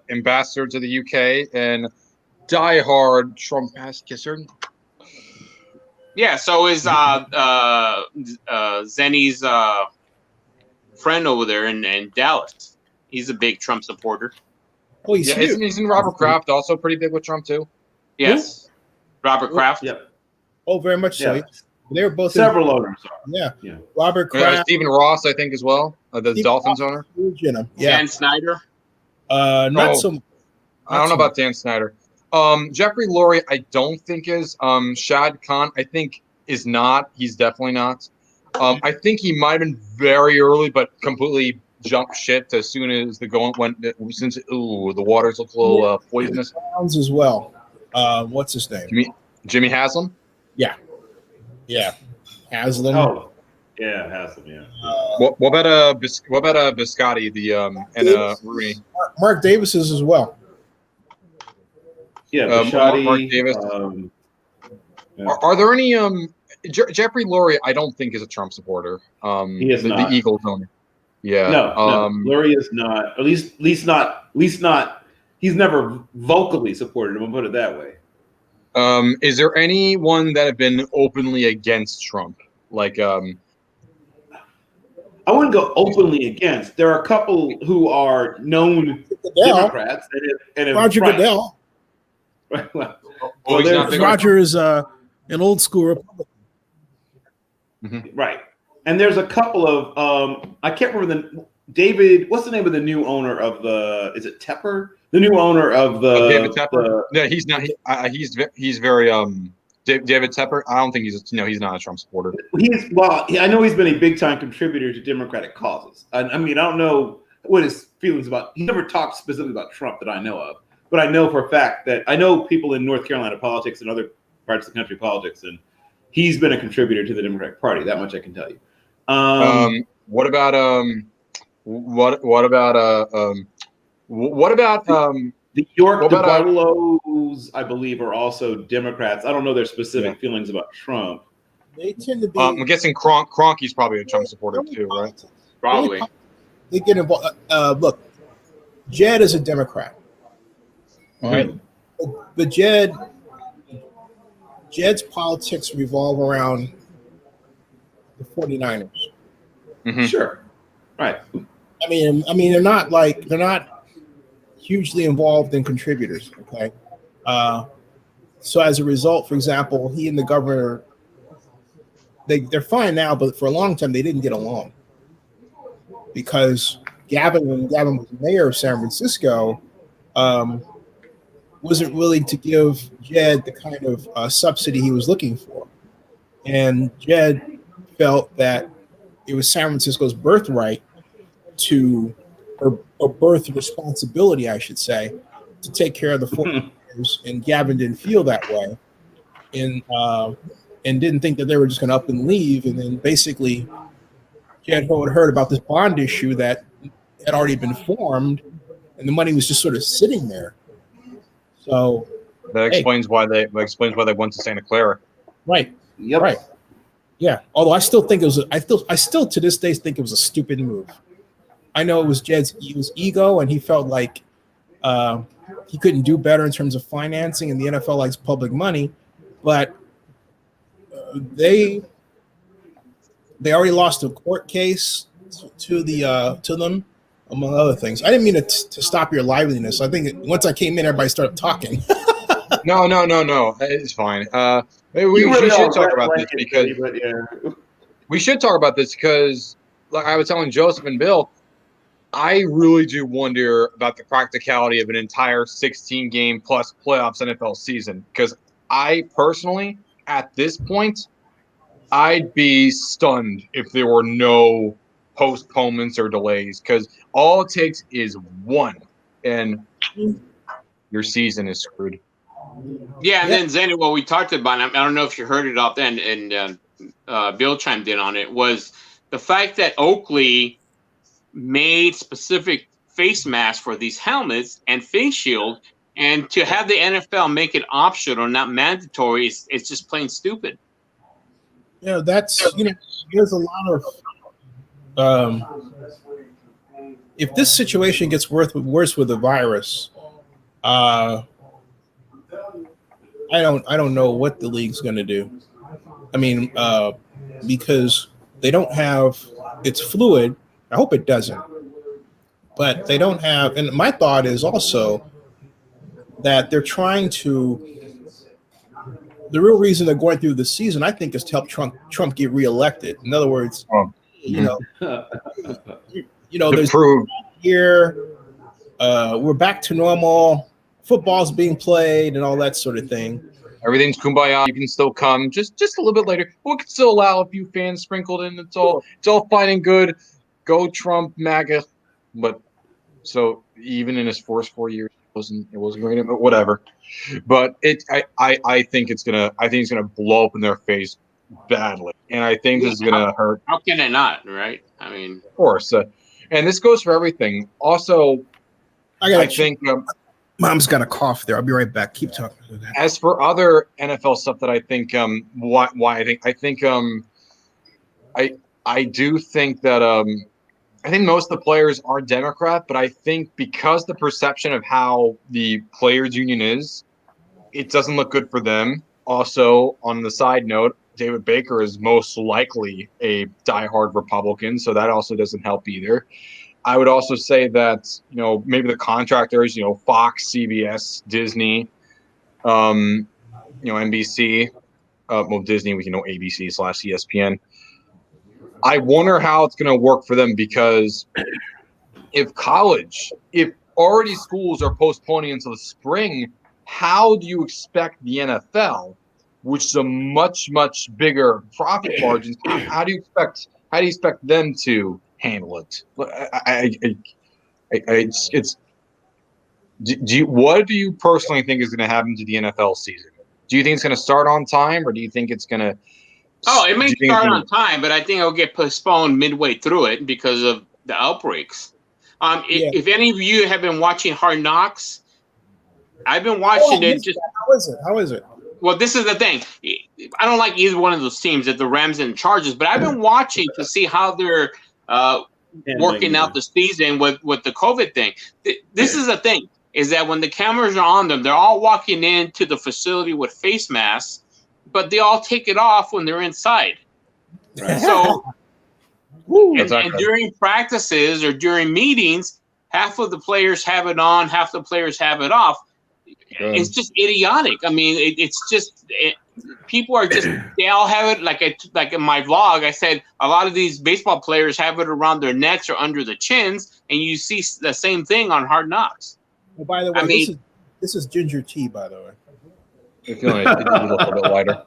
ambassador to the UK and diehard Trump ass kisser. Yeah, so is Zennie's friend over there in Dallas. He's a big Trump supporter. Oh, he's huge. Isn't Robert Kraft also pretty big with Trump too? Yes. Robert Kraft? Yep. Oh, very much so. Yeah. They were both several owners. Yeah. Robert Kraft. Stephen Ross, I think, as well. The Dolphins owner. Yeah. Dan Snyder? Not so. I don't know about Dan Snyder. Jeffrey Lurie, I don't think is. Shad Khan, I think is not. He's definitely not. I think he might have been very early, but completely jumped ship as soon as the going went. Since the waters look a little poisonous. Browns as well. What's his name? Jimmy Haslam. Yeah. Haslam. Oh, yeah, Haslam. Yeah. What about Biscotti? And Rooney. Mark Davis is as well. Yeah, Biscotti, Mark Davis. Are there any Jeffrey Lurie, I don't think is a Trump supporter. He is not. The Eagles owner. Yeah. No, Lurie is not. At least not. He's never vocally supported him. I'll put it that way. Is there anyone that have been openly against Trump? Like, I wouldn't go openly against. There are a couple who are known Democrats and Roger Goodell. Roger is an old school Republican. Mm-hmm. Right. And there's a couple of I can't remember David. What's the name of the new owner of the? Is it Tepper? The new owner of the David Tepper. No, he's not. He's very David Tepper. I don't think he's not a Trump supporter. I know he's been a big time contributor to Democratic causes. I mean, I don't know what his feelings about. He never talked specifically about Trump that I know of, but I know for a fact that I know people in North Carolina politics and other parts of the country politics, and he's been a contributor to the Democratic Party. That much I can tell you. What about the York DeBartolos, I believe, are also Democrats. I don't know their specific feelings about Trump. They tend to be. I'm guessing Kroenke's probably a Trump supporter too, right? Probably. They get involved. Look, Jed is a Democrat. All right, but Jed's politics revolve around the 49ers. Mm-hmm. Sure. Right. I mean, they're not hugely involved in contributors. Okay. So as a result, for example, he and the governor, they're fine now, but for a long time they didn't get along because when Gavin was mayor of San Francisco, wasn't willing to give Jed the kind of subsidy he was looking for, and Jed felt that it was San Francisco's birthright or birth responsibility, I should say, to take care of the 49ers, and Gavin didn't feel that way, and didn't think that they were just going to up and leave, and then basically Jed had heard about this bond issue that had already been formed, and the money was just sort of sitting there. So that explains why they went to Santa Clara. Right. Yep. Right. Yeah. Although I still think it was I still to this day think it was a stupid move. I know it was Jed's ego, and he felt like he couldn't do better in terms of financing, and the NFL likes public money, but they already lost a court case to them, among other things. I didn't mean to stop your liveliness. I think once I came in, everybody started talking. No. It's fine. We should talk about this because we should talk about this because, like I was telling Joseph and Bill, I really do wonder about the practicality of an entire 16-game plus playoffs NFL season. Because I personally, at this point, I'd be stunned if there were no postponements or delays. Because all it takes is one, and your season is screwed. Yeah, and then Zennie, what we talked about, I don't know if you heard it off then, and Bill chimed in on it, was the fact that Oakley made specific face masks for these helmets and face shield, and to have the NFL make it optional, not mandatory, it's just plain stupid. Yeah, there's a lot of if this situation gets worse with the virus, I don't know what the league's going to do. I mean, because they don't have, it's fluid. I hope it doesn't, but they don't have. And my thought is also that they're trying to. The real reason they're going through the season, I think, is to help Trump get reelected. In other words, there's here. We're back to normal. Football's being played and all that sort of thing. Everything's kumbaya. You can still come just a little bit later. We can still allow a few fans sprinkled in. It's all fine and good. Go Trump, MAGA. But so even in his first 4 years, it wasn't great, but whatever. But I think it's gonna blow up in their face badly, and I think this is gonna hurt. How can it not? Right? I mean, of course. And this goes for everything. Also, I think. Mom's got a cough there. I'll be right back. Keep talking. As for other NFL stuff that I think, I do think that I think most of the players are Democrat, but I think because the perception of how the players union is, it doesn't look good for them. Also, on the side note, David Baker is most likely a diehard Republican, so that also doesn't help either. I would also say that, maybe the contractors, Fox, CBS, Disney, NBC, Disney, we can know ABC/ESPN. I wonder how it's going to work for them because if already schools are postponing until the spring, how do you expect the NFL, which is a much, much bigger profit margin, how do you expect them to handle it? What do you personally think is going to happen to the NFL season? Do you think it's going to start on time, or do you think it's going to? Oh, it may start on time, but I think it'll get postponed midway through it because of the outbreaks. If any of you have been watching Hard Knocks, I've been watching it. How is it? Well, this is the thing. I don't like either one of those teams, that the Rams and Chargers, but I've been watching to see how they're working out the season with the COVID thing. This is the thing, is that when the cameras are on them, they're all walking into the facility with face masks, but they all take it off when they're inside. Right. So, and during practices or during meetings, half of the players have it on, half the players have it off. It's just idiotic. I mean, people are just, they all have it. Like in my vlog, I said a lot of these baseball players have it around their necks or under the chins, and you see the same thing on Hard Knocks. Well, by the way, this is ginger tea, by the way. It's a little bit lighter.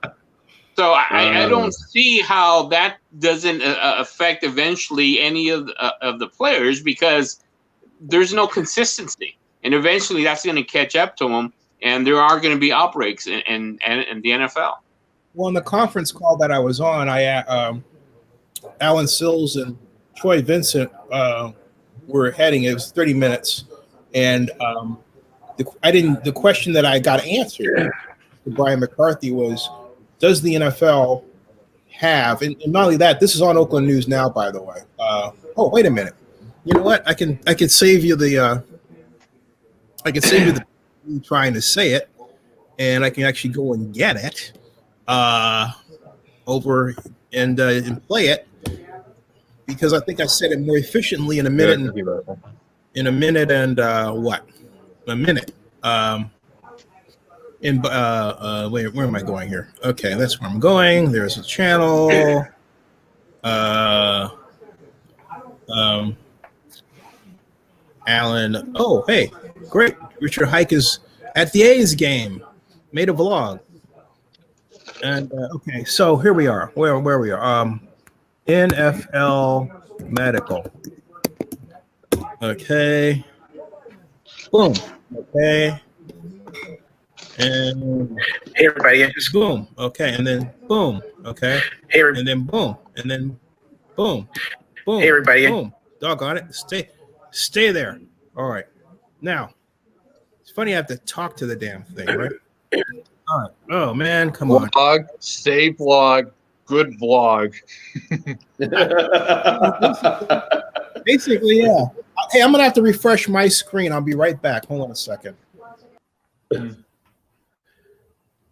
So I don't see how that doesn't affect eventually any of the players, because there's no consistency. And eventually that's going to catch up to them, and there are going to be outbreaks in the NFL. Well, in the conference call that I was on, Alan Sills and Troy Vincent were heading. It was 30 minutes, and the question that I got answered to Brian McCarthy was, does the NFL have, and not only that, this is on Oakland News Now, by the way. Oh, wait a minute. You know what? I can save you the trying to say it, and I can actually go and get it over and play it. because I think I said it more efficiently in a minute. In a minute and what? A minute. Where am I going here? Okay, that's where I'm going. There's a channel. Alan. Oh, hey, great. Richard Hike is at the A's game. Made a vlog. And okay, so here we are. Where we are. NFL Medical. Okay. Boom. Okay. And hey everybody, just boom. Okay, and then boom. Okay. Hey, and then boom, and then boom, boom. Hey everybody, boom. Doggone it. Stay there. All right. Now, it's funny I have to talk to the damn thing, right? All right. Oh man, come on. Vlog, save vlog, good vlog. Basically, yeah. Hey, I'm gonna have to refresh my screen. I'll be right back. Hold on a second.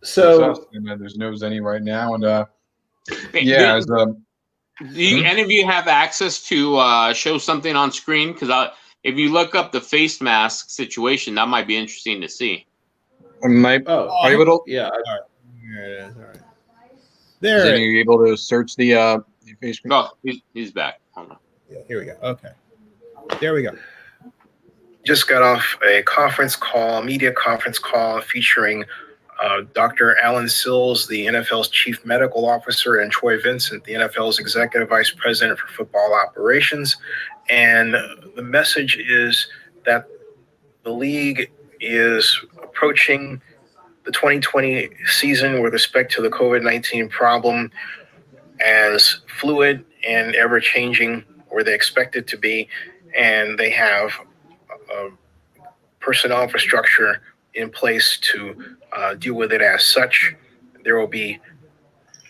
So there's no Zennie right now, and yeah. Do any of you have access to show something on screen? Because if you look up the face mask situation, that might be interesting to see. Are you able to? Yeah. All right. There it is. All right. There. Then you're able to search the face screen. Oh, he's back. Hold on. Yeah, here we go. Okay. There we go. Just got off a media conference call featuring Dr. Alan Sills, the NFL's chief medical officer, and Troy Vincent, the NFL's executive vice president for football operations. And the message is that the league is approaching the 2020 season with respect to the COVID-19 problem as fluid and ever-changing, or they expect it to be, and they have personnel infrastructure in place to deal with it as such. There will be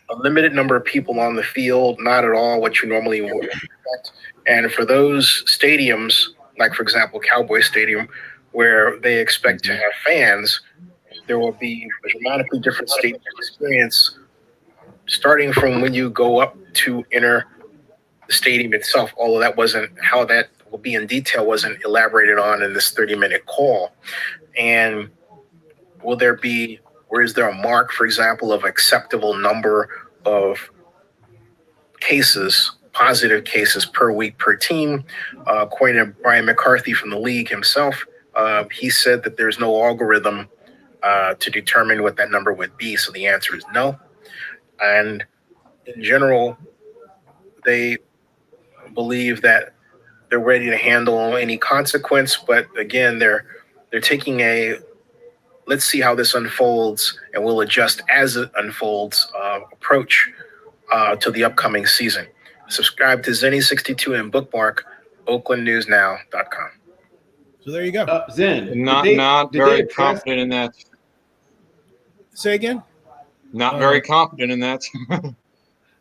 a limited number of people on the field, not at all what you normally would expect. And for those stadiums, like for example, Cowboy Stadium, where they expect to have fans, there will be a dramatically different stadium experience starting from when you go up to enter the stadium itself, although that wasn't how that will be in detail, wasn't elaborated on in this 30-minute call. And where is there a mark, for example, of acceptable number of cases, positive cases per week per team? According to Brian McCarthy from the league himself, he said that there's no algorithm to determine what that number would be. So the answer is no. And in general, they believe that they're ready to handle any consequence. But again, they're taking a let's see how this unfolds and we'll adjust as it unfolds approach to the upcoming season. Subscribe to Zennie62 and bookmark oaklandnewsnow.com. So there you go. Zen, not very confident in that. Say again? Not very confident in that.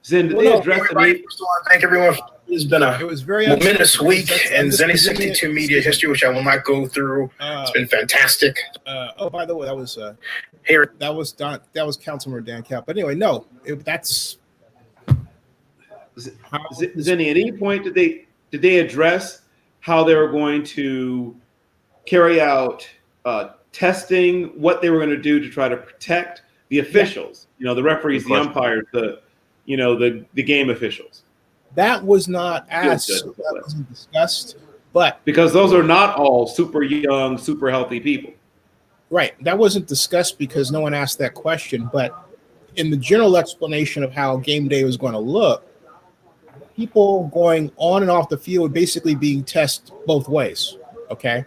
Zen, did they address the need? Thank everyone. It's been a very momentous week in Zennie62 media history, which I will not go through. It's been fantastic. By the way, that was that was Councilman Dan Cap. But anyway, no, that's Zennie. At any point did they address how they were going to carry out testing, what they were going to do to try to protect the officials? You know, the referees, the umpires, the game officials. That was not asked. That wasn't discussed. But because those are not all super young, super healthy people. Right. That wasn't discussed because no one asked that question. But in the general explanation of how game day was going to look, people going on and off the field basically being tested both ways. Okay.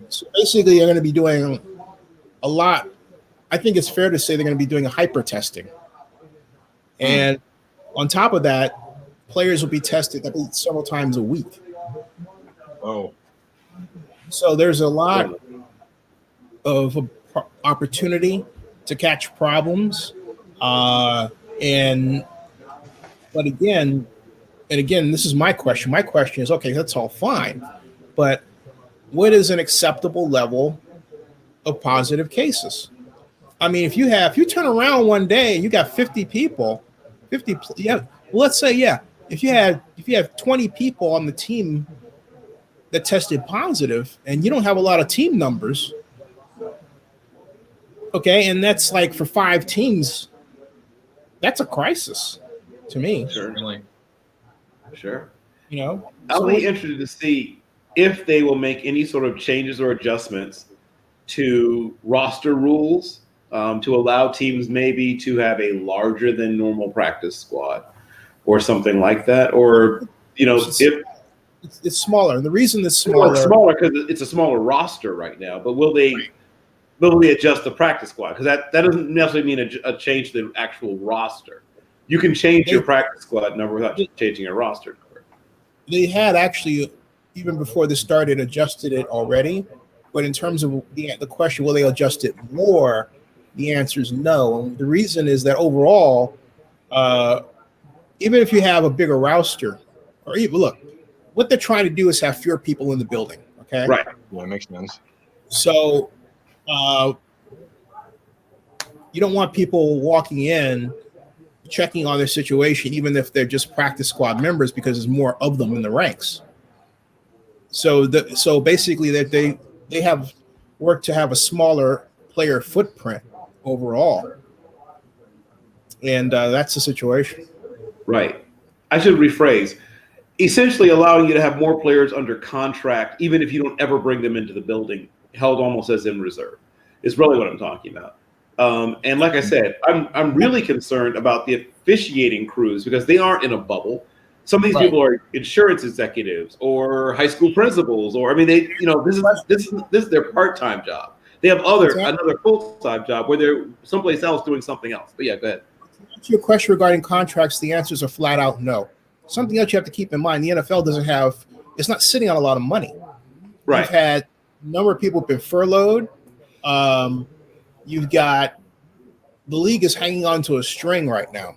So basically, they're going to be doing a lot. I think it's fair to say they're going to be doing a hyper testing. And on top of that, players will be tested several times a week. Oh. So there's a lot of opportunity to catch problems. But again, this is my question. My question is, okay, that's all fine. But what is an acceptable level of positive cases? I mean, if you turn around one day and you got 50 people, let's say, if you have 20 people on the team that tested positive, and you don't have a lot of team numbers, okay, and that's like for 5 teams, that's a crisis to me. Sure. You know, I'll be interested to see if they will make any sort of changes or adjustments to roster rules to allow teams maybe to have a larger than normal practice squad or something like that. Or, you know, if it's smaller. The reason it's smaller, it's smaller because it's a smaller roster right now. But will they adjust the practice squad? Because that doesn't necessarily mean a change to the actual roster. You can change your practice squad number without changing your roster number. They had actually, even before this started, adjusted it already. But in terms of the question, will they adjust it more? The answer is no. And the reason is that overall, even if you have a bigger roster, or even look, what they're trying to do is have fewer people in the building. Okay, right? Yeah, that makes sense. So you don't want people walking in, checking on their situation, even if they're just practice squad members, because there's more of them in the ranks. So basically, that they have worked to have a smaller player footprint overall, and that's the situation. Right. I should rephrase. Essentially allowing you to have more players under contract, even if you don't ever bring them into the building, held almost as in reserve, is really what I'm talking about. And like I said, I'm really concerned about the officiating crews because they aren't in a bubble. Some of these people are insurance executives or high school principals, or I mean, they, you know, this is their part-time job. They have another full-time job where they're someplace else doing something else. But yeah, go ahead. To your question regarding contracts, the answers are flat out no. Something else you have to keep in mind: the NFL it's not sitting on a lot of money. Right. You've had a number of people have been furloughed. You've got the league is hanging on to a string right now,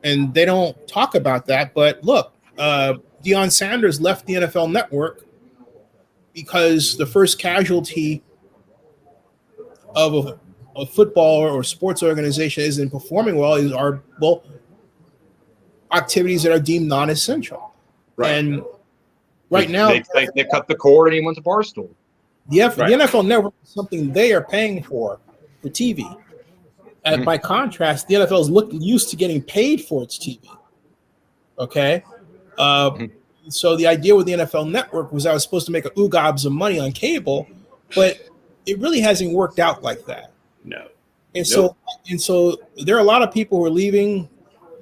and they don't talk about that. But look, Deion Sanders left the NFL Network because the first casualty of a football or sports organization isn't performing well are activities that are deemed non-essential. Right. And right now they cut the cord and he went to Barstool. The NFL Network is something they are paying for TV. And by contrast, the NFL is used to getting paid for its TV. Okay. So the idea with the NFL Network was I was supposed to make a gobs of money on cable, but it really hasn't worked out like that. No. And so there are a lot of people who are leaving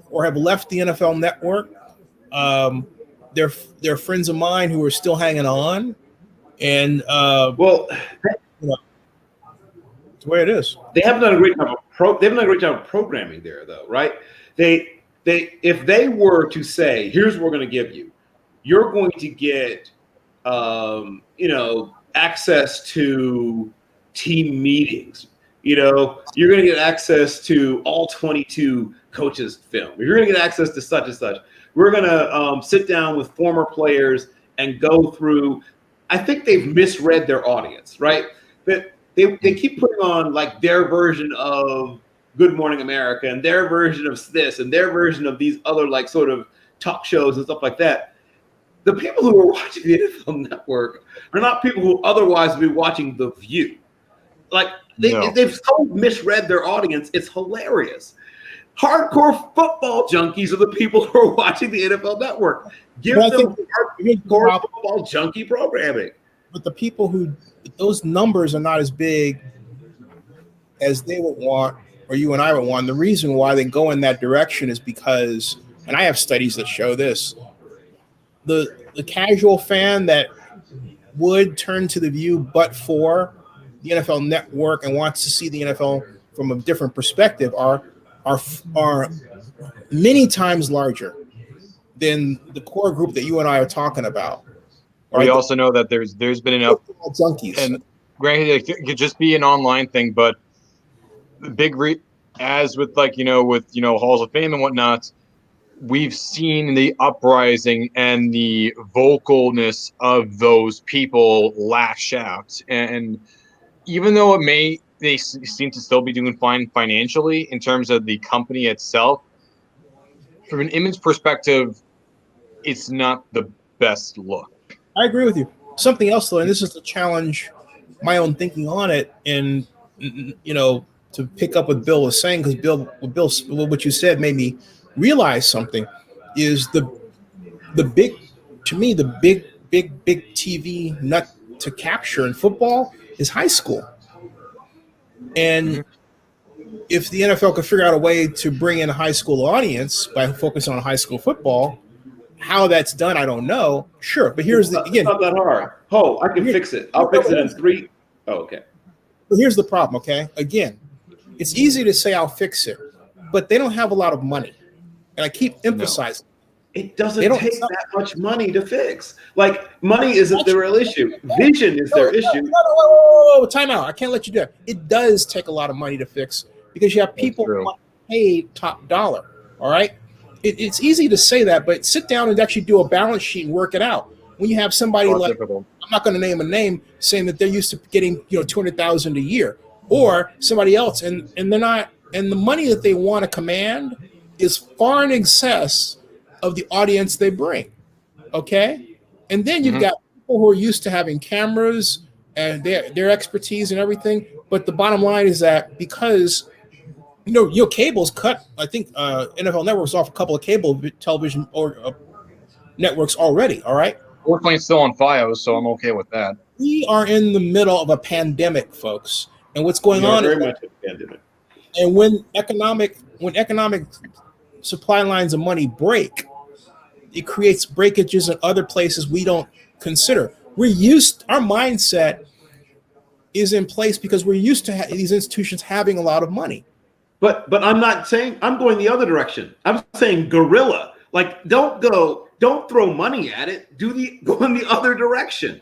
or have left the NFL Network. They're friends of mine who are still hanging on. And it's the way it is. They haven't done a great job of programming there, though, right? If they were to say, "Here's what we're going to give you. You're going to get, access to team meetings. You're going to get access to all 22 coaches' film. You're going to get access to such and such. We're going to sit down with former players and go through." I think they've misread their audience, right? That they keep putting on like their version of Good Morning America and their version of this and their version of these other like sort of talk shows and stuff like that. The people who are watching the NFL Network are not people who otherwise would be watching The View. Like they've so misread their audience. It's hilarious. Hardcore football junkies are the people who are watching the NFL Network. Give them hardcore football junkie programming. But the people those numbers are not as big as they would want, or you and I would want. The reason why they go in that direction is because, and I have studies that show this, the casual fan that would turn to The View but for the NFL Network and wants to see the NFL from a different perspective are many times larger than the core group that you and I are talking about. Right? We also know that there's been enough junkies, and granted, it could just be an online thing, but the big as with Halls of Fame and whatnot, we've seen the uprising and the vocalness of those people lash out, and even though they seem to still be doing fine financially in terms of the company itself, from an image perspective, it's not the best look. I agree with you. Something else, though, and this is to challenge my own thinking on it, and to pick up what Bill was saying, because what you said made me realize something. Is the big TV nut to capture in football is high school, and if the NFL could figure out a way to bring in a high school audience by focusing on high school football. How that's done, I don't know. Sure, but here's it's not that hard. I can fix it. I'll fix it in 3. Oh, okay. But here's the problem. Okay, again, it's easy to say I'll fix it, but they don't have a lot of money, and I keep emphasizing it doesn't take that much money to fix. Like, money isn't the real issue. Vision is their issue. Whoa, time out. I can't let you do that. It does take a lot of money to fix because you have people who pay top dollar. All right. It's easy to say that, but sit down and actually do a balance sheet and work it out. When you have somebody I'm not going to name a name, saying that they're used to getting $200,000 a year, or somebody else, and they're not, and the money that they want to command is far in excess of the audience they bring. Okay, and then you've got people who are used to having cameras and their expertise and everything. But the bottom line is that because cable's cut. I think NFL Network's off a couple of cable television or networks already. All right. We're playing still on FiOS, so I'm okay with that. We are in the middle of a pandemic, folks, and what's going on? Very much a pandemic. And when economic supply lines of money break, it creates breakages in other places we don't consider. Our mindset is in place because we're used to these institutions having a lot of money. But I'm not saying I'm going the other direction. I'm saying guerrilla. Like, don't throw money at it. Go in the other direction.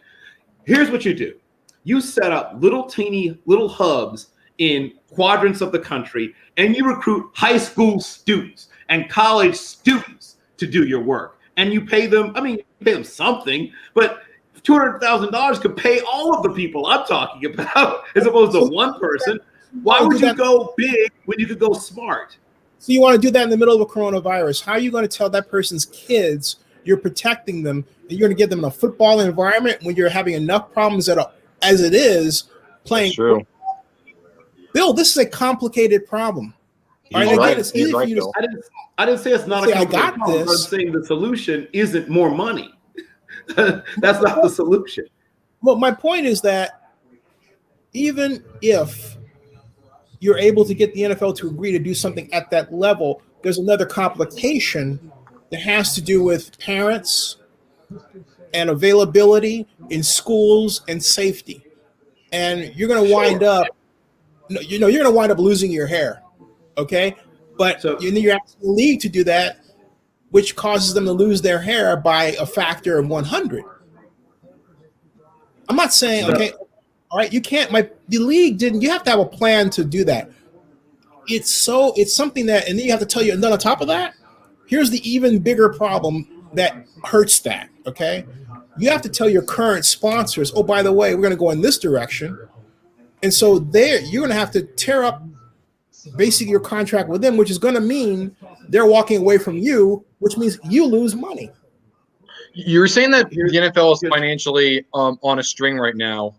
Here's what you do. You set up little hubs in quadrants of the country, and you recruit high school students and college students to do your work. And you pay them, you pay them something, but $200,000 could pay all of the people I'm talking about as opposed to one person. Why would you go big when you could go smart? So you want to do that in the middle of a coronavirus. How are you going to tell that person's kids you're protecting them and you're going to get them in a football environment when you're having enough problems as it is playing? True. Bill, this is a complicated problem. I didn't say it's not a complicated problem. I'm saying the solution isn't more money. That's not the solution. Well, my point is that even if you're able to get the NFL to agree to do something at that level, there's another complication that has to do with parents and availability in schools and safety. And you're going to wind up, you're going to wind up losing your hair. Okay. But you're asking the league to do that, which causes them to lose their hair by a factor of 100. I'm not saying, okay, all right, you can't, the league didn't, you have to have a plan to do that. It's something that, and then you have to tell you, and then on top of that, here's the even bigger problem that hurts that, okay? You have to tell your current sponsors, oh, by the way, we're going to go in this direction. And so you're going to have to tear up basically your contract with them, which is going to mean they're walking away from you, which means you lose money. You're saying that the NFL is financially on a string right now.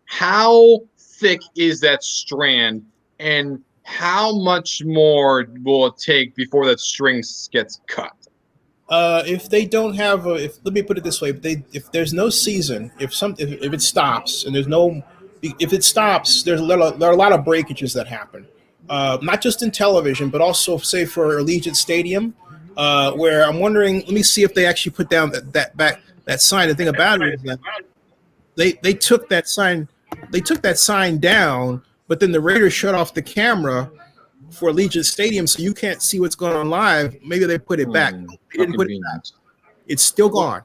How thick is that strand, and how much more will it take before that string gets cut? If they don't have let me put it this way, if there's no season, if it stops and if it stops, there are a lot of breakages that happen. Not just in television, but also say for Allegiant Stadium, where I'm wondering, let me see if they actually put down that sign. The thing about it is that they took that sign down, but then the Raiders shut off the camera for Allegiant Stadium, so you can't see what's going on live. Maybe they put it back. They didn't put it back. It's still gone.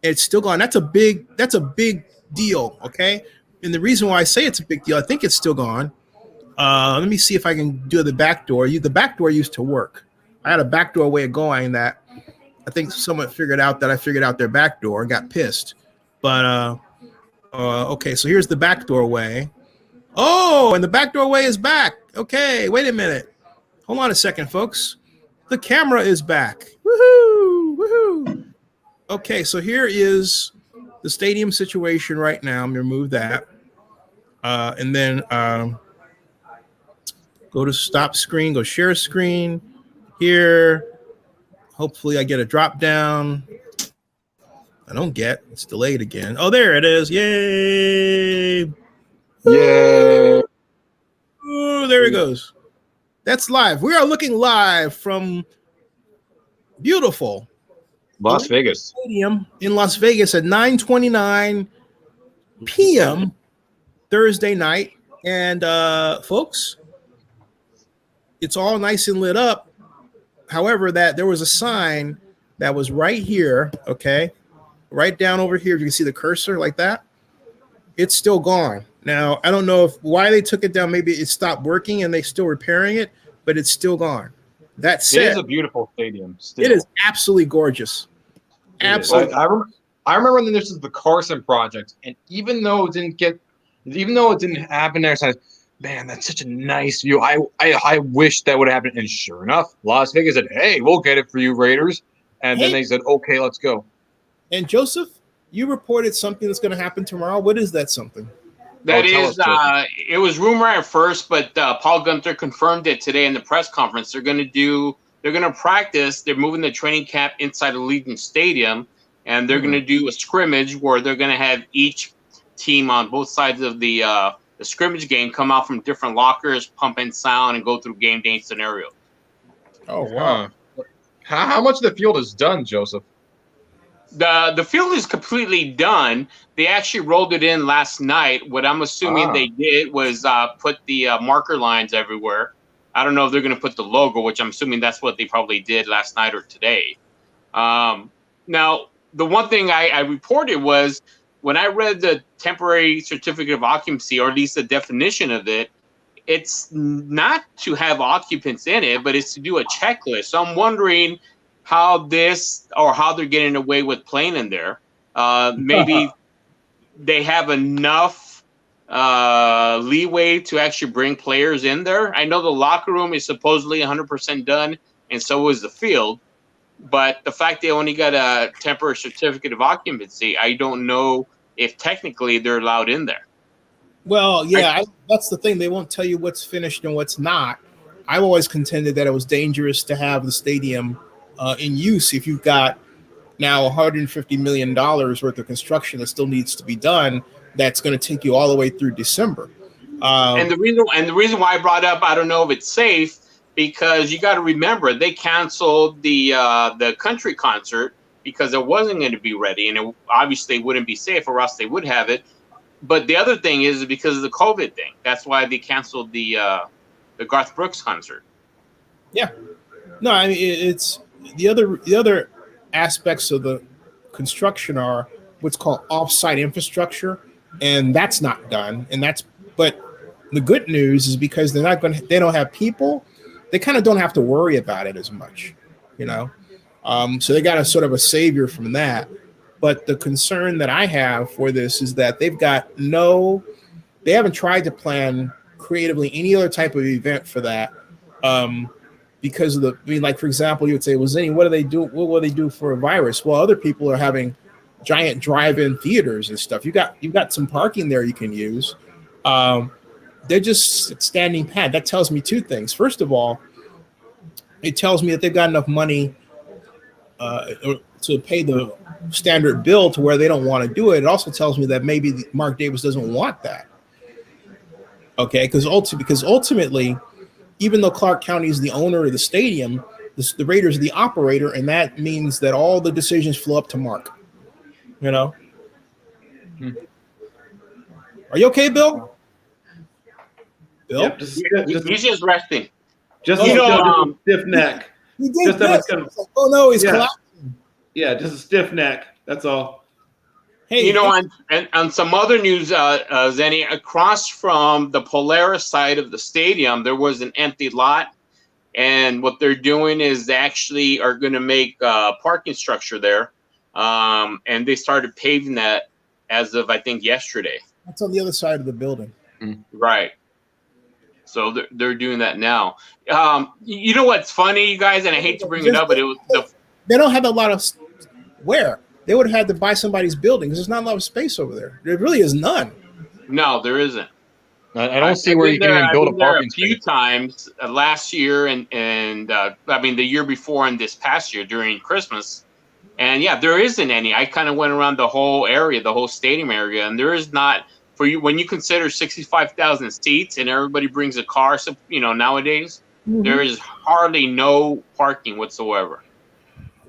It's still gone. That's a big deal. Okay. And the reason why I say it's a big deal, I think it's still gone. Let me see if I can do the back door. The back door used to work. I had a backdoor way of going that I think someone figured out that I figured out their back door and got pissed. But okay, so here's the backdoor way. Oh, and the backdoor way is back. Okay, wait a minute. Hold on a second, folks. The camera is back. Woohoo! Woohoo! Okay, so here is the stadium situation right now. I'm gonna remove that, and then go to stop screen. Go share screen. Here, hopefully, I get a drop down. I don't get. It's delayed again. Oh, there it is! Yay! Yay! Ooh, there it goes. That's live. We are looking live from beautiful Las Vegas Stadium in Las Vegas at 9:29 p.m. Thursday night. And folks, it's all nice and lit up. However, that there was a sign that was right here, okay, right down over here. If you can see the cursor like that, it's still gone. Now, I don't know why they took it down. Maybe it stopped working and they're still repairing it, but it's still gone. That said, it is a beautiful stadium. Still. It is absolutely gorgeous. Absolutely. I remember when this was the Carson project, and even though it didn't happen there, so man, that's such a nice view. I wish that would happen. And sure enough, Las Vegas said, "Hey, we'll get it for you, Raiders." And then they said, "Okay, let's go." And Joseph, you reported something that's going to happen tomorrow. What is that something? That is, it was rumor at first, but Paul Gunther confirmed it today in the press conference. They're going to practice. They're moving the training camp inside Allegiant Stadium, and they're going to do a scrimmage where they're going to have each team on both sides of the scrimmage game come out from different lockers, pump in sound, and go through game day scenario. Oh, wow. How much of the field is done, Joseph? The field is completely done. They actually rolled it in last night. What I'm assuming they did was put the marker lines everywhere. I don't know if they're going to put the logo, which I'm assuming that's what they probably did last night or today. Now, the one thing I reported was when I read the temporary certificate of occupancy, or at least the definition of it, it's not to have occupants in it, but it's to do a checklist. So I'm wondering how they're getting away with playing in there. Maybe they have enough leeway to actually bring players in there. I know the locker room is supposedly 100% done, and so is the field. But the fact they only got a temporary certificate of occupancy, I don't know if technically they're allowed in there. Well, yeah, that's the thing. They won't tell you what's finished and what's not. I've always contended that it was dangerous to have the stadium in use if you've got now $150 million worth of construction that still needs to be done. That's going to take you all the way through December. And the reason why I brought up, I don't know if it's safe, because you got to remember they canceled the country concert because it wasn't going to be ready, and it obviously wouldn't be safe, or else they would have it. But the other thing is because of the COVID thing. That's why they canceled the Garth Brooks concert. Yeah, no, I mean it's the other aspects of the construction are what's called off-site infrastructure, and that's not done. But the good news is because they don't have people, they kind of don't have to worry about it as much, you know. So they got a sort of a savior from that. But the concern that I have for this is that they haven't tried to plan creatively any other type of event for that. Because of like, for example, you would say, well, Zennie, what do they do? What will they do for a virus? Well, other people are having giant drive-in theaters and stuff. You've got some parking there you can use. They're just standing pat. That tells me two things. First of all, it tells me that they've got enough money to pay the standard bill to where they don't want to do it. It also tells me that maybe Mark Davis doesn't want that. Okay, because ultimately, even though Clark County is the owner of the stadium, the Raiders are the operator, and that means that all the decisions flow up to Mark. You know? Are you okay, Bill? Bill? Yep, He's just resting. Just a stiff neck. He did this. Oh no, he's collapsing. Yeah, just a stiff neck. That's all. Hey, on some other news, Zennie, across from the Polaris side of the stadium, there was an empty lot, and what they're doing is they actually are going to make a parking structure there, and they started paving that as of, I think, yesterday. That's on the other side of the building. Right. So they're doing that now. You know what's funny, you guys, and I hate to bring it up, but it was they don't have a lot of where they would have had to buy somebody's building because there's not a lot of space over there. There really is none. No, there isn't. I don't see where you can even build a parking space. A few times last year and I mean the year before and this past year during Christmas, and yeah, there isn't any. I kind of went around the whole area, the whole stadium area, and there is not for you when you consider 65,000 seats and everybody brings a car. So nowadays there is hardly no parking whatsoever.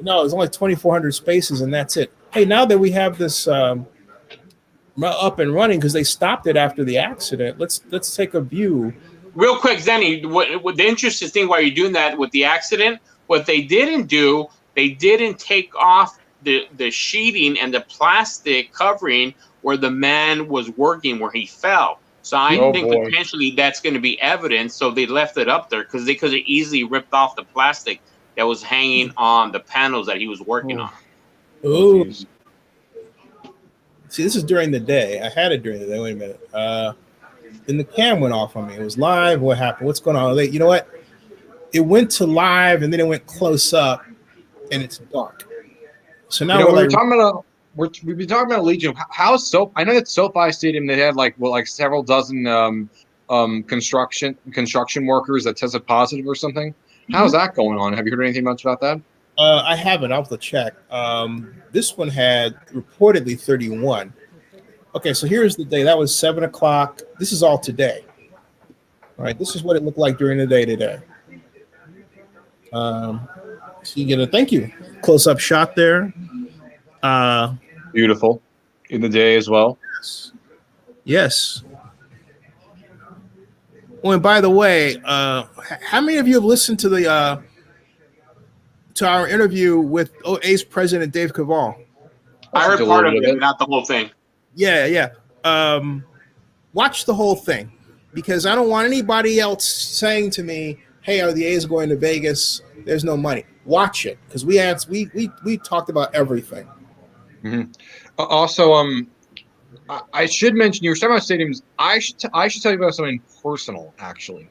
No, there's only 2,400 spaces, and that's it. Hey, now that we have this up and running because they stopped it after the accident, let's take a view. Real quick, Zenny, what the interesting thing while you're doing that with the accident, what they didn't do, they didn't take off the sheeting and the plastic covering where the man was working, where he fell. So I think potentially that's going to be evidence. So they left it up there because they could have easily ripped off the plastic that was hanging on the panels that he was working on. Ooh. See, this is during the day. I had it during the day. Wait a minute. Then the cam went off on me. It was live. What happened? What's going on? You know what? It went to live and then it went close up, and it's dark. So now we've been talking about Legion. How I know that SoFi Stadium they had like several dozen construction workers that tested positive or something. How's that going on? Have you heard anything much about that? I haven't. I'll have to check. This one had reportedly 31. Okay, so here's the day. That was 7 o'clock. This is all today. All right, this is what it looked like during the day today. So you get a thank you close-up shot there. Beautiful in the day as well. Yes. Oh, and by the way, how many of you have listened to the to our interview with A's president Dave Cavall? I heard part of it, not the whole thing. Yeah. Watch the whole thing because I don't want anybody else saying to me, "Hey, are the A's going to Vegas? There's no money." Watch it because we talked about everything. Mm-hmm. Also, I should mention you were talking about stadiums. I should tell you about something personal actually.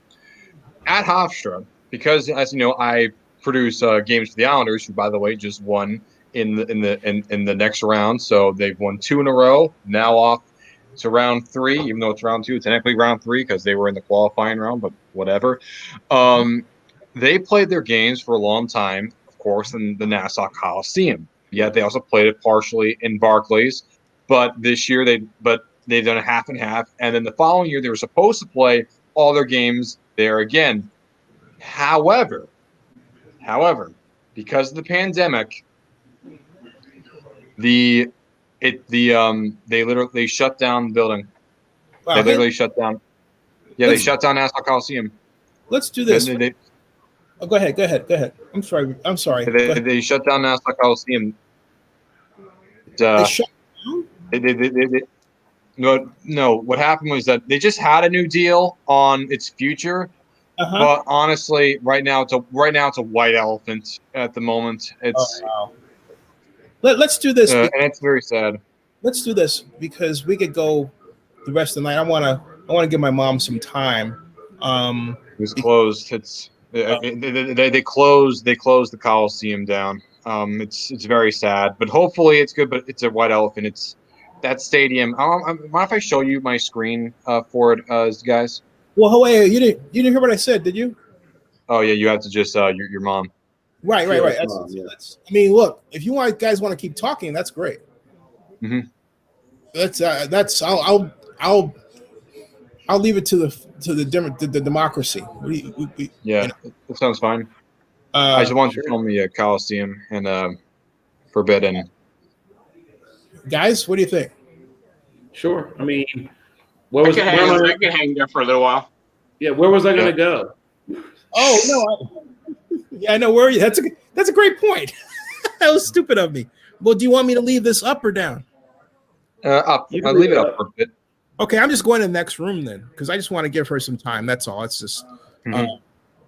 At Hofstra, because as you know, I produce games for the Islanders, who by the way just won in the next round. So they've won 2 in a row. Now off to round 3, even though it's round 2, it's technically round 3 because they were in the qualifying round, but whatever. They played their games for a long time, of course, in the Nassau Coliseum. Yet they also played it partially in Barclays. But this year they've done a half and half. And then the following year they were supposed to play all their games there again. However, because of the pandemic, they shut down the building. Wow. They literally shut down. Yeah, they shut down Nassau Coliseum. Let's do this. Go ahead. I'm sorry. They shut down Nassau Coliseum. They shut down? No. What happened was that they just had a new deal on its future. But honestly, right now it's a white elephant at the moment. It's let's do this, and it's very sad. Let's do this because we could go the rest of the night. I want to give my mom some time. It was closed. They closed the Coliseum down. It's very sad, but hopefully it's good. But it's a white elephant. It's that stadium. Mind if I show you my screen for it, guys? Well, wait, you didn't hear what I said, did you? Oh yeah, you have to just your mom. Right. That's, I mean, look, if you guys want to keep talking, that's great. Mm-hmm. That's I'll leave it to the democracy. That sounds fine. I just want you to tell me Coliseum and Forbidden. Guys, what do you think? Sure. I mean, I can hang there for a little while. Yeah, where was I going to go? Oh no! I know where are you. That's a great point. That was stupid of me. Well, do you want me to leave this up or down? Up. I'll leave it up for a bit. Okay, I'm just going to the next room then because I just want to give her some time. That's all. It's just,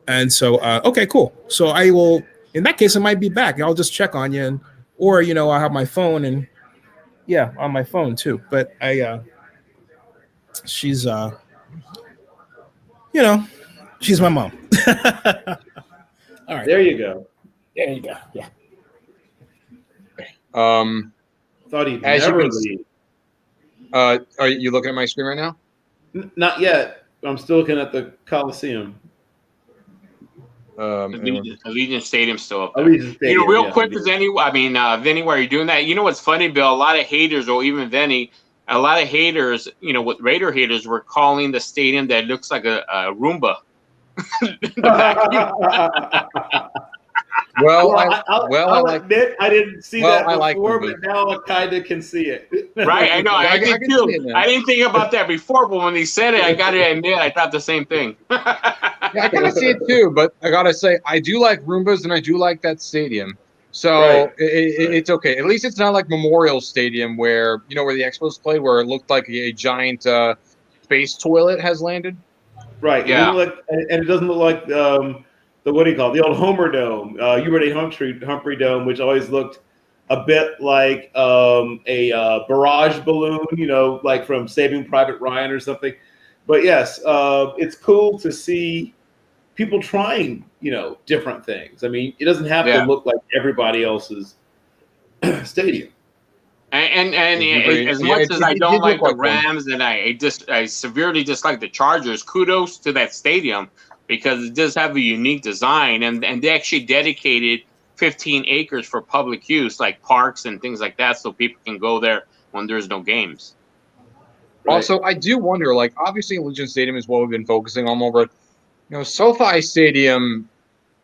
and so okay, cool. So I will. In that case, I might be back. I'll just check on you, or I'll have my phone and on my phone too. But she's you know, she's my mom. All right. There you go. There you go. Yeah. Thought he'd As never you can, leave. Are you looking at my screen right now? Not yet. I'm still looking at the Coliseum. Allegiant Stadium's still up there. Allegiant Stadium, real yeah, quick, Vinny, while you're doing that, you know what's funny, Bill? A lot of haters, or even Vinny, a lot of haters, with Raider haters, were calling the stadium that looks like a Roomba. I'll admit I didn't see that before, but now I kind of can see it. Right, I know. I did too. I didn't think about that before, but when he said it, I got to admit, I thought the same thing. Yeah, I kind of see it too, but I gotta say, I do like Roombas and I do like that stadium. So Right. It's okay. At least it's not like Memorial Stadium where where the Expos played, where it looked like a giant space toilet has landed. Right. Yeah. It doesn't look like the what do you call it? The old Homer Dome, Hubert A. Humphrey Dome, which always looked a bit like a barrage balloon, like from Saving Private Ryan or something. But yes, it's cool to see people trying, different things. I mean, it doesn't have to look like everybody else's stadium. And as much as I don't like the Rams and I severely dislike the Chargers, kudos to that stadium because it does have a unique design, and they actually dedicated 15 acres for public use, like parks and things like that, so people can go there when there's no games. Right. Also, I do wonder, obviously Allegiant Stadium is what we've been focusing on more, but SoFi Stadium,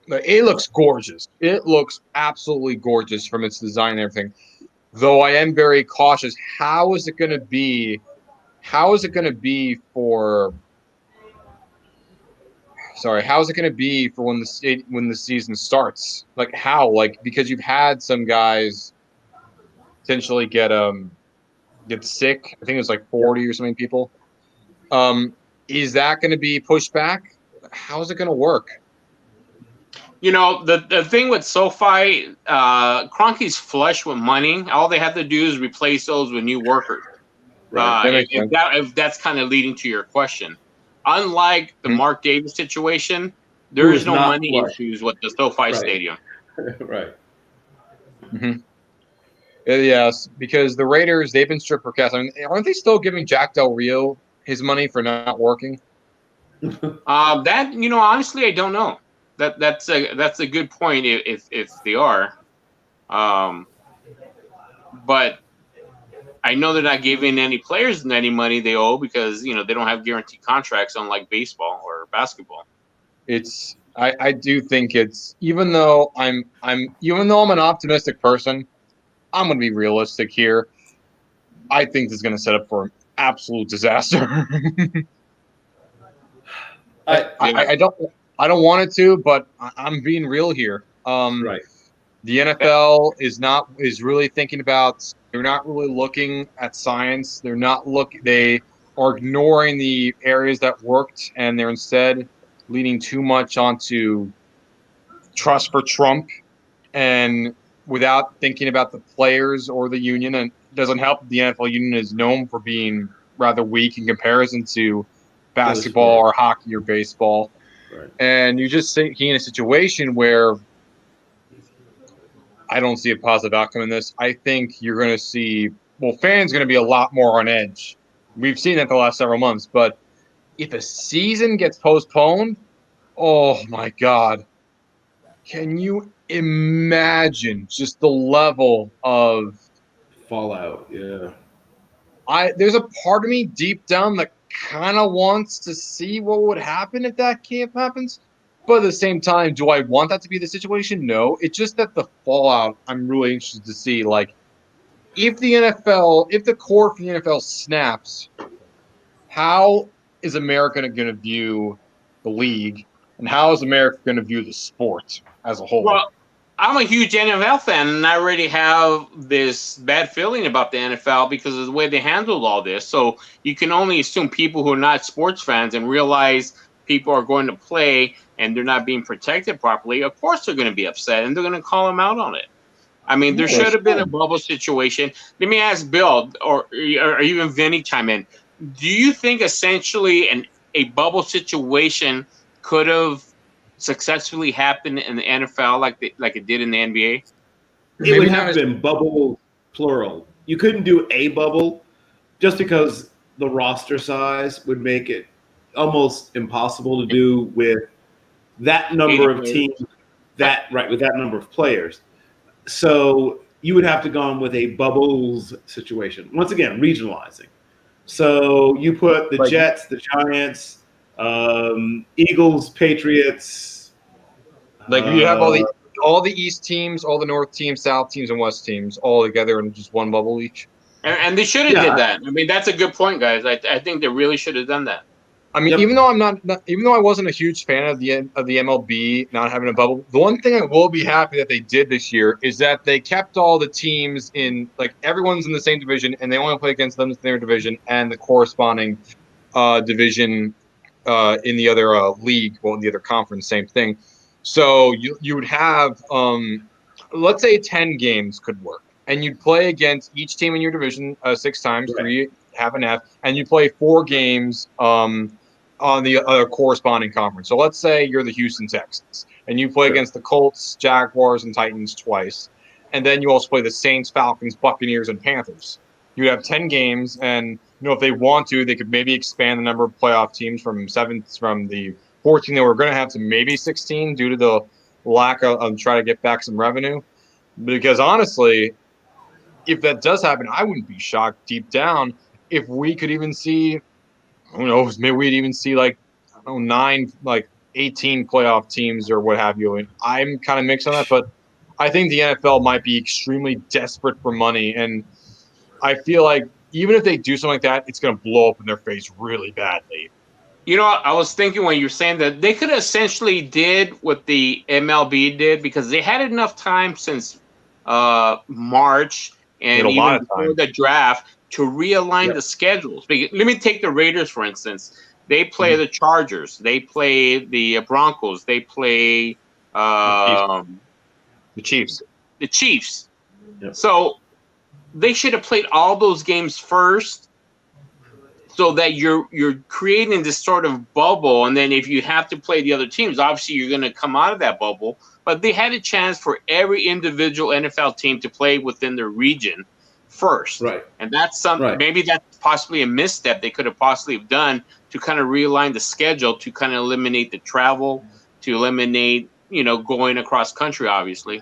it looks gorgeous. It looks absolutely gorgeous from its design and everything. Though I am very cautious. How is it going to be for when the season starts? Because you've had some guys potentially get sick. I think it was 40 or something people. Is that going to be pushed back? How is it going to work? The thing with SoFi, Kroenke's flush with money. All they have to do is replace those with new workers. Right. If that's kind of leading to your question. Unlike the Mark Davis situation, there is no money issues with the SoFi Stadium. Right. Mm-hmm. Yes, because the Raiders, they've been stripped for cash. I mean, aren't they still giving Jack Del Rio his money for not working? Honestly, I don't know. That's a good point if they are, but I know they're not giving any players any money they owe because they don't have guaranteed contracts, unlike baseball or basketball. I do think it's even though I'm an optimistic person, I'm going to be realistic here. I think this is going to set up for an absolute disaster. I don't want it to, but I'm being real here. Right. The NFL is really thinking about. They're not really looking at science. They are ignoring the areas that worked, and they're instead leaning too much onto trust for Trump, and without thinking about the players or the union. And it doesn't help. The NFL union is known for being rather weak in comparison to basketball or hockey or baseball. Right. And you're just in a situation where I don't see a positive outcome in this. I think you're going to see, fans are going to be a lot more on edge. We've seen that the last several months. But if a season gets postponed, oh my God. Can you imagine just the level of fallout? Yeah. There's a part of me deep down that kind of wants to see what would happen if that camp happens. But at the same time, do I want that to be the situation? No. It's just that the fallout, I'm really interested to see. If the core for the NFL snaps, how is America going to view the league? And how is America going to view the sport as a whole? Well, I'm a huge NFL fan, and I already have this bad feeling about the NFL because of the way they handled all this. So you can only assume people who are not sports fans and realize people are going to play and they're not being protected properly. Of course they're going to be upset, and they're going to call them out on it. I mean, there should have been a bubble situation. Let me ask Bill or even Vinny chime in. Do you think essentially a bubble situation could have successfully happened in the NFL like it did in the NBA? It would have been bubble plural. You couldn't do a bubble just because the roster size would make it almost impossible to do with that number of teams, with that number of players. So you would have to go on with a bubbles situation. Once again, regionalizing. So you put the Jets, the Giants, Eagles, Patriots. Like you have all the East teams, all the North teams, South teams, and West teams all together in just one bubble each. And they should have did that. I mean, that's a good point, guys. I think they really should have done that. I mean, even though even though I wasn't a huge fan of the MLB not having a bubble, the one thing I will be happy that they did this year is that they kept all the teams in, like, everyone's in the same division, and they only play against them in their division and the corresponding division in the other league, well, in the other conference, same thing. So you would have, let's say 10 games could work, and you'd play against each team in your division 6 times, 3, half and half, and you play 4 games on the other corresponding conference. So let's say you're the Houston Texans, and you play against the Colts, Jaguars, and Titans twice, and then you also play the Saints, Falcons, Buccaneers, and Panthers. You have 10 games, and if they want to, they could maybe expand the number of playoff teams from the 14 that we're going to have to maybe 16 due to the lack of trying to get back some revenue. Because honestly, if that does happen, I wouldn't be shocked deep down if we could even see, who knows, maybe we'd even see 9, 18 playoff teams or what have you. And I'm kind of mixed on that, but I think the NFL might be extremely desperate for money. And I feel like even if they do something like that, it's going to blow up in their face really badly. I was thinking when you're saying that they could essentially did what the MLB did, because they had enough time since March and even before the draft to realign the schedules. Let me take the Raiders, for instance. They play the Chargers. They play the Broncos. They play the Chiefs. The Chiefs. Yep. So they should have played all those games first, so that you're creating this sort of bubble. And then if you have to play the other teams, obviously you're going to come out of that bubble. But they had a chance for every individual NFL team to play within their region first. Right. And that's something, maybe that's possibly a misstep they could have possibly have done to kind of realign the schedule, to kind of eliminate the travel, to eliminate, going across country, obviously.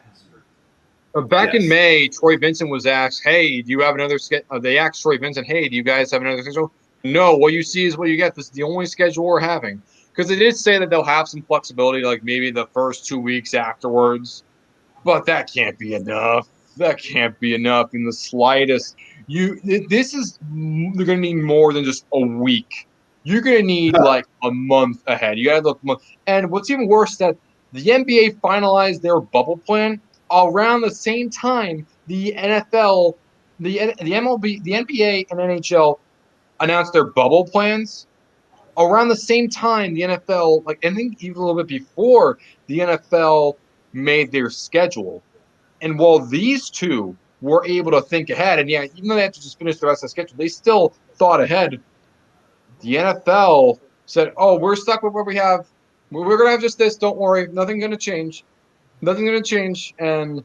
Back in May, Troy Vincent was asked, hey, do you have another schedule? They asked Troy Vincent, hey, do you guys have another schedule? No, what you see is what you get. This is the only schedule we're having. Because they did say that they'll have some flexibility, like maybe the first 2 weeks afterwards. But that can't be enough. That can't be enough in the slightest. They're going to need more than just a week. You're going to need like a month ahead. You got to look a month. And what's even worse is that the NBA finalized their bubble plan around the same time the NFL, the MLB, the NBA, and NHL announced their bubble plans. Around the same time, the NFL, I think even a little bit before, the NFL made their schedule. And while these two were able to think ahead, and even though they had to just finish the rest of the schedule, they still thought ahead. The NFL said, oh, we're stuck with what we have. We're going to have just this. Don't worry. Nothing's going to change. Nothing's going to change. And,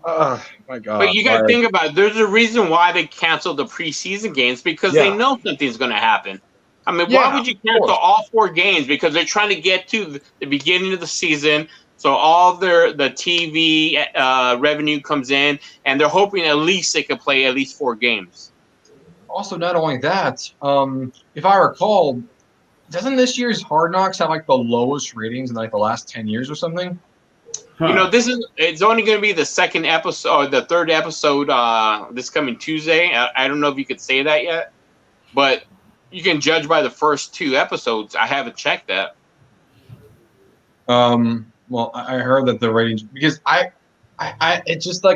my God. But you got to think about it. There's a reason why they canceled the preseason games, because they know something's going to happen. I mean, why would you cancel all 4 games? Because they're trying to get to the beginning of the season, so all the TV revenue comes in, and they're hoping at least they can play at least 4 games. Also, not only that, if I recall, doesn't this year's Hard Knocks have the lowest ratings in the last 10 years or something? It's only going to be the 2nd episode, or the 3rd episode this coming Tuesday. I don't know if you could say that yet, but you can judge by the first 2 episodes. I haven't checked that. Well, I heard that the ratings, because it's just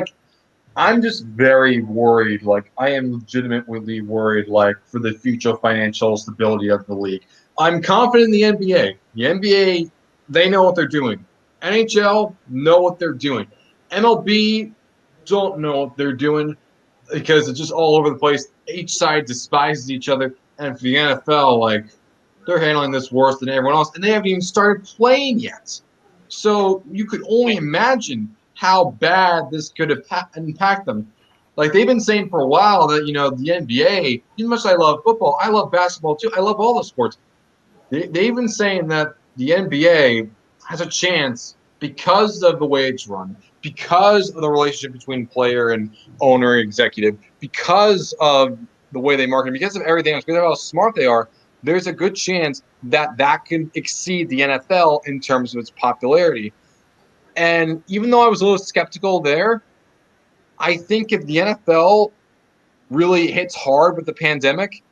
I'm just very worried. I am legitimately worried, for the future financial stability of the league. I'm confident in the NBA. The NBA, they know what they're doing. NHL know what they're doing. MLB don't know what they're doing, because it's just all over the place. Each side despises each other. And for the NFL, like, they're handling this worse than everyone else, and they haven't even started playing yet. So you could only imagine how bad this could impact them. Like, they've been saying for a while that, the NBA, as much as I love football, I love basketball too. I love all the sports. They've been saying that the NBA has a chance because of the way it's run, because of the relationship between player and owner, executive, because of the way they market, because of everything else, because of how smart they are. There's a good chance that can exceed the NFL in terms of its popularity. And even though I was a little skeptical there, I think if the NFL really hits hard with the pandemic,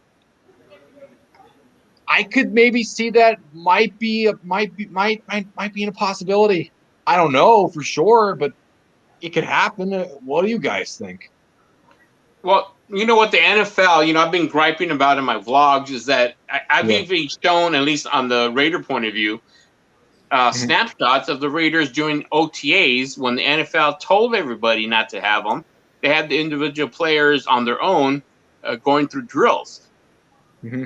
I could maybe see that might be a possibility. I don't know for sure, but it could happen. What do you guys think? Well, you know what, the NFL, I've been griping about in my vlogs is that I've even shown, at least on the Raider point of view, snapshots of the Raiders doing OTAs when the NFL told everybody not to have them. They had the individual players on their own going through drills.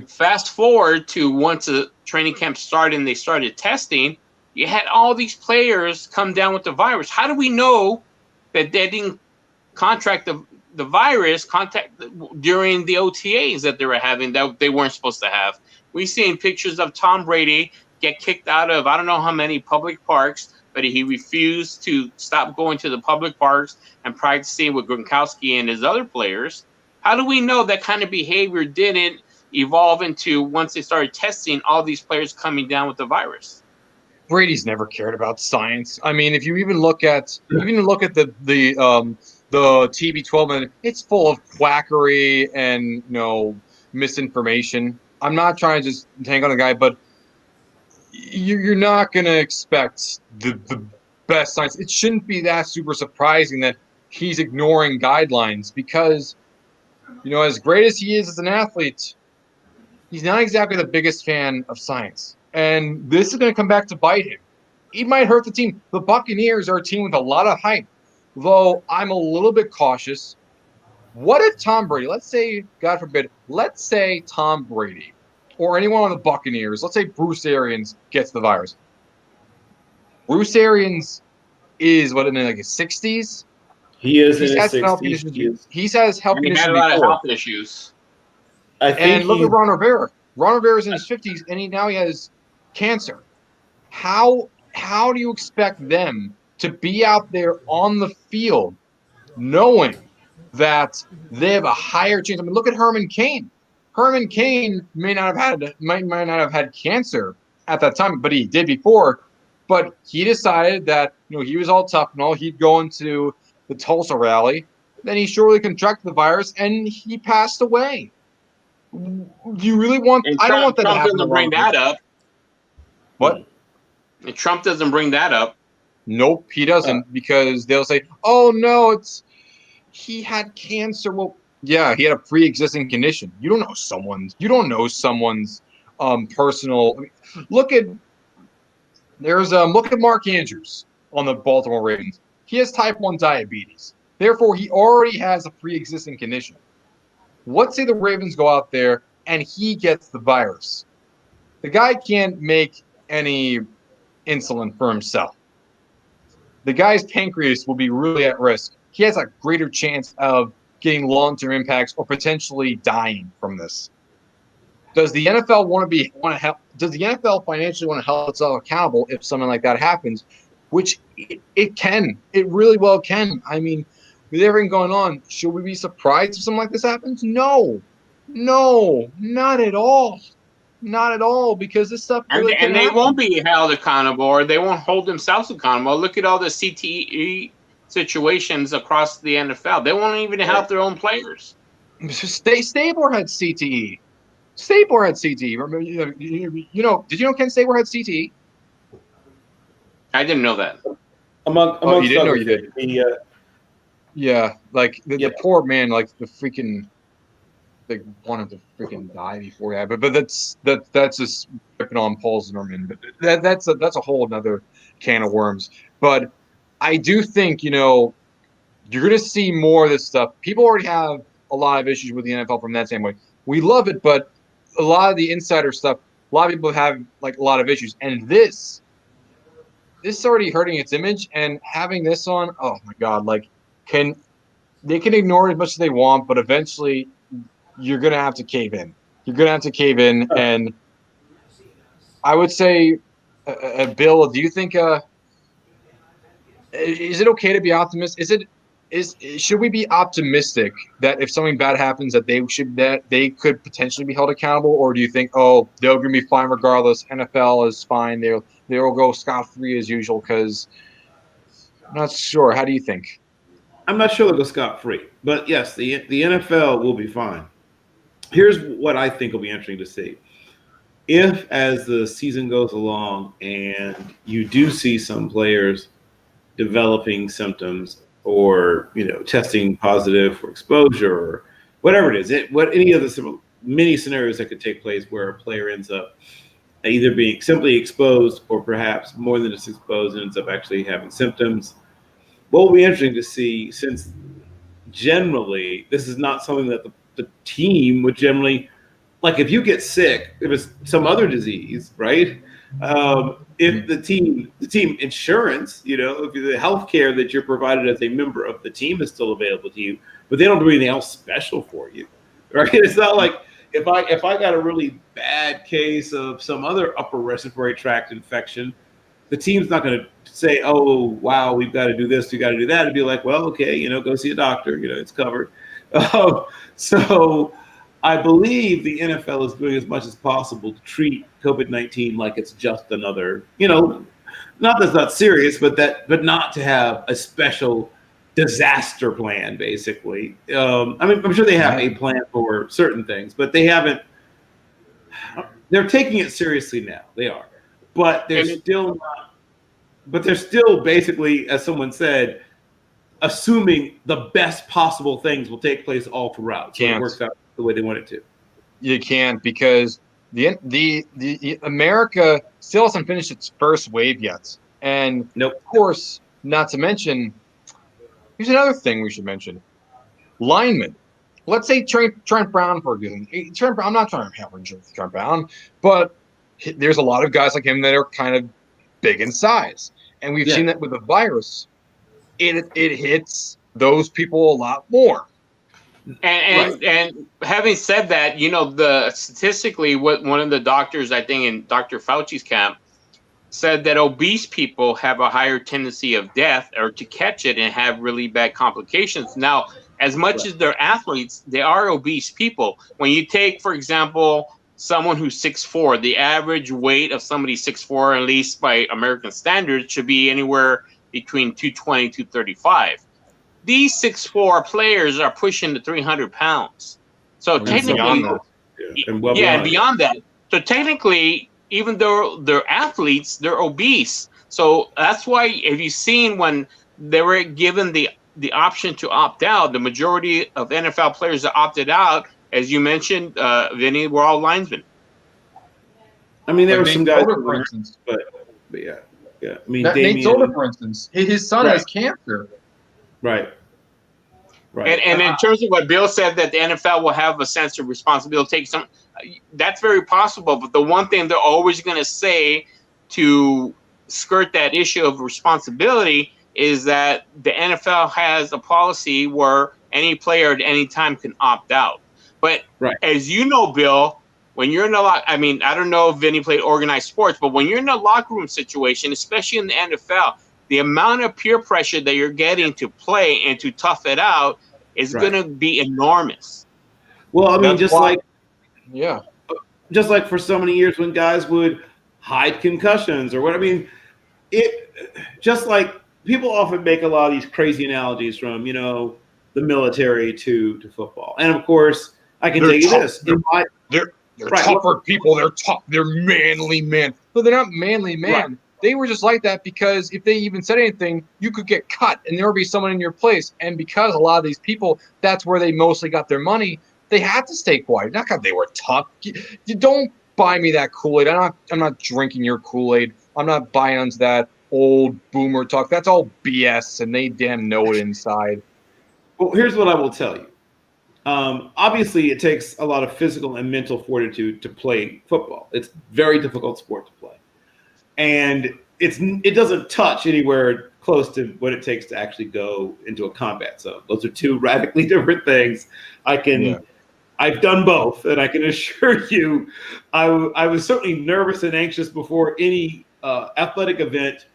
Fast forward to once the training camp started and they started testing, you had all these players come down with the virus. How do we know that they didn't contract the virus during the OTAs that they were having that they weren't supposed to have? We've seen pictures of Tom Brady get kicked out of I don't know how many public parks, but he refused to stop going to the public parks and practicing with Gronkowski and his other players. How do we know that kind of behavior didn't evolve into, once they started testing, all these players coming down with the virus? Brady's never cared about science. I mean, if you even look at the TB12, it's full of quackery and misinformation. I'm not trying to just tank on the guy, but you're not going to expect the best science. It shouldn't be that super surprising that he's ignoring guidelines because, as great as he is as an athlete, he's not exactly the biggest fan of science. And this is going to come back to bite him. He might hurt the team. The Buccaneers are a team with a lot of hype, though I'm a little bit cautious. What if Tom Brady, let's say, God forbid, Tom Brady or anyone on the Buccaneers, let's say Bruce Arians gets the virus. Bruce Arians is, in his 60s? He is in his 60s. He's had health conditions. He had a lot of health issues. And look at Ron Rivera. Ron Rivera's in his 50s, and he has cancer. How do you expect them to be out there on the field knowing that they have a higher chance? I mean, look at Herman Cain. Herman Cain might not have had cancer at that time, but he did before. But he decided that he was all tough and all. He'd go into the Tulsa rally. Then he surely contracted the virus, and he passed away. Do you really want? I don't want that to happen. Trump doesn't bring that up. What? And Trump doesn't bring that up. Nope, he doesn't, because they'll say, "Oh no, he had cancer." Well, yeah, he had a pre-existing condition. You don't know someone's personal. I mean, look at Mark Andrews on the Baltimore Ravens. He has type 1 diabetes. Therefore, he already has a pre-existing condition. Let's say the Ravens go out there and he gets the virus. The guy can't make any insulin for himself. The guy's pancreas will be really at risk. He has a greater chance of getting long-term impacts or potentially dying from this. Does the NFL want to help? Does the NFL financially want to help itself accountable if something like that happens? Which it can. It really well can. I mean, with everything going on, should we be surprised if something like this happens? No, not at all. Not at all, because this stuff really can and they happen. won't be held accountable, or they won't hold themselves accountable. Look at all the CTE situations across the NFL. They won't even help their own players. Stabler had CTE. Stabler had CTE. Remember, did you know Ken Stabler had CTE? I didn't know that. You didn't know you did. Yeah, like the poor man, like the freaking, they wanted to freaking die before that. But that's just ripping on Paul Zimmerman. But that's a whole another can of worms. But I do think you're going to see more of this stuff. People already have a lot of issues with the NFL from that standpoint. We love it, but a lot of the insider stuff, a lot of people have like a lot of issues, and this is already hurting its image. And having this on, oh my God, like they can ignore it as much as they want, but eventually you're gonna have to cave in. You're gonna have to cave in, and I would say, Bill, do you think is it okay to be optimistic? Should we be optimistic that if something bad happens that they could potentially be held accountable, or do you think, oh, they're gonna be fine regardless? NFL is fine. They'll go scot-free as usual? Because I'm not sure. How do you think? I'm not sure they'll go scot-free, but yes, the NFL will be fine. Here's what I think will be interesting to see. If, as the season goes along and you do see some players developing symptoms or, testing positive for exposure or whatever it is, any of the many scenarios that could take place where a player ends up either being simply exposed or perhaps more than just exposed and ends up actually having symptoms. What will be interesting to see, since generally this is not something that the team would generally, like if you get sick, if it's some other disease, right? If the team insurance, if the health care that you're provided as a member of the team is still available to you, but they don't do anything else special for you, right? It's not like if I got a really bad case of some other upper respiratory tract infection, the team's not going to say, oh, wow, we've got to do this, we got to do that. It'd be like, well, okay, go see a doctor, it's covered. So I believe the NFL is doing as much as possible to treat COVID-19 like it's just another, not that's not serious, but not to have a special disaster plan, basically. I'm sure they have a plan for certain things, but they haven't. They're taking it seriously now. They are, but they're still not. But they're still basically, as someone said, assuming the best possible things will take place all throughout. So it works out the way they want it to. You can't, because the America still hasn't finished its first wave yet. And of course, not to mention, here's another thing we should mention. Linemen. Let's say Trent Brown, for example. I'm not trying to hammer Trent Brown, but there's a lot of guys like him that are kind of big in size. And we've seen that with the virus. It hits those people a lot more. And having said that, the statistically, what one of the doctors, I think in Dr. Fauci's camp, said that obese people have a higher tendency of death or to catch it and have really bad complications. Now, as much as they're athletes, they are obese people. When you take, for example, someone who's 6'4", the average weight of somebody 6'4", at least by American standards, should be anywhere between 220, 235. These 6'4" players are pushing the 300 pounds. So technically, and beyond that. So technically, even though they're athletes, they're obese. So that's why, have you seen when they were given the option to opt out, the majority of NFL players that opted out, as you mentioned, Vinny, were all linemen. I mean, there were some guys, for instance, but yeah. I mean, Nate Solder, for instance, his son has cancer. Right. And in terms of what Bill said, that the NFL will have a sense of responsibility, that's very possible. But the one thing they're always going to say to skirt that issue of responsibility is that the NFL has a policy where any player at any time can opt out. But as you know, Bill, when you're in a I don't know if Vinny played organized sports, but when you're in a locker room situation, especially in the NFL, the amount of peer pressure that you're getting to play and to tough it out is going to be enormous. Well, I mean, just like for so many years when guys would hide concussions or what, just like people often make a lot of these crazy analogies from, the military to football. And of course, I can tell you this. They're tougher people. They're tough. They're manly men. No, they're not manly men. Right. They were just like that because if they even said anything, you could get cut and there would be someone in your place. And because a lot of these people, that's where they mostly got their money, they had to stay quiet. Not because they were tough. You don't buy me that Kool-Aid. I'm not drinking your Kool-Aid. I'm not buying into that old boomer talk. That's all BS, and they damn know it inside. Well, here's what I will tell you. Obviously, it takes a lot of physical and mental fortitude to play football. It's a very difficult sport to play, and it doesn't touch anywhere close to what it takes to actually go into a combat zone. Those are two radically different things. I've done both, and I can assure you, I was certainly nervous and anxious before any athletic event,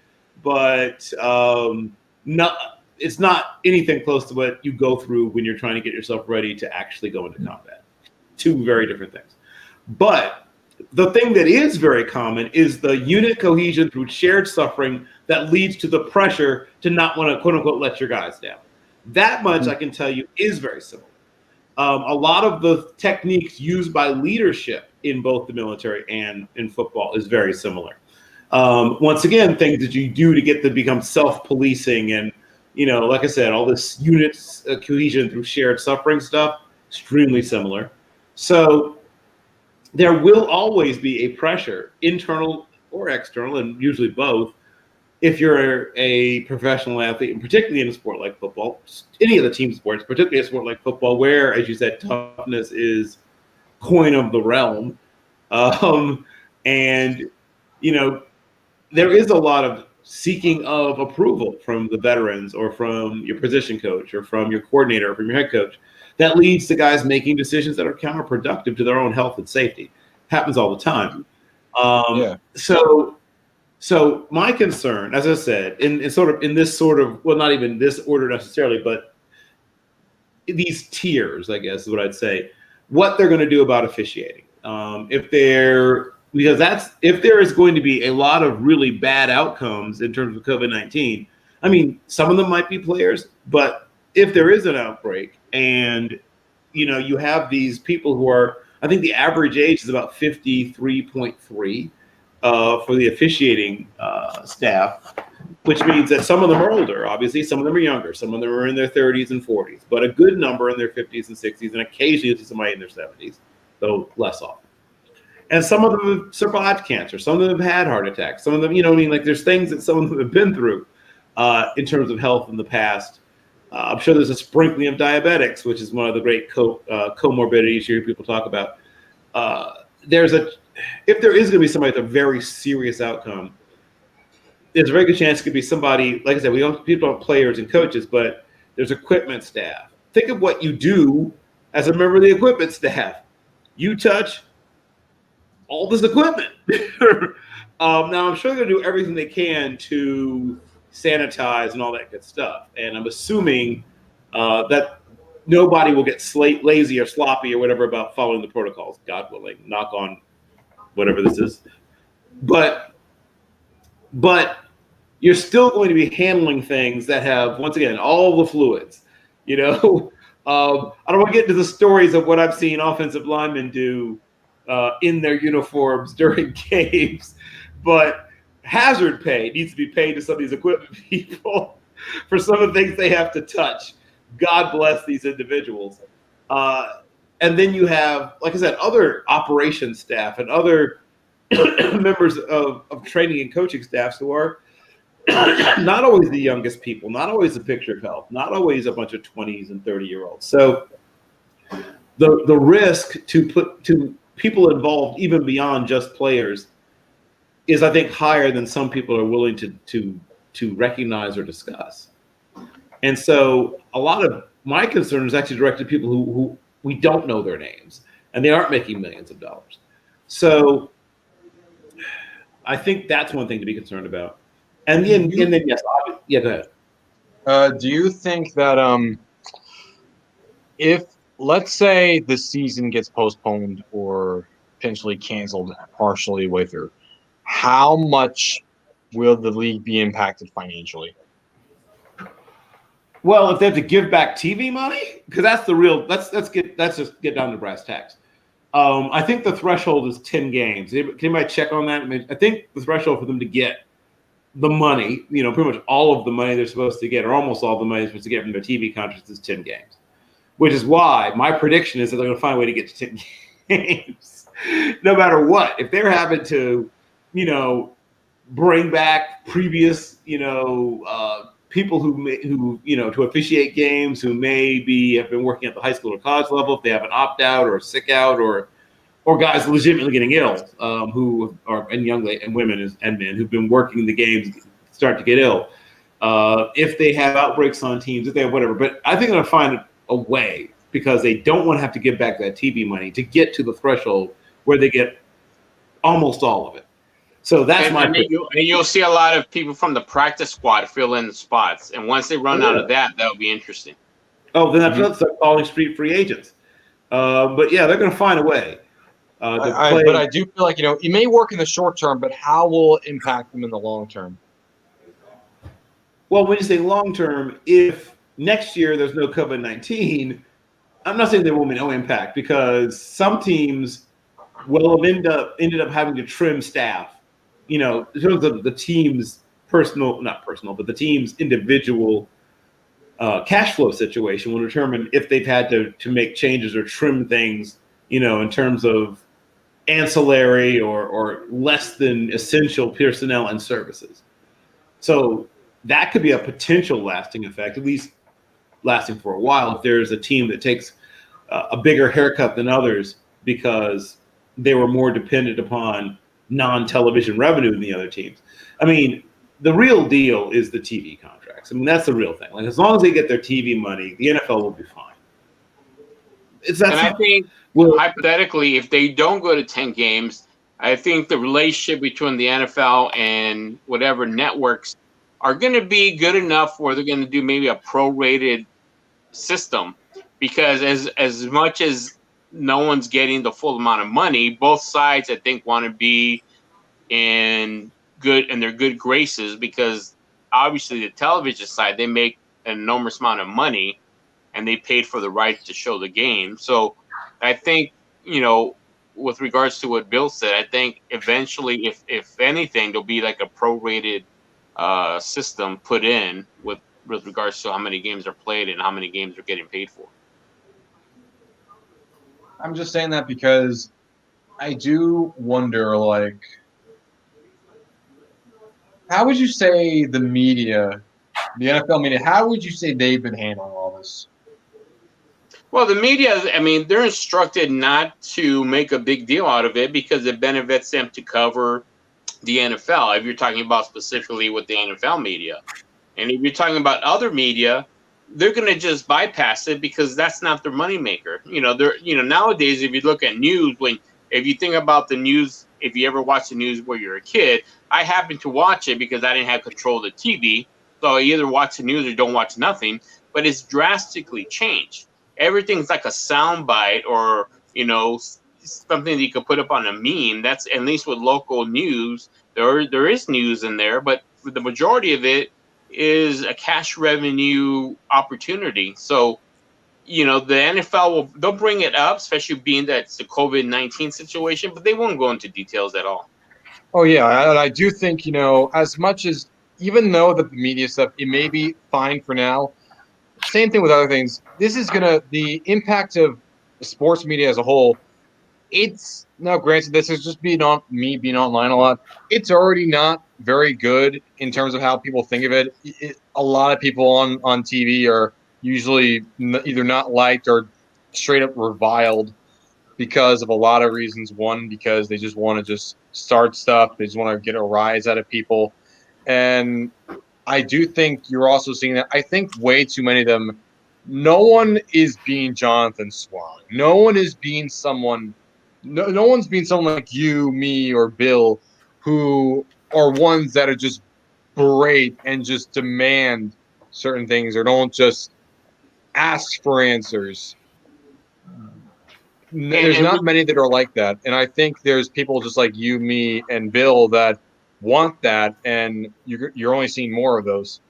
but it's not anything close to what you go through when you're trying to get yourself ready to actually go into combat. Two very different things. But the thing that is very common is the unit cohesion through shared suffering that leads to the pressure to not want to, quote unquote, let your guys down. That much I can tell you is very similar. A lot of the techniques used by leadership in both the military and in football is very similar. Once again, things that you do to get to become self-policing and, like I said, all this units cohesion through shared suffering stuff, extremely similar. So there will always be a pressure, internal or external, and usually both, if you're a professional athlete, and particularly in a sport like football, any of the team sports, particularly a sport like football, where, as you said, toughness is coin of the realm. And, there is a lot of seeking of approval from the veterans or from your position coach or from your coordinator or from your head coach that leads to guys making decisions that are counterproductive to their own health and safety. Happens all the time. So my concern, as I said, in this sort of, well, not even this order necessarily, but these tiers, I guess is what I'd say, what they're going to do about officiating. If there is going to be a lot of really bad outcomes in terms of COVID-19, I mean, some of them might be players, but if there is an outbreak and, you have these people who are, I think the average age is about 53.3 for the officiating staff, which means that some of them are older, obviously, some of them are younger, some of them are in their 30s and 40s, but a good number in their 50s and 60s, and occasionally somebody in their 70s, though less often. And some of them have survived cancer. Some of them have had heart attacks. Some of them, there's things that some of them have been through in terms of health in the past. I'm sure there's a sprinkling of diabetics, which is one of the great comorbidities you hear people talk about. If there is going to be somebody with a very serious outcome, there's a very good chance it could be somebody, like I said, people have players and coaches, but there's equipment staff. Think of what you do as a member of the equipment staff. You touch all this equipment. Now, I'm sure they're going to do everything they can to sanitize and all that good stuff. And I'm assuming that nobody will get lazy or sloppy or whatever about following the protocols, God willing, knock on whatever this is. But you're still going to be handling things that have, once again, all the fluids. I don't want to get into the stories of what I've seen offensive linemen do in their uniforms during games, but hazard pay needs to be paid to some of these equipment people for some of the things they have to touch. God bless these individuals. And then you have, like I said, other operations staff and other members of training and coaching staffs who are not always the youngest people, not always a picture of health, not always a bunch of 20s and 30-year-olds. So the risk to people involved, even beyond just players, is, I think, higher than some people are willing to recognize or discuss. And so a lot of my concern is actually directed to people who we don't know their names, and they aren't making millions of dollars. So I think that's one thing to be concerned about. And then yes, go ahead. Do you think that if, let's say, the season gets postponed or potentially canceled partially way through, how much will the league be impacted financially? Well, if they have to give back TV money, because that's the real. Let's just get down to brass tacks. I think the threshold is 10 games. Can anybody check on that? I think the threshold for them to get the money, pretty much all of the money they're supposed to get, or almost all the money they're supposed to get from their TV contracts, is 10 games. Which is why my prediction is that they're going to find a way to get to 10 games, no matter what. If they're having to, bring back previous, people who to officiate games who maybe have been working at the high school or college level, if they have an opt out or a sick out, or guys legitimately getting ill, who are and women and men who've been working the games start to get ill. If they have outbreaks on teams, if they have whatever, but I think they're going to find a way, because they don't want to have to give back that TV money to get to the threshold where they get almost all of it. So that's you'll see a lot of people from the practice squad fill in the spots, and once they run out of that'll be interesting. Oh, then that's like calling street free agents. But yeah, they're going to find a way. But I do feel like it may work in the short term, but how will it impact them in the long term? Well, when you say long term, if next year there's no COVID-19, I'm not saying there will be no impact, because some teams will have ended up having to trim staff. In terms of the team's the team's individual cash flow situation will determine if they've had to make changes or trim things, in terms of ancillary or less than essential personnel and services. So that could be a potential lasting effect, at least lasting for a while, if there's a team that takes a bigger haircut than others because they were more dependent upon non-television revenue than the other teams. I mean, the real deal is the TV contracts. I mean, that's the real thing. Like, as long as they get their TV money, the NFL will be fine. I think, hypothetically, if they don't go to 10 games, I think the relationship between the NFL and whatever networks are going to be good enough where they're going to do maybe a prorated system, because as much as no one's getting the full amount of money, both sides, I think, want to be in their good graces, because obviously the television side, they make an enormous amount of money and they paid for the right to show the game. So I think, with regards to what Bill said, I think eventually, if anything, there'll be like a prorated system put in with regards to how many games are played and how many games are getting paid for. I'm just saying that because I do wonder, like, how would you say the media, the NFL media, how would you say they've been handling all this? Well, the media, I mean, they're instructed not to make a big deal out of it because it benefits them to cover the NFL, if you're talking about specifically with the NFL media. And if you're talking about other media, they're going to just bypass it because that's not their moneymaker. Nowadays, if you look at news, if you think about the news, if you ever watch the news where you're a kid, I happen to watch it because I didn't have control of the TV. So I either watch the news or don't watch nothing, but it's drastically changed. Everything's like a soundbite or, something that you could put up on a meme. That's, at least with local news, there is news in there, but the majority of it is a cash revenue opportunity. So, the NFL they'll bring it up, especially being that it's the COVID-19 situation, but they won't go into details at all. Oh yeah, and I do think, as much as, even though the media stuff, it may be fine for now, same thing with other things. This is the impact of the sports media as a whole. It's now, granted, this is just being online a lot. It's already not very good in terms of how people think of it. A lot of people on TV are usually either not liked or straight up reviled because of a lot of reasons. One, because they just want to start stuff. They just want to get a rise out of people. And I do think you're also seeing that. I think way too many of them, no one is being Jonathan Swan. No one is being someone. No one's being someone like you, me, or Bill, who are ones that are just berate and just demand certain things or don't just ask for answers. There's not many that are like that. And I think there's people just like you, me, and Bill that want that, and you're only seeing more of those.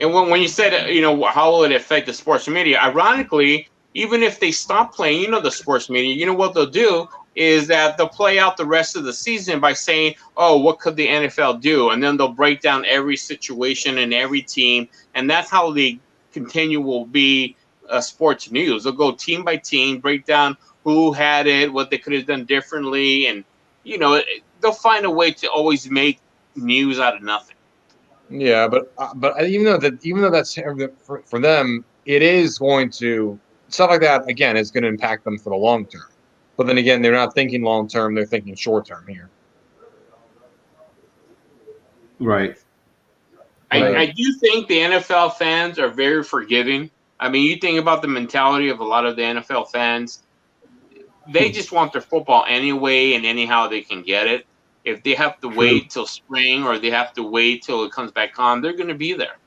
And when you said, how will it affect the sports media? Ironically, even if they stop playing, the sports media, what they'll do is that they'll play out the rest of the season by saying, oh, what could the NFL do? And then they'll break down every situation and every team. And that's how the continual be sports news. They'll go team by team, break down who had it, what they could have done differently. And, they'll find a way to always make news out of nothing. Yeah, but even though that's for them, it is going to stuff like that again is going to impact them for the long term. But then again, they're not thinking long term; they're thinking short term here. Right. I do think the NFL fans are very forgiving. I mean, you think about the mentality of a lot of the NFL fans. They just want their football anyway and anyhow they can get it. If they have to wait till spring or they have to wait till it comes back on, they're going to be there.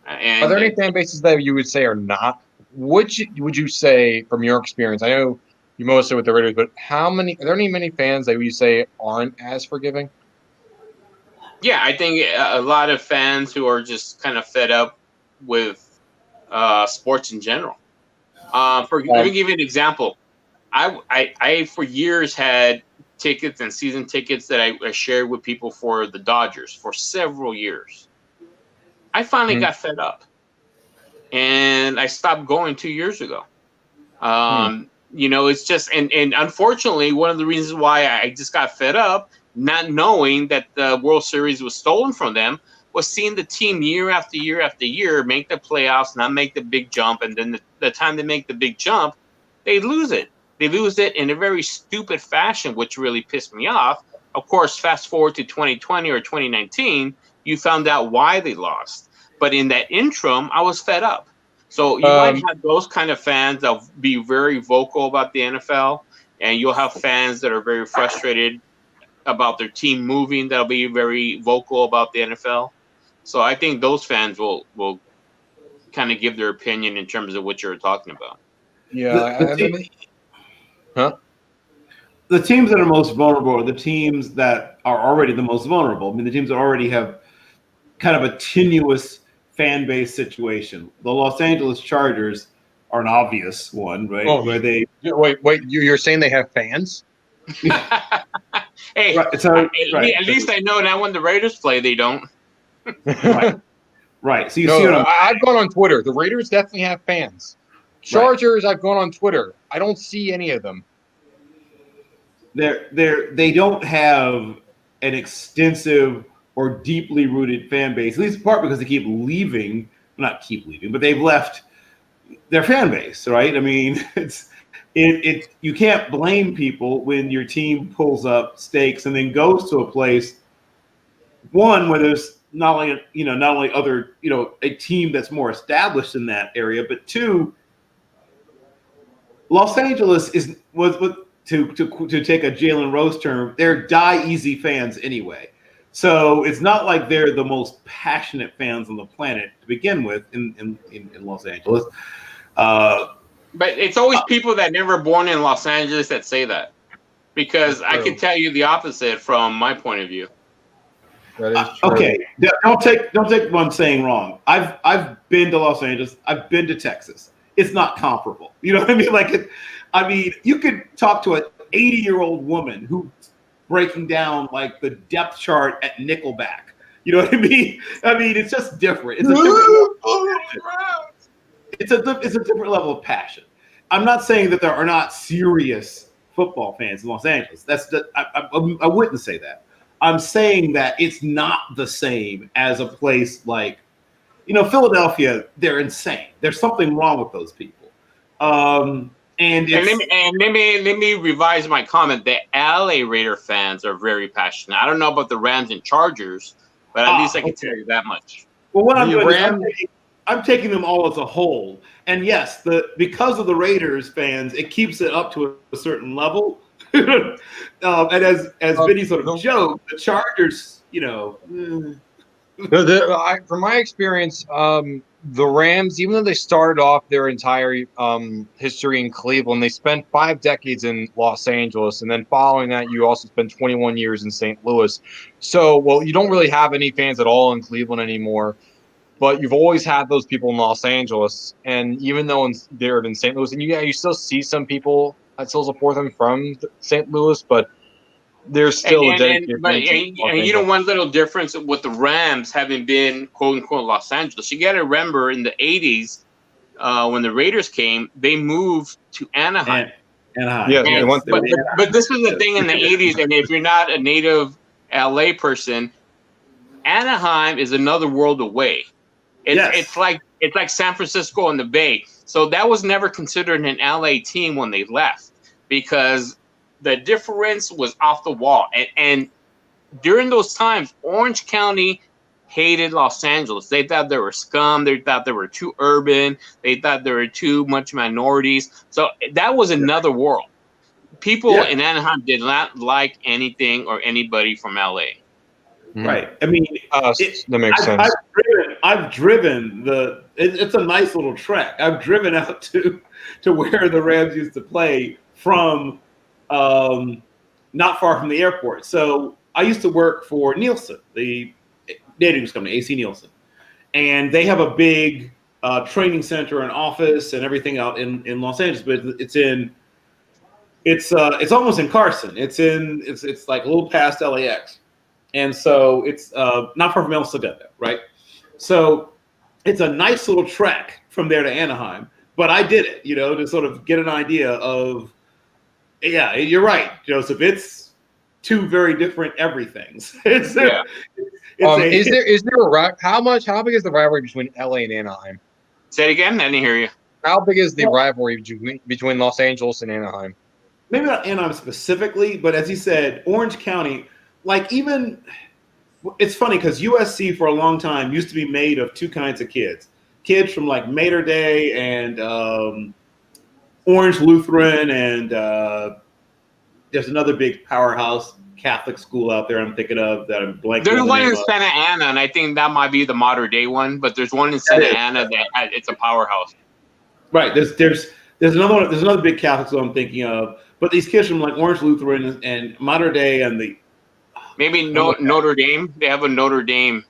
And Are there any fan bases that you would say are not? Which would you say, from your experience? I know you mostly with the Raiders, but are there many fans that you say aren't as forgiving? Yeah, I think a lot of fans who are just kind of fed up with sports in general. Let me give you an example. I for years had tickets and season tickets that I shared with people for the Dodgers for several years. I finally got fed up, and I stopped going 2 years ago. It's just and unfortunately, one of the reasons why I just got fed up, not knowing that the World Series was stolen from them, was seeing the team year after year after year make the playoffs, not make the big jump, and then the time they make the big jump, they lose it. They lose it in a very stupid fashion, which really pissed me off. Of course, fast forward to 2020 or 2019, you found out why they lost. But in that interim, I was fed up. So you might have those kind of fans that'll be very vocal about the NFL, and you'll have fans that are very frustrated about their team moving that'll be very vocal about the NFL. So I think those fans will kind of give their opinion in terms of what you're talking about. Yeah. The teams that are most vulnerable are the teams that are already the most vulnerable. I mean, the teams that already have kind of a tenuous fan base situation. The Los Angeles Chargers are an obvious one, right? Oh, where they wait, you're saying they have fans? Hey, right, at least I know that when the Raiders play, they don't. Right. So you see what I've gone on Twitter. The Raiders definitely have fans. Chargers, I've gone on Twitter. I don't see any of them. They don't have an extensive or deeply rooted fan base, at least in part because they keep leaving. Not keep leaving, but they've left their fan base, right? I mean, you can't blame people when your team pulls up stakes and then goes to a place, one, where there's not only other, a team that's more established in that area, but two, Los Angeles was to take a Jalen Rose term, they're die easy fans anyway. So it's not like they're the most passionate fans on the planet to begin with in Los Angeles. But it's always people that never born in Los Angeles that say that, because I can tell you the opposite from my point of view. Okay, don't take what I'm saying wrong. I've been to Los Angeles. I've been to Texas. It's not comparable. You know what I mean? You could talk to an 80-year-old woman who's breaking down like the depth chart at Nickelback. You know what I mean? It's just different. It's a different level of passion. I'm not saying that there are not serious football fans in Los Angeles. I wouldn't say that. I'm saying that it's not the same as a place like, Philadelphia. They're insane. There's something wrong with those people. And let me revise my comment. The LA Raider fans are very passionate. I don't know about the Rams and Chargers, but at least I can tell you that much. Well, what I'm doing is I'm taking them all as a whole. And yes, because of the Raiders fans, it keeps it up to a certain level. And as Vinny sort of joked, the Chargers, from my experience, the Rams, even though they started off their entire history in Cleveland, they spent 5 decades in Los Angeles, and then following that, you also spent 21 years in St. Louis. So, you don't really have any fans at all in Cleveland anymore, but you've always had those people in Los Angeles, and even though they're in St. Louis, and you still see some people that still support them from St. Louis, but there's still a dedicated. And one little difference with the Rams having been quote unquote Los Angeles, you got to remember in the 80s when the Raiders came, they moved to Anaheim. Anaheim. But this was the thing in the 80s, and if you're not a native LA person, Anaheim is another world away. It's like San Francisco and the Bay. So that was never considered an LA team when they left because the difference was off the wall. And during those times, Orange County hated Los Angeles. They thought they were scum. They thought they were too urban. They thought there were too much minorities. So that was another world. People in Anaheim did not like anything or anybody from LA. Right. I mean, that makes sense. I've driven it's a nice little trek. I've driven out to where the Rams used to play from not far from the airport. So I used to work for Nielsen, the data news company, AC Nielsen. And they have a big training center and office and everything out in Los Angeles, but it's almost in Carson. It's like a little past LAX. And so it's not far from El Segundo, right? So it's a nice little trek from there to Anaheim. But I did it, to sort of get an idea of, yeah, you're right, Joseph. It's two very different everythings. Is there how big is the rivalry between LA and Anaheim? Say it again. I didn't hear you. How big is the rivalry between Los Angeles and Anaheim? Maybe not Anaheim specifically, but as you said, Orange County. Like it's funny because USC for a long time used to be made of two kinds of kids from like Mater Dei and Orange Lutheran, and there's another big powerhouse Catholic school out there I'm thinking of that I'm blanking. There's one in Santa Ana, and I think that might be the modern day one, but there's one in Santa Ana that it's a powerhouse. Right. There's another one. There's another big Catholic school I'm thinking of, but these kids from like Orange Lutheran and Mater Dei and the maybe Notre Dame. They have a Notre Dame.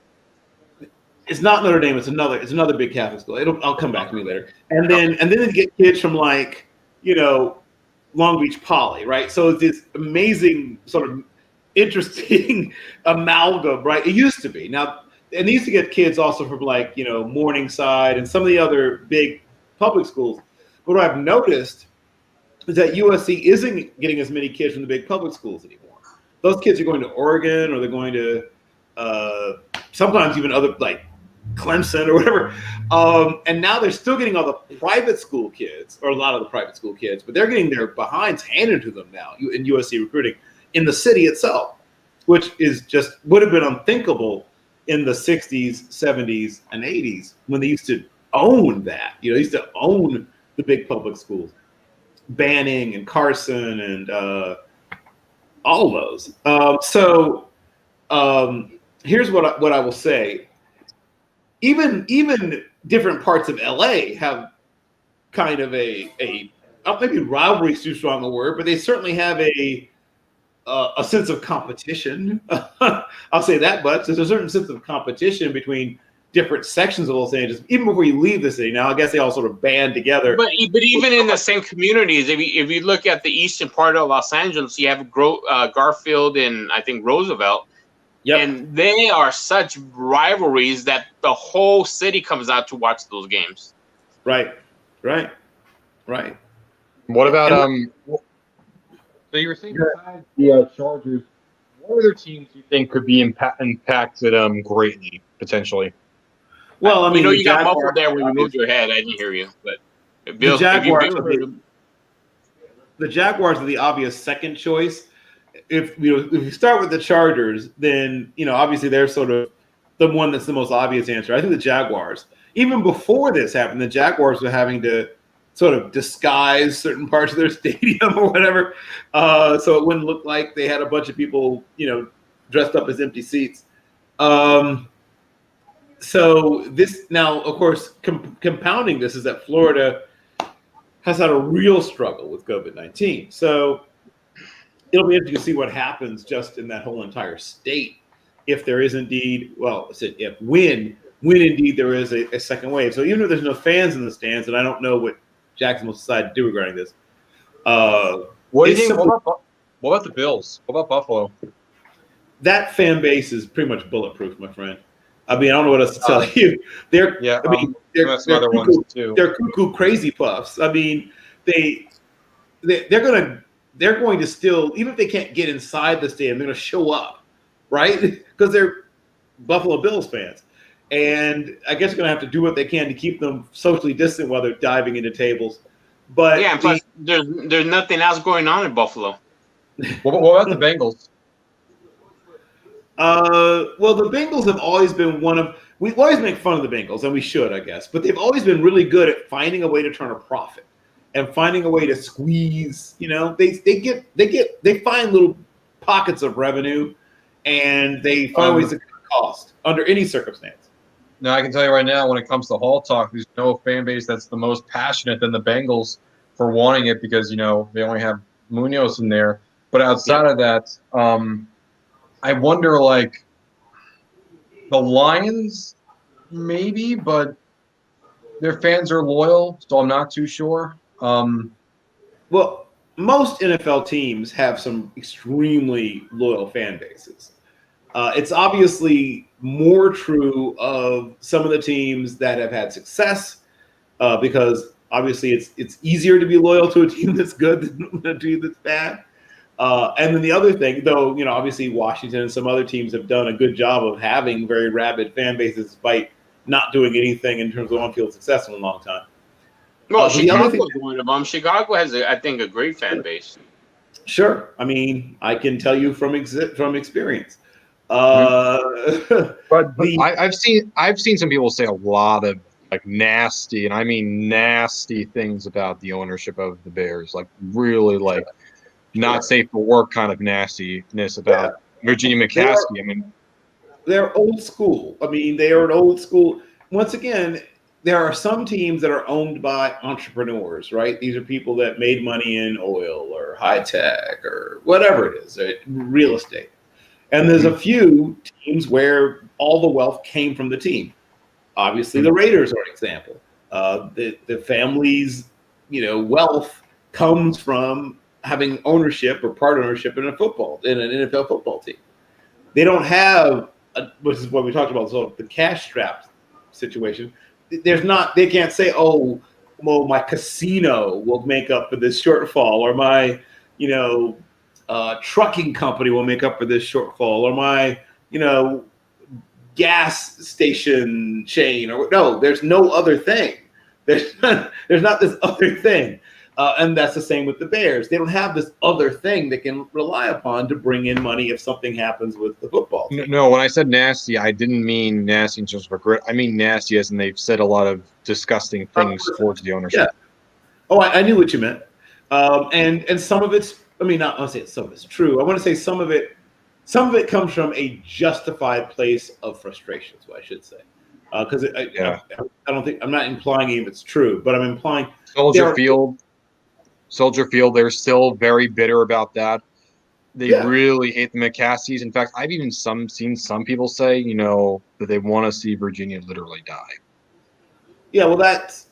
It's not Notre Dame. It's another big Catholic school. I'll come back to me later. And then they get kids from like Long Beach Poly, right? So it's this amazing sort of interesting amalgam, right? It used to be. Now it needs to get kids also from like Morningside and some of the other big public schools. But what I've noticed is that USC isn't getting as many kids from the big public schools anymore. Those kids are going to Oregon, or they're going to sometimes even other like Clemson or whatever. And now they're still getting all the private school kids, or a lot of the private school kids, but they're getting their behinds handed to them now in USC recruiting in the city itself, which is would have been unthinkable in the 60s, 70s, and 80s when they used to own that. They used to own the big public schools, Banning and Carson and all those. Here's what I will say. Even different parts of LA have kind of maybe rivalry is too strong a word, but they certainly have a sense of competition. I'll say that much. There's a certain sense of competition between different sections of Los Angeles, even before you leave the city. Now, I guess they all sort of band together. But even in the same communities, if you look at the eastern part of Los Angeles, you have Garfield and I think Roosevelt. Yep. And they are such rivalries that the whole city comes out to watch those games. Right. What about so you were saying besides the Chargers, what other teams do you think could be impacted greatly potentially? Well, I mean, you got muffled there when you moved your head. I didn't hear you, but the Jaguars are the obvious second choice. If you start with the Chargers, then obviously they're sort of the one that's the most obvious answer. I think the Jaguars, even before this happened, the Jaguars were having to sort of disguise certain parts of their stadium or whatever, so it wouldn't look like they had a bunch of people dressed up as empty seats. So this now, of course, compounding this is that Florida has had a real struggle with COVID-19. So it'll be interesting to see what happens just in that whole entire state if there is indeed, when indeed there is a second wave. So even if there's no fans in the stands, and I don't know what Jacksonville decided to do regarding this. What do you think? What about the Bills? What about Buffalo? That fan base is pretty much bulletproof, my friend. I mean, I don't know what else to tell you. They're cuckoo crazy puffs. I mean, they're going to still, even if they can't get inside the stadium, they're going to show up, right? Because Buffalo Bills fans. And I guess they're going to have to do what they can to keep them socially distant while they're diving into tables. But yeah, and plus there's nothing else going on in Buffalo. What about the Bengals? Well, the Bengals have always been we always make fun of the Bengals, and we should, I guess, but they've always been really good at finding a way to turn a profit and finding a way to squeeze. They find little pockets of revenue, and they find ways to cut cost under any circumstance. Now, I can tell you right now, when it comes to Hall Talk, there's no fan base that's the most passionate than the Bengals for wanting it because, they only have Munoz in there. But outside of that, I wonder, the Lions, maybe, but their fans are loyal, so I'm not too sure. Well, most NFL teams have some extremely loyal fan bases. It's obviously more true of some of the teams that have had success because obviously it's easier to be loyal to a team that's good than a team that's bad. And then the other thing, though, obviously Washington and some other teams have done a good job of having very rabid fan bases despite not doing anything in terms of on-field success in a long time. Well, Chicago is one of them. Chicago has, I think, a great fan base. Sure. I mean, I can tell you from experience. But I've seen some people say a lot of nasty, and I mean nasty things about the ownership of the Bears, really not safe for work kind of nastiness about Virginia McCaskey. They're old school. They are an old school. Once again, there are some teams that are owned by entrepreneurs, right? These are people that made money in oil or high tech or whatever it is, real estate. And there's a few teams where all the wealth came from the team. Obviously, the Raiders are an example. The family's, wealth comes from having ownership or part ownership in an NFL football team. They don't have, which is what we talked about, so the cash strapped situation. They can't say, oh, well, my casino will make up for this shortfall, or my, trucking company will make up for this shortfall, or my, gas station chain, or no, there's no other thing. There's not this other thing. And that's the same with the Bears. They don't have this other thing they can rely upon to bring in money if something happens with the football team. No, when I said nasty, I didn't mean nasty in terms of regret. I mean nasty as in they've said a lot of disgusting things towards the ownership. Yeah. Oh, I knew what you meant. And some of it's, not I'll say some of it's true. I want to say some of it comes from a justified place of frustration, is what I should say. Because I don't think, I'm not implying even it's true, but I'm implying Soldier Field, they're still very bitter about that. They really hate the McCaskeys. In fact, I've even seen some people say, that they want to see Virginia literally die. Yeah, well, that's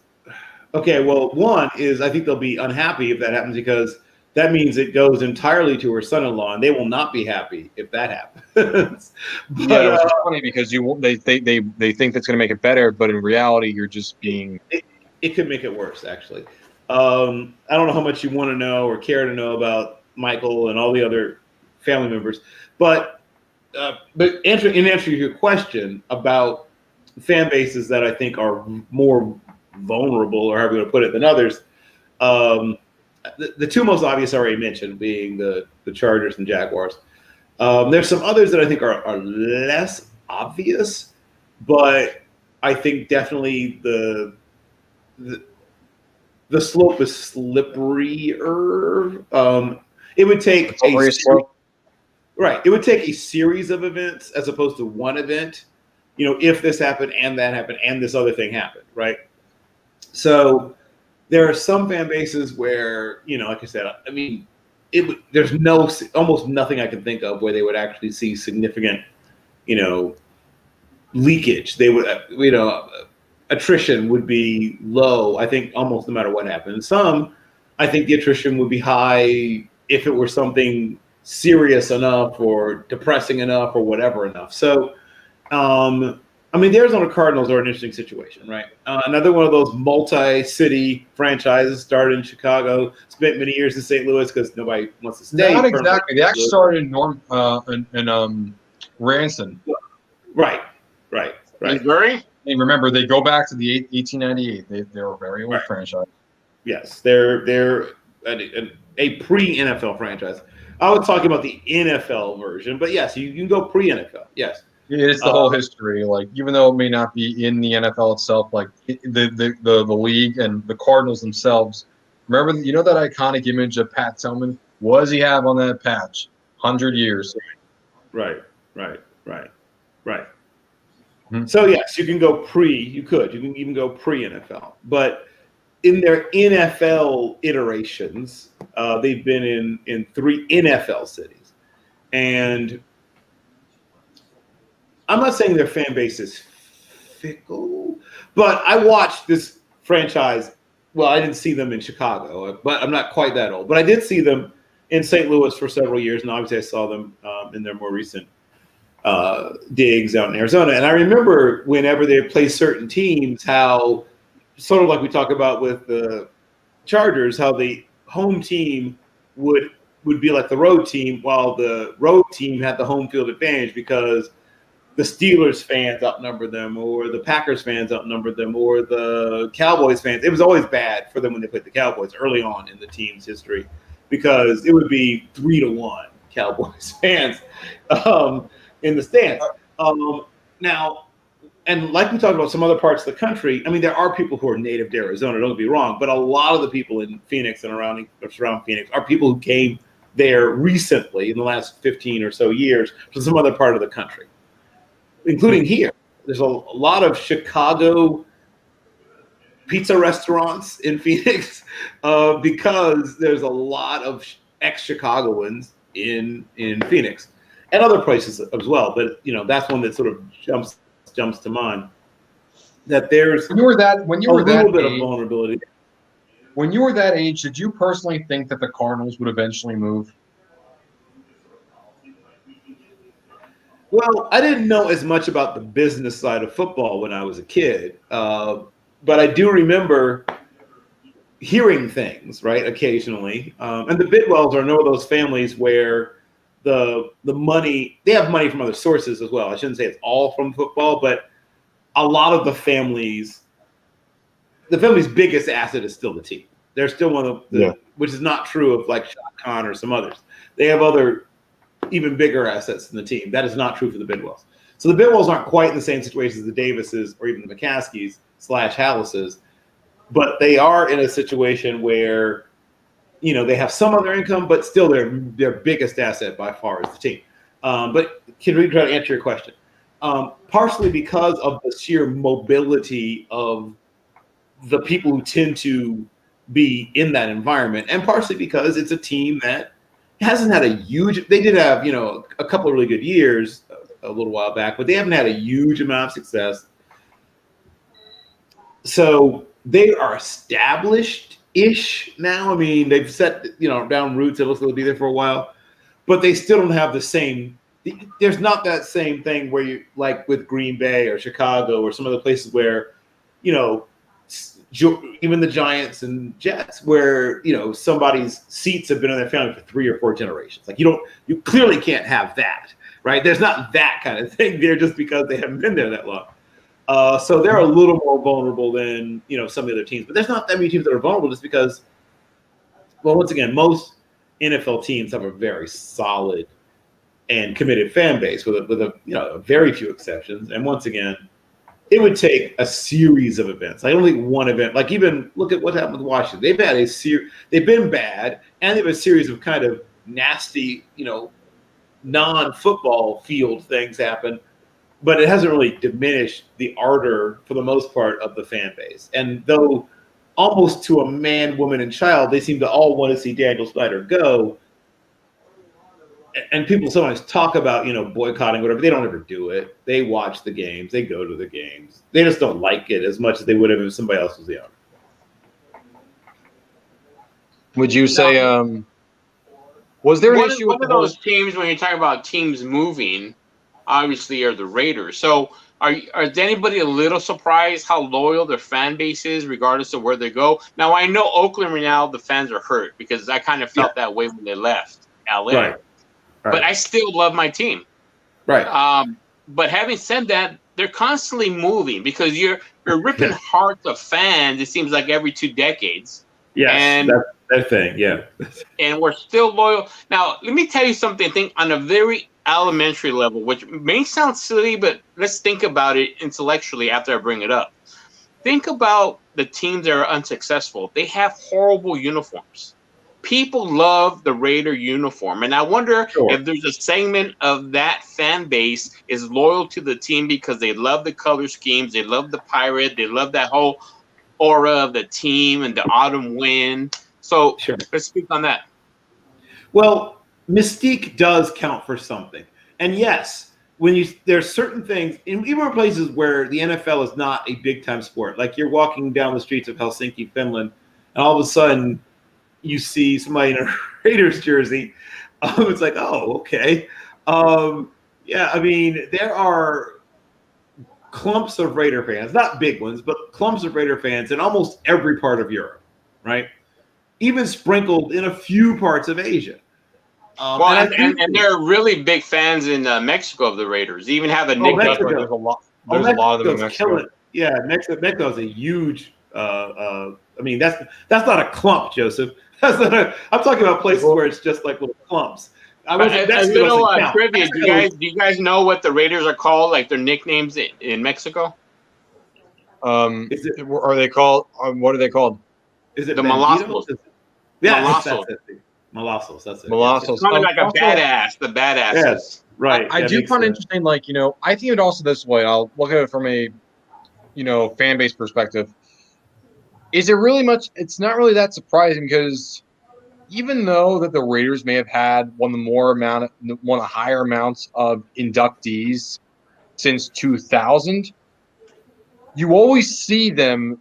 okay. Well, one is I think they'll be unhappy if that happens because that means it goes entirely to her son-in-law, and they will not be happy if that happens. But, it's funny because they think that's going to make it better, but in reality, you're just being. It could make it worse, actually. I don't know how much you want to know or care to know about Michael and all the other family members, but in answer to your question about fan bases that I think are more vulnerable, or however you want to put it, than others, the two most obvious I already mentioned being the Chargers and Jaguars. There's some others that I think are less obvious, but I think definitely the slope is slipperier. It would take it would take a series of events as opposed to one event. If this happened and that happened and this other thing happened, right? So there are some fan bases where, like I said, there's almost nothing I can think of where they would actually see significant, leakage. They would, attrition would be low, I think, almost no matter what happened. Some, I think the attrition would be high if it were something serious enough or depressing enough or whatever enough. So, the Arizona Cardinals are an interesting situation, right? Another one of those multi-city franchises, started in Chicago, spent many years in St. Louis because nobody wants to stay. Not exactly. They actually started in Ranson. Right. Missouri? And remember, they go back to the 1898. They're a very old franchise. Yes, they're a pre-NFL franchise. I was talking about the NFL version, but yes, you can go pre-NFL. Yes. It's the whole history. Like, even though it may not be in the NFL itself, like the league and the Cardinals themselves. Remember, you know that iconic image of Pat Tillman? What does he have on that patch? 100 years. Right. So yes, you can go pre. You can even go pre-NFL, but in their NFL iterations, they've been in 3 NFL cities, and I'm not saying their fan base is fickle, but I watched this franchise. Well, I didn't see them in Chicago, but I'm not quite that old. But I did see them in St. Louis for several years, and obviously I saw them in their more recent digs out in Arizona. And I remember whenever they play certain teams, how sort of like we talk about with the Chargers, how the home team would be like the road team, while the road team had the home field advantage because the Steelers fans outnumbered them, or the Packers fans outnumbered them, or the Cowboys fans. It was always bad for them when they played the Cowboys early on in the team's history, because it would be 3-1 Cowboys fans in the stands. Now, and like we talked about some other parts of the country, I mean, there are people who are native to Arizona, don't get me wrong, but a lot of the people in Phoenix and around Phoenix are people who came there recently in the last 15 or so years from some other part of the country, including here. There's a lot of Chicago pizza restaurants in Phoenix because there's a lot of ex-Chicagoans in Phoenix and other places as well. But, you know, that's one that sort of jumps to mind, that there's when you were that little bit age, of vulnerability. When you were that age, did you personally think that the Cardinals would eventually move? Well, I didn't know as much about the business side of football when I was a kid, but I do remember hearing things, right, occasionally. And the Bidwells are one of those families where the money, they have money from other sources as well. I shouldn't say it's all from football, but a lot of the family's biggest asset is still the team. They're still one of the, which is not true of like Shah Khan or some others. They have other even bigger assets than the team. That is not true for the Bidwells. So the Bidwells aren't quite in the same situation as the Davises or even the McCaskies / Hallises, but they are in a situation where, you know, they have some other income, but still their biggest asset by far is the team. But can we try to answer your question? Partially because of the sheer mobility of the people who tend to be in that environment, and partially because it's a team that hasn't had a huge, they did have, you know, a couple of really good years a little while back, but they haven't had a huge amount of success. So they are established-ish now. I mean, they've set, you know, down roots. It looks like they'll be there for a while, but they still don't have the same, there's not that same thing where you, like with Green Bay or Chicago or some other places where, you know, even the Giants and Jets, where, you know, somebody's seats have been in their family for 3 or 4 generations. Like you clearly can't have that, right? There's not that kind of thing there just because they haven't been there that long. So they're a little more vulnerable than, you know, some of the other teams. But there's not that many teams that are vulnerable just because, well, once again, most NFL teams have a very solid and committed fan base with a you know, very few exceptions. And once again, it would take a series of events. Like only one event. Like even look at what happened with Washington. They've had they've been bad, and they have a series of kind of nasty, you know, non-football field things happen. But it hasn't really diminished the ardor, for the most part, of the fan base. And though almost to a man, woman, and child, they seem to all want to see Daniel Snyder go. And people sometimes talk about, you know, boycotting, whatever. They don't ever do it. They watch the games. They go to the games. They just don't like it as much as they would have if somebody else was the owner. Would you say, was there an issue one with of those teams, when you're talking about teams moving, obviously are the Raiders. So is anybody a little surprised how loyal their fan base is, regardless of where they go? Now, I know Oakland right now, the fans are hurt because I kind of felt that way when they left LA. Right. But I still love my team. Right. But having said that, they're constantly moving because you're ripping hearts of fans. It seems like every 2 decades. Yes, and that's that thing. Yeah, and we're still loyal. Now, let me tell you something. I think on a very elementary level, which may sound silly, but let's think about it intellectually after I bring it up. Think about the teams that are unsuccessful. They have horrible uniforms. People love the Raider uniform, and I wonder if there's a segment of that fan base is loyal to the team because they love the color schemes, they love the pirate, they love that whole aura of the team and the autumn wind. So let's speak on that. Well, mystique does count for something, and yes, there's certain things, even in places where the NFL is not a big time sport, like you're walking down the streets of Helsinki, Finland, and all of a sudden you see somebody in a Raiders jersey. It's like, oh, okay, yeah. I mean, there are clumps of Raider fans, not big ones, but clumps of Raider fans in almost every part of Europe, right? Even sprinkled in a few parts of Asia. And they're really big fans in Mexico of the Raiders. They even have a nickname. There's a lot of them in Mexico. Yeah, Mexico is a huge. I mean, that's not a clump, Joseph. That's not I'm talking about places where it's just like little clumps. Trivia. Do you guys know what the Raiders are called? Like their nicknames in Mexico? Are they called? What are they called? Is it the Molossos? Yeah, Molossos. Molossos. That's it. Molossos. It's kind of like a badass. The badasses. Yes, right. I do find it interesting. Like, I think it also this way. I'll look at it from a, fan base perspective. Is it really much? It's not really that surprising because even though that the Raiders may have had one of the higher amounts of inductees since 2000, you always see them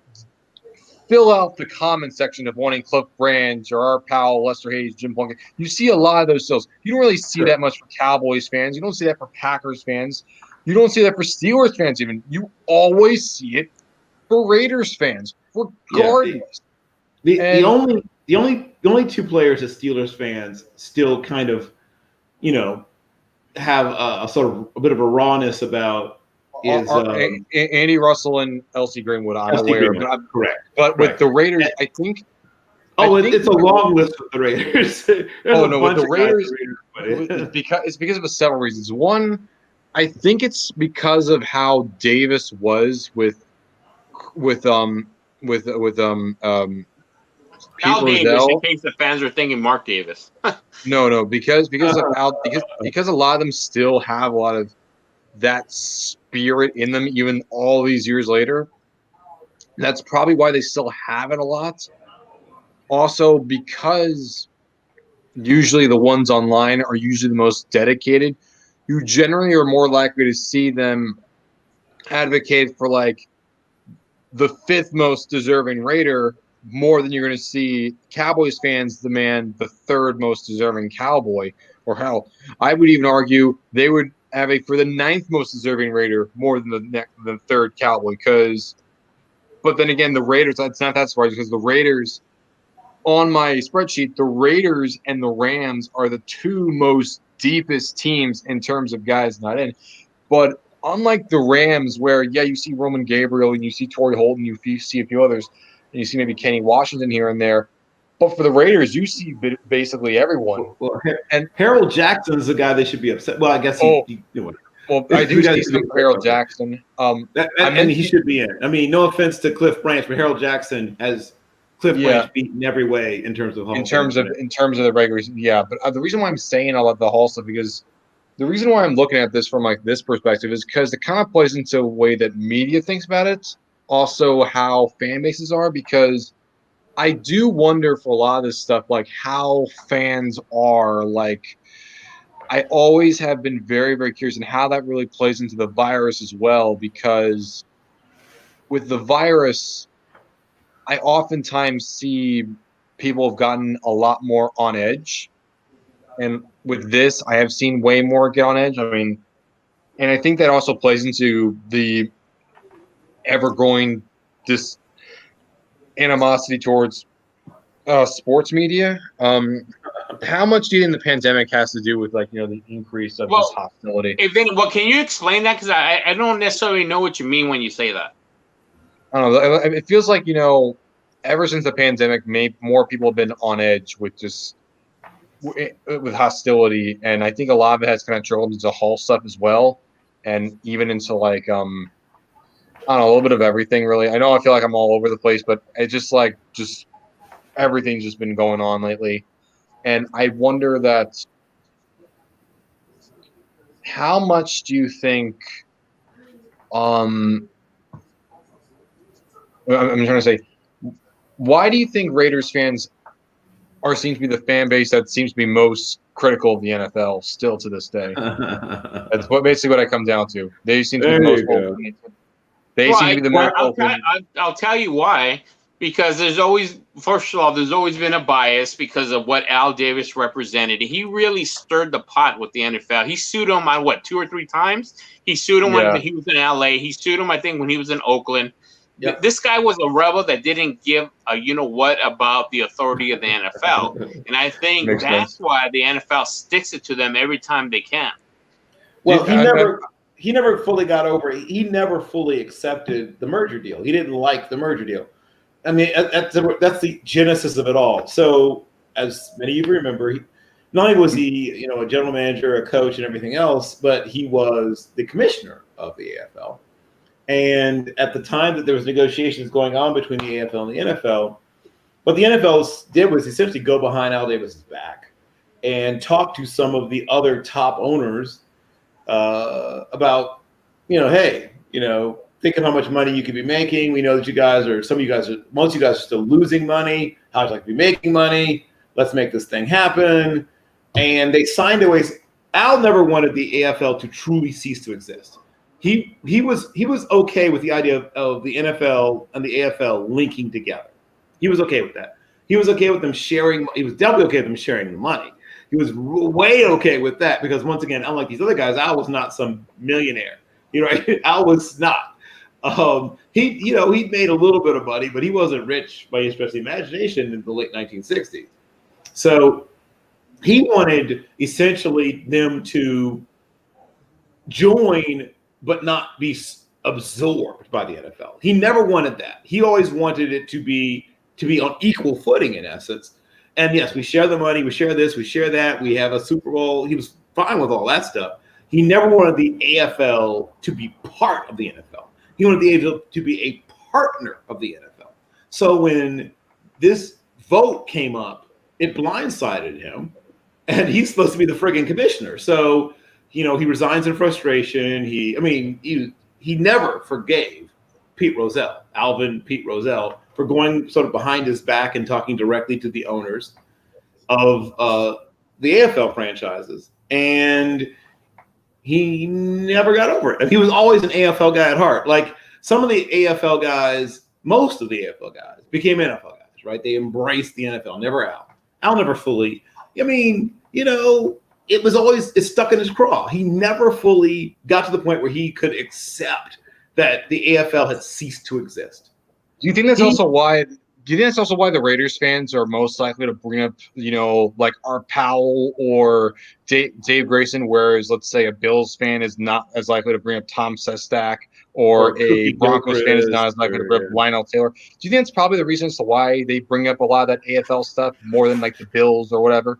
fill out the comment section of wanting Cliff Branch or our pal Lester Hayes, Jim Plunkett. You see a lot of those stills. You don't really see that much for Cowboys fans. You don't see that for Packers fans. You don't see that for Steelers fans even. You always see it for Raiders fans, regardless. The only two players that Steelers fans still kind of, have a sort of a bit of a rawness about is Andy Russell and L.C. Greenwood. I'm aware, correct. But with the Raiders, I think. It's a long list with the Raiders. With the Raiders, it's because of several reasons. One, I think it's because of how Davis was with Al Davis, in case the fans are thinking Mark Davis. No, because a lot of them still have a lot of that spirit in them, even all these years later. That's probably why they still have it a lot. Also, because usually the ones online are usually the most dedicated, you generally are more likely to see them advocate for like the 5th most deserving Raider more than you're going to see Cowboys fans demand the 3rd most deserving Cowboy, or hell, I would even argue they would advocate for the 9th most deserving Raider more than the 3rd Cowboy. But then again, the Raiders, that's not that surprising because the Raiders, on my spreadsheet, the Raiders and the Rams are the 2 most deepest teams in terms of guys not in. But unlike the Rams, where, you see Roman Gabriel and you see Torrey Holt and you see a few others, and you see maybe Kenny Washington here and there. But for the Raiders, you see basically everyone. Well, and Harold Jackson's the guy they should be upset. Well, I guess he Well, I do see some Harold Jackson. And he should be in. I mean, no offense to Cliff Branch, but Harold Jackson has Cliff Branch beaten every way in terms of in terms of the regular season. Yeah, but the reason why I'm saying all of the Hall stuff because the reason why I'm looking at this from like this perspective is because it kind of plays into a way that media thinks about it. Also, how fan bases are, because I do wonder for a lot of this stuff, like how fans are. Like, I always have been very, very curious in how that really plays into the virus as well, because with the virus, I oftentimes see people have gotten a lot more on edge. And with this, I have seen way more get on edge. I mean, and I think that also plays into the ever-growing animosity towards sports media. How much do you think the pandemic has to do with the increase of this hostility? Well, can you explain that? Because I don't necessarily know what you mean when you say that. I don't know. It feels like ever since the pandemic, more people have been on edge with with hostility, and I think a lot of it has kind of trickled into Hall stuff as well, and even into I don't know, a little bit of everything really. I know I feel like I'm all over the place, but it's just everything's just been going on lately. And I wonder how much do you think, I'm trying to say, why do you think Raiders fans seem to be the fan base that seems to be most critical of the NFL still to this day? That's basically what I come down to. They seem to be the most vocal. They seem to be the most vocal. I'll tell you why. Because first of all, there's always been a bias because of what Al Davis represented. He really stirred the pot with the NFL. He sued him on 2 or 3 times. He sued him when he was in LA. He sued him, I think, when he was in Oakland. Yep. This guy was a rebel that didn't give a what about the authority of the NFL. And I think that's why the NFL sticks it to them every time they can. Well, he never fully got over it. He never fully accepted the merger deal. He didn't like the merger deal. I mean, that's the genesis of it all. So, as many of you remember, not only was he, a general manager, a coach, and everything else, but he was the commissioner of the AFL. And at the time that there was negotiations going on between the AFL and the NFL, what the NFL did was essentially go behind Al Davis's back and talk to some of the other top owners about, hey, think of how much money you could be making. We know that most of you guys are still losing money. How'd you like to be making money? Let's make this thing happen. And they signed away. Al never wanted the AFL to truly cease to exist. He was okay with the idea of the NFL and the AFL linking together. He was okay with that. He was okay with them sharing. He was definitely okay with them sharing the money. He was way okay with that because, once again, unlike these other guys, Al was not some millionaire. Al was not. He made a little bit of money, but he wasn't rich by any stretch of the imagination in the late 1960s. So he wanted essentially them to join, but not be absorbed by the NFL. He never wanted that. He always wanted it to be on equal footing, in essence. And yes, we share the money, we share this, we share that, we have a Super Bowl. He was fine with all that stuff. He never wanted the AFL to be part of the NFL. He wanted the AFL to be a partner of the NFL. So when this vote came up, it blindsided him, and he's supposed to be the friggin' commissioner. So, he resigns in frustration. He never forgave Pete Rozelle, Pete Rozelle, for going sort of behind his back and talking directly to the owners of the AFL franchises. And he never got over it. And he was always an AFL guy at heart. Like some of the AFL guys, most of the AFL guys became NFL guys, right? They embraced the NFL, never Al. Al never fully, it stuck in his craw. He never fully got to the point where he could accept that the AFL had ceased to exist. Do you think that's also why? Do you think that's also why the Raiders fans are most likely to bring up, like Art Powell or Dave Grayson, whereas let's say a Bills fan is not as likely to bring up Tom Sestak, or a Broncos fan is not as likely to bring up Lionel Taylor? Do you think that's probably the reason as to why they bring up a lot of that AFL stuff more than like the Bills or whatever?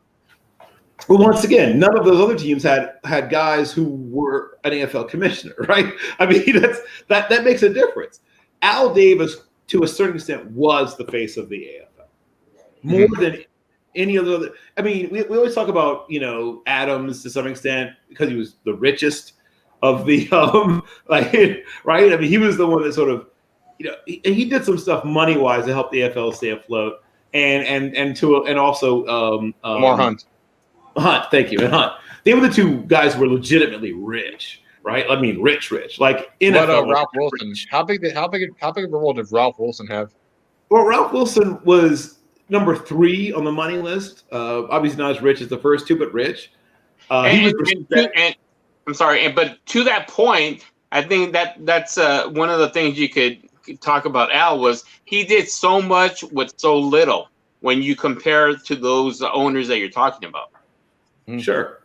Well, once again, none of those other teams had guys who were an AFL commissioner, right? I mean, that makes a difference. Al Davis, to a certain extent, was the face of the AFL more than any other. I mean, we always talk about Adams to some extent because he was the richest of the right. I mean, he was the one that sort of he did some stuff money wise to help the AFL stay afloat, and also Lamar Hunt. Thank you, and Hunt. They were the two guys who were legitimately rich. Right, I mean, rich, like NFL. But Ralph Wilson, how big of a role did Ralph Wilson have? Well, Ralph Wilson was number 3 on the money list. Obviously not as rich as the first two, but rich. I'm sorry, but to that point, I think that's one of the things you could talk about. Al was he did so much with so little. when you compare to those owners that you're talking about. Sure.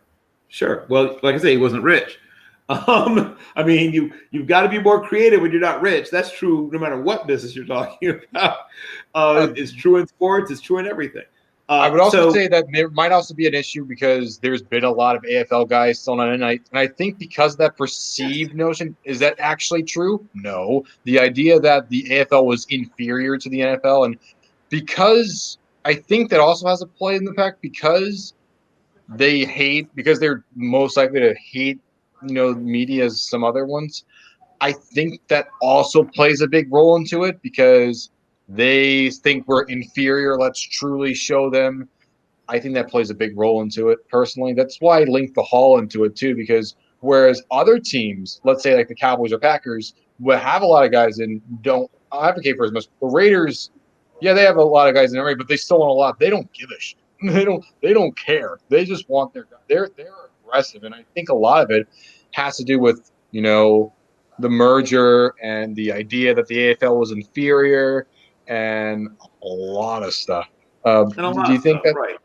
Well, like I say, he wasn't rich. I mean, you've got to be more creative when you're not rich. That's true no matter what business you're talking about. It's true in sports. It's true in everything. I would also say that there might also be an issue because there's been a lot of AFL guys still on it. And I think because of that perceived notion, is that actually true? No. The idea that the AFL was inferior to the NFL, and because I think that also has a play in the fact because they're most likely to hate, media as some other ones. I think that also plays a big role into it because they think we're inferior. Let's truly show them. I think that plays a big role into it personally. That's why I linked the Hall into it too, because whereas other teams, let's say like the Cowboys or Packers, will have a lot of guys and don't advocate for as much. The Raiders, yeah, they have a lot of guys in there, but they still want a lot. They don't give a shit. They don't care. They just want their guy. They're aggressive, and I think a lot of it has to do with the merger and the idea that the AFL was inferior and a lot of stuff. Do you think that? Right.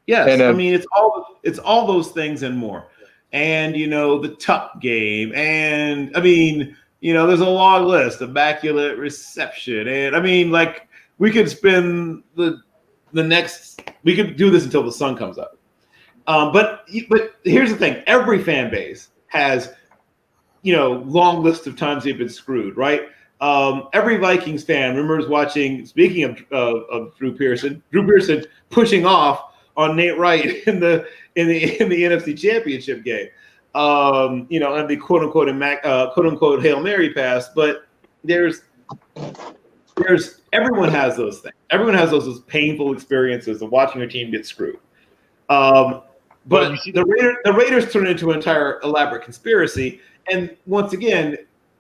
Yes. And, I mean, it's all those things and more. And, the tuck game. And, I mean, there's a long list. Immaculate reception. And, I mean, like, we could spend we could do this until the sun comes up. But here's the thing. Every fan base has, long list of times they've been screwed, right? Every Vikings fan remembers watching, speaking of Drew Pearson pushing off on Nate Wright in the NFC Championship game. And the quote unquote Hail Mary pass, but there's everyone has those things. Everyone has those painful experiences of watching your team get screwed. But the Raiders turn into an entire elaborate conspiracy. And once again,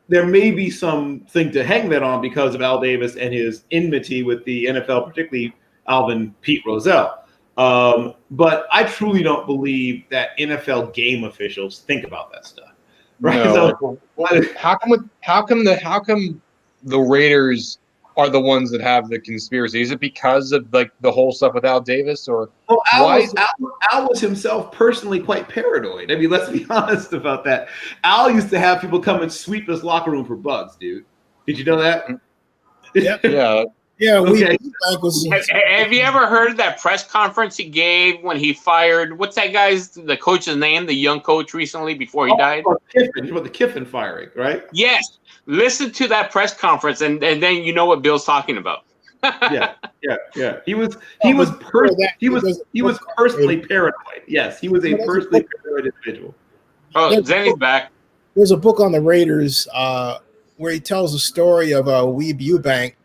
there may be something to hang that on because of Al Davis and his enmity with the NFL, particularly Alvin Pete Rozelle. But I truly don't believe that NFL game officials think about that stuff. Right? No. How come the Raiders are the ones that have the conspiracy? Is it because of like the whole stuff with Al Davis, or Al was himself personally quite paranoid? I mean, let's be honest about that. Al used to have people come and sweep his locker room for bugs, dude. Did you know that? Yeah. Yeah. Okay. Have you ever heard of that press conference he gave when he fired, what's that the coach's name, the young coach recently before he died? The Kiffin firing, right? Yes. Listen to that press conference, and then you know what Bill's talking about. Yeah. He was personally paranoid. Yes, he was a personally paranoid individual. Oh, Zenny's back. There's a book on the Raiders where he tells a story of Weeb Eubank.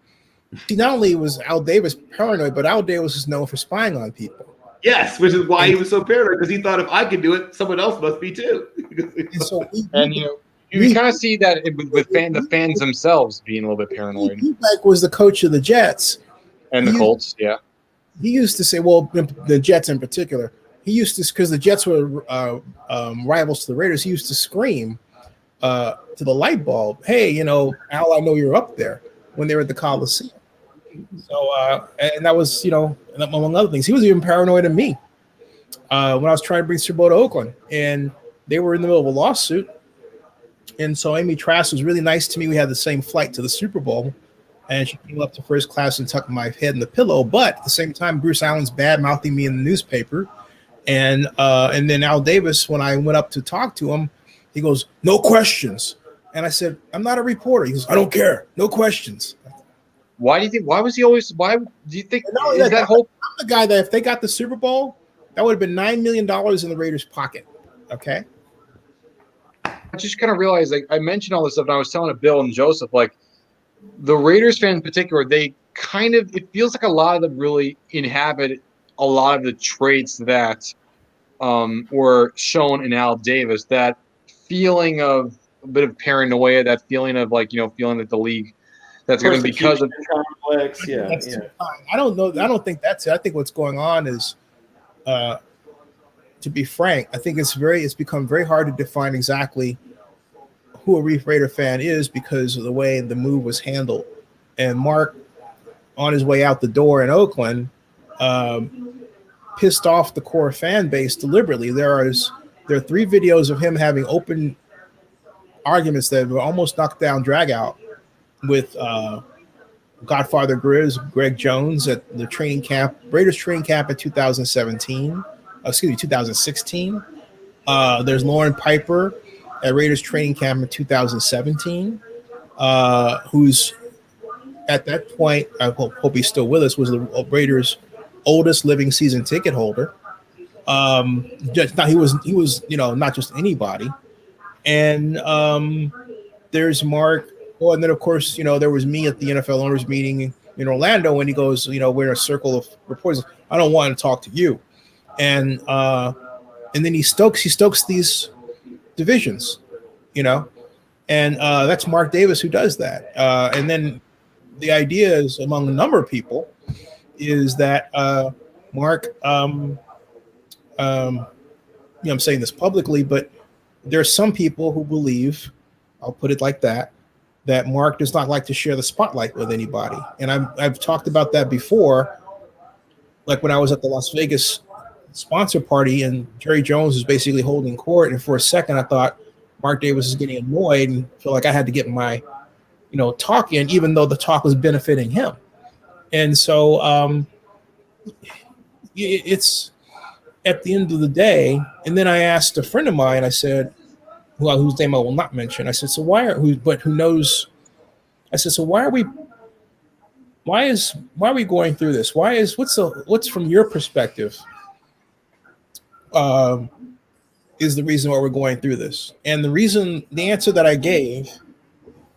See, not only was Al Davis paranoid, but Al Davis is known for spying on people. Yes, which is why he was so paranoid, because he thought if I could do it, someone else must be too. And you kind of see that with the fans themselves being a little bit paranoid. Eubank was the coach of the Jets. And the Colts, yeah. He used to say, well, the Jets in particular, he used to, because the Jets were rivals to the Raiders, he used to scream to the light bulb, hey, Al, I know you're up there, when they were at the Coliseum. So, and that was, among other things. He was even paranoid of me when I was trying to bring Super Bowl to Oakland. And they were in the middle of a lawsuit. And so Amy Trask was really nice to me. We had the same flight to the Super Bowl. And she came up to first class and tucked my head in the pillow. But at the same time, Bruce Allen's bad-mouthing me in the newspaper. And then Al Davis, when I went up to talk to him, he goes, no questions. And I said, I'm not a reporter. He goes, I don't care. No questions. Why do you think? Why do you think? I'm the guy that if they got the Super Bowl, that would have been $9 million in the Raiders' pocket. Okay. I just kind of realized, like, I mentioned all this stuff, and I was telling Bill and Joseph, like, the Raiders fans in particular, they kind of, it feels like a lot of them really inhabit a lot of the traits that were shown in Al Davis. That feeling of a bit of paranoia, that feeling of like, feeling that the league, that's going to be because of complex. Yeah. I don't know. I don't think that's it. I think what's going on is, to be frank, I think it's become very hard to define exactly who a Raider fan is because of the way the move was handled. And Mark, on his way out the door in Oakland, pissed off the core fan base deliberately. There are 3 videos of him having open arguments that were almost knocked down, drag out with Godfather Grizz, Greg Jones at the training camp, Raiders training camp in 2016. There's Lauren Piper at Raiders training camp in 2017, who's at that point, I hope he's still with us, was the Raiders' oldest living season ticket holder. He was not just anybody. And there's Mark. Oh, and then of course, there was me at the NFL owners meeting in Orlando when he goes, we're in a circle of reporters. I don't want to talk to you. And then he stokes these divisions, and that's Mark Davis who does that. And then the idea is, among a number of people, is that Mark, I'm saying this publicly, but there's some people who believe, I'll put it like that Mark does not like to share the spotlight with anybody. And I've talked about that before, like when I was at the Las Vegas sponsor party and Jerry Jones was basically holding court. And for a second, I thought Mark Davis is getting annoyed and felt like I had to get my, talk in, even though the talk was benefiting him. And so it's at the end of the day. And then I asked a friend of mine, I said, whose name I will not mention. I said, so why are we going through this? What's from your perspective is the reason why we're going through this? And the answer that I gave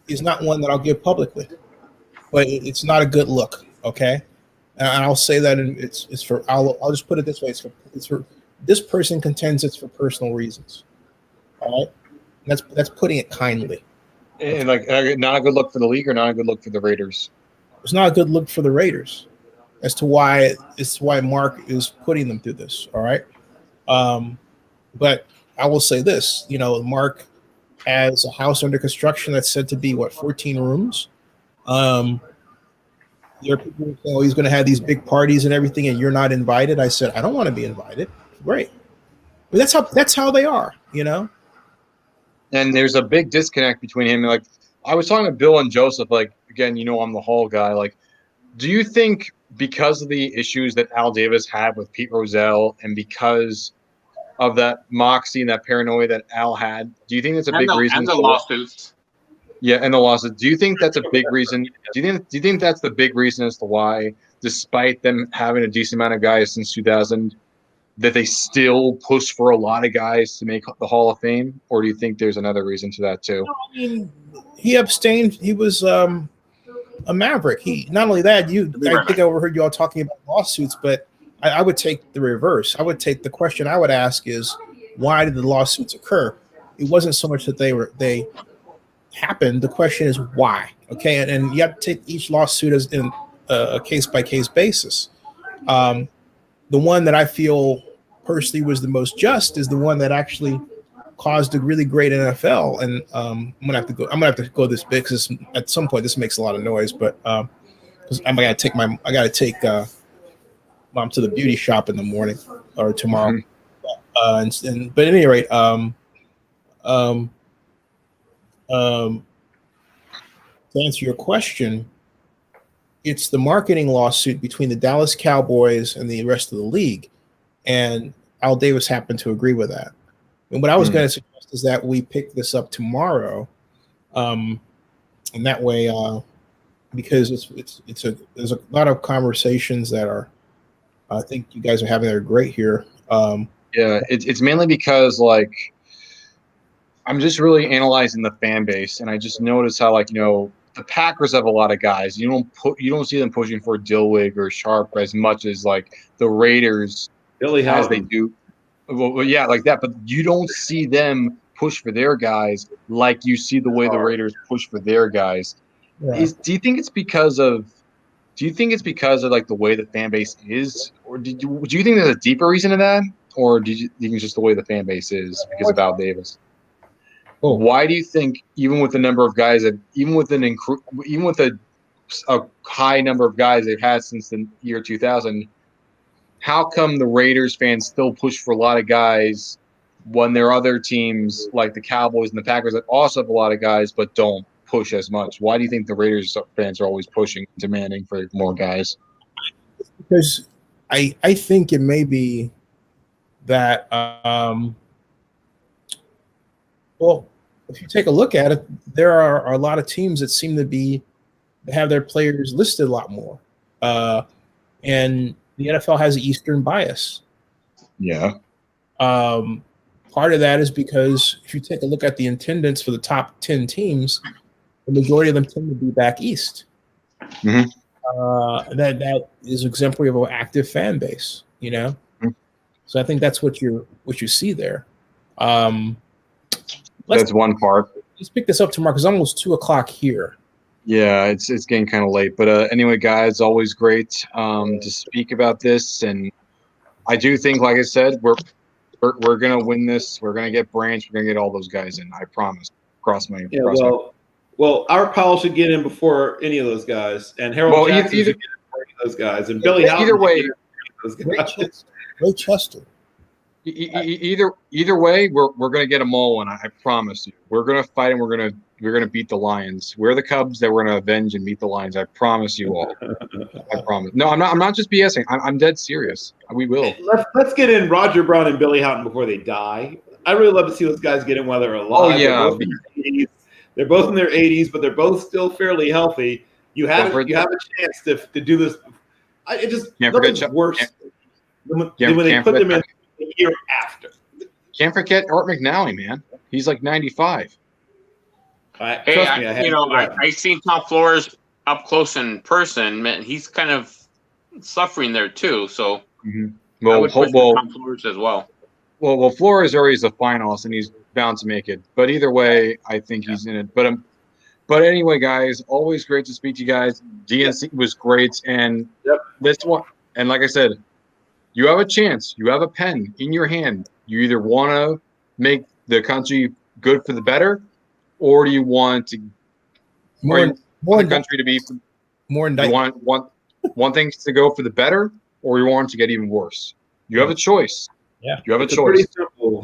is not one that I'll give publicly, but it's not a good look. Okay. And I'll say that it's for, I'll just put it this way. It's for this person contends it's for personal reasons. All right. That's putting it kindly. And not a good look for the league, or not a good look for the Raiders. It's not a good look for the Raiders as to why Mark is putting them through this. All right. But I will say this, Mark has a house under construction that's said to be 14 rooms. There are people who say, he's going to have these big parties and everything, and you're not invited. I said, I don't want to be invited. Great. But that's how they are, And there's a big disconnect between him. Like, I was talking to Bill and Joseph, again, I'm the Hall guy. Do you think because of the issues that Al Davis had with Pete Rozelle and because of that moxie and that paranoia that Al had, do you think that's a big reason? And the lawsuits. Yeah, and the lawsuits. Do you think that's a big reason? Do you think that's the big reason as to why, despite them having a decent amount of guys since 2000, that they still push for a lot of guys to make the Hall of Fame? Or do you think there's another reason to that too? I mean, he abstained. He was a maverick. Not only that, I think I overheard you all talking about lawsuits, but I would take the reverse. I would take the question I would ask is, why did the lawsuits occur? It wasn't so much that they happened. The question is why. Okay, and you have to take each lawsuit as in a case-by-case basis. The one that I feel personally was the most just is the one that actually caused a really great NFL. And I'm gonna have to go this big because at some point this makes a lot of noise. But because I gotta take Mom to the beauty shop in the morning or tomorrow. Mm-hmm. But at any rate, to answer your question, it's the marketing lawsuit between the Dallas Cowboys and the rest of the league. And Al Davis happened to agree with that. And what I was going to suggest is that we pick this up tomorrow. And that way, because there's a lot of conversations that are, I think you guys are having that are great here. Yeah, it's mainly because I'm just really analyzing the fan base, and I just notice how the Packers have a lot of guys. You don't see them pushing for Dillwig or Sharp as much as the Raiders as they do. Well, yeah, like that. But you don't see them push for their guys like you see the way the Raiders push for their guys. Yeah. Do you think it's because of the way the fan base is, or do you think there's a deeper reason to that, or do you think it's just the way the fan base is because of Al Davis? Oh. Why do you think, even with the number of guys that, even with a high number of guys they've had since the year 2000, how come the Raiders fans still push for a lot of guys when there are other teams like the Cowboys and the Packers that also have a lot of guys but don't push as much? Why do you think the Raiders fans are always pushing, demanding for more guys? Because I think it may be that well, if you take a look at it, there are a lot of teams that seem to have their players listed a lot more, and the NFL has an Eastern bias. Yeah. Part of that is because if you take a look at the attendance for the top 10 teams, the majority of them tend to be back east. Mm-hmm. That is exemplary of an active fan base, you know. Mm-hmm. So I think that's what you see there. That's one part. Let's pick this up tomorrow because it's almost 2:00 here. Yeah, it's getting kind of late, but anyway, guys, always great to speak about this, and I do think, like I said, we're gonna win this. We're gonna get Branch. We're gonna get all those guys in. I promise. Well, our Powell should get in before any of those guys, and Harold Jackson should get in before any of those guys, and Billy Howden. Either way, Ray Chester. Either way, we're gonna get them all, and I promise you, we're gonna fight, and we're gonna beat the Lions. We're the Cubs that we're gonna avenge and beat the Lions. I promise you all. I promise. No, I'm not just BSing. I'm dead serious. We will. Let's get in Roger Brown and Billy Houghton before they die. I really love to see those guys get in while they're alive. Oh yeah. They're both in their 80s, but they're both still fairly healthy. You have a chance to do this. It just nothing's worse than when they put them in the year after. Can't forget Art McNally, man. He's like 95. I seen Tom Flores up close in person. Man, he's kind of suffering there too. So I would push for Tom Flores as well. Well, Flores already is a finalist, and he's bound to make it. But either way, I think he's in it. But anyway, guys, always great to speak to you guys. DNC was great, and this one, and like I said, you have a chance. You have a pen in your hand. You either want to make the country good for the better, or do you want to the country to be more indictment? You want things to go for the better, or you want it to get even worse. You have a choice. Yeah, you have a choice.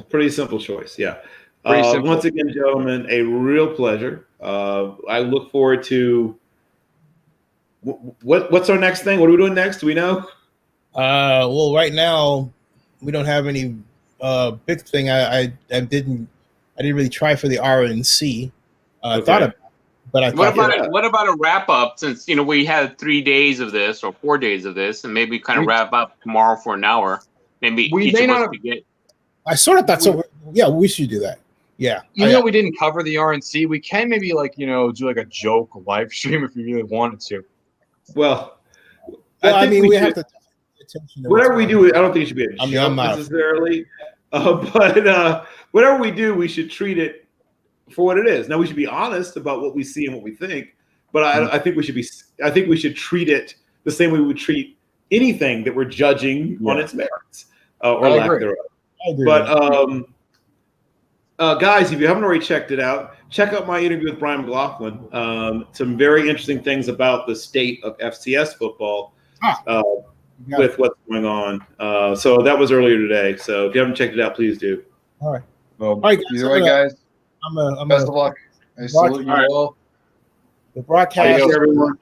Pretty simple choice. Yeah. Simple. Once again, gentlemen, a real pleasure. I look forward to what's our next thing? What are we doing next? Do we know? Well, right now we don't have any big thing. I didn't really try for the RNC. I thought about it, but I thought. What about a wrap up? Since we had 3 days of this or 4 days of this, and maybe kind of wrap up tomorrow for an hour. Maybe we may not have. I sort of thought so. Yeah, we should do that. Yeah. Even though we didn't cover the RNC, we can maybe do like a joke live stream if we really wanted to. Well, I mean, we have to pay attention to whatever we do. I don't think it should be a joke necessarily, but whatever we do, we should treat it for what it is. Now, we should be honest about what we see and what we think, but I think we should be. I think we should treat it the same way we would treat anything that we're judging on its merits or lack thereof. But guys, if you haven't already checked it out, check out my interview with Brian McLaughlin. Some very interesting things about the state of FCS football with what's going on. So that was earlier today. So if you haven't checked it out, please do. All right. Well, either way, guys. Best of luck. I salute you all. The broadcast. Everyone.